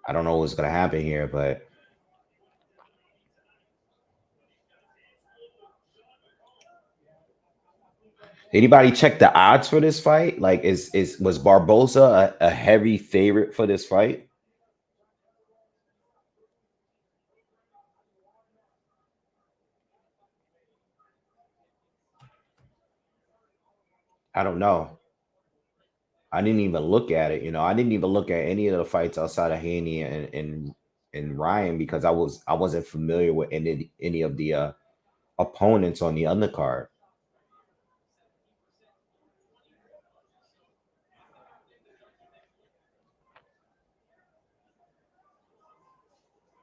what's gonna happen here, but anybody check the odds for this fight? Like, was Barbosa a heavy favorite for this fight? I don't know. I didn't even look at it. You know, I didn't even look at any of the fights outside of Haney and Ryan because I wasn't familiar with any of the opponents on the undercard.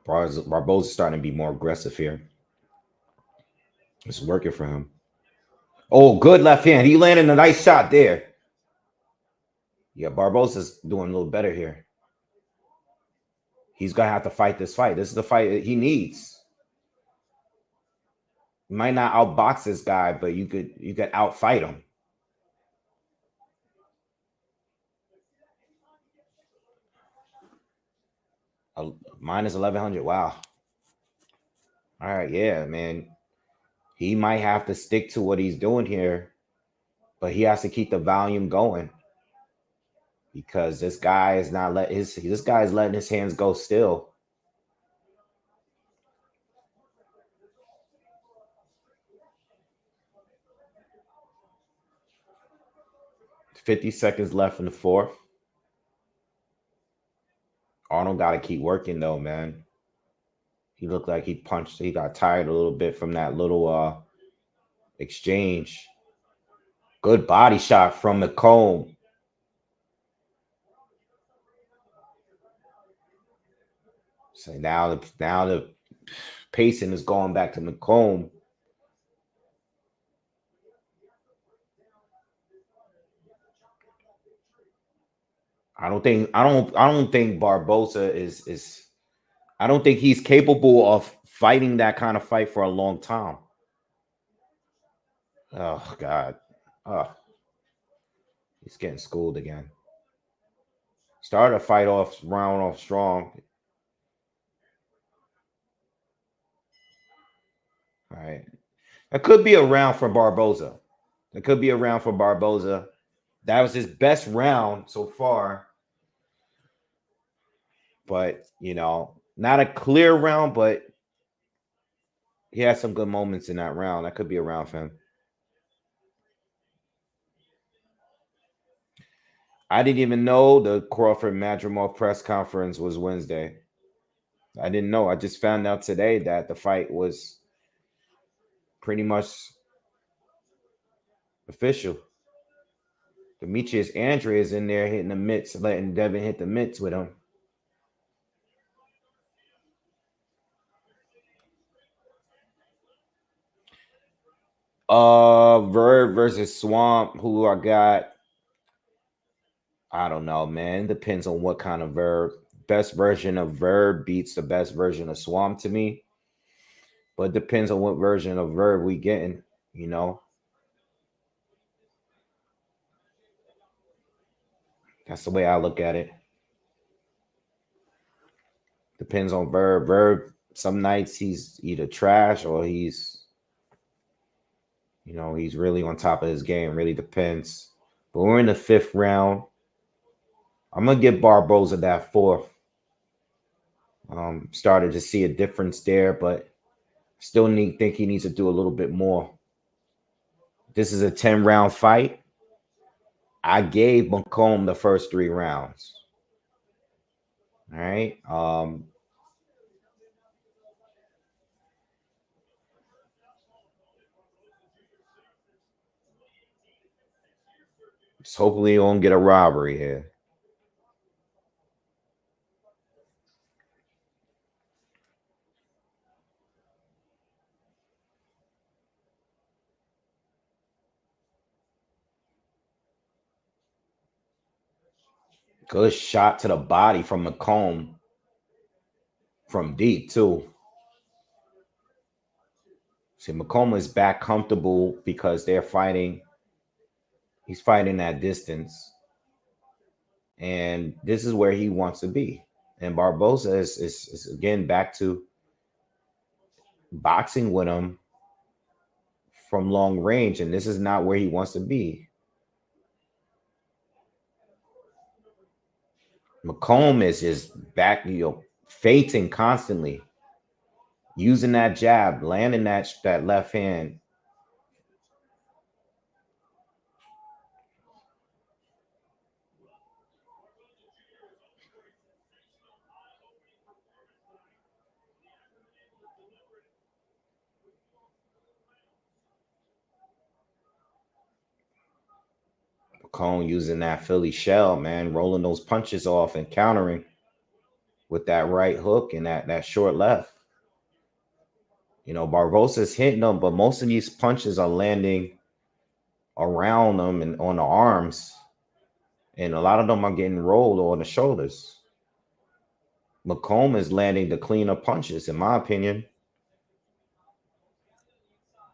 Barbosa's starting to be more aggressive here. It's working for him. Oh, good left hand. He landed a nice shot there. Yeah, Barbosa's doing a little better here. He's gonna have to fight this fight. This is the fight that he needs. You might not outbox this guy, but you could outfight him. Minus 1100. Wow. All right, yeah, man. He might have to stick to what he's doing here, but he has to keep the volume going because this guy is not this guy is letting his hands go still. $50 left in the fourth. Arnold got to keep working though, man. He looked like he got tired a little bit from that little exchange. Good body shot from McCombe. So now the pacing is going back to McCombe. I don't think Barbosa is I don't think he's capable of fighting that kind of fight for a long time. Oh God. Oh. He's getting schooled again. Started a round off strong. All right. That could be a round for Barbosa. That was his best round so far. But, you know, not a clear round, but he had some good moments in that round. That could be a round for him. I didn't even know the Crawford Madrimov press conference was Wednesday. I didn't know. I just found out today that the fight was pretty much official. Demetrius Andre is in there hitting the mitts, letting Devin hit the mitts with him. Verb versus Swamp, who I got. I don't know, man. It depends on what kind of Verb. Best version of Verb beats the best version of Swamp to me. But it depends on what version of Verb we getting, you know. That's the way I look at it. Depends on Verb. Verb, some nights he's either trash or he's, you know, he's really on top of his game. Really depends. But we're in the 5th round. I'm gonna give Barbosa that 4th. Started to see a difference there, but still think he needs to do a little bit more. This is a 10-round fight. I gave McCombe the first 3 rounds. All right. Just hopefully he won't get a robbery here. Good shot to the body from McCombe. From deep, too. See, McCombe is back comfortable because they're fighting. He's fighting at distance. And this is where he wants to be. And Barbosa is again back to boxing with him from long range. And this is not where he wants to be. McCombe is just back, feinting constantly, using that jab, landing that left hand. McCombe using that Philly shell, man, rolling those punches off and countering with that right hook and that short left. You know, Barbosa's hitting them, but most of these punches are landing around them and on the arms. And a lot of them are getting rolled on the shoulders. McCombe is landing the cleaner punches, in my opinion.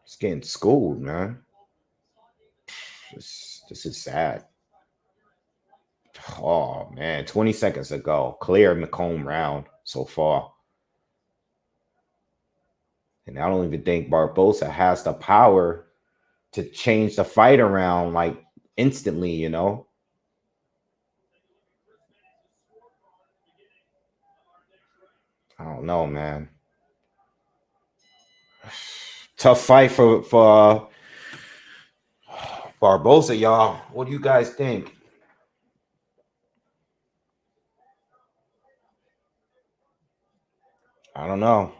It's getting schooled, man. This is sad. Oh, man. 20 seconds ago. Clear McCombe round so far. And I don't even think Barbosa has the power to change the fight around like instantly, you know? I don't know, man. Tough fight for Barbosa, y'all. What do you guys think? I don't know.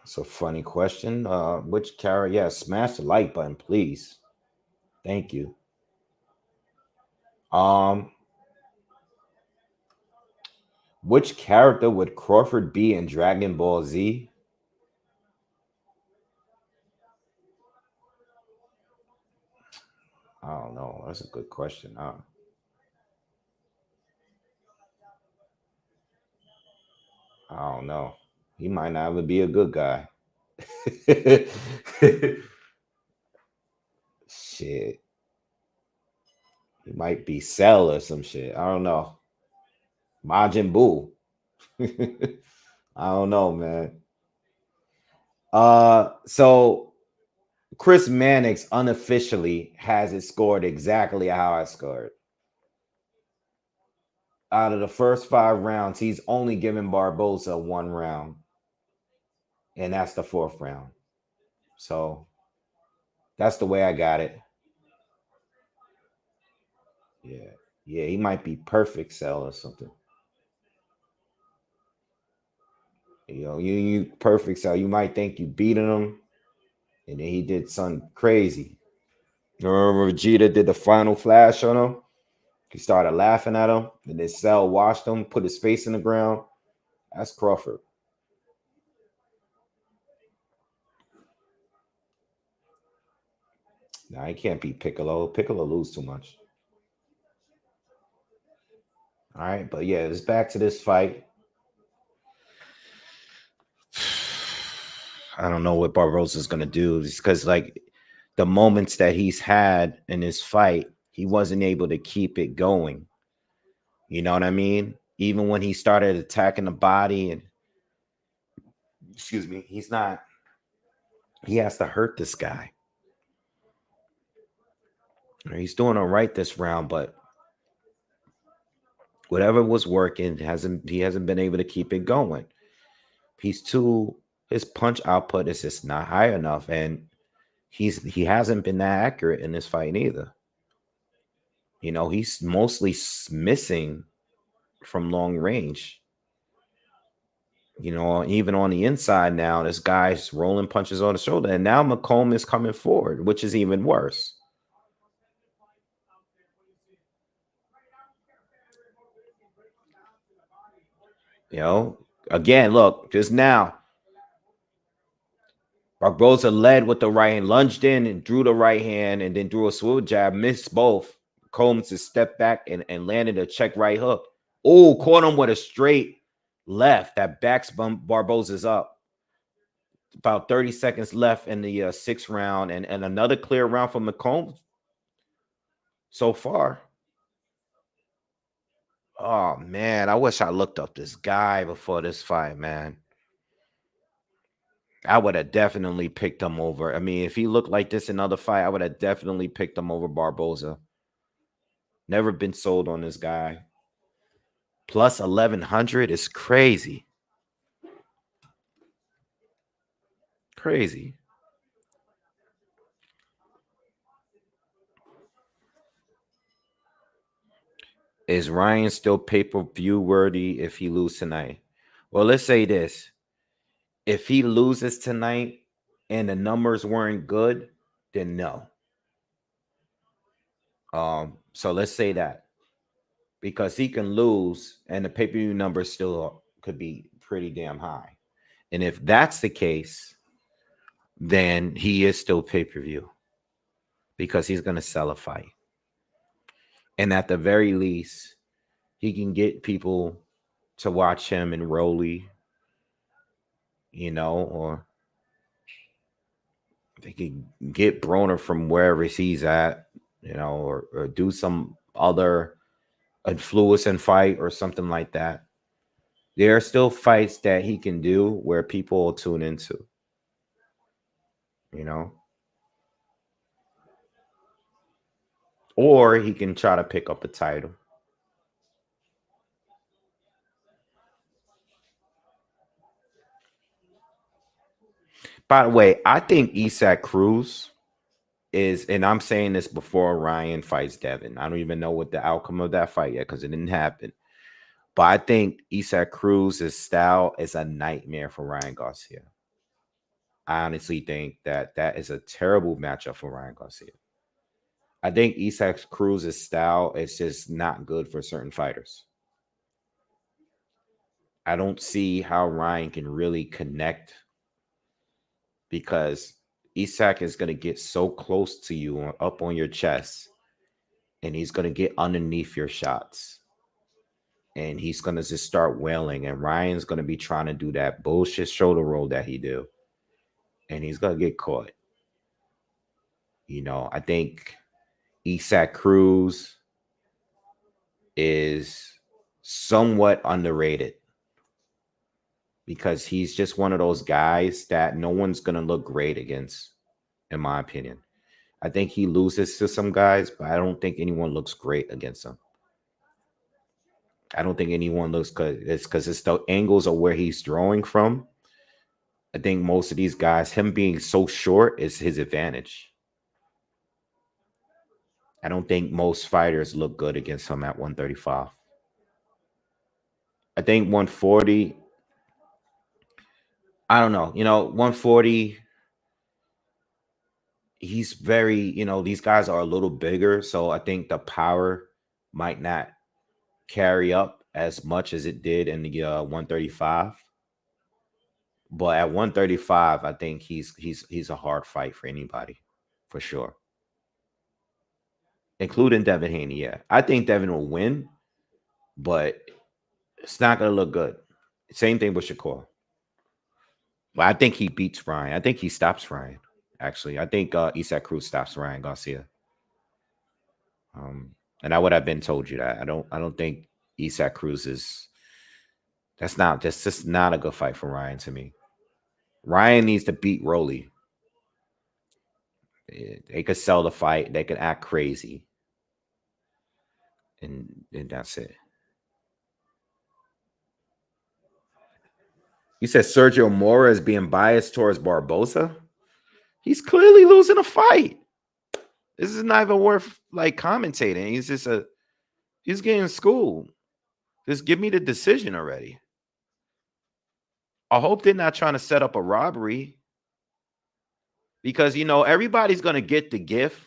It's a funny question. Which character? Yeah, smash the like button, please. Thank you. Which character would Crawford be in Dragon Ball Z? I don't know. That's a good question. I don't know. He might not even be a good guy. Shit. He might be Cell or some shit. I don't know. Majin Buu. I don't know, man. So Chris Mannix unofficially has it scored exactly how I scored. Out of the first 5 rounds, he's only given Barbosa 1 round. and that's the 4th round. So that's the way I got it. Yeah. Yeah, he might be perfect cell or something. You know, you perfect cell. You might think you beating him, and then he did something crazy. Remember Vegeta did the final flash on him? He started laughing at him, and then Cell washed him, put his face in the ground. That's Crawford. Nah, he can't beat Piccolo. Piccolo lose too much. All right, but yeah, it's back to this fight. I don't know what Barbosa is gonna do because like the moments that he's had in this fight, he wasn't able to keep it going. You know what I mean? Even when he started attacking the body and excuse me, he's not. He has to hurt this guy. He's doing all right this round, but whatever was working he hasn't been able to keep it going. His punch output is just not high enough, and he hasn't been that accurate in this fight either. You know, he's mostly missing from long range. You know, even on the inside now, this guy's rolling punches on the shoulder, and now McCombe is coming forward, which is even worse. You know, again, look, just now, Barbosa led with the right hand, lunged in and drew the right hand, and then drew a swivel jab, missed both. Combs just stepped back and landed a check right hook. Oh, caught him with a straight left that backs Barbosa's up. About 30 seconds left in the 6th round, and another clear round for McCombe so far. Oh, man, I wish I looked up this guy before this fight, man. I would have definitely picked him over. I mean, if he looked like this in another fight, I would have definitely picked him over Barbosa. Never been sold on this guy. Plus 1,100 is crazy. Crazy. Is Ryan still pay-per-view worthy if he loses tonight? Well, let's say this. If he loses tonight and the numbers weren't good, then no. So let's say that. Because he can lose and the pay-per-view numbers still could be pretty damn high. And if that's the case, then he is still pay-per-view because he's going to sell a fight. And at the very least, he can get people to watch him in Rolly, you know, or they can get Broner from wherever he's at, you know, or do some other influencing fight or something like that. There are still fights that he can do where people will tune into, you know, or he can try to pick up a title. By the way, I think Isaac Cruz is, and I'm saying this before Ryan fights Devin. I don't even know what the outcome of that fight yet because it didn't happen. But I think Isaac Cruz's style is a nightmare for Ryan Garcia. I honestly think that is a terrible matchup for Ryan Garcia. I think Isaac Cruz's style is just not good for certain fighters. I don't see how Ryan can really connect because Isaac is going to get so close to you up on your chest, and he's going to get underneath your shots, and he's going to just start wailing, and Ryan's going to be trying to do that bullshit shoulder roll that he do, and he's going to get caught. You know, I think Isaac Cruz is somewhat underrated because he's just one of those guys that no one's going to look great against, in my opinion. I think he loses to some guys, but I don't think anyone looks great against him. I don't think anyone looks good. It's because it's the angles of where he's throwing from. I think most of these guys, him being so short is his advantage. I don't think most fighters look good against him at 135. I think 140, I don't know. 140, he's very, these guys are a little bigger. So I think the power might not carry up as much as it did in the 135. But at 135, I think he's a hard fight for anybody, for sure. Including Devin Haney, yeah. I think Devin will win, but it's not going to look good. Same thing with Shakur. But I think he beats Ryan. I think he stops Ryan, actually. I think Isaac Cruz stops Ryan Garcia. And I would have been told you that. I don't think Isaac Cruz that's just not a good fight for Ryan to me. Ryan needs to beat Rolly. They could sell the fight. They could act crazy. And that's it. You said Sergio Mora is being biased towards Barbosa? He's clearly losing a fight. This is not even worth commentating. He's getting schooled. Just give me the decision already. I hope they're not trying to set up a robbery. Because everybody's gonna get the gift.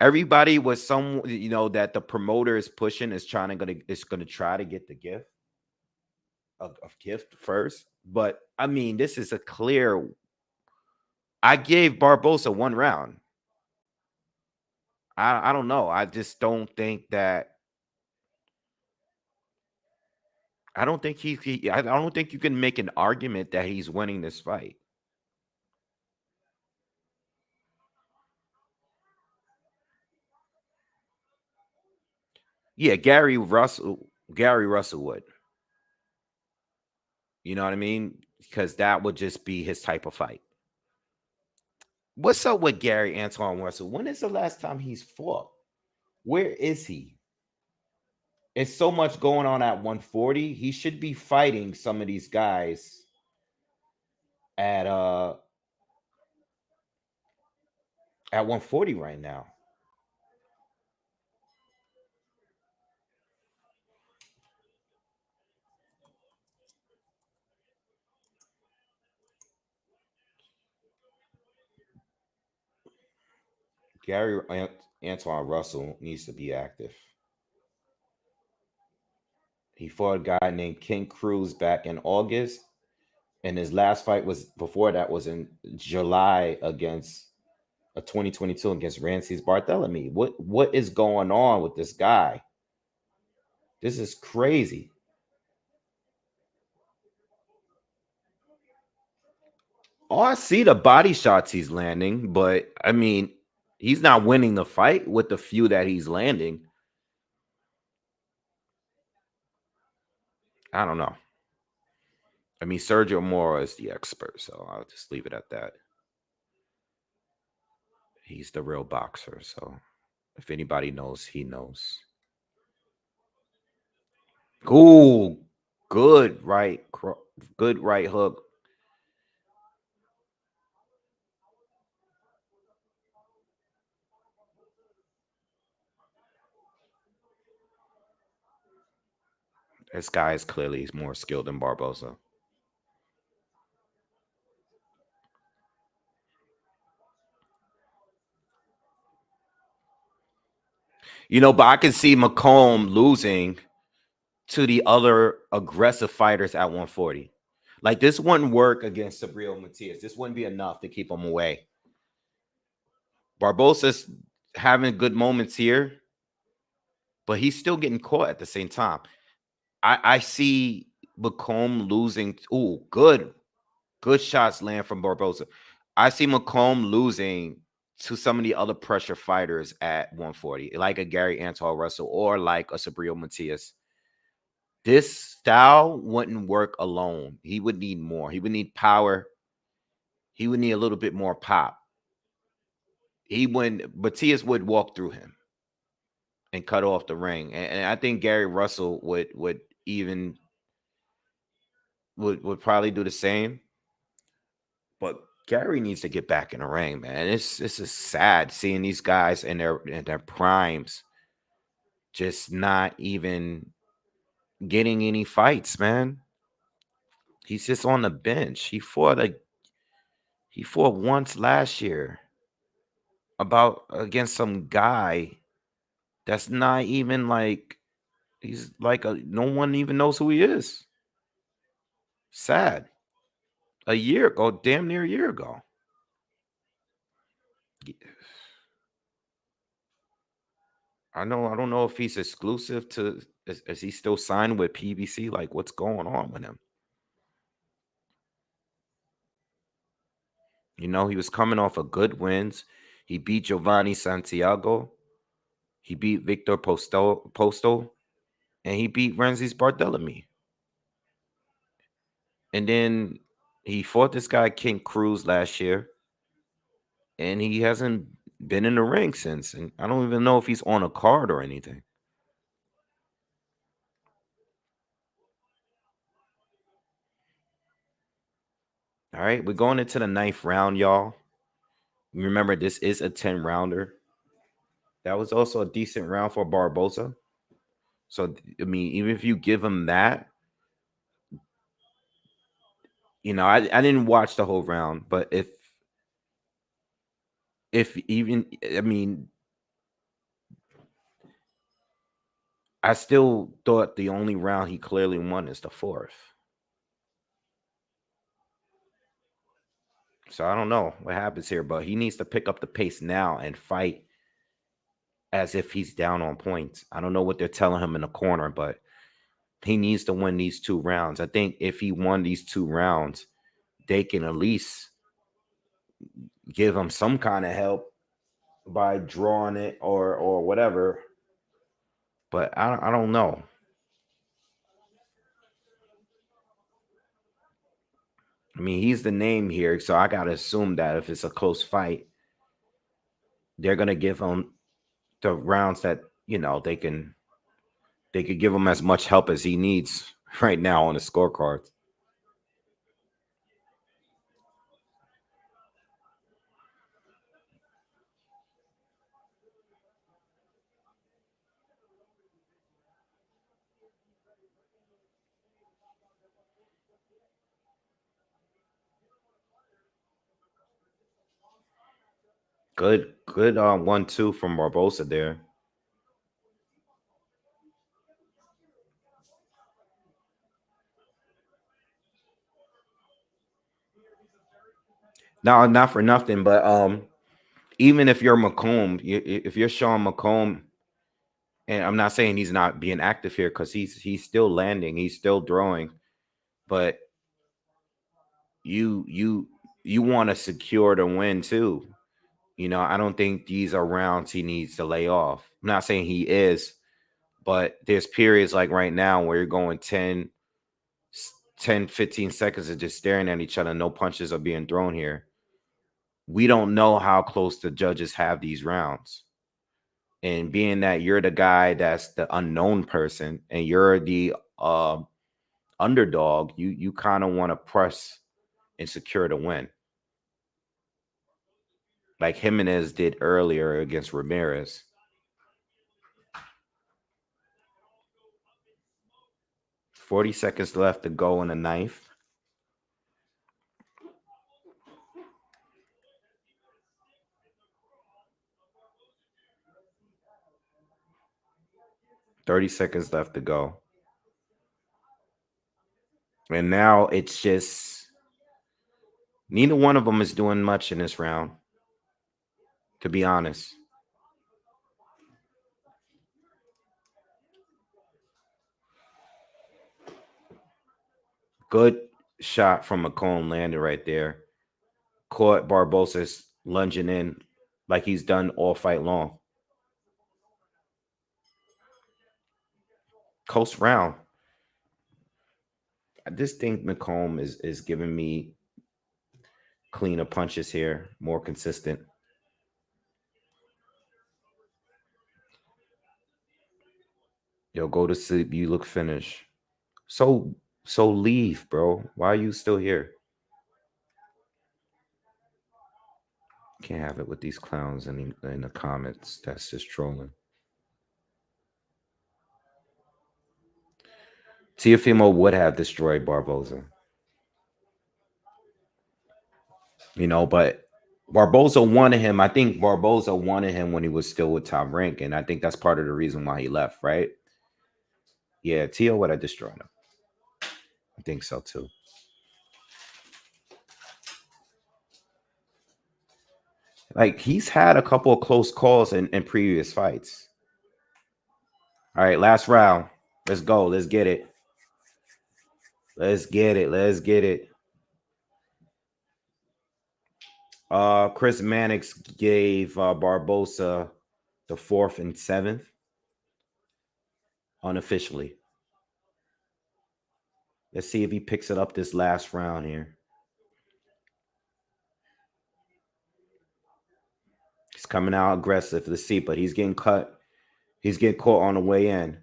Everybody with some that the promoter is pushing is gonna try to get the gift. Of gift first. But I mean, this is a clear. I gave Barbosa 1 round. I don't know. I just don't think that. I don't think I don't think you can make an argument that he's winning this fight. Yeah, Gary Russell would. You know what I mean? Because that would just be his type of fight. What's up with Gary Antoine Russell? When is the last time he's fought? Where is he? It's so much going on at 140. He should be fighting some of these guys at 140 right now. Gary Antoine Russell needs to be active. He fought a guy named King Cruz back in August, and his last fight before that was in July against 2022 against Rances Barthélemy. What is going on with this guy? This is crazy. Oh, I see the body shots he's landing, but I mean, he's not winning the fight with the few that he's landing. I don't know. I mean, Sergio Mora is the expert, so I'll just leave it at that. He's the real boxer, so if anybody knows, he knows. Ooh, good right hook. This guy is clearly more skilled than Barbosa. But I can see McCombe losing to the other aggressive fighters at 140. Like, this wouldn't work against Subriel Matias. This wouldn't be enough to keep him away. Barbosa's having good moments here, but he's still getting caught at the same time. I see McCombe losing. Ooh, good shots land from Barbosa. I see McCombe losing to some of the other pressure fighters at 140, like a Gary Antoine Russell or like a Subriel Matias. This style wouldn't work alone. He would need more. He would need power. He would need a little bit more pop. Matias would walk through him and cut off the ring. And I think Gary Russell would probably do the same. But Gary needs to get back in the ring, man. It's just sad seeing these guys in their primes just not even getting any fights, man. He's just on the bench. He fought once last year about against some guy that's not even like he's like no one even knows who he is. Sad. A year ago, damn near a year ago. I don't know if he's exclusive to is he still signed with PBC? Like what's going on with him? You know, he was coming off of good wins. He beat Giovanni Santiago. He beat Victor Posto, and he beat Renzi's Barthélemy. And then he fought this guy King Cruz last year, and he hasn't been in the ring since. And I don't even know if he's on a card or anything. All right, we're going into the 9th round, y'all. Remember, this is a 10-rounder. That was also a decent round for Barbosa. So, I mean, even if you give him that, you know, I didn't watch the whole round, but if even, I mean, I still thought the only round he clearly won is the 4th. So I don't know what happens here, but he needs to pick up the pace now and fight as if he's down on points. I don't know what they're telling him in the corner, but he needs to win these 2 rounds. I think if he won these 2 rounds, they can at least give him some kind of help by drawing it or whatever. But I don't know. I mean, he's the name here, so I gotta assume that if it's a close fight, they're gonna give him the rounds that they could give him as much help as he needs right now on the scorecards. Good 1-2 from Barbosa there. Now, not for nothing, but even if you're McCombe, if you're Sean McCombe, and I'm not saying he's not being active here because he's still landing, he's still throwing, but you want to secure the win too. I don't think these are rounds he needs to lay off. I'm not saying he is, but there's periods like right now where you're going 15 seconds of just staring at each other. No punches are being thrown here. We don't know how close the judges have these rounds. And being that you're the guy that's the unknown person and you're the underdog, you kind of want to press and secure the win. Like Jimenez did earlier against Ramirez. $40 left to go in the 9th. $30 left to go. And now it's just neither one of them is doing much in this round, to be honest. Good shot from McCombe landed right there. Caught Barbosa's lunging in like he's done all fight long. Close round. I just think McCombe is giving me cleaner punches here, more consistent. Yo, go to sleep. You look finished. So leave, bro. Why are you still here? Can't have it with these clowns in the comments. That's just trolling. Teofimo would have destroyed Barbosa. You know, but Barbosa wanted him. I think Barbosa wanted him when he was still with Top Rank, and I think that's part of the reason why he left, right? Yeah, Tio would have destroyed him. I think so too. Like, he's had a couple of close calls in previous fights. All right, last round. Let's go. Let's get it. Let's get it. Let's get it. Chris Mannix gave Barbosa the 4th and 7th unofficially. Let's see if he picks it up this last round here. He's coming out aggressive. Let's see, but he's getting cut. He's getting caught on the way in.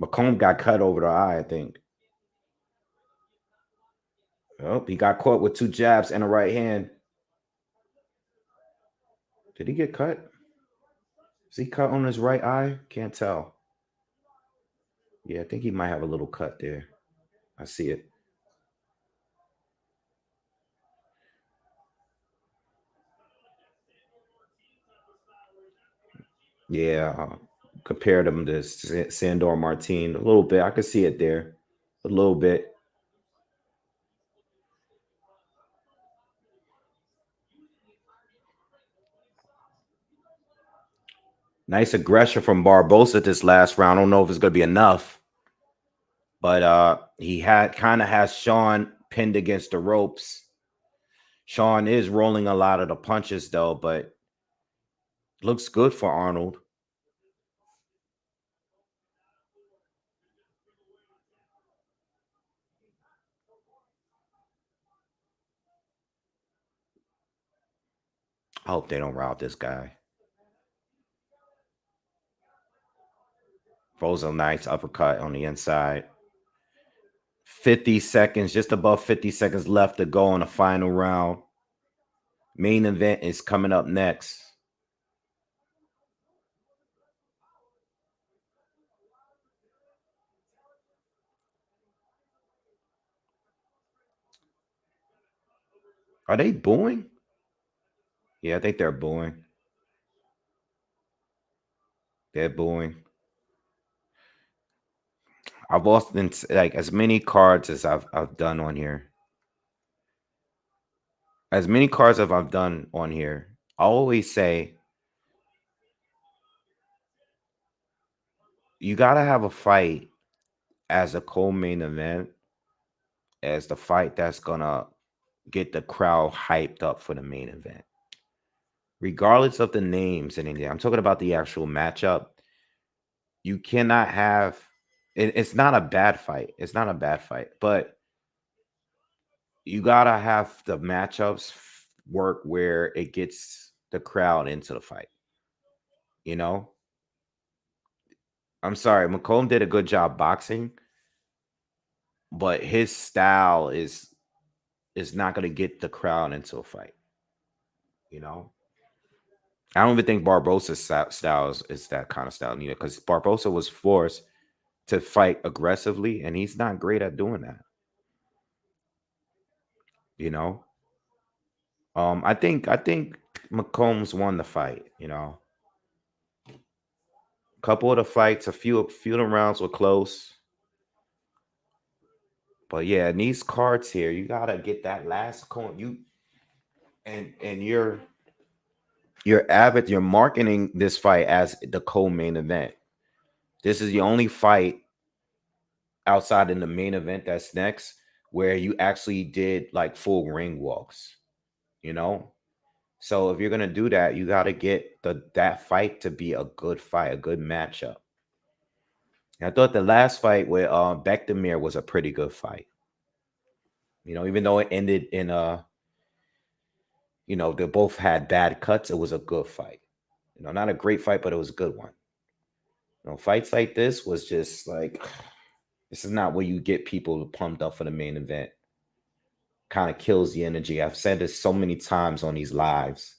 McCombe got cut over the eye, I think. Oh, he got caught with 2 jabs and a right hand. Did he get cut? Is he cut on his right eye? Can't tell. Yeah, I think he might have a little cut there. I see it. Yeah, compared him to Sandor Martin a little bit. I could see it there a little bit. Nice aggression from Barbosa this last round. I don't know if it's going to be enough, but he kind of has Sean pinned against the ropes. Sean is rolling a lot of the punches though, but looks good for Arnold. I hope they don't route this guy. Throws a nice uppercut on the inside. 50 seconds, just above 50 seconds left to go on the final round. Main event is coming up next. Are they booing? Yeah, I think they're booing. They're booing. I've often, like, as many cards as I've done on here. As many cards as I've done on here, I always say you gotta have a fight as a co-main event as the fight that's gonna get the crowd hyped up for the main event. Regardless of the names and anything. I'm talking about the actual matchup. You cannot have it's not a bad fight. It's not a bad fight, but you gotta have the matchups work where it gets the crowd into the fight. You know? I'm sorry, McCombe did a good job boxing, but his style is not gonna get the crowd into a fight. You know? I don't even think Barbosa's style is that kind of style either, because Barbosa was forced to fight aggressively, and he's not great at doing that. You know, I think McCombs won the fight. You know, a couple of the fights, a few of the rounds were close, but yeah, in these cards here, you gotta get that last coin. And you're marketing this fight as the co-main event. This is the only fight outside in the main event that's next where you actually did like full ring walks, you know? So if you're gonna do that, you gotta get that fight to be a good fight, a good matchup. And I thought the last fight with Bektemir was a pretty good fight. You know, even though it ended in You know, they both had bad cuts. It was a good fight. You know, not a great fight, but it was a good one. You know, fights like this was just like, this is not where you get people pumped up for the main event. Kind of kills the energy. I've said this so many times on these lives.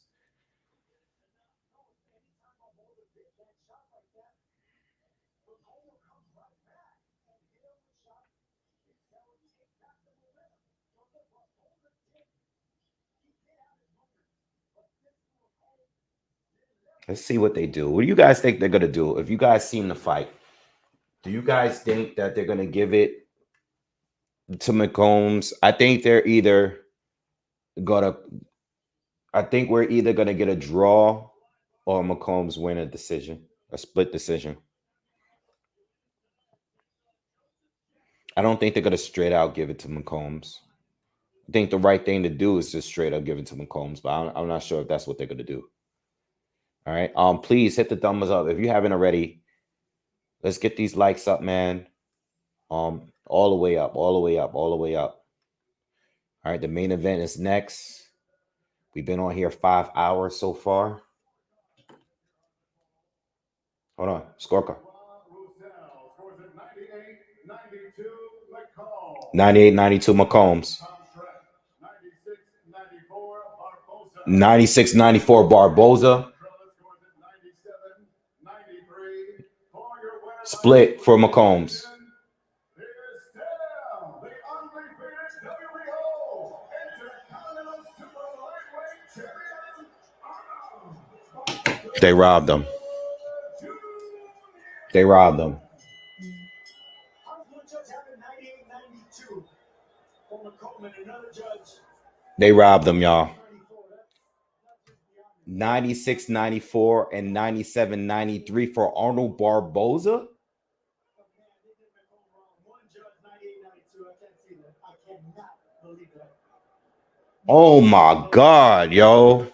Let's see what they do. What do you guys think they're going to do? If you guys seen the fight, do you guys think that they're going to give it to McCombs? I think they're either going to, I think we're either going to get a draw or McCombs win a decision, a split decision. I don't think they're going to straight out give it to McCombs. I think the right thing to do is just straight up give it to McCombs, but I'm not sure if that's what they're going to do. All right. Please hit the thumbs up if you haven't already. Let's get these likes up, man. All the way up, all the way up, all the way up. All right, the main event is next. We've been on here 5 hours so far. Hold on, scorecard. 98-92 McCombs. 96-94 Barbosa. Split for McCombs. They robbed them. They robbed them. They robbed them, y'all. 96-94 and 97-93 for Arnold Barbosa. Oh my God, yo.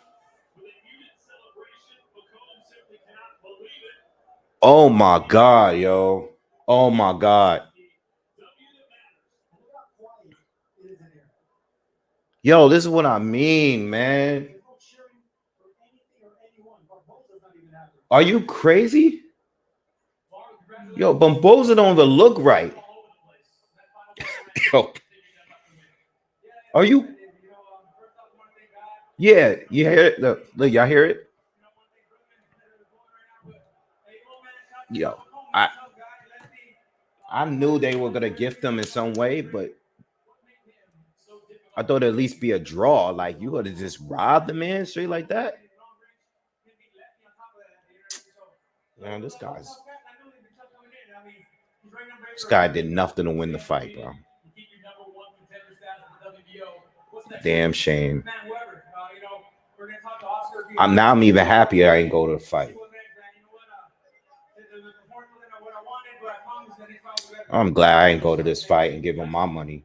Oh my God, yo. Oh my God. Yo, this is what I mean, man. Are you crazy? Yo, Barbosa don't even look right. Yo. Are you? Yeah, you hear it? Look, y'all hear it? Yo, I knew they were gonna gift them in some way, but I thought it'd at least be a draw. Like, you gotta just rob the man straight like that. Man, this guy did nothing to win the fight, bro. Damn shame. I'm even happy I didn't go to the fight. I'm glad I ain't go to this fight and give him my money.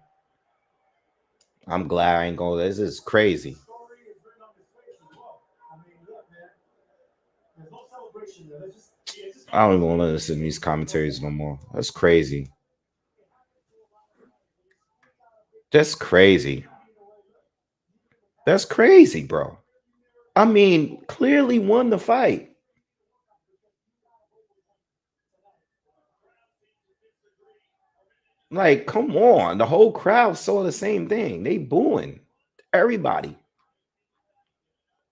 I'm glad I ain't go. This is crazy. I don't even want to listen to these commentaries no more. That's crazy. That's crazy. That's crazy, bro. I mean, clearly won the fight. Like, come on. The whole crowd saw the same thing. They booing. Everybody.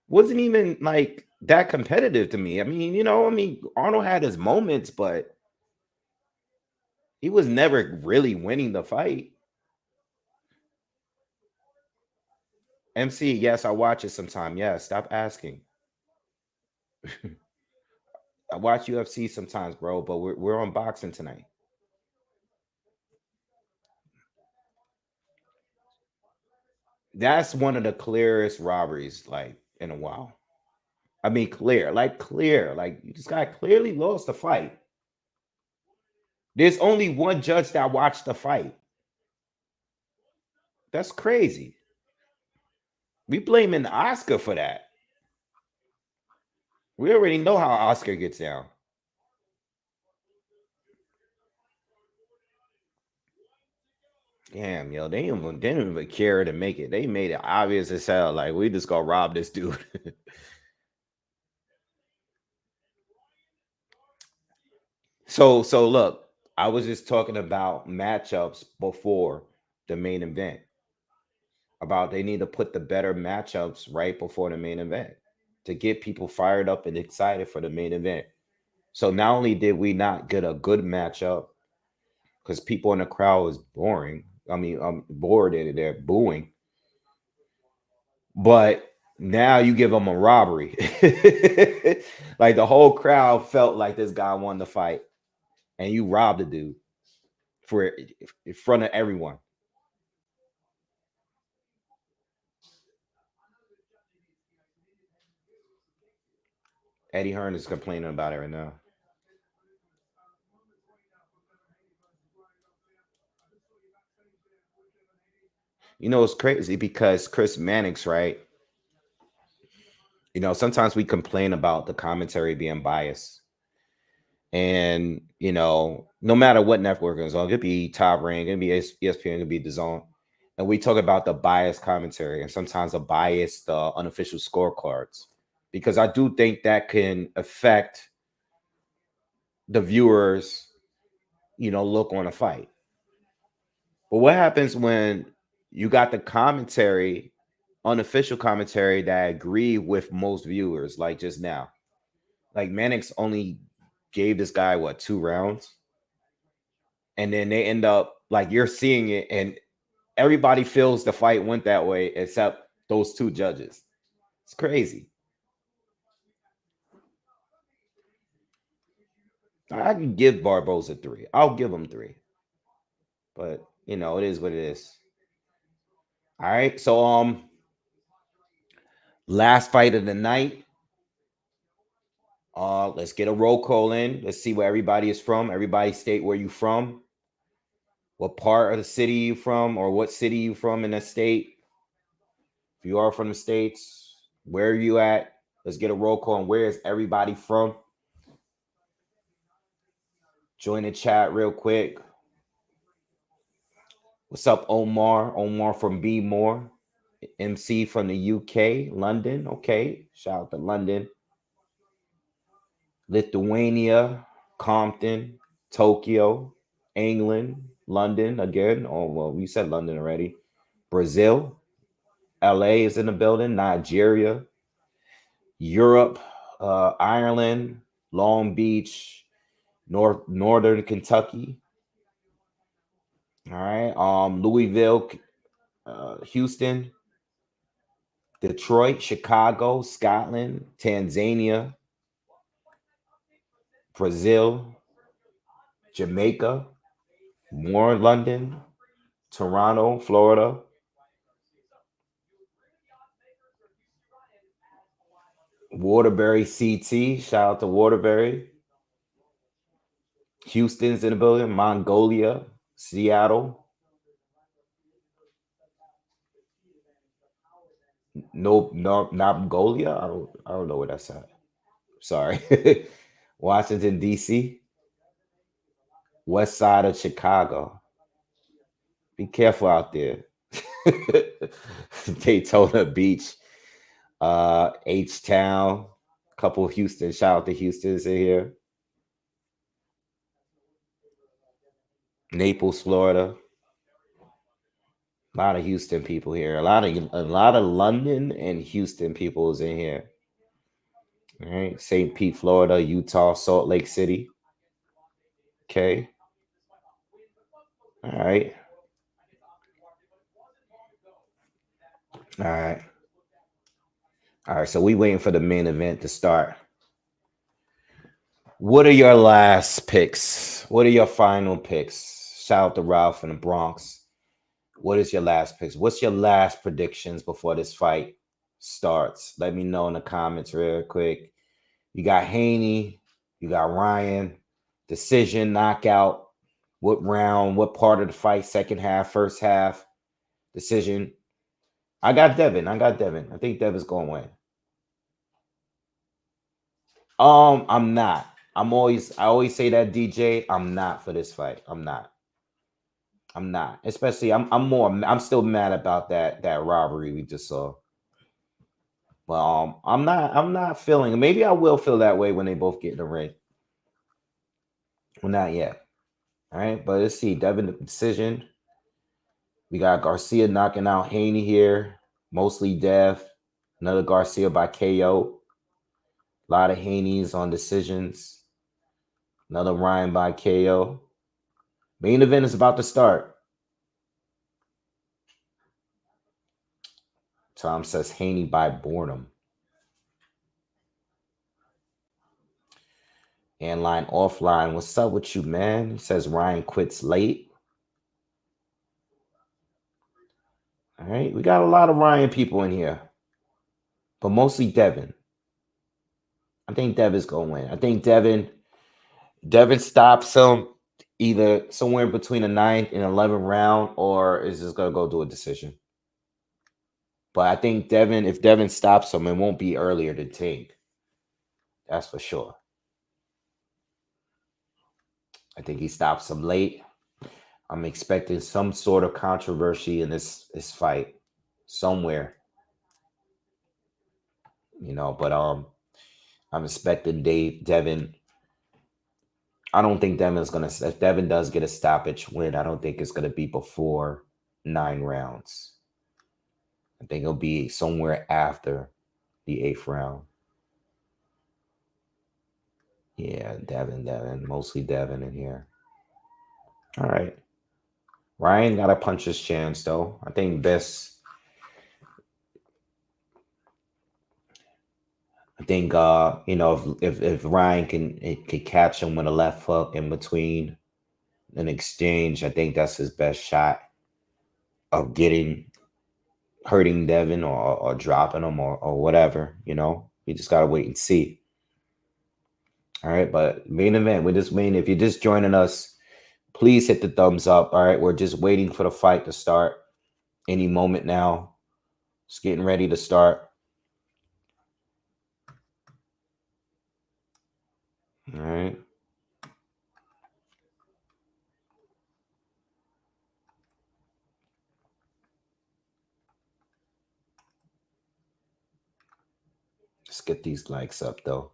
Wasn't even like that competitive to me. I mean, Arnold had his moments, but he was never really winning the fight. MC, yes, I watch it sometime. Yeah, stop asking. I watch UFC sometimes, bro, but we're on boxing tonight. That's one of the clearest robberies, like, in a while. I mean, clear. Like, this guy clearly lost the fight. There's only one judge that watched the fight. That's crazy. We blaming Oscar for that. We already know how Oscar gets down. Damn, yo, they didn't even care to make it. They made it obvious as hell. Like, we just gonna rob this dude. So look, I was just talking about matchups before the main event. About they need to put the better matchups right before the main event to get people fired up and excited for the main event. So not only did we not get a good matchup because people in the crowd was boring. I mean, I'm bored and they're booing. But now you give them a robbery. Like the whole crowd felt like this guy won the fight, and you robbed the dude for in front of everyone. Eddie Hearn is complaining about it right now. You know, it's crazy because Chris Mannix, right? You know, sometimes we complain about the commentary being biased. And, you know, no matter what network it's on, it could be Top Rank, it could be ESPN, it could be DAZN. And we talk about the biased commentary and sometimes the biased unofficial scorecards. Because I do think that can affect the viewers, you know, look on a fight. But what happens when you got the commentary, unofficial commentary that agree with most viewers, like just now? Like Mannix only gave this guy what 2 rounds, and then they end up like you're seeing it, and everybody feels the fight went that way except those 2 judges. It's crazy. I can give Barbosa 3. I'll give him 3, but you know it is what it is. All right, so last fight of the night. Let's get a roll call in. Let's see where everybody is from. Everybody state where you from, what part of the city you from, or what city you from in the state. If you are from the States, where are you at? Let's get a roll call on where is everybody from. Join the chat real quick. What's up, Omar? Omar from B More. MC from the UK, London. Okay. Shout out to London. Lithuania, Compton, Tokyo, England, London again. Oh, well, we said London already. Brazil, LA is in the building, Nigeria, Europe, Ireland, Long Beach, Northern Kentucky. All right. Louisville, Houston, Detroit, Chicago, Scotland, Tanzania, Brazil, Jamaica, more London, Toronto, Florida, Waterbury, CT. Shout out to Waterbury. Houston's in the building. Mongolia, Seattle. No, not Mongolia. I don't know where that's at. Sorry. Washington, D.C., west side of Chicago. Be careful out there. Daytona Beach, H Town, couple of Houston. Shout out to Houston's in here. Naples, Florida. A lot of Houston people here. A lot of London and Houston people is in here. All right. St. Pete, Florida, Utah, Salt Lake City. Okay. All right. All right. All right. So we waiting for the main event to start. What are your last picks? What are your final picks? Shout out to Ralph in the Bronx. What is your last picks? What's your last predictions before this fight starts? Let me know in the comments real quick. You got Haney, you got Ryan, decision, knockout, what round, what part of the fight, second half, first half, decision. I got Devin. I think Devin's going to win. I'm not. I always say that, DJ. I'm not for this fight. I'm not. I'm not. Especially I'm still mad about that robbery we just saw. But I'm not feeling. Maybe I will feel that way when they both get in the ring. Well, not yet. All right, but let's see. Devin decision. We got Garcia knocking out Haney here. Mostly Dev. Another Garcia by KO. A lot of Haney's on decisions. Another Ryan by KO. Main event is about to start. Tom says Haney by boredom. And line offline. What's up with you, man? He says Ryan quits late. All right. We got a lot of Ryan people in here. But mostly Devin. I think Devin's going to win. I think Devin stops him either somewhere between the 9th and 11th round, or is just going to go do a decision. But I think if Devin stops him, it won't be earlier than Tank. That's for sure. I think he stops him late. I'm expecting some sort of controversy in this fight somewhere. But I'm expecting Devin. I don't think Devin's going to, if Devin does get a stoppage win, I don't think it's going to be before 9 rounds. I think it'll be somewhere after the 8th round. Yeah, Devin, mostly Devin in here. All right. Ryan got to punch his chance, though. I think if Ryan can catch him with a left hook in between an exchange, I think that's his best shot of hurting Devin or dropping him or whatever. You just gotta wait and see. All right, but main event. If you're just joining us, please hit the thumbs up. All right, we're just waiting for the fight to start any moment now. It's getting ready to start. All right. Let's get these likes up, though.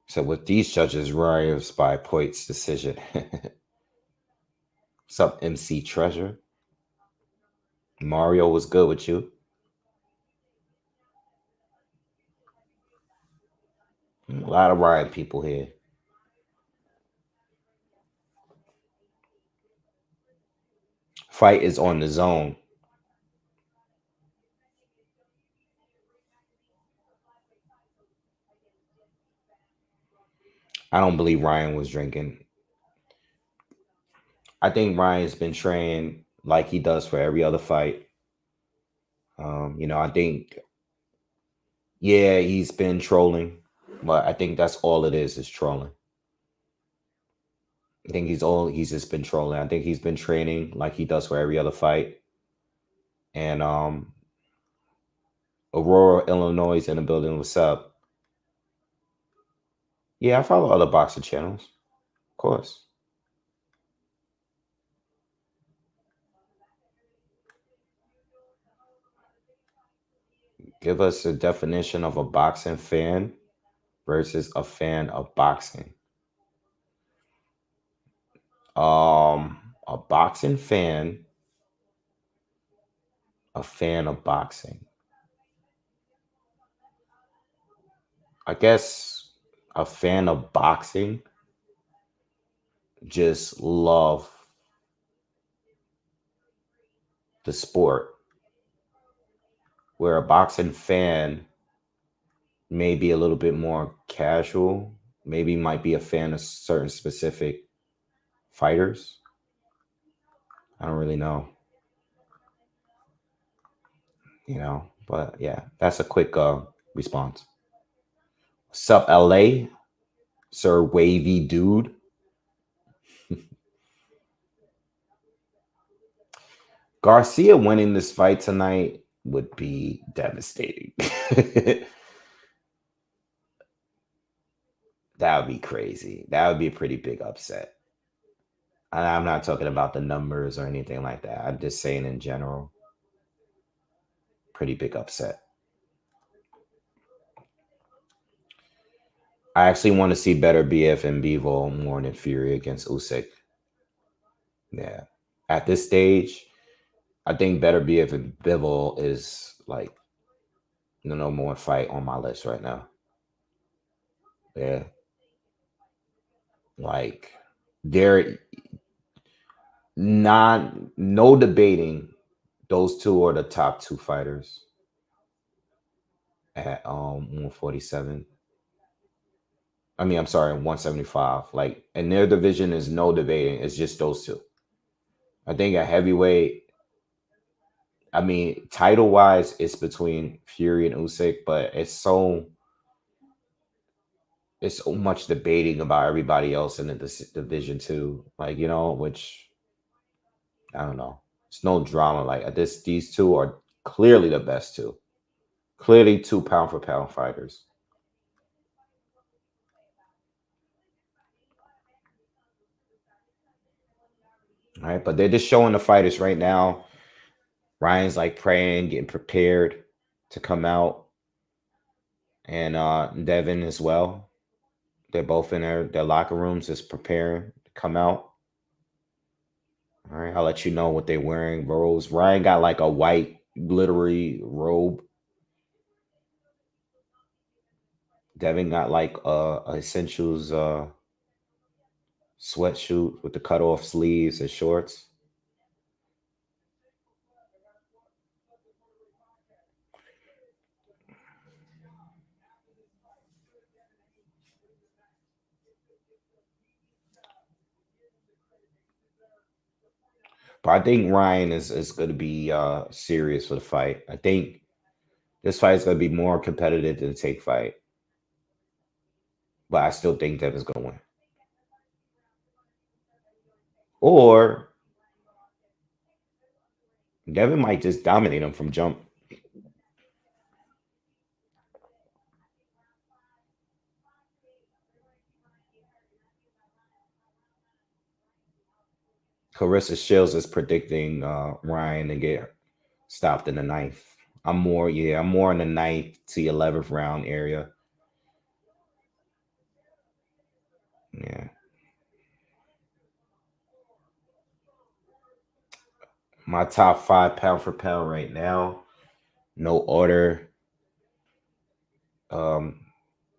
So with these judges, Ramirez by points decision. What's up, MC Treasure? Mario was good with you. A lot of Ryan people here. Fight is on the zone. I don't believe Ryan was drinking. I think Ryan's been training like he does for every other fight. I think, yeah, he's been trolling, but I think that's all it is trolling. I think he's just been trolling. I think he's been training like he does for every other fight. And Aurora, Illinois in the building. What's up? Yeah, I follow other boxing channels. Of course. Give us a definition of a boxing fan versus a fan of boxing. A boxing fan, a fan of boxing. I guess a fan of boxing just love the sport, where a boxing fan may be a little bit more casual, maybe might be a fan of certain specific fighters. I don't really know. But yeah, that's a quick response. What's up, LA? Sir Wavy Dude. Garcia winning this fight tonight would be devastating. That would be crazy. That would be a pretty big upset. And I'm not talking about the numbers or anything like that. I'm just saying in general. Pretty big upset. I actually want to see better BF and Bevo more than Fury against Usyk. Yeah. At this stage, I think better BF and Bivol is like the number one fight on my list right now. Yeah. Like there no debating those two are the top two fighters at 147. I mean, I'm sorry, 175. Like in their division is no debating. It's just those two. I think at heavyweight, I mean, title wise, it's between Fury and Usyk, but it's so much debating about everybody else in the division too. Like, you know, which I don't know. It's no drama. Like these two are clearly the best two. Clearly two pound for pound fighters. All right, but they're just showing the fighters right now. Ryan's like praying, getting prepared to come out, and Devin as well. They're both in their locker rooms, just preparing to come out. All right, I'll let you know what they're wearing. Robes. Ryan got like a white glittery robe. Devin got like essentials sweatshirt with the cut off sleeves and shorts. But I think Ryan is going to be serious for the fight. I think this fight is going to be more competitive than the take fight. But I still think Devin's going to win. Or Devin might just dominate him from jump. Clarissa Shields is predicting Ryan to get stopped in the ninth. I'm more in the ninth to 11th round area. Yeah. My top 5 pound for pound right now. No order.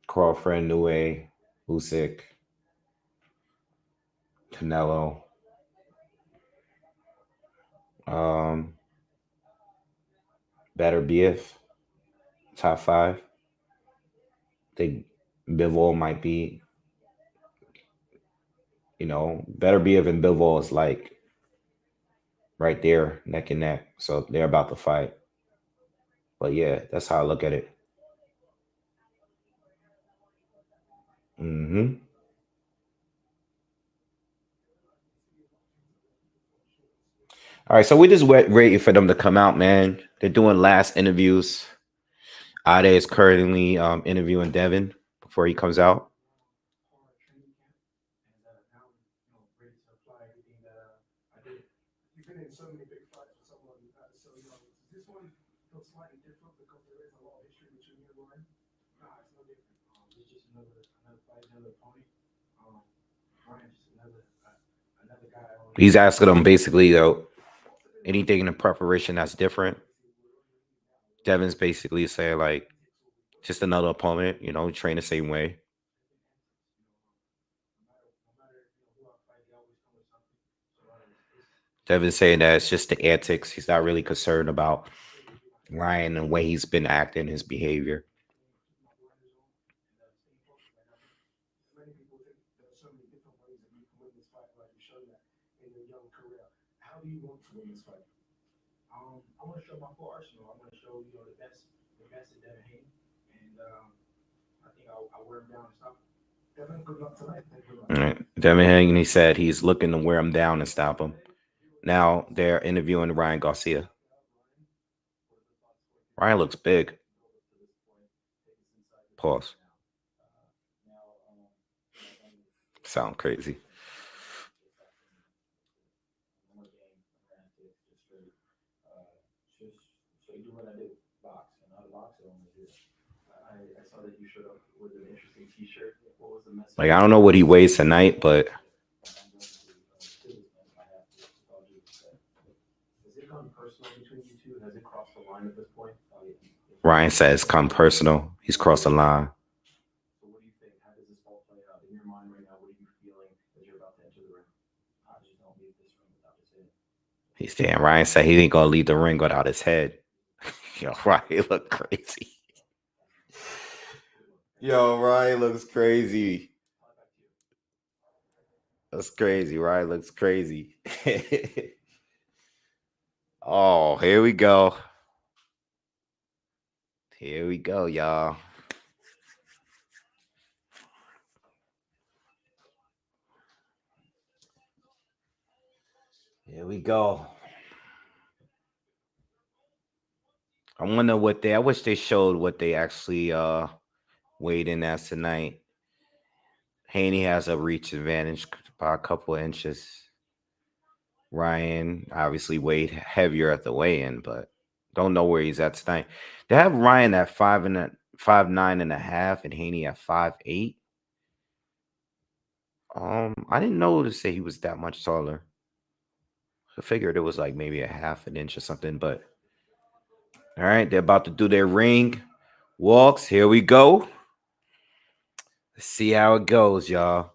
Crawford, Nue, Usyk, Canelo. Better BF. Top 5. I think Bivol might be, better BF and Bivol is like right there, neck and neck. So they're about to fight. But yeah, that's how I look at it. Mm-hmm. All right, so we just waiting for them to come out, man. They're doing last interviews. Ade is currently interviewing Devin before he comes out. He's asking them basically, though, anything in the preparation that's different. Devin's basically saying like, just another opponent, train the same way. Devin's saying that it's just the antics. He's not really concerned about Ryan and the way he's been acting, his behavior. I want to show my full arsenal. I want to show the best of Devin Haney, and I think I'll wear him down and stop him. Devin, good luck tonight. All right, Devin Haney said he's looking to wear him down and stop him. Now they're interviewing Ryan Garcia. Ryan looks big. Pause. Sound crazy. Like, I don't know what he weighs tonight, but Ryan says come personal. He's crossed the line. He's saying Ryan said he ain't gonna leave the ring without his head. Yo, Ryan look crazy. Yo, Ryan looks crazy. That's crazy. Ryan looks crazy. Oh, here we go. Here we go, y'all. Here we go. I wonder what I wish they showed what they actually weighed in as tonight. Haney has a reach advantage by a couple of inches. Ryan obviously weighed heavier at the weigh-in, but don't know where he's at tonight. They have Ryan at 5'9.5" and Haney at 5'8". I didn't notice that he was that much taller. I figured it was like maybe a half an inch or something, but all right, they're about to do their ring walks. Here we go. Let's see how it goes, y'all.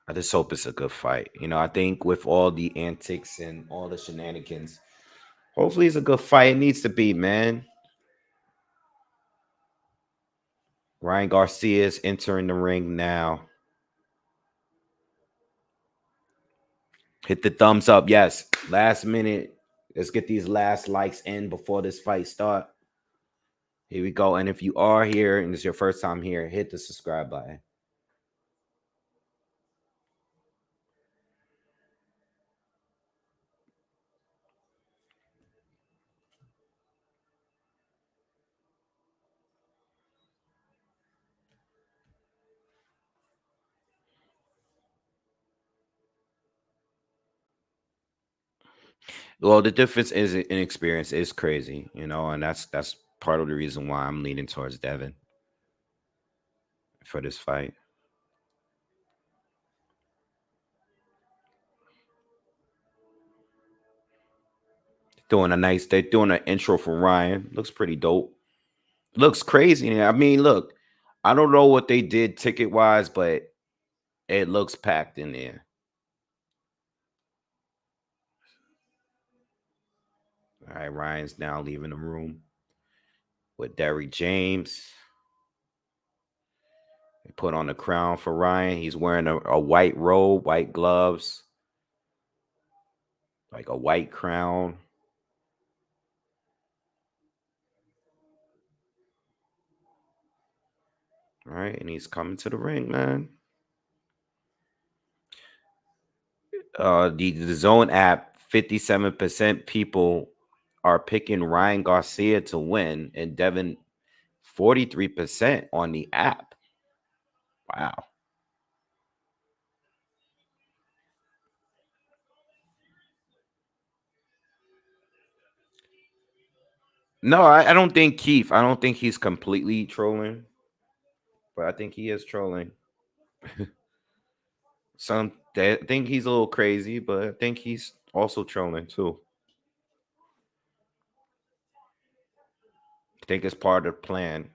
I just hope it's a good fight. You know, I think with all the antics and all the shenanigans, hopefully it's a good fight. It needs to be, man. Ryan Garcia is entering the ring now. Hit the thumbs up. Yes. Last minute. Let's get these last likes in before this fight starts. Here we go. And if you are here and it's your first time here, hit the subscribe button. Well, the difference is in experience is crazy, you know, and that's part of the reason why I'm leaning towards Devin for this fight. They're doing an intro for Ryan. Looks pretty dope. Looks crazy. I mean, look, I don't know what they did ticket wise, but it looks packed in there. All right, Ryan's now leaving the room with Derrick James. They put on the crown for Ryan. He's wearing a white robe, white gloves, like a white crown. All right, and he's coming to the ring, man. The Zone app, 57% people are picking Ryan Garcia to win, and Devin 43% on the app. Wow. No, I don't think Keith. I don't think he's completely trolling, but I think he is trolling. Some they think he's a little crazy, but I think he's also trolling too. I think it's part of the plan.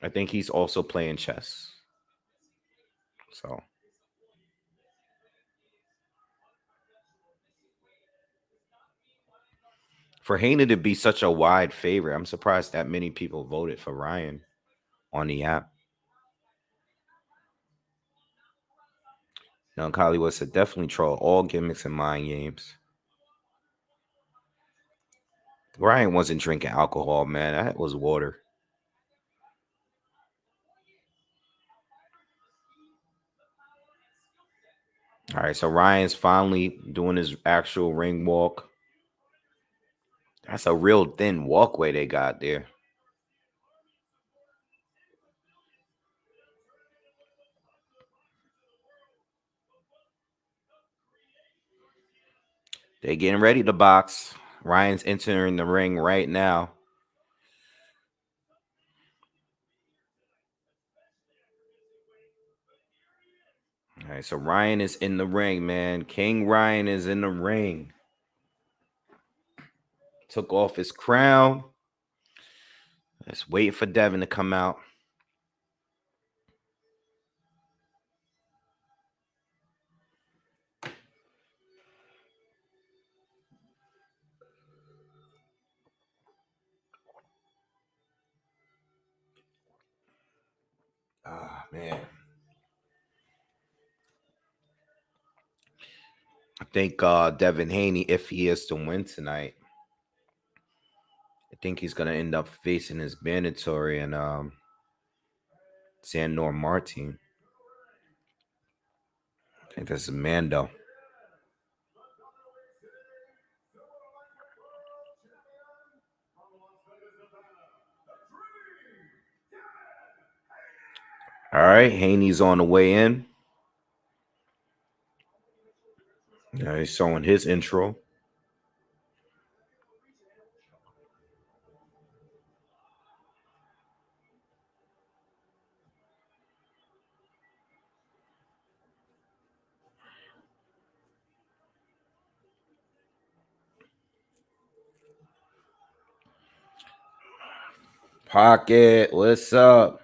I think he's also playing chess. So for Haney to be such a wide favorite, I'm surprised that many people voted for Ryan on the app. Young Hollywood said definitely troll all gimmicks and mind games. Ryan wasn't drinking alcohol, man. That was water. All right, so Ryan's finally doing his actual ring walk. That's a real thin walkway they got there. They getting ready to box. Ryan's entering the ring right now. All right, so Ryan is in the ring, man. King Ryan is in the ring. Took off his crown. Let's wait for Devin to come out. Ah, man. I think Devin Haney, if he is to win tonight, I think he's gonna end up facing his mandatory and Sandor Martin. I think that's Mando. All right, Haney's on the way in. He's showing his intro. Pocket, what's up?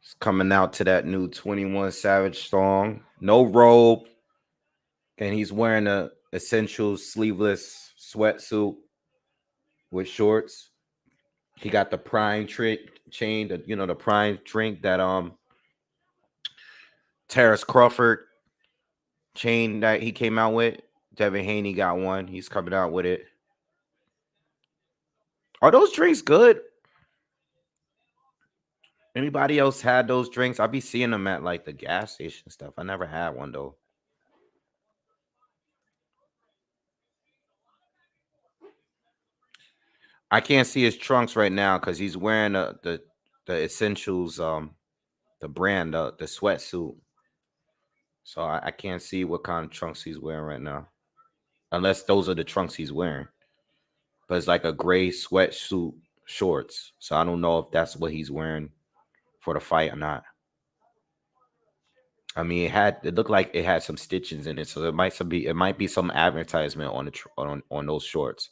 He's coming out to that new 21 Savage song. No robe. And he's wearing a essential sleeveless sweatsuit with shorts. He got the prime trick chain, the prime drink that Terrace Crawford chain that he came out with. Devin Haney got one. He's coming out with it. Are those drinks good? Anybody else had those drinks? I'll be seeing them at like the gas station stuff. I never had one though. I can't see his trunks right now because he's wearing the essentials, the brand, the sweatsuit. So I can't see what kind of trunks he's wearing right now, unless those are the trunks he's wearing. But it's like a gray sweatsuit shorts. So I don't know if that's what he's wearing for the fight or not. I mean, it looked like it had some stitchings in it, so it might be some advertisement on those shorts.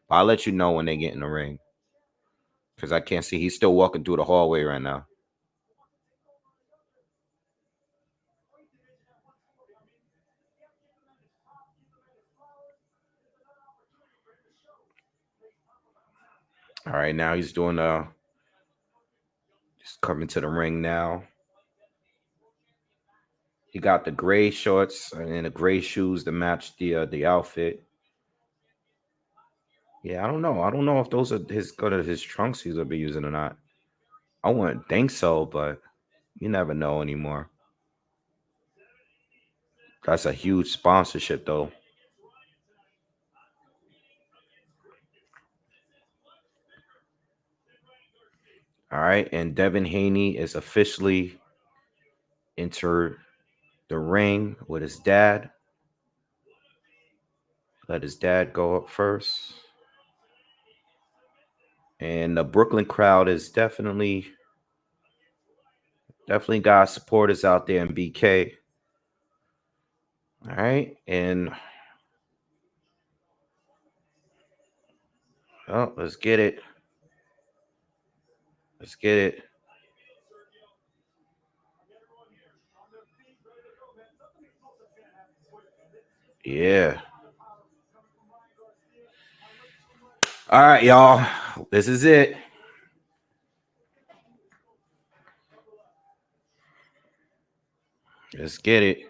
But I'll let you know when they get in the ring, because I can't see. He's still walking through the hallway right now. All right, now he's doing he's coming to the ring now. He got the gray shorts and the gray shoes to match the outfit. Yeah, I don't know. I don't know if those are his trunks he's gonna be using or not. I wouldn't think so, but you never know anymore. That's a huge sponsorship, though. All right, and Devin Haney is officially entered the ring with his dad. Let his dad go up first. And the Brooklyn crowd is definitely got supporters out there in BK. All right, and let's get it. Let's get it. Yeah. All right, y'all. This is it. Let's get it.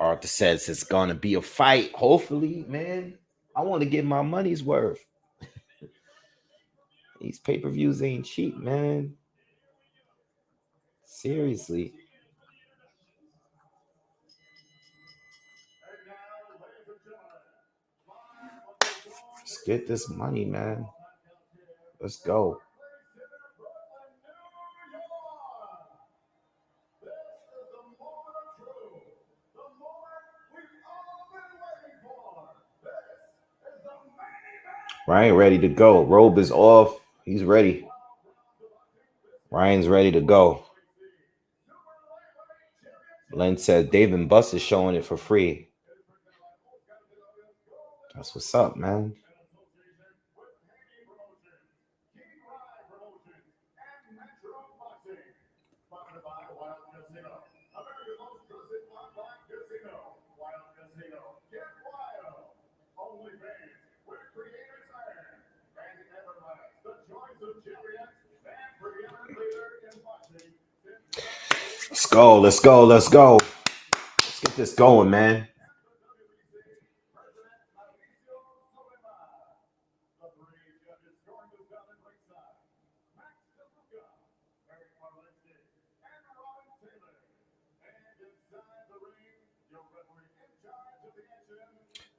Arthur says it's gonna be a fight. Hopefully, man. I want to get my money's worth. These pay-per-views ain't cheap, man. Seriously. Let's get this money, man. Let's go. Ryan ready to go. Robe is off. He's ready. Ryan's ready to go. Len said Dave and Buss is showing it for free. That's what's up, man. Let's go. Let's go. Let's go. Let's get this going, man.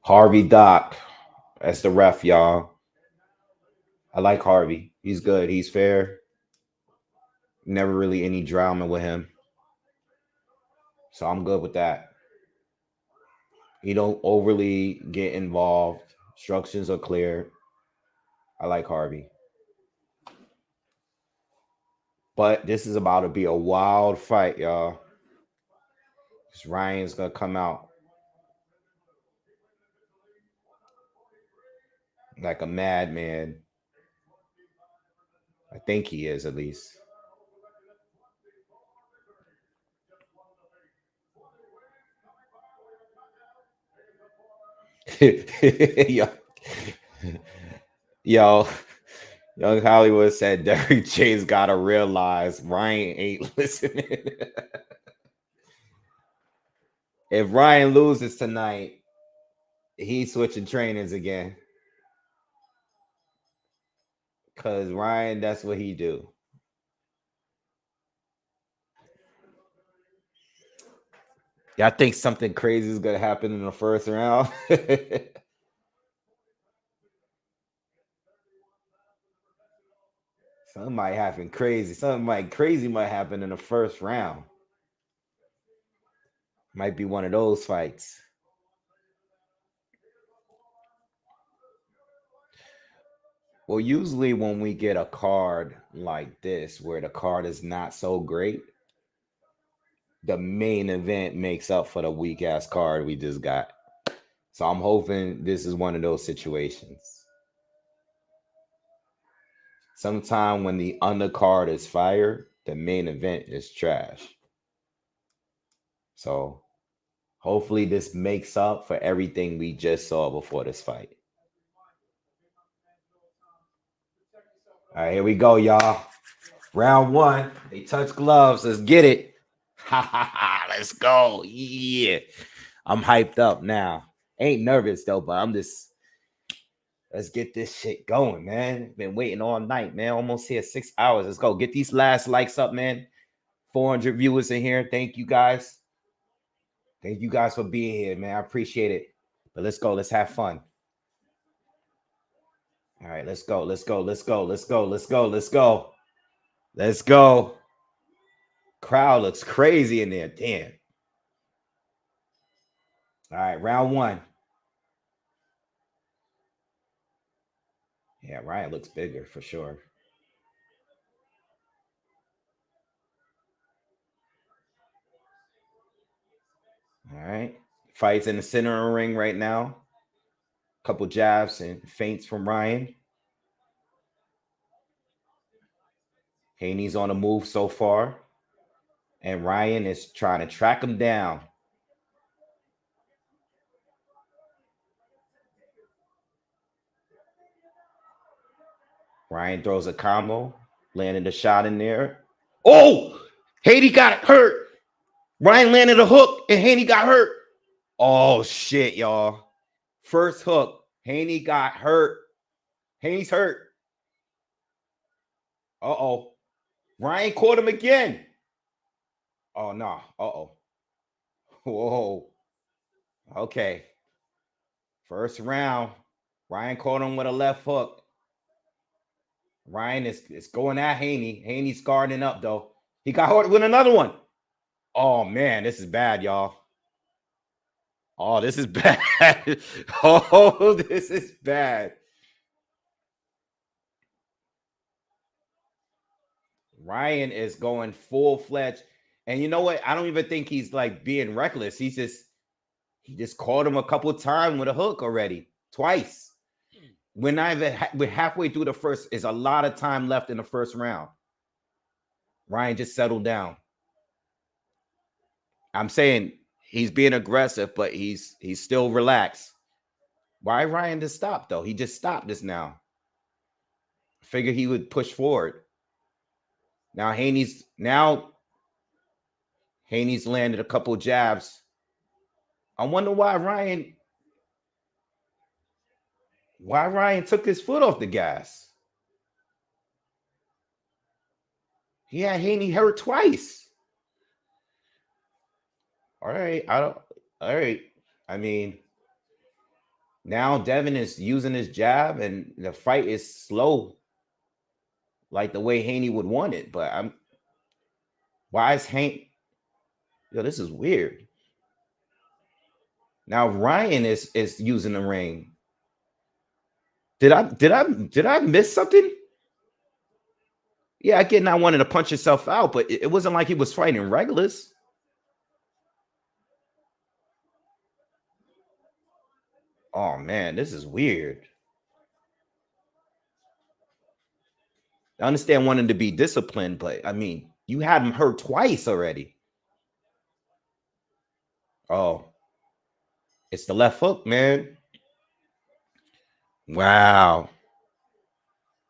Harvey Doc. That's the ref, y'all. I like Harvey. He's good. He's fair. Never really any drama with him. So I'm good with that. He don't overly get involved. Instructions are clear. I like Harvey. But this is about to be a wild fight, y'all. Ryan's going to come out like a madman. I think he is, at least. Yo, Young Hollywood said Derrick James gotta realize Ryan ain't listening. If Ryan loses tonight, he's switching trainers again. Because Ryan, that's what he do. Y'all think something crazy is gonna happen in the first round? Something might happen crazy. Something crazy might happen in the first round. Might be one of those fights. Well, usually when we get a card like this, where the card is not so great, the main event makes up for the weak ass card we just got. So I'm hoping this is one of those situations. Sometime when the undercard is fire, the main event is trash. So hopefully this makes up for everything we just saw before this fight. All right, here we go, y'all. Round one. They touch gloves. Let's get it. Let's go. Yeah. I'm hyped up now. Ain't nervous though, but I'm just, let's get this shit going, man. Been waiting all night, man. Almost here 6 hours. Let's go. Get these last likes up, man. 400 viewers in here. Thank you guys. Thank you guys for being here, man. I appreciate it. But let's go. Let's have fun. All right, let's go. Let's go. Let's go. Let's go. Let's go. Let's go. Let's go. Crowd looks crazy in there. Damn. All right, round one. Yeah, Ryan looks bigger for sure. All right. Fights in the center of the ring right now. Couple jabs and feints from Ryan. Haney's on the move so far. And Ryan is trying to track him down. Ryan throws a combo, landed a shot in there. Oh, Haney got hurt. Ryan landed a hook and Haney got hurt. Oh, shit, y'all. First hook, Haney got hurt. Haney's hurt. Uh-oh. Ryan caught him again. Oh, no. Uh-oh. Whoa. Okay. First round. Ryan caught him with a left hook. Ryan is going at Haney. Haney's guarding up, though. He got hurt with another one. Oh, man. This is bad, y'all. Oh, this is bad. Oh, this is bad. Ryan is going full-fledged. And you know what? I don't even think he's like being reckless. He just caught him a couple times with a hook already. Twice. We're halfway through the first. Is a lot of time left in the first round. Ryan just settled down. I'm saying he's being aggressive, but he's still relaxed. Why Ryan just stopped though? He just stopped this now. Figured he would push forward. Now Haney's landed a couple jabs. I wonder why Ryan took his foot off the gas. He had Haney hurt twice. All right. All right. I mean, now Devin is using his jab and the fight is slow, like the way Haney would want it. But why is Haney? Yo, this is weird. Now Ryan is using the ring. Did I miss something? Yeah, again, I wanted to punch himself out, but it wasn't like he was fighting regulars. Oh man, this is weird. I understand wanting to be disciplined, but I mean, you had him hurt twice already. Oh, it's the left hook, man. Wow.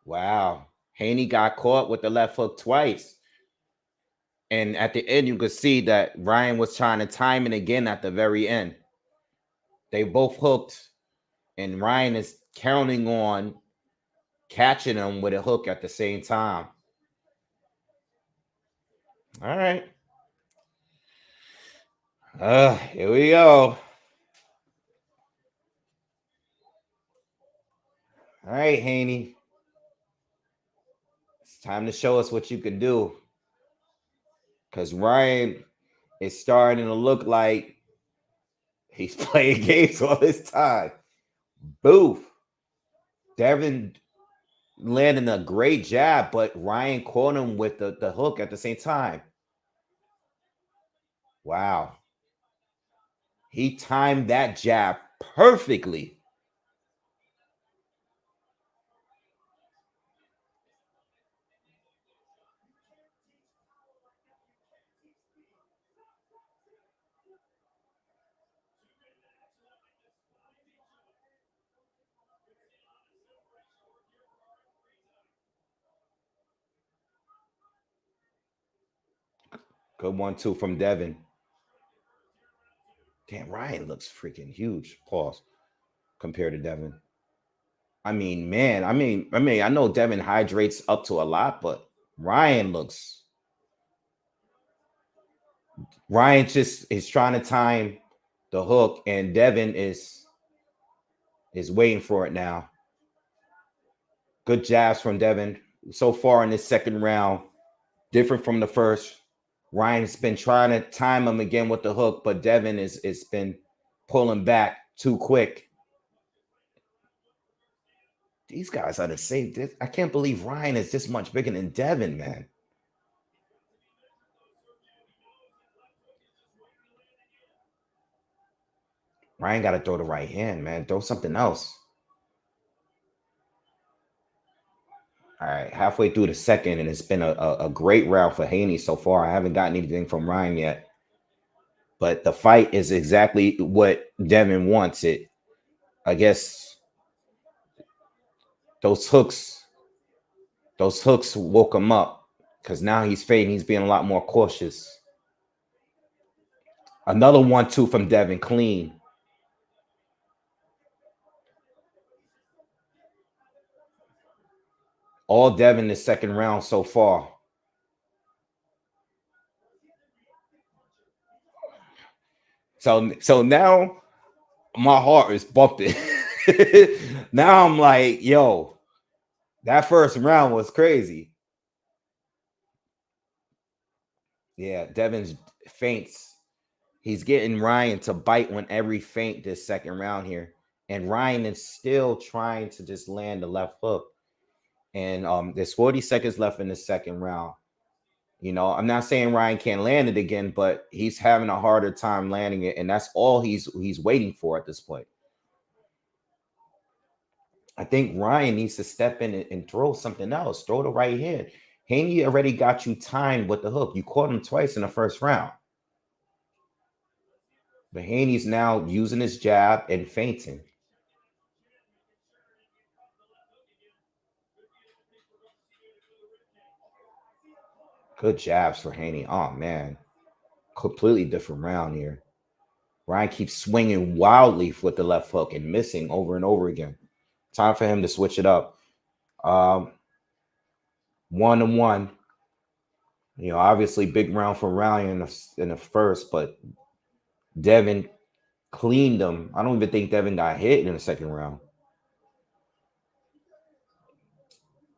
Wow. Haney got caught with the left hook twice. And at the end, you could see that Ryan was trying to time it again at the very end. They both hooked, and Ryan is counting on catching him with a hook at the same time. All right. Here we go. All right, Haney. It's time to show us what you can do. Because Ryan is starting to look like he's playing games all this time. Boof. Devin landing a great jab, but Ryan caught him with the hook at the same time. Wow. He timed that jab perfectly. Good 1-2 from Devin. Damn, Ryan looks freaking huge. Pause. Compared to Devin. I mean, man. I know Devin hydrates up to a lot, but Ryan just is trying to time the hook, and Devin is waiting for it now. Good jabs from Devin so far in this second round. Different from the first. Ryan's been trying to time him again with the hook, but Devin is been pulling back too quick. These guys are the same. I can't believe Ryan is this much bigger than Devin, man. Ryan got to throw the right hand, man. Throw something else. All right, halfway through the second, and it's been a great round for Haney so far. I haven't gotten anything from Ryan yet. But the fight is exactly what Devin wants it. I guess those hooks woke him up because now he's fading. He's being a lot more cautious. Another 1-2 from Devin, clean. All Devin the second round so far. So now my heart is bumping. Now I'm like, yo, that first round was crazy. Yeah, Devin's feints. He's getting Ryan to bite on every feint this second round here. And Ryan is still trying to just land the left hook. And there's 40 seconds left in the second round. You know, I'm not saying Ryan can't land it again, but he's having a harder time landing it. And that's all he's waiting for at this point. I think Ryan needs to step in and throw something else. Throw the right hand. Haney already got you timed with the hook. You caught him twice in the first round. But Haney's now using his jab and feinting. Good jabs for Haney. Oh, man. Completely different round here. Ryan keeps swinging wildly with the left hook and missing over and over again. Time for him to switch it up. 1-1. You know, obviously big round for Ryan in the first, but Devin cleaned him. I don't even think Devin got hit in the second round.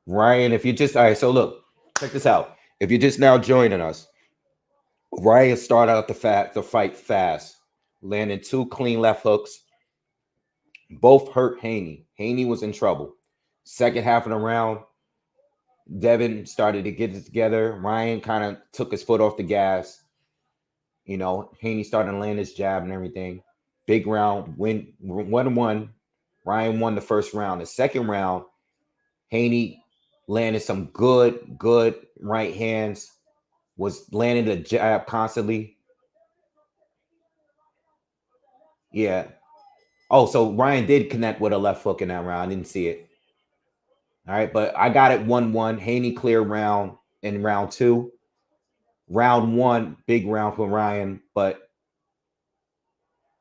Ryan, if you just all right, so look, check this out. If you're just now joining us, Ryan started out the fight fast, landing 2 clean left hooks. Both hurt Haney. Haney was in trouble. Second half of the round, Devin started to get it together. Ryan kind of took his foot off the gas. You know, Haney started to land his jab and everything. Big round, win 1-1. Ryan won the first round. The second round, Haney landed some good right hands. Was landing the jab constantly. Yeah. Oh, so Ryan did connect with a left hook in that round. I didn't see it. All right, but I got it 1-1. Haney clear round in round 2. Round 1, big round for Ryan, but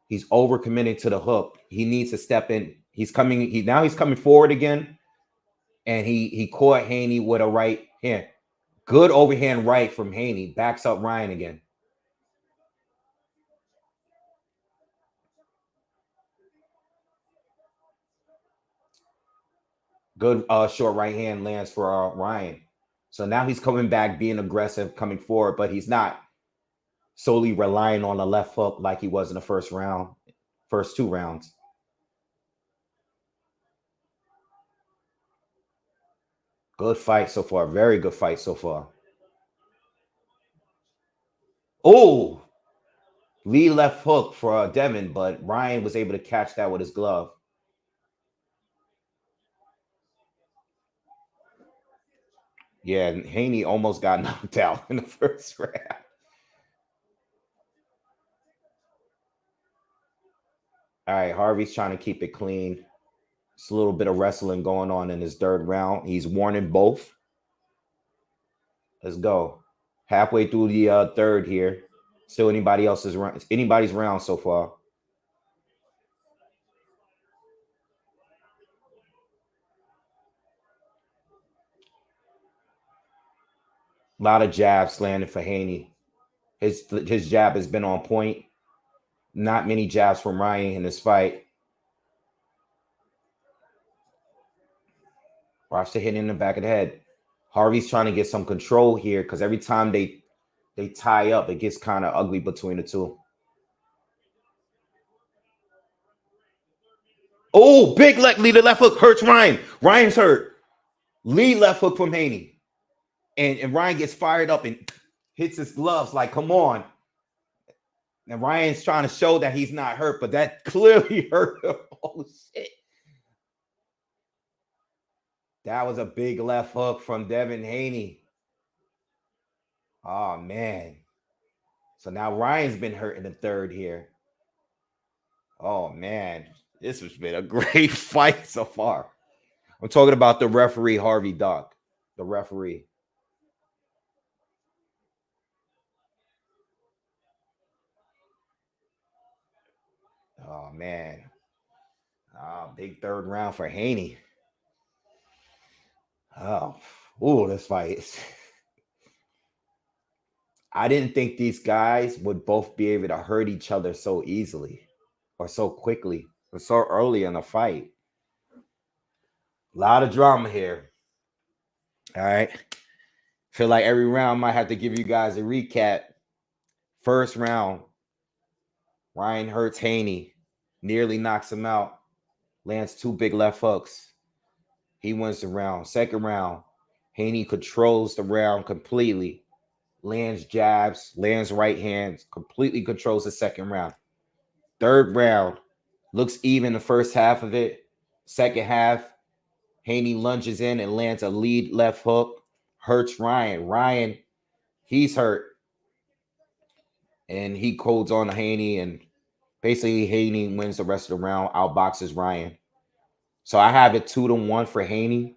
he's overcommitting to the hook. He needs to step in. He's coming forward again, and he caught Haney with a right hand. Good overhand right from Haney. Backs up Ryan again. Good short right hand lands for Ryan. So now he's coming back, being aggressive, coming forward, but he's not solely relying on the left hook like he was in the first 2 rounds. Good fight so far. Very good fight so far. Oh, Lee left hook for Devin, but Ryan was able to catch that with his glove. Yeah, and Haney almost got knocked out in the first round. All right, Harvey's trying to keep it clean. It's a little bit of wrestling going on in his third round. He's warning both. Let's go. Halfway through the third here. Still anybody's round so far. A lot of jabs landing for Haney. His jab has been on point. Not many jabs from Ryan in this fight. Watch the hit in the back of the head. Harvey's trying to get some control here because every time they tie up, it gets kind of ugly between the two. Oh, big lead the left hook hurts Ryan. Ryan's hurt. Lead left hook from Haney. And Ryan gets fired up and hits his gloves like, come on. And Ryan's trying to show that he's not hurt, but that clearly hurt him. Oh, shit. That was a big left hook from Devin Haney. Oh, man. So now Ryan's been hurt in the third here. Oh, man. This has been a great fight so far. I'm talking about the referee, Harvey Duck. The referee. Oh, man. Big third round for Haney. This fight. I didn't think these guys would both be able to hurt each other so easily or so quickly or so early in the fight. A lot of drama here. All right. Feel like every round might have to give you guys a recap. First round, Ryan hurts Haney, nearly knocks him out, lands 2 big left hooks. He wins the round. Second round, Haney controls the round completely, lands jabs, lands right hands, completely controls the second round. Third round, looks even the first half of it. Second half, Haney lunges in and lands a lead left hook, hurts Ryan. Ryan, he's hurt. And he holds on to Haney, and basically Haney wins the rest of the round, outboxes Ryan. So I have it 2-1 for Haney.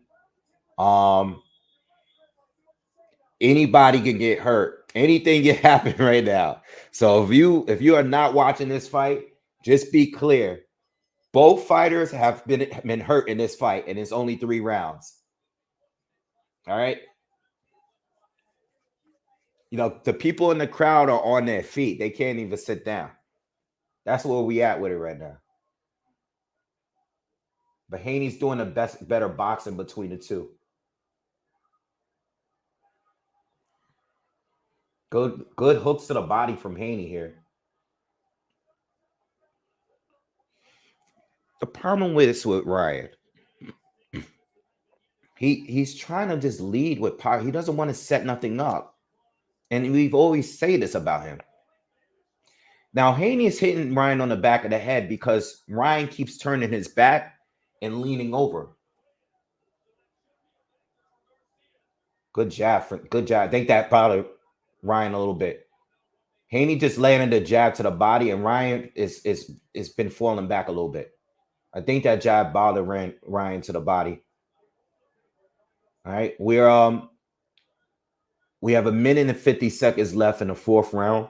Anybody can get hurt. Anything can happen right now. So if you are not watching this fight, just be clear. Both fighters have been hurt in this fight, and it's only 3 rounds. All right. You know, the people in the crowd are on their feet. They can't even sit down. That's where we at with it right now. But Haney's doing the better boxing between the two. Good hooks to the body from Haney here. The problem with this with Ryan, he's trying to just lead with power. He doesn't want to set nothing up. And we've always say this about him. Now, Haney is hitting Ryan on the back of the head because Ryan keeps turning his back and leaning over. Good jab. Good jab. I think that bothered Ryan a little bit. Haney just landed a jab to the body, and Ryan is been falling back a little bit. I think that jab bothered Ryan to the body. All right. We have 1 minute and 50 seconds left in the 4th round.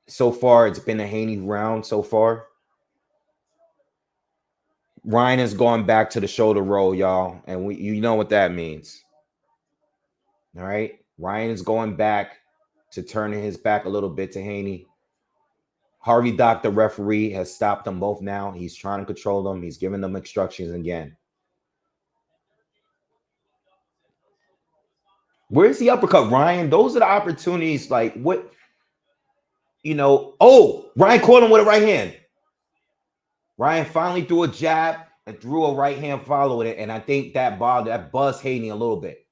So far, it's been a Haney round so far. Ryan is going back to the shoulder roll, y'all. And you know what that means. All right. Ryan is going back to turning his back a little bit to Haney. Harvey Dock, the referee, has stopped them both now. He's trying to control them. He's giving them instructions again. Where's the uppercut, Ryan? Those are the opportunities. Like, what, you know. Oh, Ryan caught him with a right hand. Ryan finally threw a jab and threw a right hand follow with it. And I think that buzzed Haney a little bit.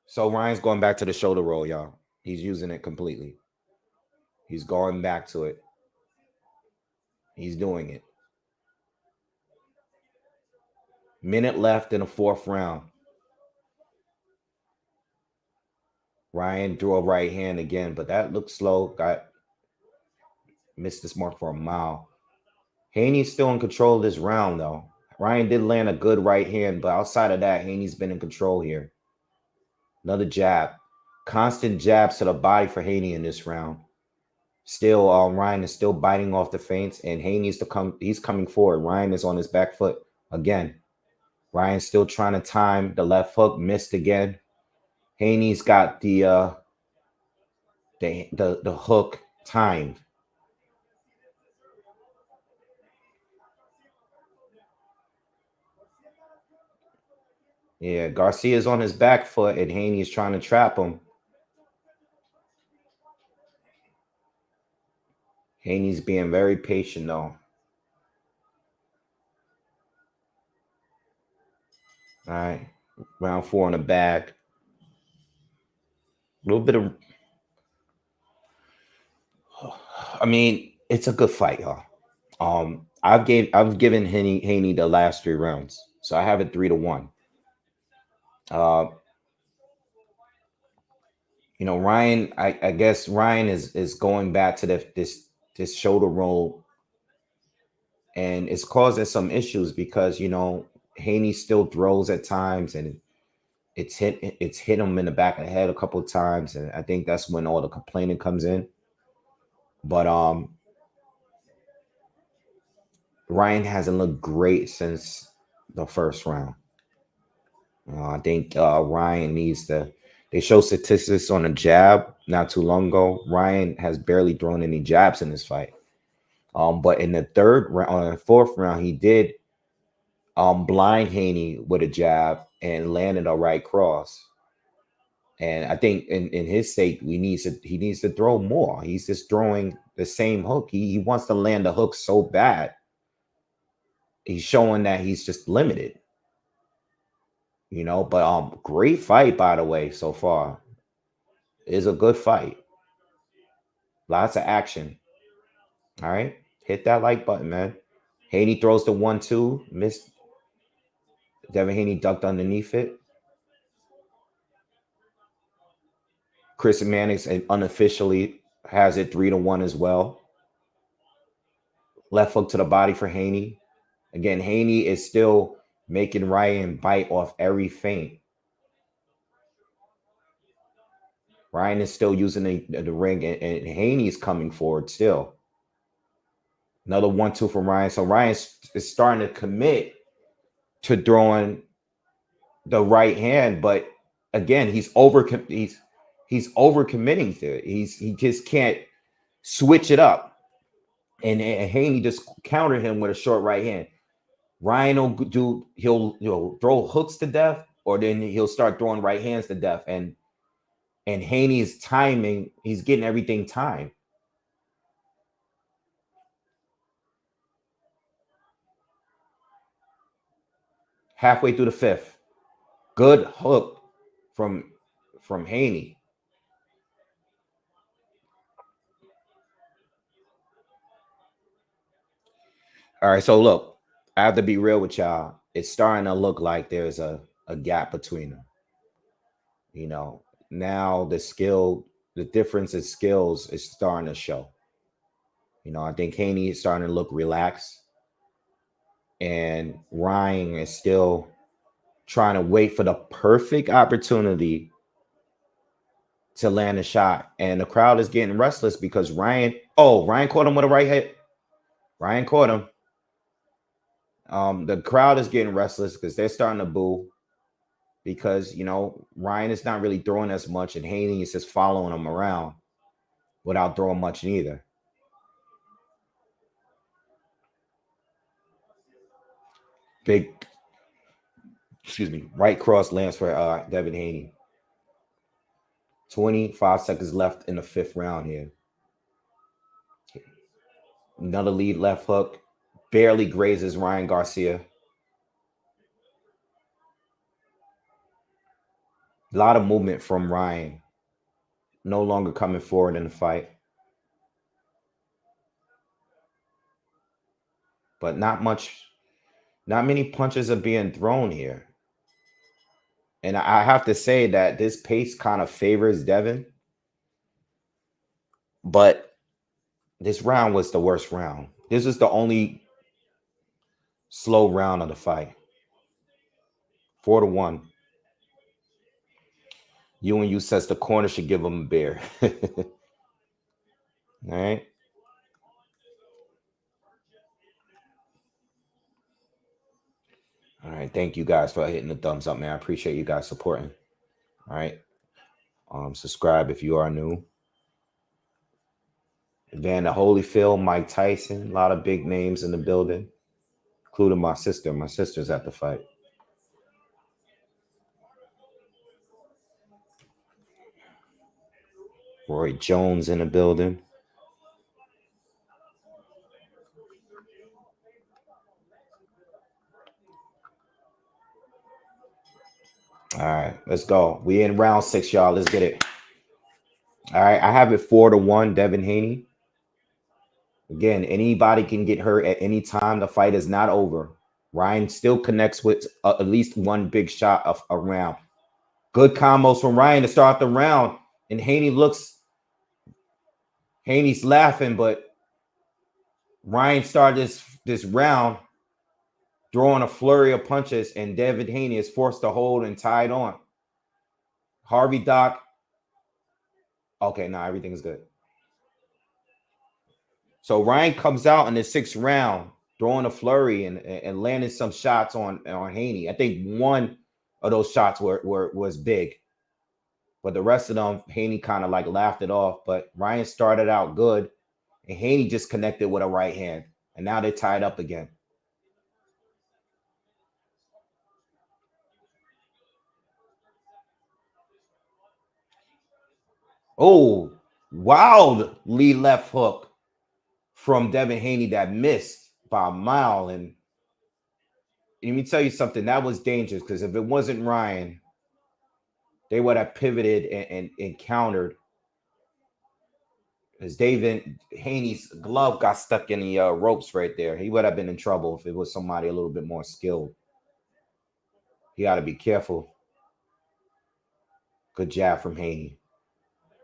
So Ryan's going back to the shoulder roll, y'all. He's using it completely. He's going back to it. He's doing it. Minute left in the 4th round. Ryan threw a right hand again, but that looked slow. Missed this mark for a mile. Haney's still in control of this round, though. Ryan did land a good right hand, but outside of that, Haney's been in control here. Another jab. Constant jabs to the body for Haney in this round. Still, Ryan is still biting off the feints, and Haney's he's coming forward. Ryan is on his back foot again. Ryan's still trying to time the left hook, missed again. Haney's got the hook timed. Yeah, Garcia's on his back foot, and Haney's trying to trap him. Haney's being very patient, though. All right, round 4 in the bag. A little bit of, I mean, it's a good fight, y'all. I've given Haney the last 3 rounds, so I have it 3-1. You know, Ryan, I guess Ryan is going back to this shoulder roll, and it's causing some issues because, you know, Haney still throws at times, and it's hit him in the back of the head a couple of times, and I think that's when all the complaining comes in. But Ryan hasn't looked great since the first round. I think Ryan needs to. They show statistics on a jab not too long ago. Ryan has barely thrown any jabs in this fight. But in the third round, fourth round, he did blind Haney with a jab and landed a right cross. And I think in his sake, he needs to throw more. He's just throwing the same hook. He wants to land the hook so bad. He's showing that he's just limited. But great fight, by the way, so far. It's a good fight. Lots of action. All right. Hit that like button, man. Haney throws the 1-2. Missed. Devin Haney ducked underneath it. Chris Mannix unofficially has it 3-1 as well. Left hook to the body for Haney. Again, Haney is still making Ryan bite off every feint. Ryan is still using the ring, and Haney's coming forward still. Another 1-2 from Ryan. So Ryan is starting to commit to throwing the right hand, but again, he's overcommitting to it. He just can't switch it up, and Haney just countered him with a short right hand. Ryan he'll throw hooks to death, or then he'll start throwing right hands to death, and Haney's timing, he's getting everything timed. Halfway through the fifth, good hook from Haney. All right, so look, I have to be real with y'all. It's starting to look like there's a gap between them. Now the difference in skills is starting to show. I think Haney is starting to look relaxed, and Ryan is still trying to wait for the perfect opportunity to land a shot. And the crowd is getting restless because Ryan caught him with a right hit. Ryan caught him. The crowd is getting restless because they're starting to boo because, Ryan is not really throwing as much, and Haney is just following him around without throwing much neither. Big, right cross lands for Devin Haney. 25 seconds left in the fifth round here. Another lead left hook. Barely grazes Ryan Garcia. A lot of movement from Ryan. No longer coming forward in the fight. But not many punches are being thrown here. And I have to say that this pace kind of favors Devin. But this round was the worst round. This is the only slow round of the fight. 4-1. You says the corner should give him a beer. All right. All right. Thank you guys for hitting the thumbs up, man. I appreciate you guys supporting. All right. Subscribe if you are new. Van Holyfield, Mike Tyson, a lot of big names in the building, including my sister. My sister's at the fight. Roy Jones in the building. All right, let's go. We in round 6, y'all. Let's get it. All right, I have it 4-1, Devin Haney. Again, anybody can get hurt at any time. The fight is not over. Ryan still connects with at least one big shot of a round. Good combos from Ryan to start the round. And Haney's laughing, but Ryan started this round throwing a flurry of punches, and Devin Haney is forced to hold and tied on. Harvey Doc. Okay, now everything is good. So Ryan comes out in the 6th round throwing a flurry and landing some shots on Haney. I think one of those shots was big, but the rest of them, Haney kind of like laughed it off. But Ryan started out good, and Haney just connected with a right hand, and now they're tied up again. Oh, wild lead left hook from Devin Haney that missed by a mile. And let me tell you something, that was dangerous because if it wasn't Ryan, they would have pivoted and countered. Because David Haney's glove got stuck in the ropes right there. He would have been in trouble if it was somebody a little bit more skilled. He got to be careful. Good jab from Haney.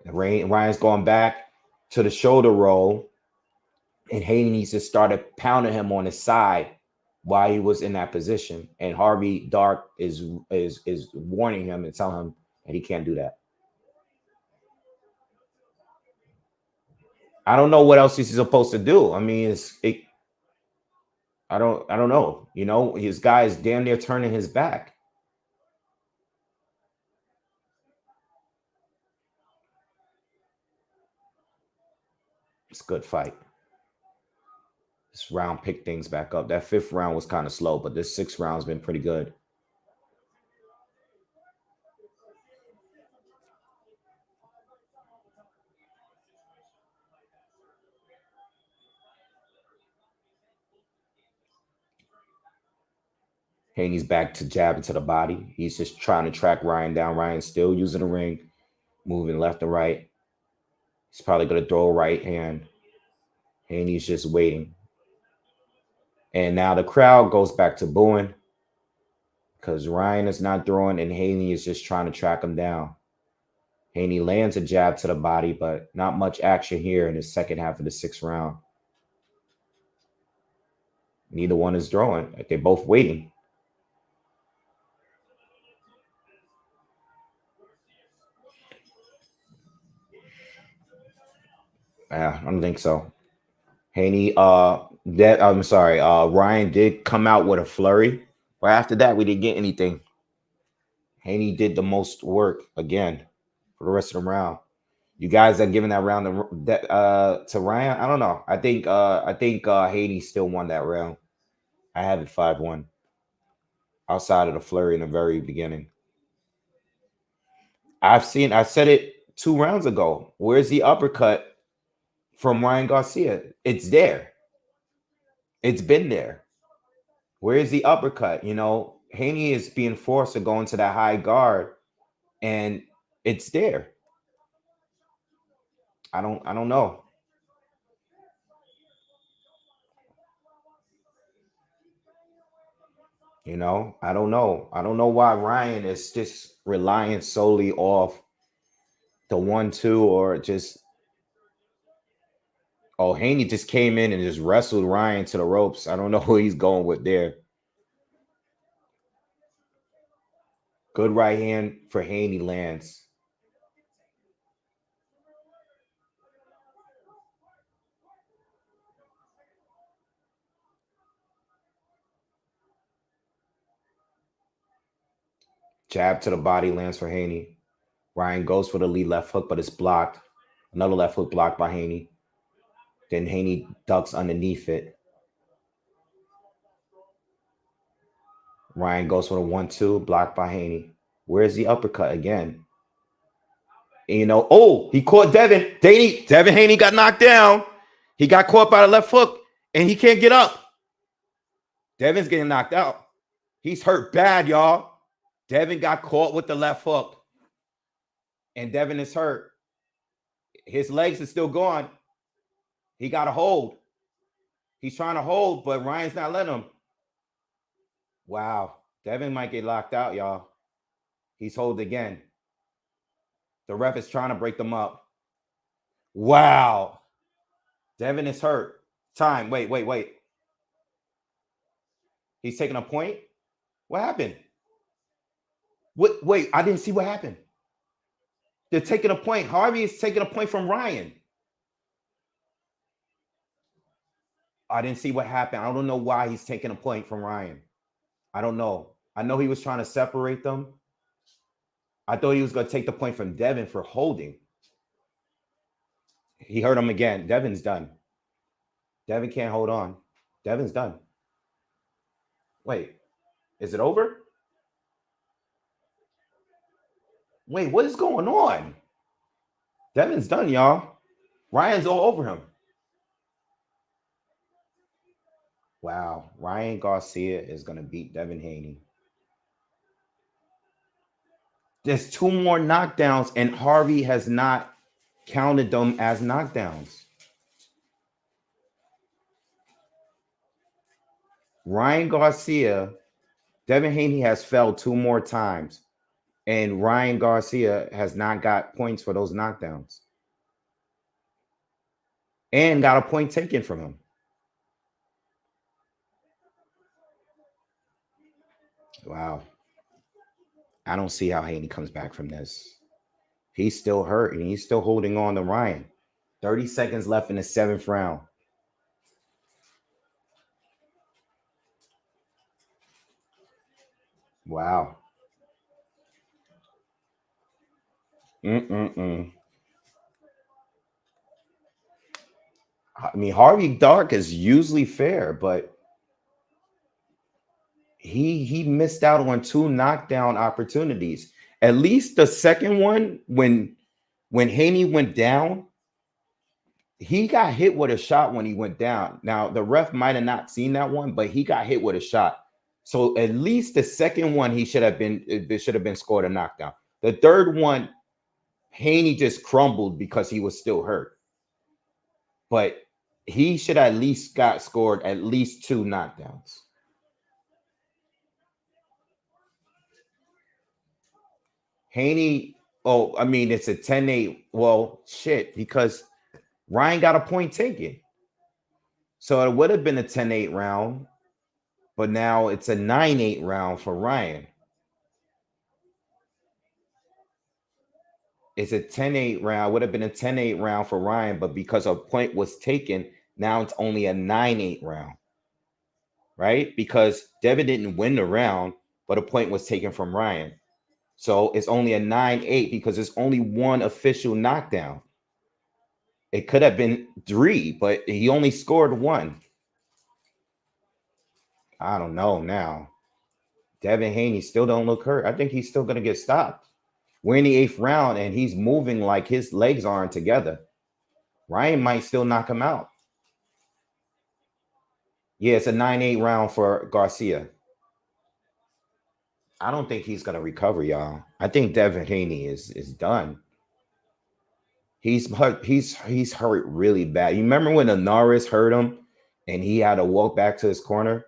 Ryan's going back to the shoulder roll, and Haney needs to start pounding him on his side while he was in that position. And Harvey Dark is warning him and telling him that he can't do that. I don't know what else he's supposed to do. I mean, I don't know. You know, his guy is damn near turning his back. It's a good fight. This round picked things back up. That fifth round was kind of slow, but this sixth round's been pretty good. Haney's back to jab into the body. He's just trying to track Ryan down. Ryan's still using the ring, moving left and right. He's probably going to throw a right hand. Haney's just waiting. And now the crowd goes back to booing because Ryan is not throwing and Haney is just trying to track him down. Haney lands a jab to the body, but not much action here in the second half of the sixth round. Neither one is throwing. They're both waiting. I don't think so. Haney, Ryan did come out with a flurry, but after that, we didn't get anything. Haney did the most work again for the rest of the round. You guys are giving that round to Ryan. I don't know. I think Haney still won that round. I have it 5-1. Outside of the flurry in the very beginning. I said it 2 rounds ago. Where's the uppercut from Ryan Garcia? It's there. It's been there. Where's the uppercut? You know, Haney is being forced to go into that high guard, and it's there. I don't know. You know, I don't know. I don't know why Ryan is just relying solely off the 1-2 or just. Oh, Haney just came in and just wrestled Ryan to the ropes. I don't know who he's going with there. Good right hand for Haney lands. Jab to the body lands for Haney. Ryan goes for the lead left hook, but it's blocked. Another left hook blocked by Haney. Then Haney ducks underneath it. Ryan goes for the 1-2, blocked by Haney. Where's the uppercut again? And, you know, oh, he caught Devin. Devin Haney got knocked down. He got caught by the left hook, and he can't get up. Devin's getting knocked out. He's hurt bad, y'all. Devin got caught with the left hook, and Devin is hurt. His legs are still gone. He got a hold. He's trying to hold, but Ryan's not letting him. Wow. Devin might get locked out, y'all. He's holding again. The ref is trying to break them up. Wow. Devin is hurt. Time. Wait. He's taking a point? What happened? What? Wait, I didn't see what happened. They're taking a point. Harvey is taking a point from Ryan. I didn't see what happened. I don't know why he's taking a point from Ryan. I don't know. I know he was trying to separate them. I thought he was going to take the point from Devin for holding. He hurt him again. Devin's done. Devin can't hold on. Devin's done. Wait, is it over? Wait, what is going on? Devin's done, y'all. Ryan's all over him. Wow. Ryan Garcia is going to beat Devin Haney. There's 2 more knockdowns, and Harvey has not counted them as knockdowns. Ryan Garcia, Devin Haney has fell 2 more times, and Ryan Garcia has not got points for those knockdowns and got a point taken from him. Wow. I don't see how Haney comes back from this. He's still hurt, and he's still holding on to Ryan. 30 seconds left in the 7th round. Wow. I mean, Harvey Dark is usually fair, but he missed out on 2 knockdown opportunities. At least the second one, when Haney went down, he got hit with a shot when he went down. Now, the ref might have not seen that one, but he got hit with a shot. So at least the second one, it should have been scored a knockdown. The third one, Haney just crumbled because he was still hurt. But he should at least got scored at least 2 knockdowns. Haney, I mean, it's a 10-8. Well, shit, because Ryan got a point taken. So it would have been a 10-8 round, but now it's a 9-8 round for Ryan. It's a 10-8 round. Would have been a 10-8 round for Ryan, but because a point was taken, now it's only a 9-8 round. Right? Because Devin didn't win the round, but a point was taken from Ryan. So it's only a 9-8 because there's only 1 official knockdown. It could have been 3, but he only scored 1. I don't know now. Devin Haney still don't look hurt. I think he's still going to get stopped. We're in the 8th round, and he's moving like his legs aren't together. Ryan might still knock him out. Yeah, it's a 9-8 round for Garcia. I don't think he's going to recover, y'all. I think Devin Haney is done. He's hurt really bad. You remember when Ramirez hurt him and he had to walk back to his corner?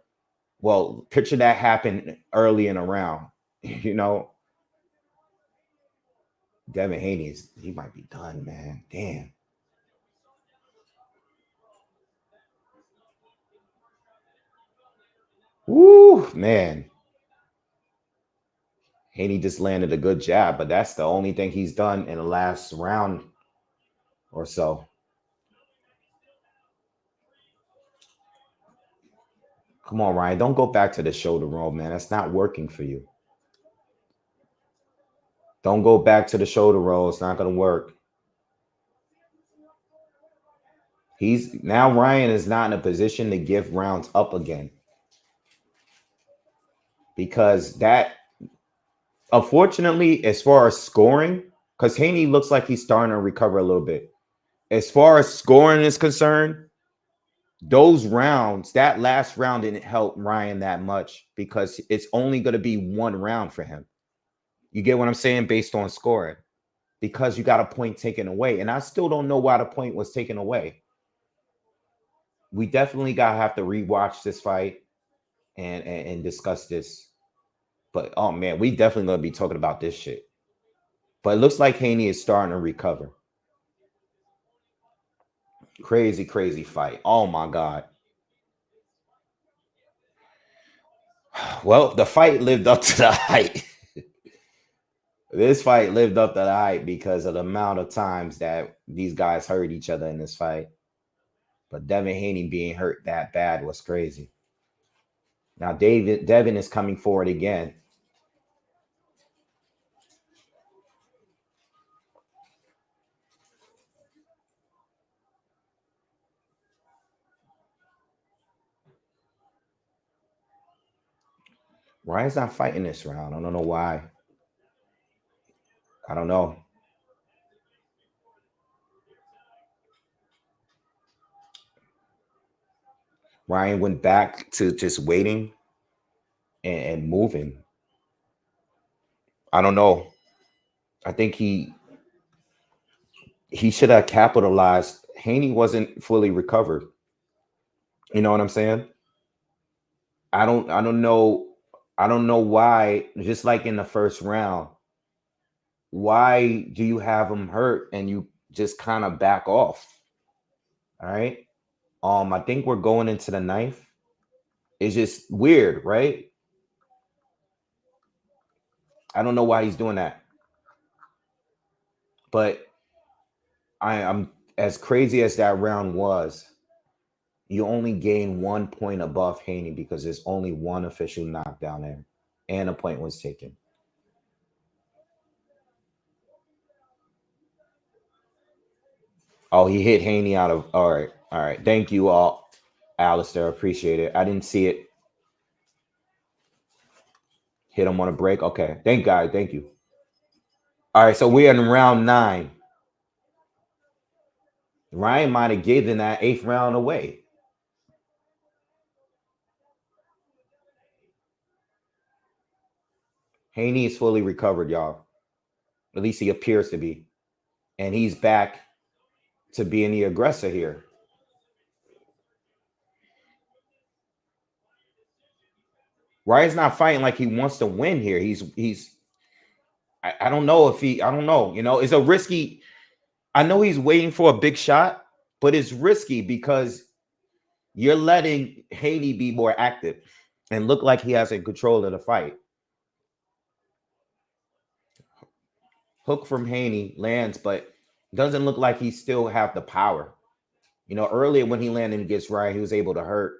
Well, picture that happen early in a round. You know, Devin Haney he might be done, man. Damn. Woo, man. Haney just landed a good jab, but that's the only thing he's done in the last round or so. Come on, Ryan. Don't go back to the shoulder roll, man. That's not working for you. Don't go back to the shoulder roll. It's not going to work. Now Ryan is not in a position to give rounds up again. Because that, unfortunately, as far as scoring, because Haney looks like he's starting to recover a little bit. As far as scoring is concerned, those rounds, that last round didn't help Ryan that much because it's only going to be 1 round for him. You get what I'm saying? Based on scoring, because you got a point taken away. And I still don't know why the point was taken away. We definitely have to rewatch this fight and discuss this. But, oh, man, we definitely going to be talking about this shit. But it looks like Haney is starting to recover. Crazy, crazy fight. Oh, my God. Well, the fight lived up to the hype. This fight lived up to the hype because of the amount of times that these guys hurt each other in this fight. But Devin Haney being hurt that bad was crazy. Now Devin is coming forward again. Ryan's not fighting this round. I don't know why. I don't know. Ryan went back to just waiting and moving. I don't know. I think he should have capitalized. Haney wasn't fully recovered. You know what I'm saying? I don't know. I don't know why, just like in the first round, why do you have him hurt and you just kind of back off? All right. I think we're going into the ninth. It's just weird, right? I don't know why he's doing that. But I'm as crazy as that round was, you only gain 1 point above Haney because there's only one official knockdown there and a point was taken. Oh, he hit Haney out of. All right. All right. Thank you all, Alistair. Appreciate it. I didn't see it. Hit him on a break. Okay. Thank God. Thank you. All right. So we're in round 9. Ryan might have given that 8th round away. Haney is fully recovered, y'all. At least he appears to be. And he's back to being the aggressor here. Ryan's not fighting like he wants to win here. I don't know if I don't know. You know, it's a risky. I know he's waiting for a big shot, but it's risky because you're letting Haney be more active and look like he has a control of the fight. Hook from Haney lands, but doesn't look like he still have the power. You know, earlier when he landed against Ryan, he was able to hurt.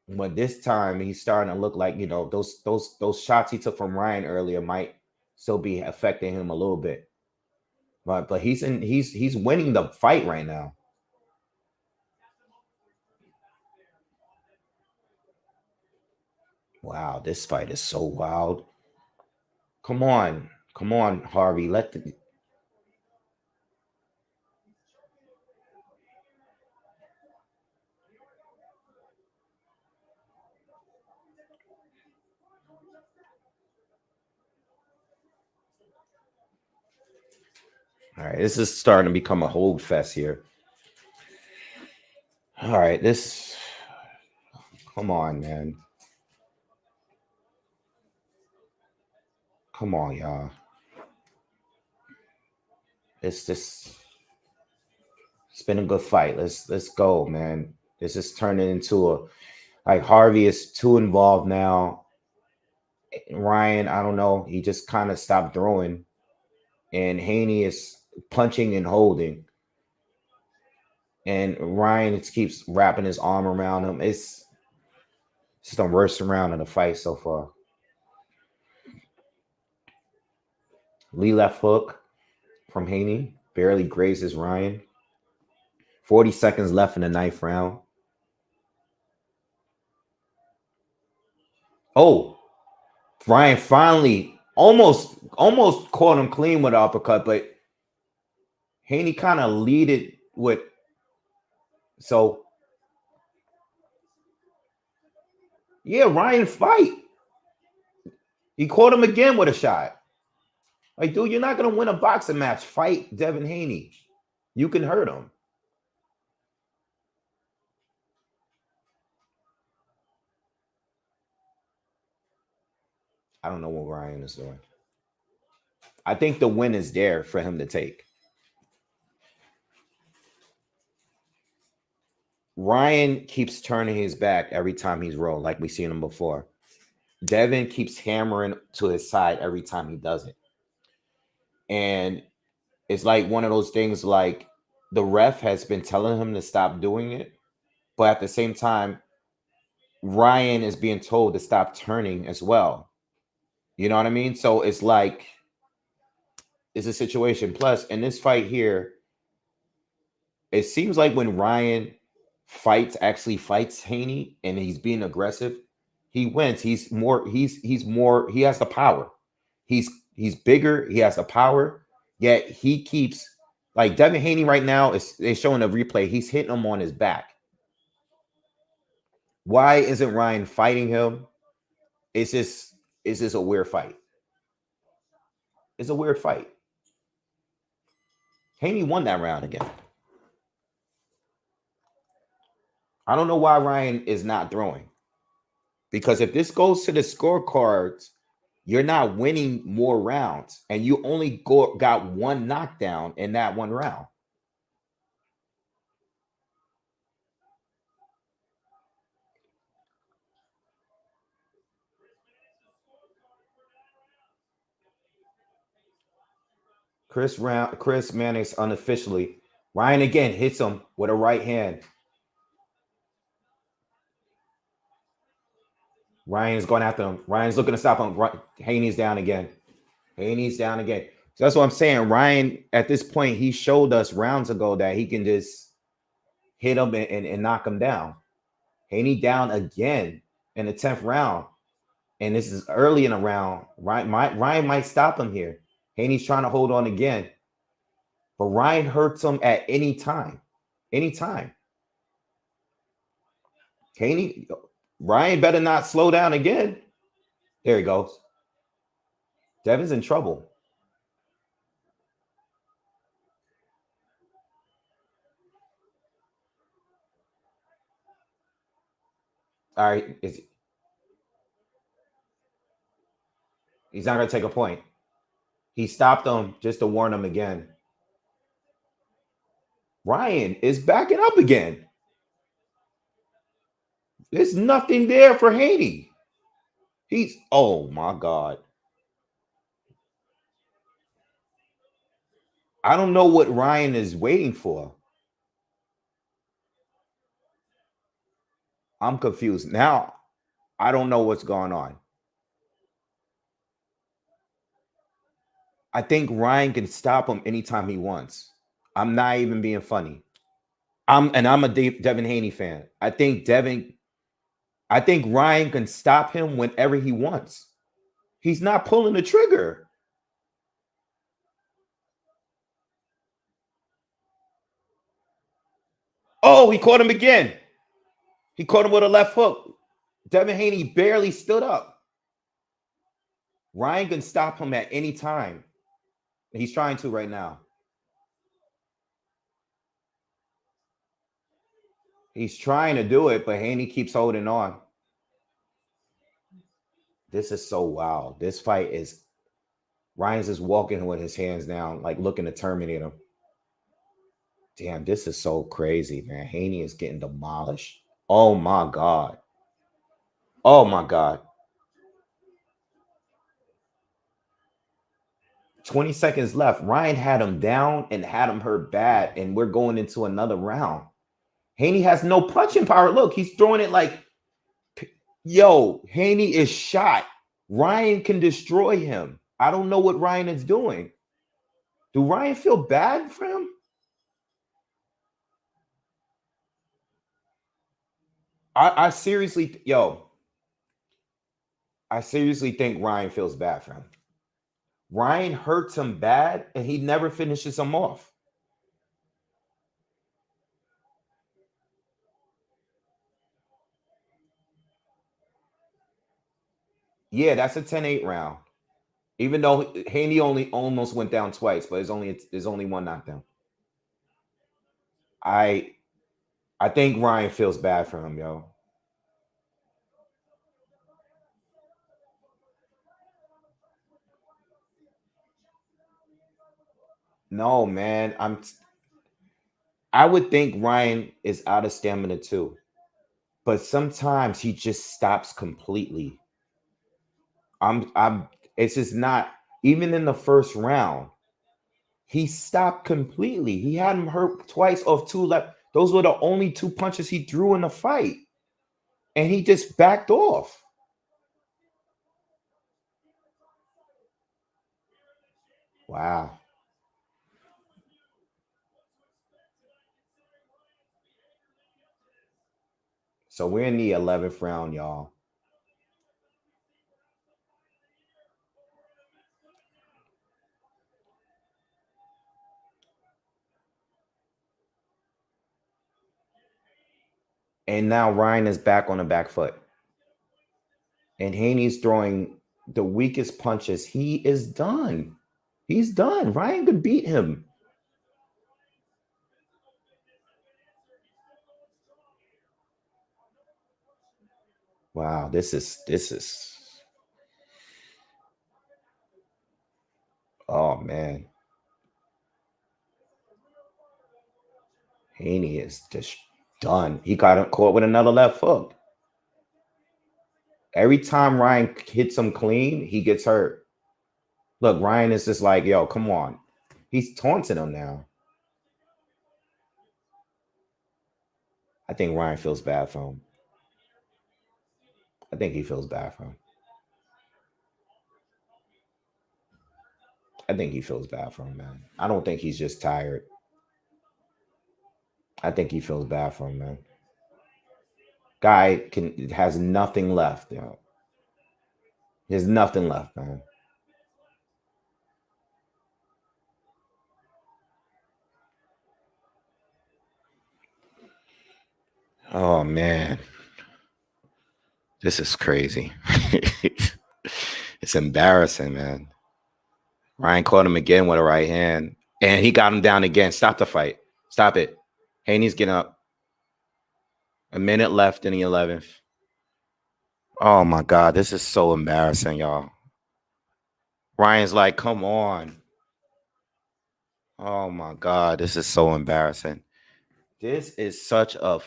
But this time he's starting to look like, you know, those shots he took from Ryan earlier might still be affecting him a little bit. But he's winning the fight right now. Wow, this fight is so wild. Come on, Harvey. Let the All right, this is starting to become a hold fest here. All right, come on, man. Come on, y'all. It's been a good fight. Let's go, man. This is turning into a like Harvey is too involved now. Ryan, I don't know. He just kind of stopped throwing, and Haney is punching and holding, and Ryan just keeps wrapping his arm around him. It's the worst round of the fight so far. Lee left hook from Haney barely grazes Ryan. 40 seconds left in the 9th round. Oh, Ryan finally almost caught him clean with an uppercut, but Haney kind of lead it with so. Yeah, Ryan fight. He caught him again with a shot. Like, dude, you're not gonna win a boxing match. Fight Devin Haney. You can hurt him. I don't know what Ryan is doing. I think the win is there for him to take. Ryan keeps turning his back every time he's rolled, like we've seen him before. Devin keeps hammering to his side every time he does it. And it's like one of those things like the ref has been telling him to stop doing it, but at the same time, Ryan is being told to stop turning as well. You know what I mean? So it's like it's a situation. Plus, in this fight here, it seems like when Ryan actually fights Haney and he's being aggressive, he wins. He has the power. He's bigger, he has the power, yet he keeps like Devin Haney right now is they're showing a replay. He's hitting him on his back. Why isn't Ryan fighting him? It's just a weird fight. It's a weird fight. Haney won that round again. I don't know why Ryan is not throwing. Because if this goes to the scorecards, you're not winning more rounds. And you only got one knockdown in that one round. Chris Mannix unofficially. Ryan again hits him with a right hand. Ryan's going after him. Ryan's looking to stop him. Haney's down again. Haney's down again. So that's what I'm saying. Ryan, at this point, he showed us rounds ago that he can just hit him and knock him down. Haney down again in the 10th round. And this is early in the round. Ryan might stop him here. Haney's trying to hold on again. But Ryan hurts him at any time. Anytime. Ryan better not slow down again. There he goes. Devin's in trouble. All right. He's not going to take a point. He stopped him just to warn him again. Ryan is backing up again. There's nothing there for Haney. Oh my God. I don't know what Ryan is waiting for. I'm confused. Now, I don't know what's going on. I think Ryan can stop him anytime he wants. I'm not even being funny. I'm a Devin Haney fan. I think Ryan can stop him whenever he wants. He's not pulling the trigger. Oh, he caught him again. He caught him with a left hook. Devin Haney barely stood up. Ryan can stop him at any time. He's trying to right now. He's trying to do it, but Haney keeps holding on. This is so wild. This fight is Ryan's just walking with his hands down, like looking to terminate him. Damn, this is so crazy, man. Haney is getting demolished. Oh my God. Oh my God. 20 seconds left. Ryan had him down and had him hurt bad, and we're going into another round. Haney has no punching power. Look, he's throwing it like, yo, Haney is shot. Ryan can destroy him. I don't know what Ryan is doing. Do Ryan feel bad for him? I seriously think Ryan feels bad for him. Ryan hurts him bad, and he never finishes him off. Yeah, that's a 10-8 round. Even though Haney only almost went down twice, but there's only one knockdown. I think Ryan feels bad for him, yo. No, man. I would think Ryan is out of stamina too. But sometimes he just stops completely. It's just not even in the first round. He stopped completely. He had him hurt twice off 2 left. Those were the only 2 punches he threw in the fight. And he just backed off. Wow. So we're in the 11th round, y'all. And now Ryan is back on the back foot. And Haney's throwing the weakest punches. He is done. He's done. Ryan could beat him. Wow, this is oh man. Haney is just done. He got caught with another left hook. Every time Ryan hits him clean, he gets hurt. Look, Ryan is just like, yo, come on. He's taunting him now. I think Ryan feels bad for him. I think he feels bad for him. I think he feels bad for him, man. I don't think he's just tired. I think he feels bad for him, man. Guy has nothing left, you know. There's nothing left, man. Oh man. This is crazy. It's embarrassing, man. Ryan caught him again with a right hand. And he got him down again. Stop the fight. Stop it. Haney's getting up. A minute left in the 11th. Oh my God. This is so embarrassing, y'all. Ryan's like, come on. Oh my God. This is so embarrassing. This is such a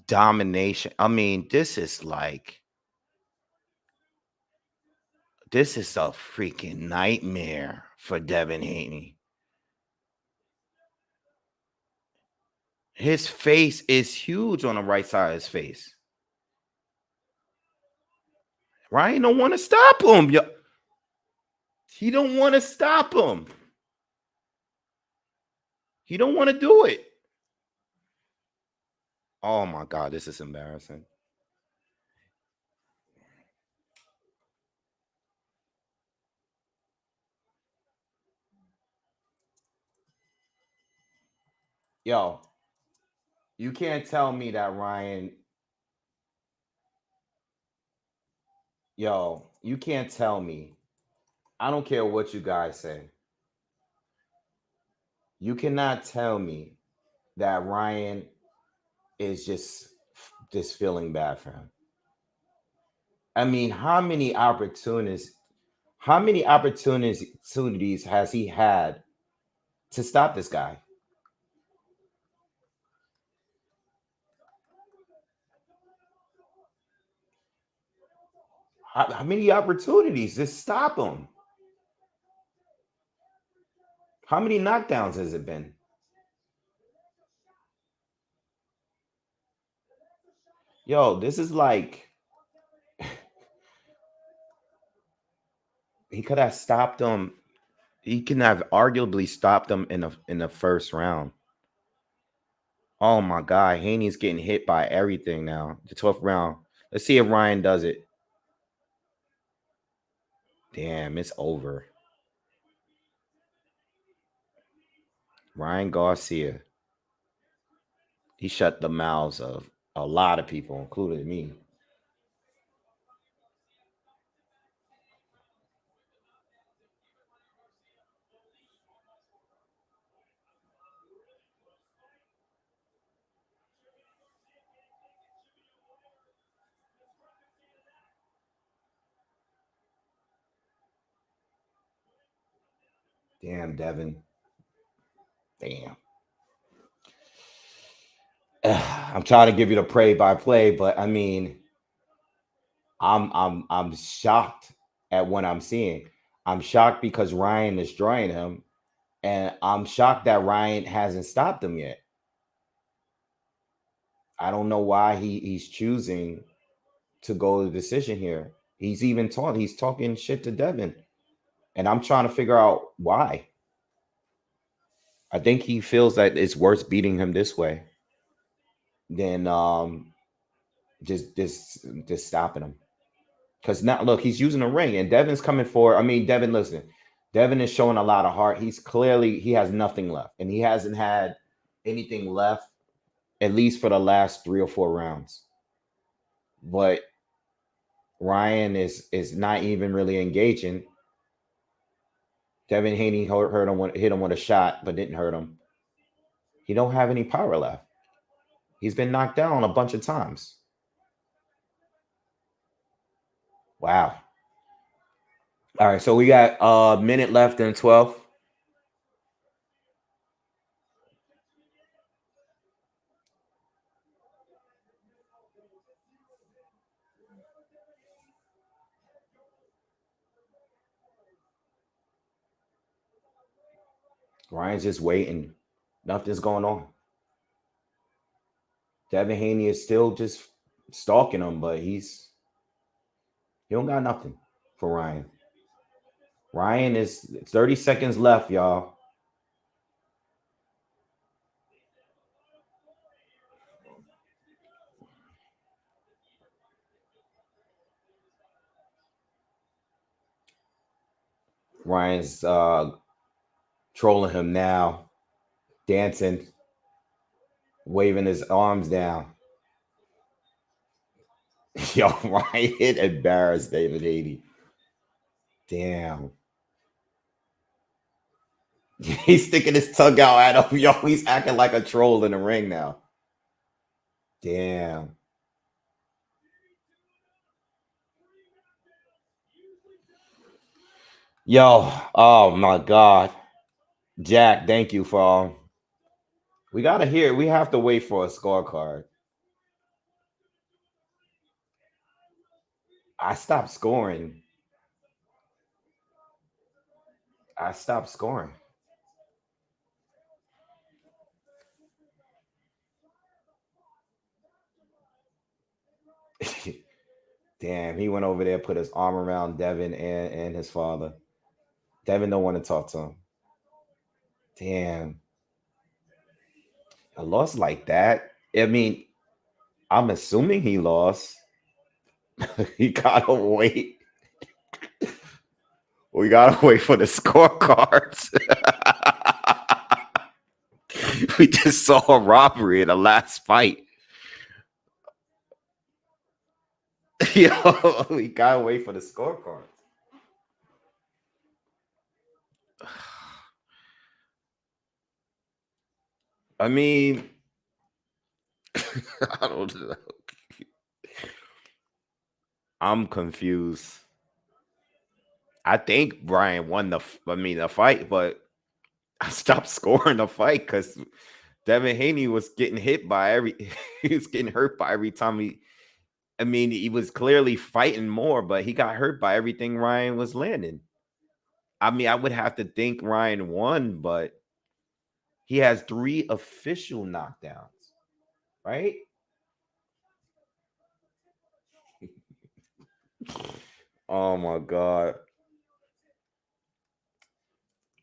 domination. I mean, this is a freaking nightmare for Devin Haney. His face is huge on the right side of his face. Ryan don't want to stop him. He don't want to stop him. He don't want to do it. Oh my God, this is embarrassing. Yo, you can't tell me that Ryan. Yo, you can't tell me. I don't care what you guys say. You cannot tell me that Ryan is just feeling bad for him. I mean, how many opportunities has he had to stop this guy? How many opportunities to stop him? How many knockdowns has it been? Yo, this is like he could have stopped him. He can have arguably stopped him in the first round. Oh my God, Haney's getting hit by everything now. The 12th round. Let's see if Ryan does it. Damn, it's over. Ryan Garcia. He shut the mouths of a lot of people, including me. Damn, Devin. Damn. I'm trying to give you the play-by-play, but I mean, I'm shocked at what I'm seeing. I'm shocked because Ryan is drawing him. And I'm shocked that Ryan hasn't stopped him yet. I don't know why he's choosing to go to decision here. He's talking shit to Devin. And I'm trying to figure out why. I think he feels that it's worse beating him this way than just stopping him. Because now look, he's using a ring and Devin's coming for. I mean, Devin, listen, Devin is showing a lot of heart. He has nothing left, and he hasn't had anything left at least for the last 3 or 4 rounds. But Ryan is not even really engaging. Devin Haney hit him with a shot, but didn't hurt him. He don't have any power left. He's been knocked down a bunch of times. Wow. All right, so we got a minute left in 12. Ryan's just waiting. Nothing's going on. Devin Haney is still just stalking him, but he don't got nothing for Ryan. Ryan is 30 seconds left, y'all. Ryan's trolling him now, dancing, waving his arms down. Yo, Ryan embarrassed David Haney. Damn. He's sticking his tongue out at him. Yo, he's acting like a troll in the ring now. Damn. Yo, oh my God. Jack, thank you for we have to wait for a scorecard. I stopped scoring. Damn, he went over there, put his arm around Devin and his father. Devin don't want to talk to him. Damn. A loss like that. I mean, I'm assuming he lost. He gotta wait. We gotta wait for the scorecards. We just saw a robbery in the last fight. Yo, we gotta wait for the scorecards. I mean, I don't know. I'm confused. I think Brian won the fight, but I stopped scoring the fight because Devin Haney was getting hit by he was getting hurt by every time he was clearly fighting more, but he got hurt by everything Ryan was landing. I mean, I would have to think Ryan won, but he has 3 official knockdowns, right? Oh my God.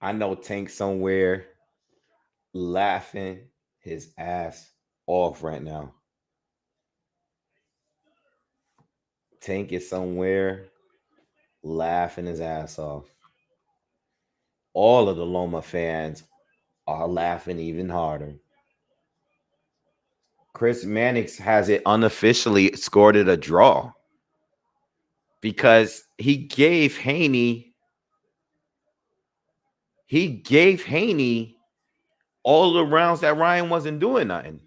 I know Tank somewhere laughing his ass off right now. Tank is somewhere laughing his ass off. All of the Loma fans are laughing even harder. Chris Mannix has it unofficially scored it a draw because he gave Haney all the rounds that Ryan wasn't doing nothing.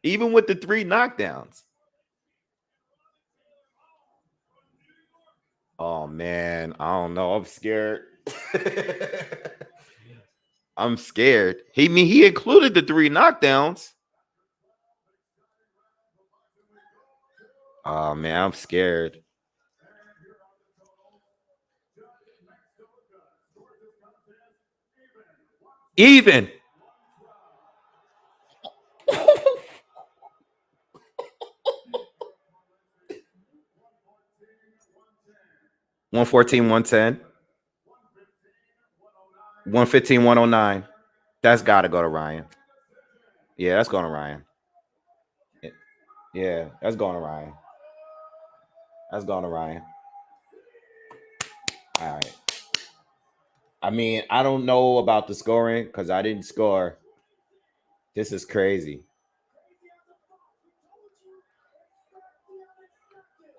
Even with the 3 knockdowns. Oh man, I don't know. I'm scared. I'm scared. He included the 3 knockdowns. Oh man, I'm scared. Even. 114, 110. 115, 109. That's got to go to Ryan. Yeah, that's going to Ryan. Yeah, that's going to Ryan. That's going to Ryan. All right. I mean, I don't know about the scoring because I didn't score. This is crazy.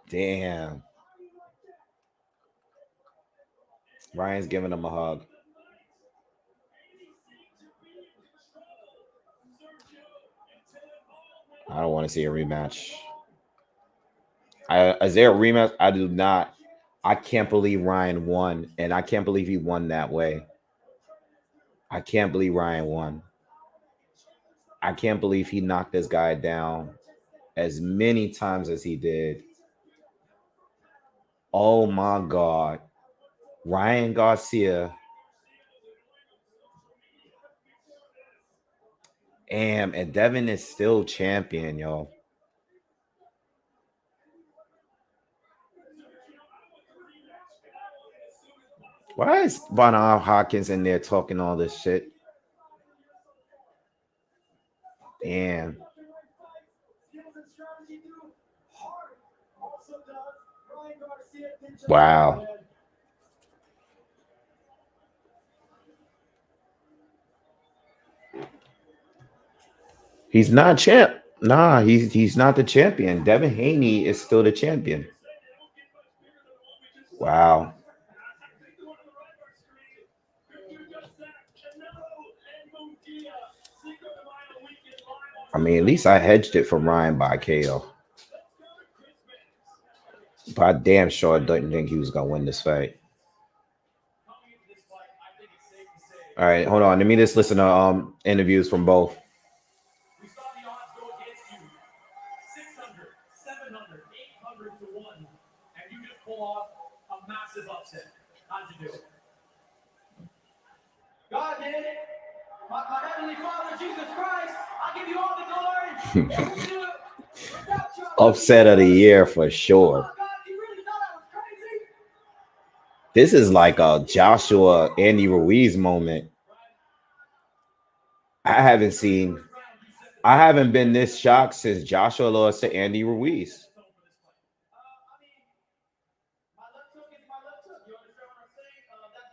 Damn. Ryan's giving him a hug. I don't want to see a rematch. Is there a rematch? I do not. I can't believe Ryan won, and I can't believe he won that way. I can't believe Ryan won. I can't believe he knocked this guy down as many times as he did. Oh my God. Ryan Garcia. And Devin is still champion, yo. Why is Bonham Hopkins in there talking all this shit? Damn. Wow. He's not champ. Nah, he's not the champion. Devin Haney is still the champion. Wow. I mean, at least I hedged it from Ryan by KO. But I damn sure didn't think he was gonna win this fight. All right, hold on. Let me just listen to interviews from both. We saw the odds go against you. 600, 700, 800 to 1. And you just pull off a massive upset. How'd you do it? God did it. My Heavenly Father, Jesus Christ, I give you all the glory. Upset of the year for sure. Oh, God, you really thought I was crazy? This is like a Joshua Andy Ruiz moment. I haven't been this shocked since Joshua lost to Andy Ruiz. My left hook is my left hook. You understand what I'm saying?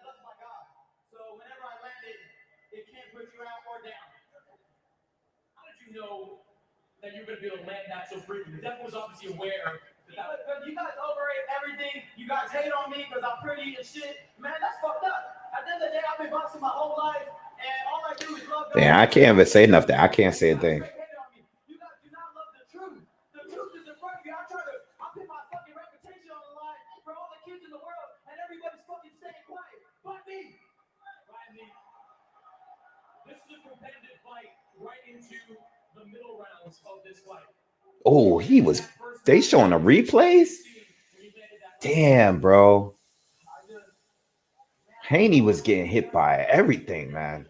That's my God. So whenever I land it, it can't put you out or down. How did you know that you're going to be able to land that so frequently? Devin was obviously aware. But you guys overrate everything. You guys hate on me because I'm pretty and shit. Man, that's fucked up. At the end of the day, I've been boxing my whole life, and all I do is love God. Damn, I can't even say nothing. I can't say a thing. You guys do not love the truth. The truth is in front of you. I put my fucking reputation on the line for all the kids in the world, and everybody's fucking staying quiet. But me. This is a competitive fight right into the middle rounds of this fight. Oh, they showing the replays? Damn, bro. Haney was getting hit by everything, man.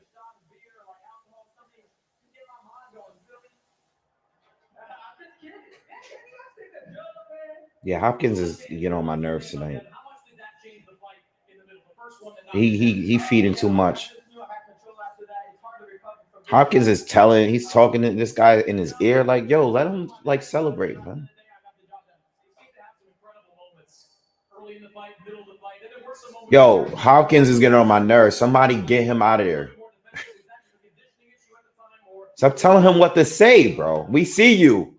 Yeah, Hopkins is getting on my nerves tonight. He feeding too much. Hopkins is he's talking to this guy in his ear, like, yo, let him like celebrate, man. Yo, Hopkins is getting on my nerves. Somebody get him out of there. Stop telling him what to say, bro. We see you.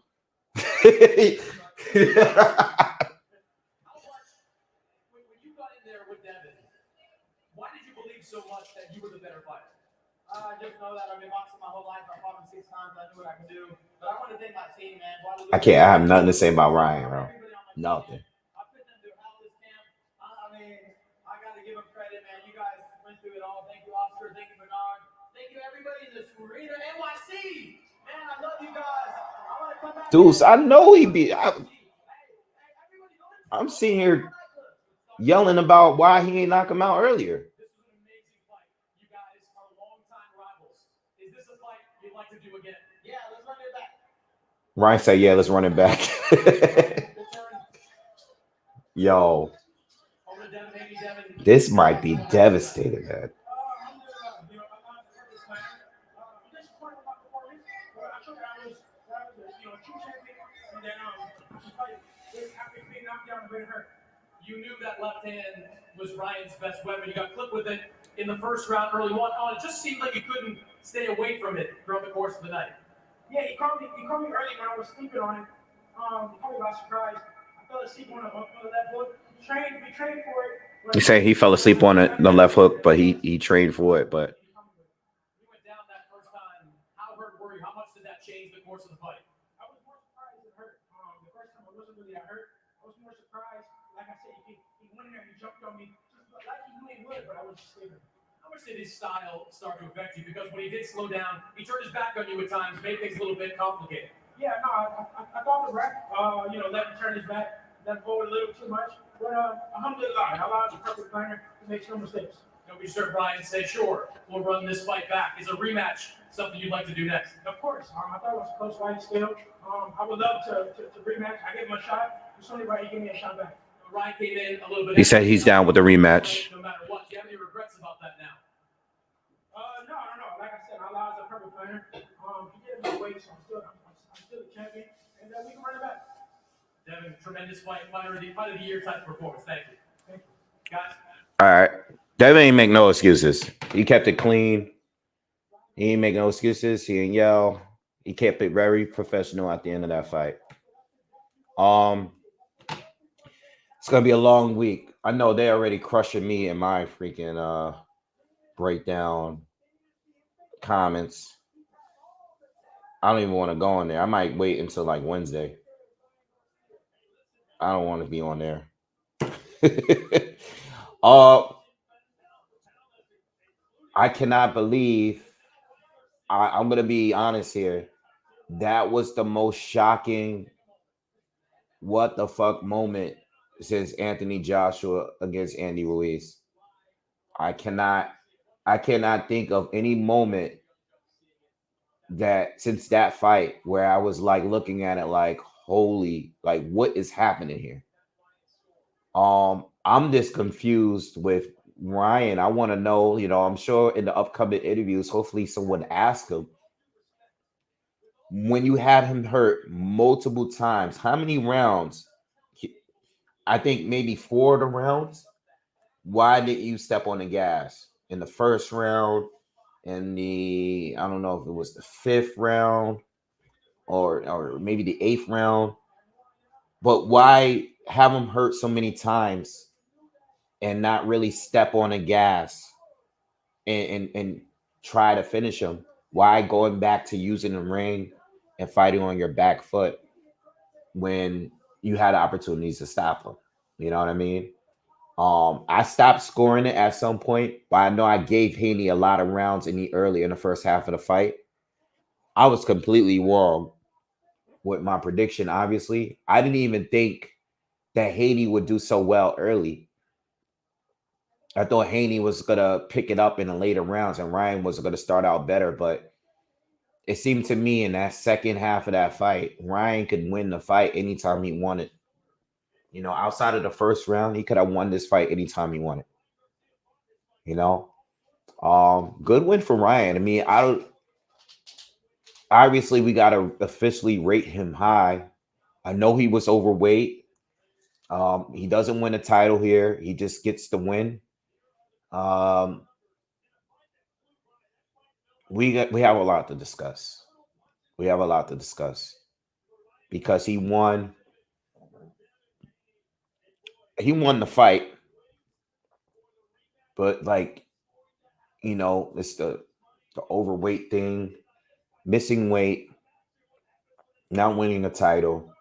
So much that you were the better fighter. I just know that I've been boxing my whole life. I fought him 6 times. I knew what I could do. But I want to thank my team, man. I have nothing to say about Ryan, bro. Nothing. I put them through hell this camp. I mean, I got to give them credit, man. You guys went through it all. Thank you, Oscar. Thank you, Bernard. Thank you, everybody in this arena. NYC. Man, I love you guys. I want to come back. Deuce, I know he be. I'm sitting here yelling about why he ain't knock him out earlier. Ryan said, "Yeah, let's run it back." Yo, this might be devastating, man. You knew that left hand was Ryan's best weapon. You got clipped with it in the first round, early one. Oh, it just seemed like you couldn't stay away from it throughout the course of the night. Yeah, he called me early when I was sleeping on it. He called me by surprise. I fell asleep on the left hook. We trained for it. He said he fell asleep on it, the left hook, but he trained for it. But You went down that first time. How hurt were you? How much did that change the course of the fight? I was more surprised it hurt. The first time I wasn't really that hurt. I was more surprised. Like I said, he went in there, he jumped on me, just like he knew he would, but I was just sleeping. How much did his style start to affect you? Because when he did slow down, he turned his back on you at times, made things a little bit complicated. Yeah, no, I thought the ref, let him turn his back, let forward a little too much. But alhamdulillah, Allah is a perfect planner. He makes no mistakes. Don't be sure Brian say, sure, we'll run this fight back. Is a rematch something you'd like to do next? Of course. I thought it was a close fight still. I would love to rematch. I give him a shot. It's only right he gave me a shot back. Ryan came in a little bit. he said he's down with the rematch. No matter what. Do you have any regrets about that now? No. Like I said, Allah is a perfect planner. He did my weight, so I'm still the champion, and we can run it back. Devin, tremendous fight of the year type performance. Thank you. Thank you. Guys. All right, Devin ain't make no excuses. He kept it clean. He ain't make no excuses. He didn't yell. He kept it very professional at the end of that fight. It's gonna be a long week. I know they're already crushing me in my freaking breakdown comments. I don't even want to go on there. I might wait until like Wednesday. I don't want to be on there. I cannot believe. I'm gonna be honest here. That was the most shocking what the fuck moment since Anthony Joshua against Andy Ruiz. I cannot think of any moment that since that fight where I was like looking at it like, holy, like what is happening here? I'm just confused with Ryan. I want to know, I'm sure in the upcoming interviews, hopefully someone asks him, when you had him hurt multiple times, how many rounds? I think maybe 4 of the rounds. Why didn't you step on the gas in the first round? In the, I don't know if it was the 5th round or maybe the 8th round. But why have him hurt so many times and not really step on the gas and try to finish him? Why going back to using the ring and fighting on your back foot when you had opportunities to stop him? You know what I mean? I stopped scoring it at some point, but I know I gave Haney a lot of rounds in the first half of the fight. I was completely wrong with my prediction, obviously. I didn't even think that Haney would do so well early. I thought Haney was going to pick it up in the later rounds and Ryan was going to start out better, but it seemed to me in that second half of that fight, Ryan could win the fight anytime he wanted. Outside of the first round, he could have won this fight anytime he wanted. Good win for Ryan. I mean, obviously we got to officially rate him high. I know he was overweight. He doesn't win a title here. He just gets the win. We have a lot to discuss. Because he won the fight, but it's the overweight thing, missing weight, not winning the title,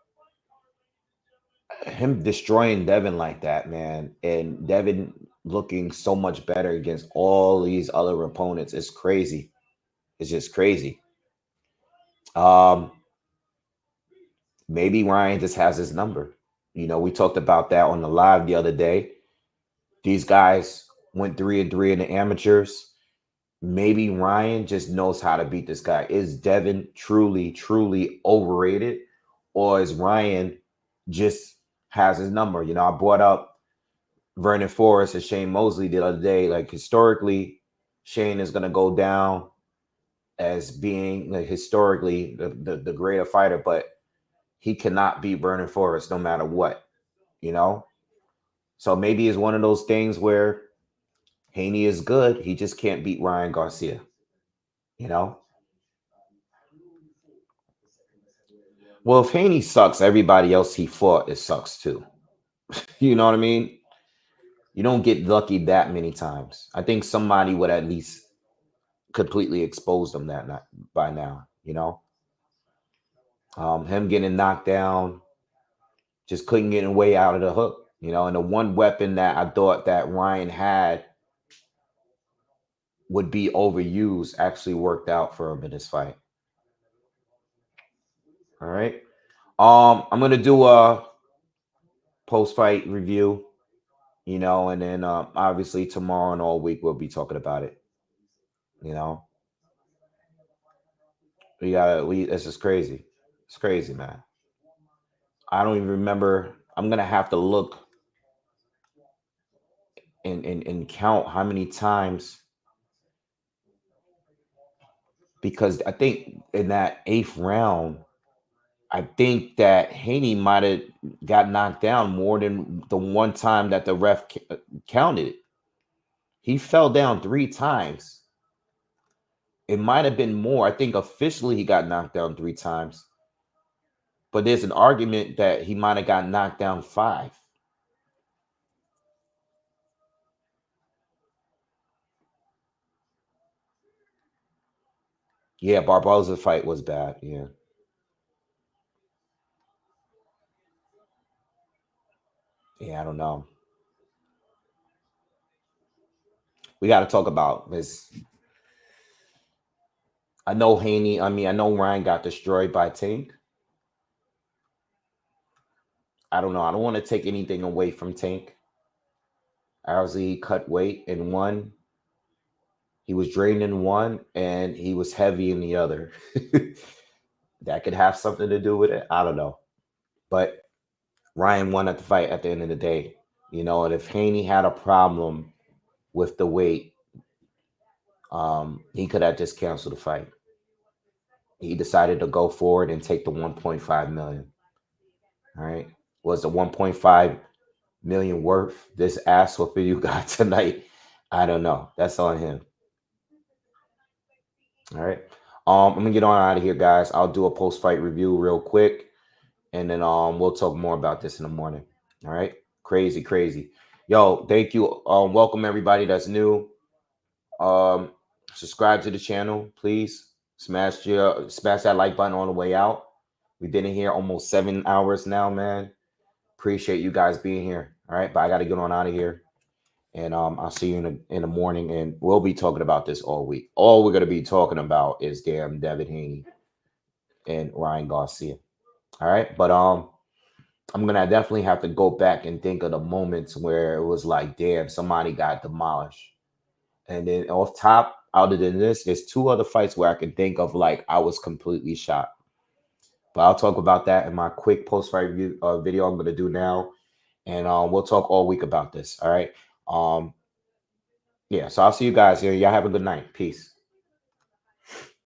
him destroying Devin like that, man, and Devin looking so much better against all these other opponents. It's crazy. It's just crazy. Maybe Ryan just has his number. We talked about that on the live the other day. These guys went 3-3 in the amateurs. Maybe Ryan just knows how to beat this guy. Is Devin truly, truly overrated? or is Ryan just has his number? You know, I brought up Vernon Forrest and Shane Mosley the other day. Like historically, Shane is gonna go down as being like historically the greater fighter, but he cannot beat Vernon Forrest no matter what, you know. So maybe it's one of those things where Haney is good, he just can't beat Ryan Garcia, you know. Well, if Haney sucks, everybody else he fought it sucks too. You know what I mean? You don't get lucky that many times. I think somebody would at least completely expose them that night by now, you know. Him getting knocked down, just couldn't get a way out of the hook, you know. And the one weapon that I thought that Ryan had would be overused actually worked out for him in this fight. All right. I'm gonna do a post-fight review, you know, and then obviously tomorrow and all week we'll be talking about it. You know, this is crazy. It's crazy, man. I don't even remember. I'm gonna have to look and count how many times, because I think in that 8th round, I think that Haney might have got knocked down more than the one time that the ref counted it. He fell down 3 times. It might have been more. I think officially he got knocked down 3 times. But there's an argument that he might have got knocked down 5. Yeah, Barbosa's fight was bad. Yeah. Yeah, I don't know. We got to talk about this. I know Haney. I know Ryan got destroyed by Tank. I don't know. I don't want to take anything away from Tank. Obviously, he cut weight in one. He was drained in one, and he was heavy in the other. That could have something to do with it. I don't know. But Ryan won at the fight at the end of the day. You know, and if Haney had a problem with the weight, he could have just canceled the fight. He decided to go forward and take the 1.5 million. All right. Was the 1.5 million worth this ass whooping you got tonight? I don't know. That's on him. All right. I'm gonna get on out of here, guys. I'll do a post-fight review real quick, and then we'll talk more about this in the morning. All right. Crazy, crazy. Yo, thank you. Welcome everybody that's new. Subscribe to the channel, please. Smash that like button on the way out. We've been in here almost 7 hours now, man. Appreciate you guys being here. All right, but I got to get on out of here, and I'll see you in the morning, and we'll be talking about this all week. All we're gonna be talking about is damn Devin Haney and Ryan Garcia. All right, but I'm gonna definitely have to go back and think of the moments where it was like, damn, somebody got demolished. And then off top, other than this, there's 2 other fights where I can think of like I was completely shocked. But I'll talk about that in my quick post-fight video I'm going to do now. And we'll talk all week about this. All right. Yeah. So I'll see you guys here. Y'all have a good night. Peace.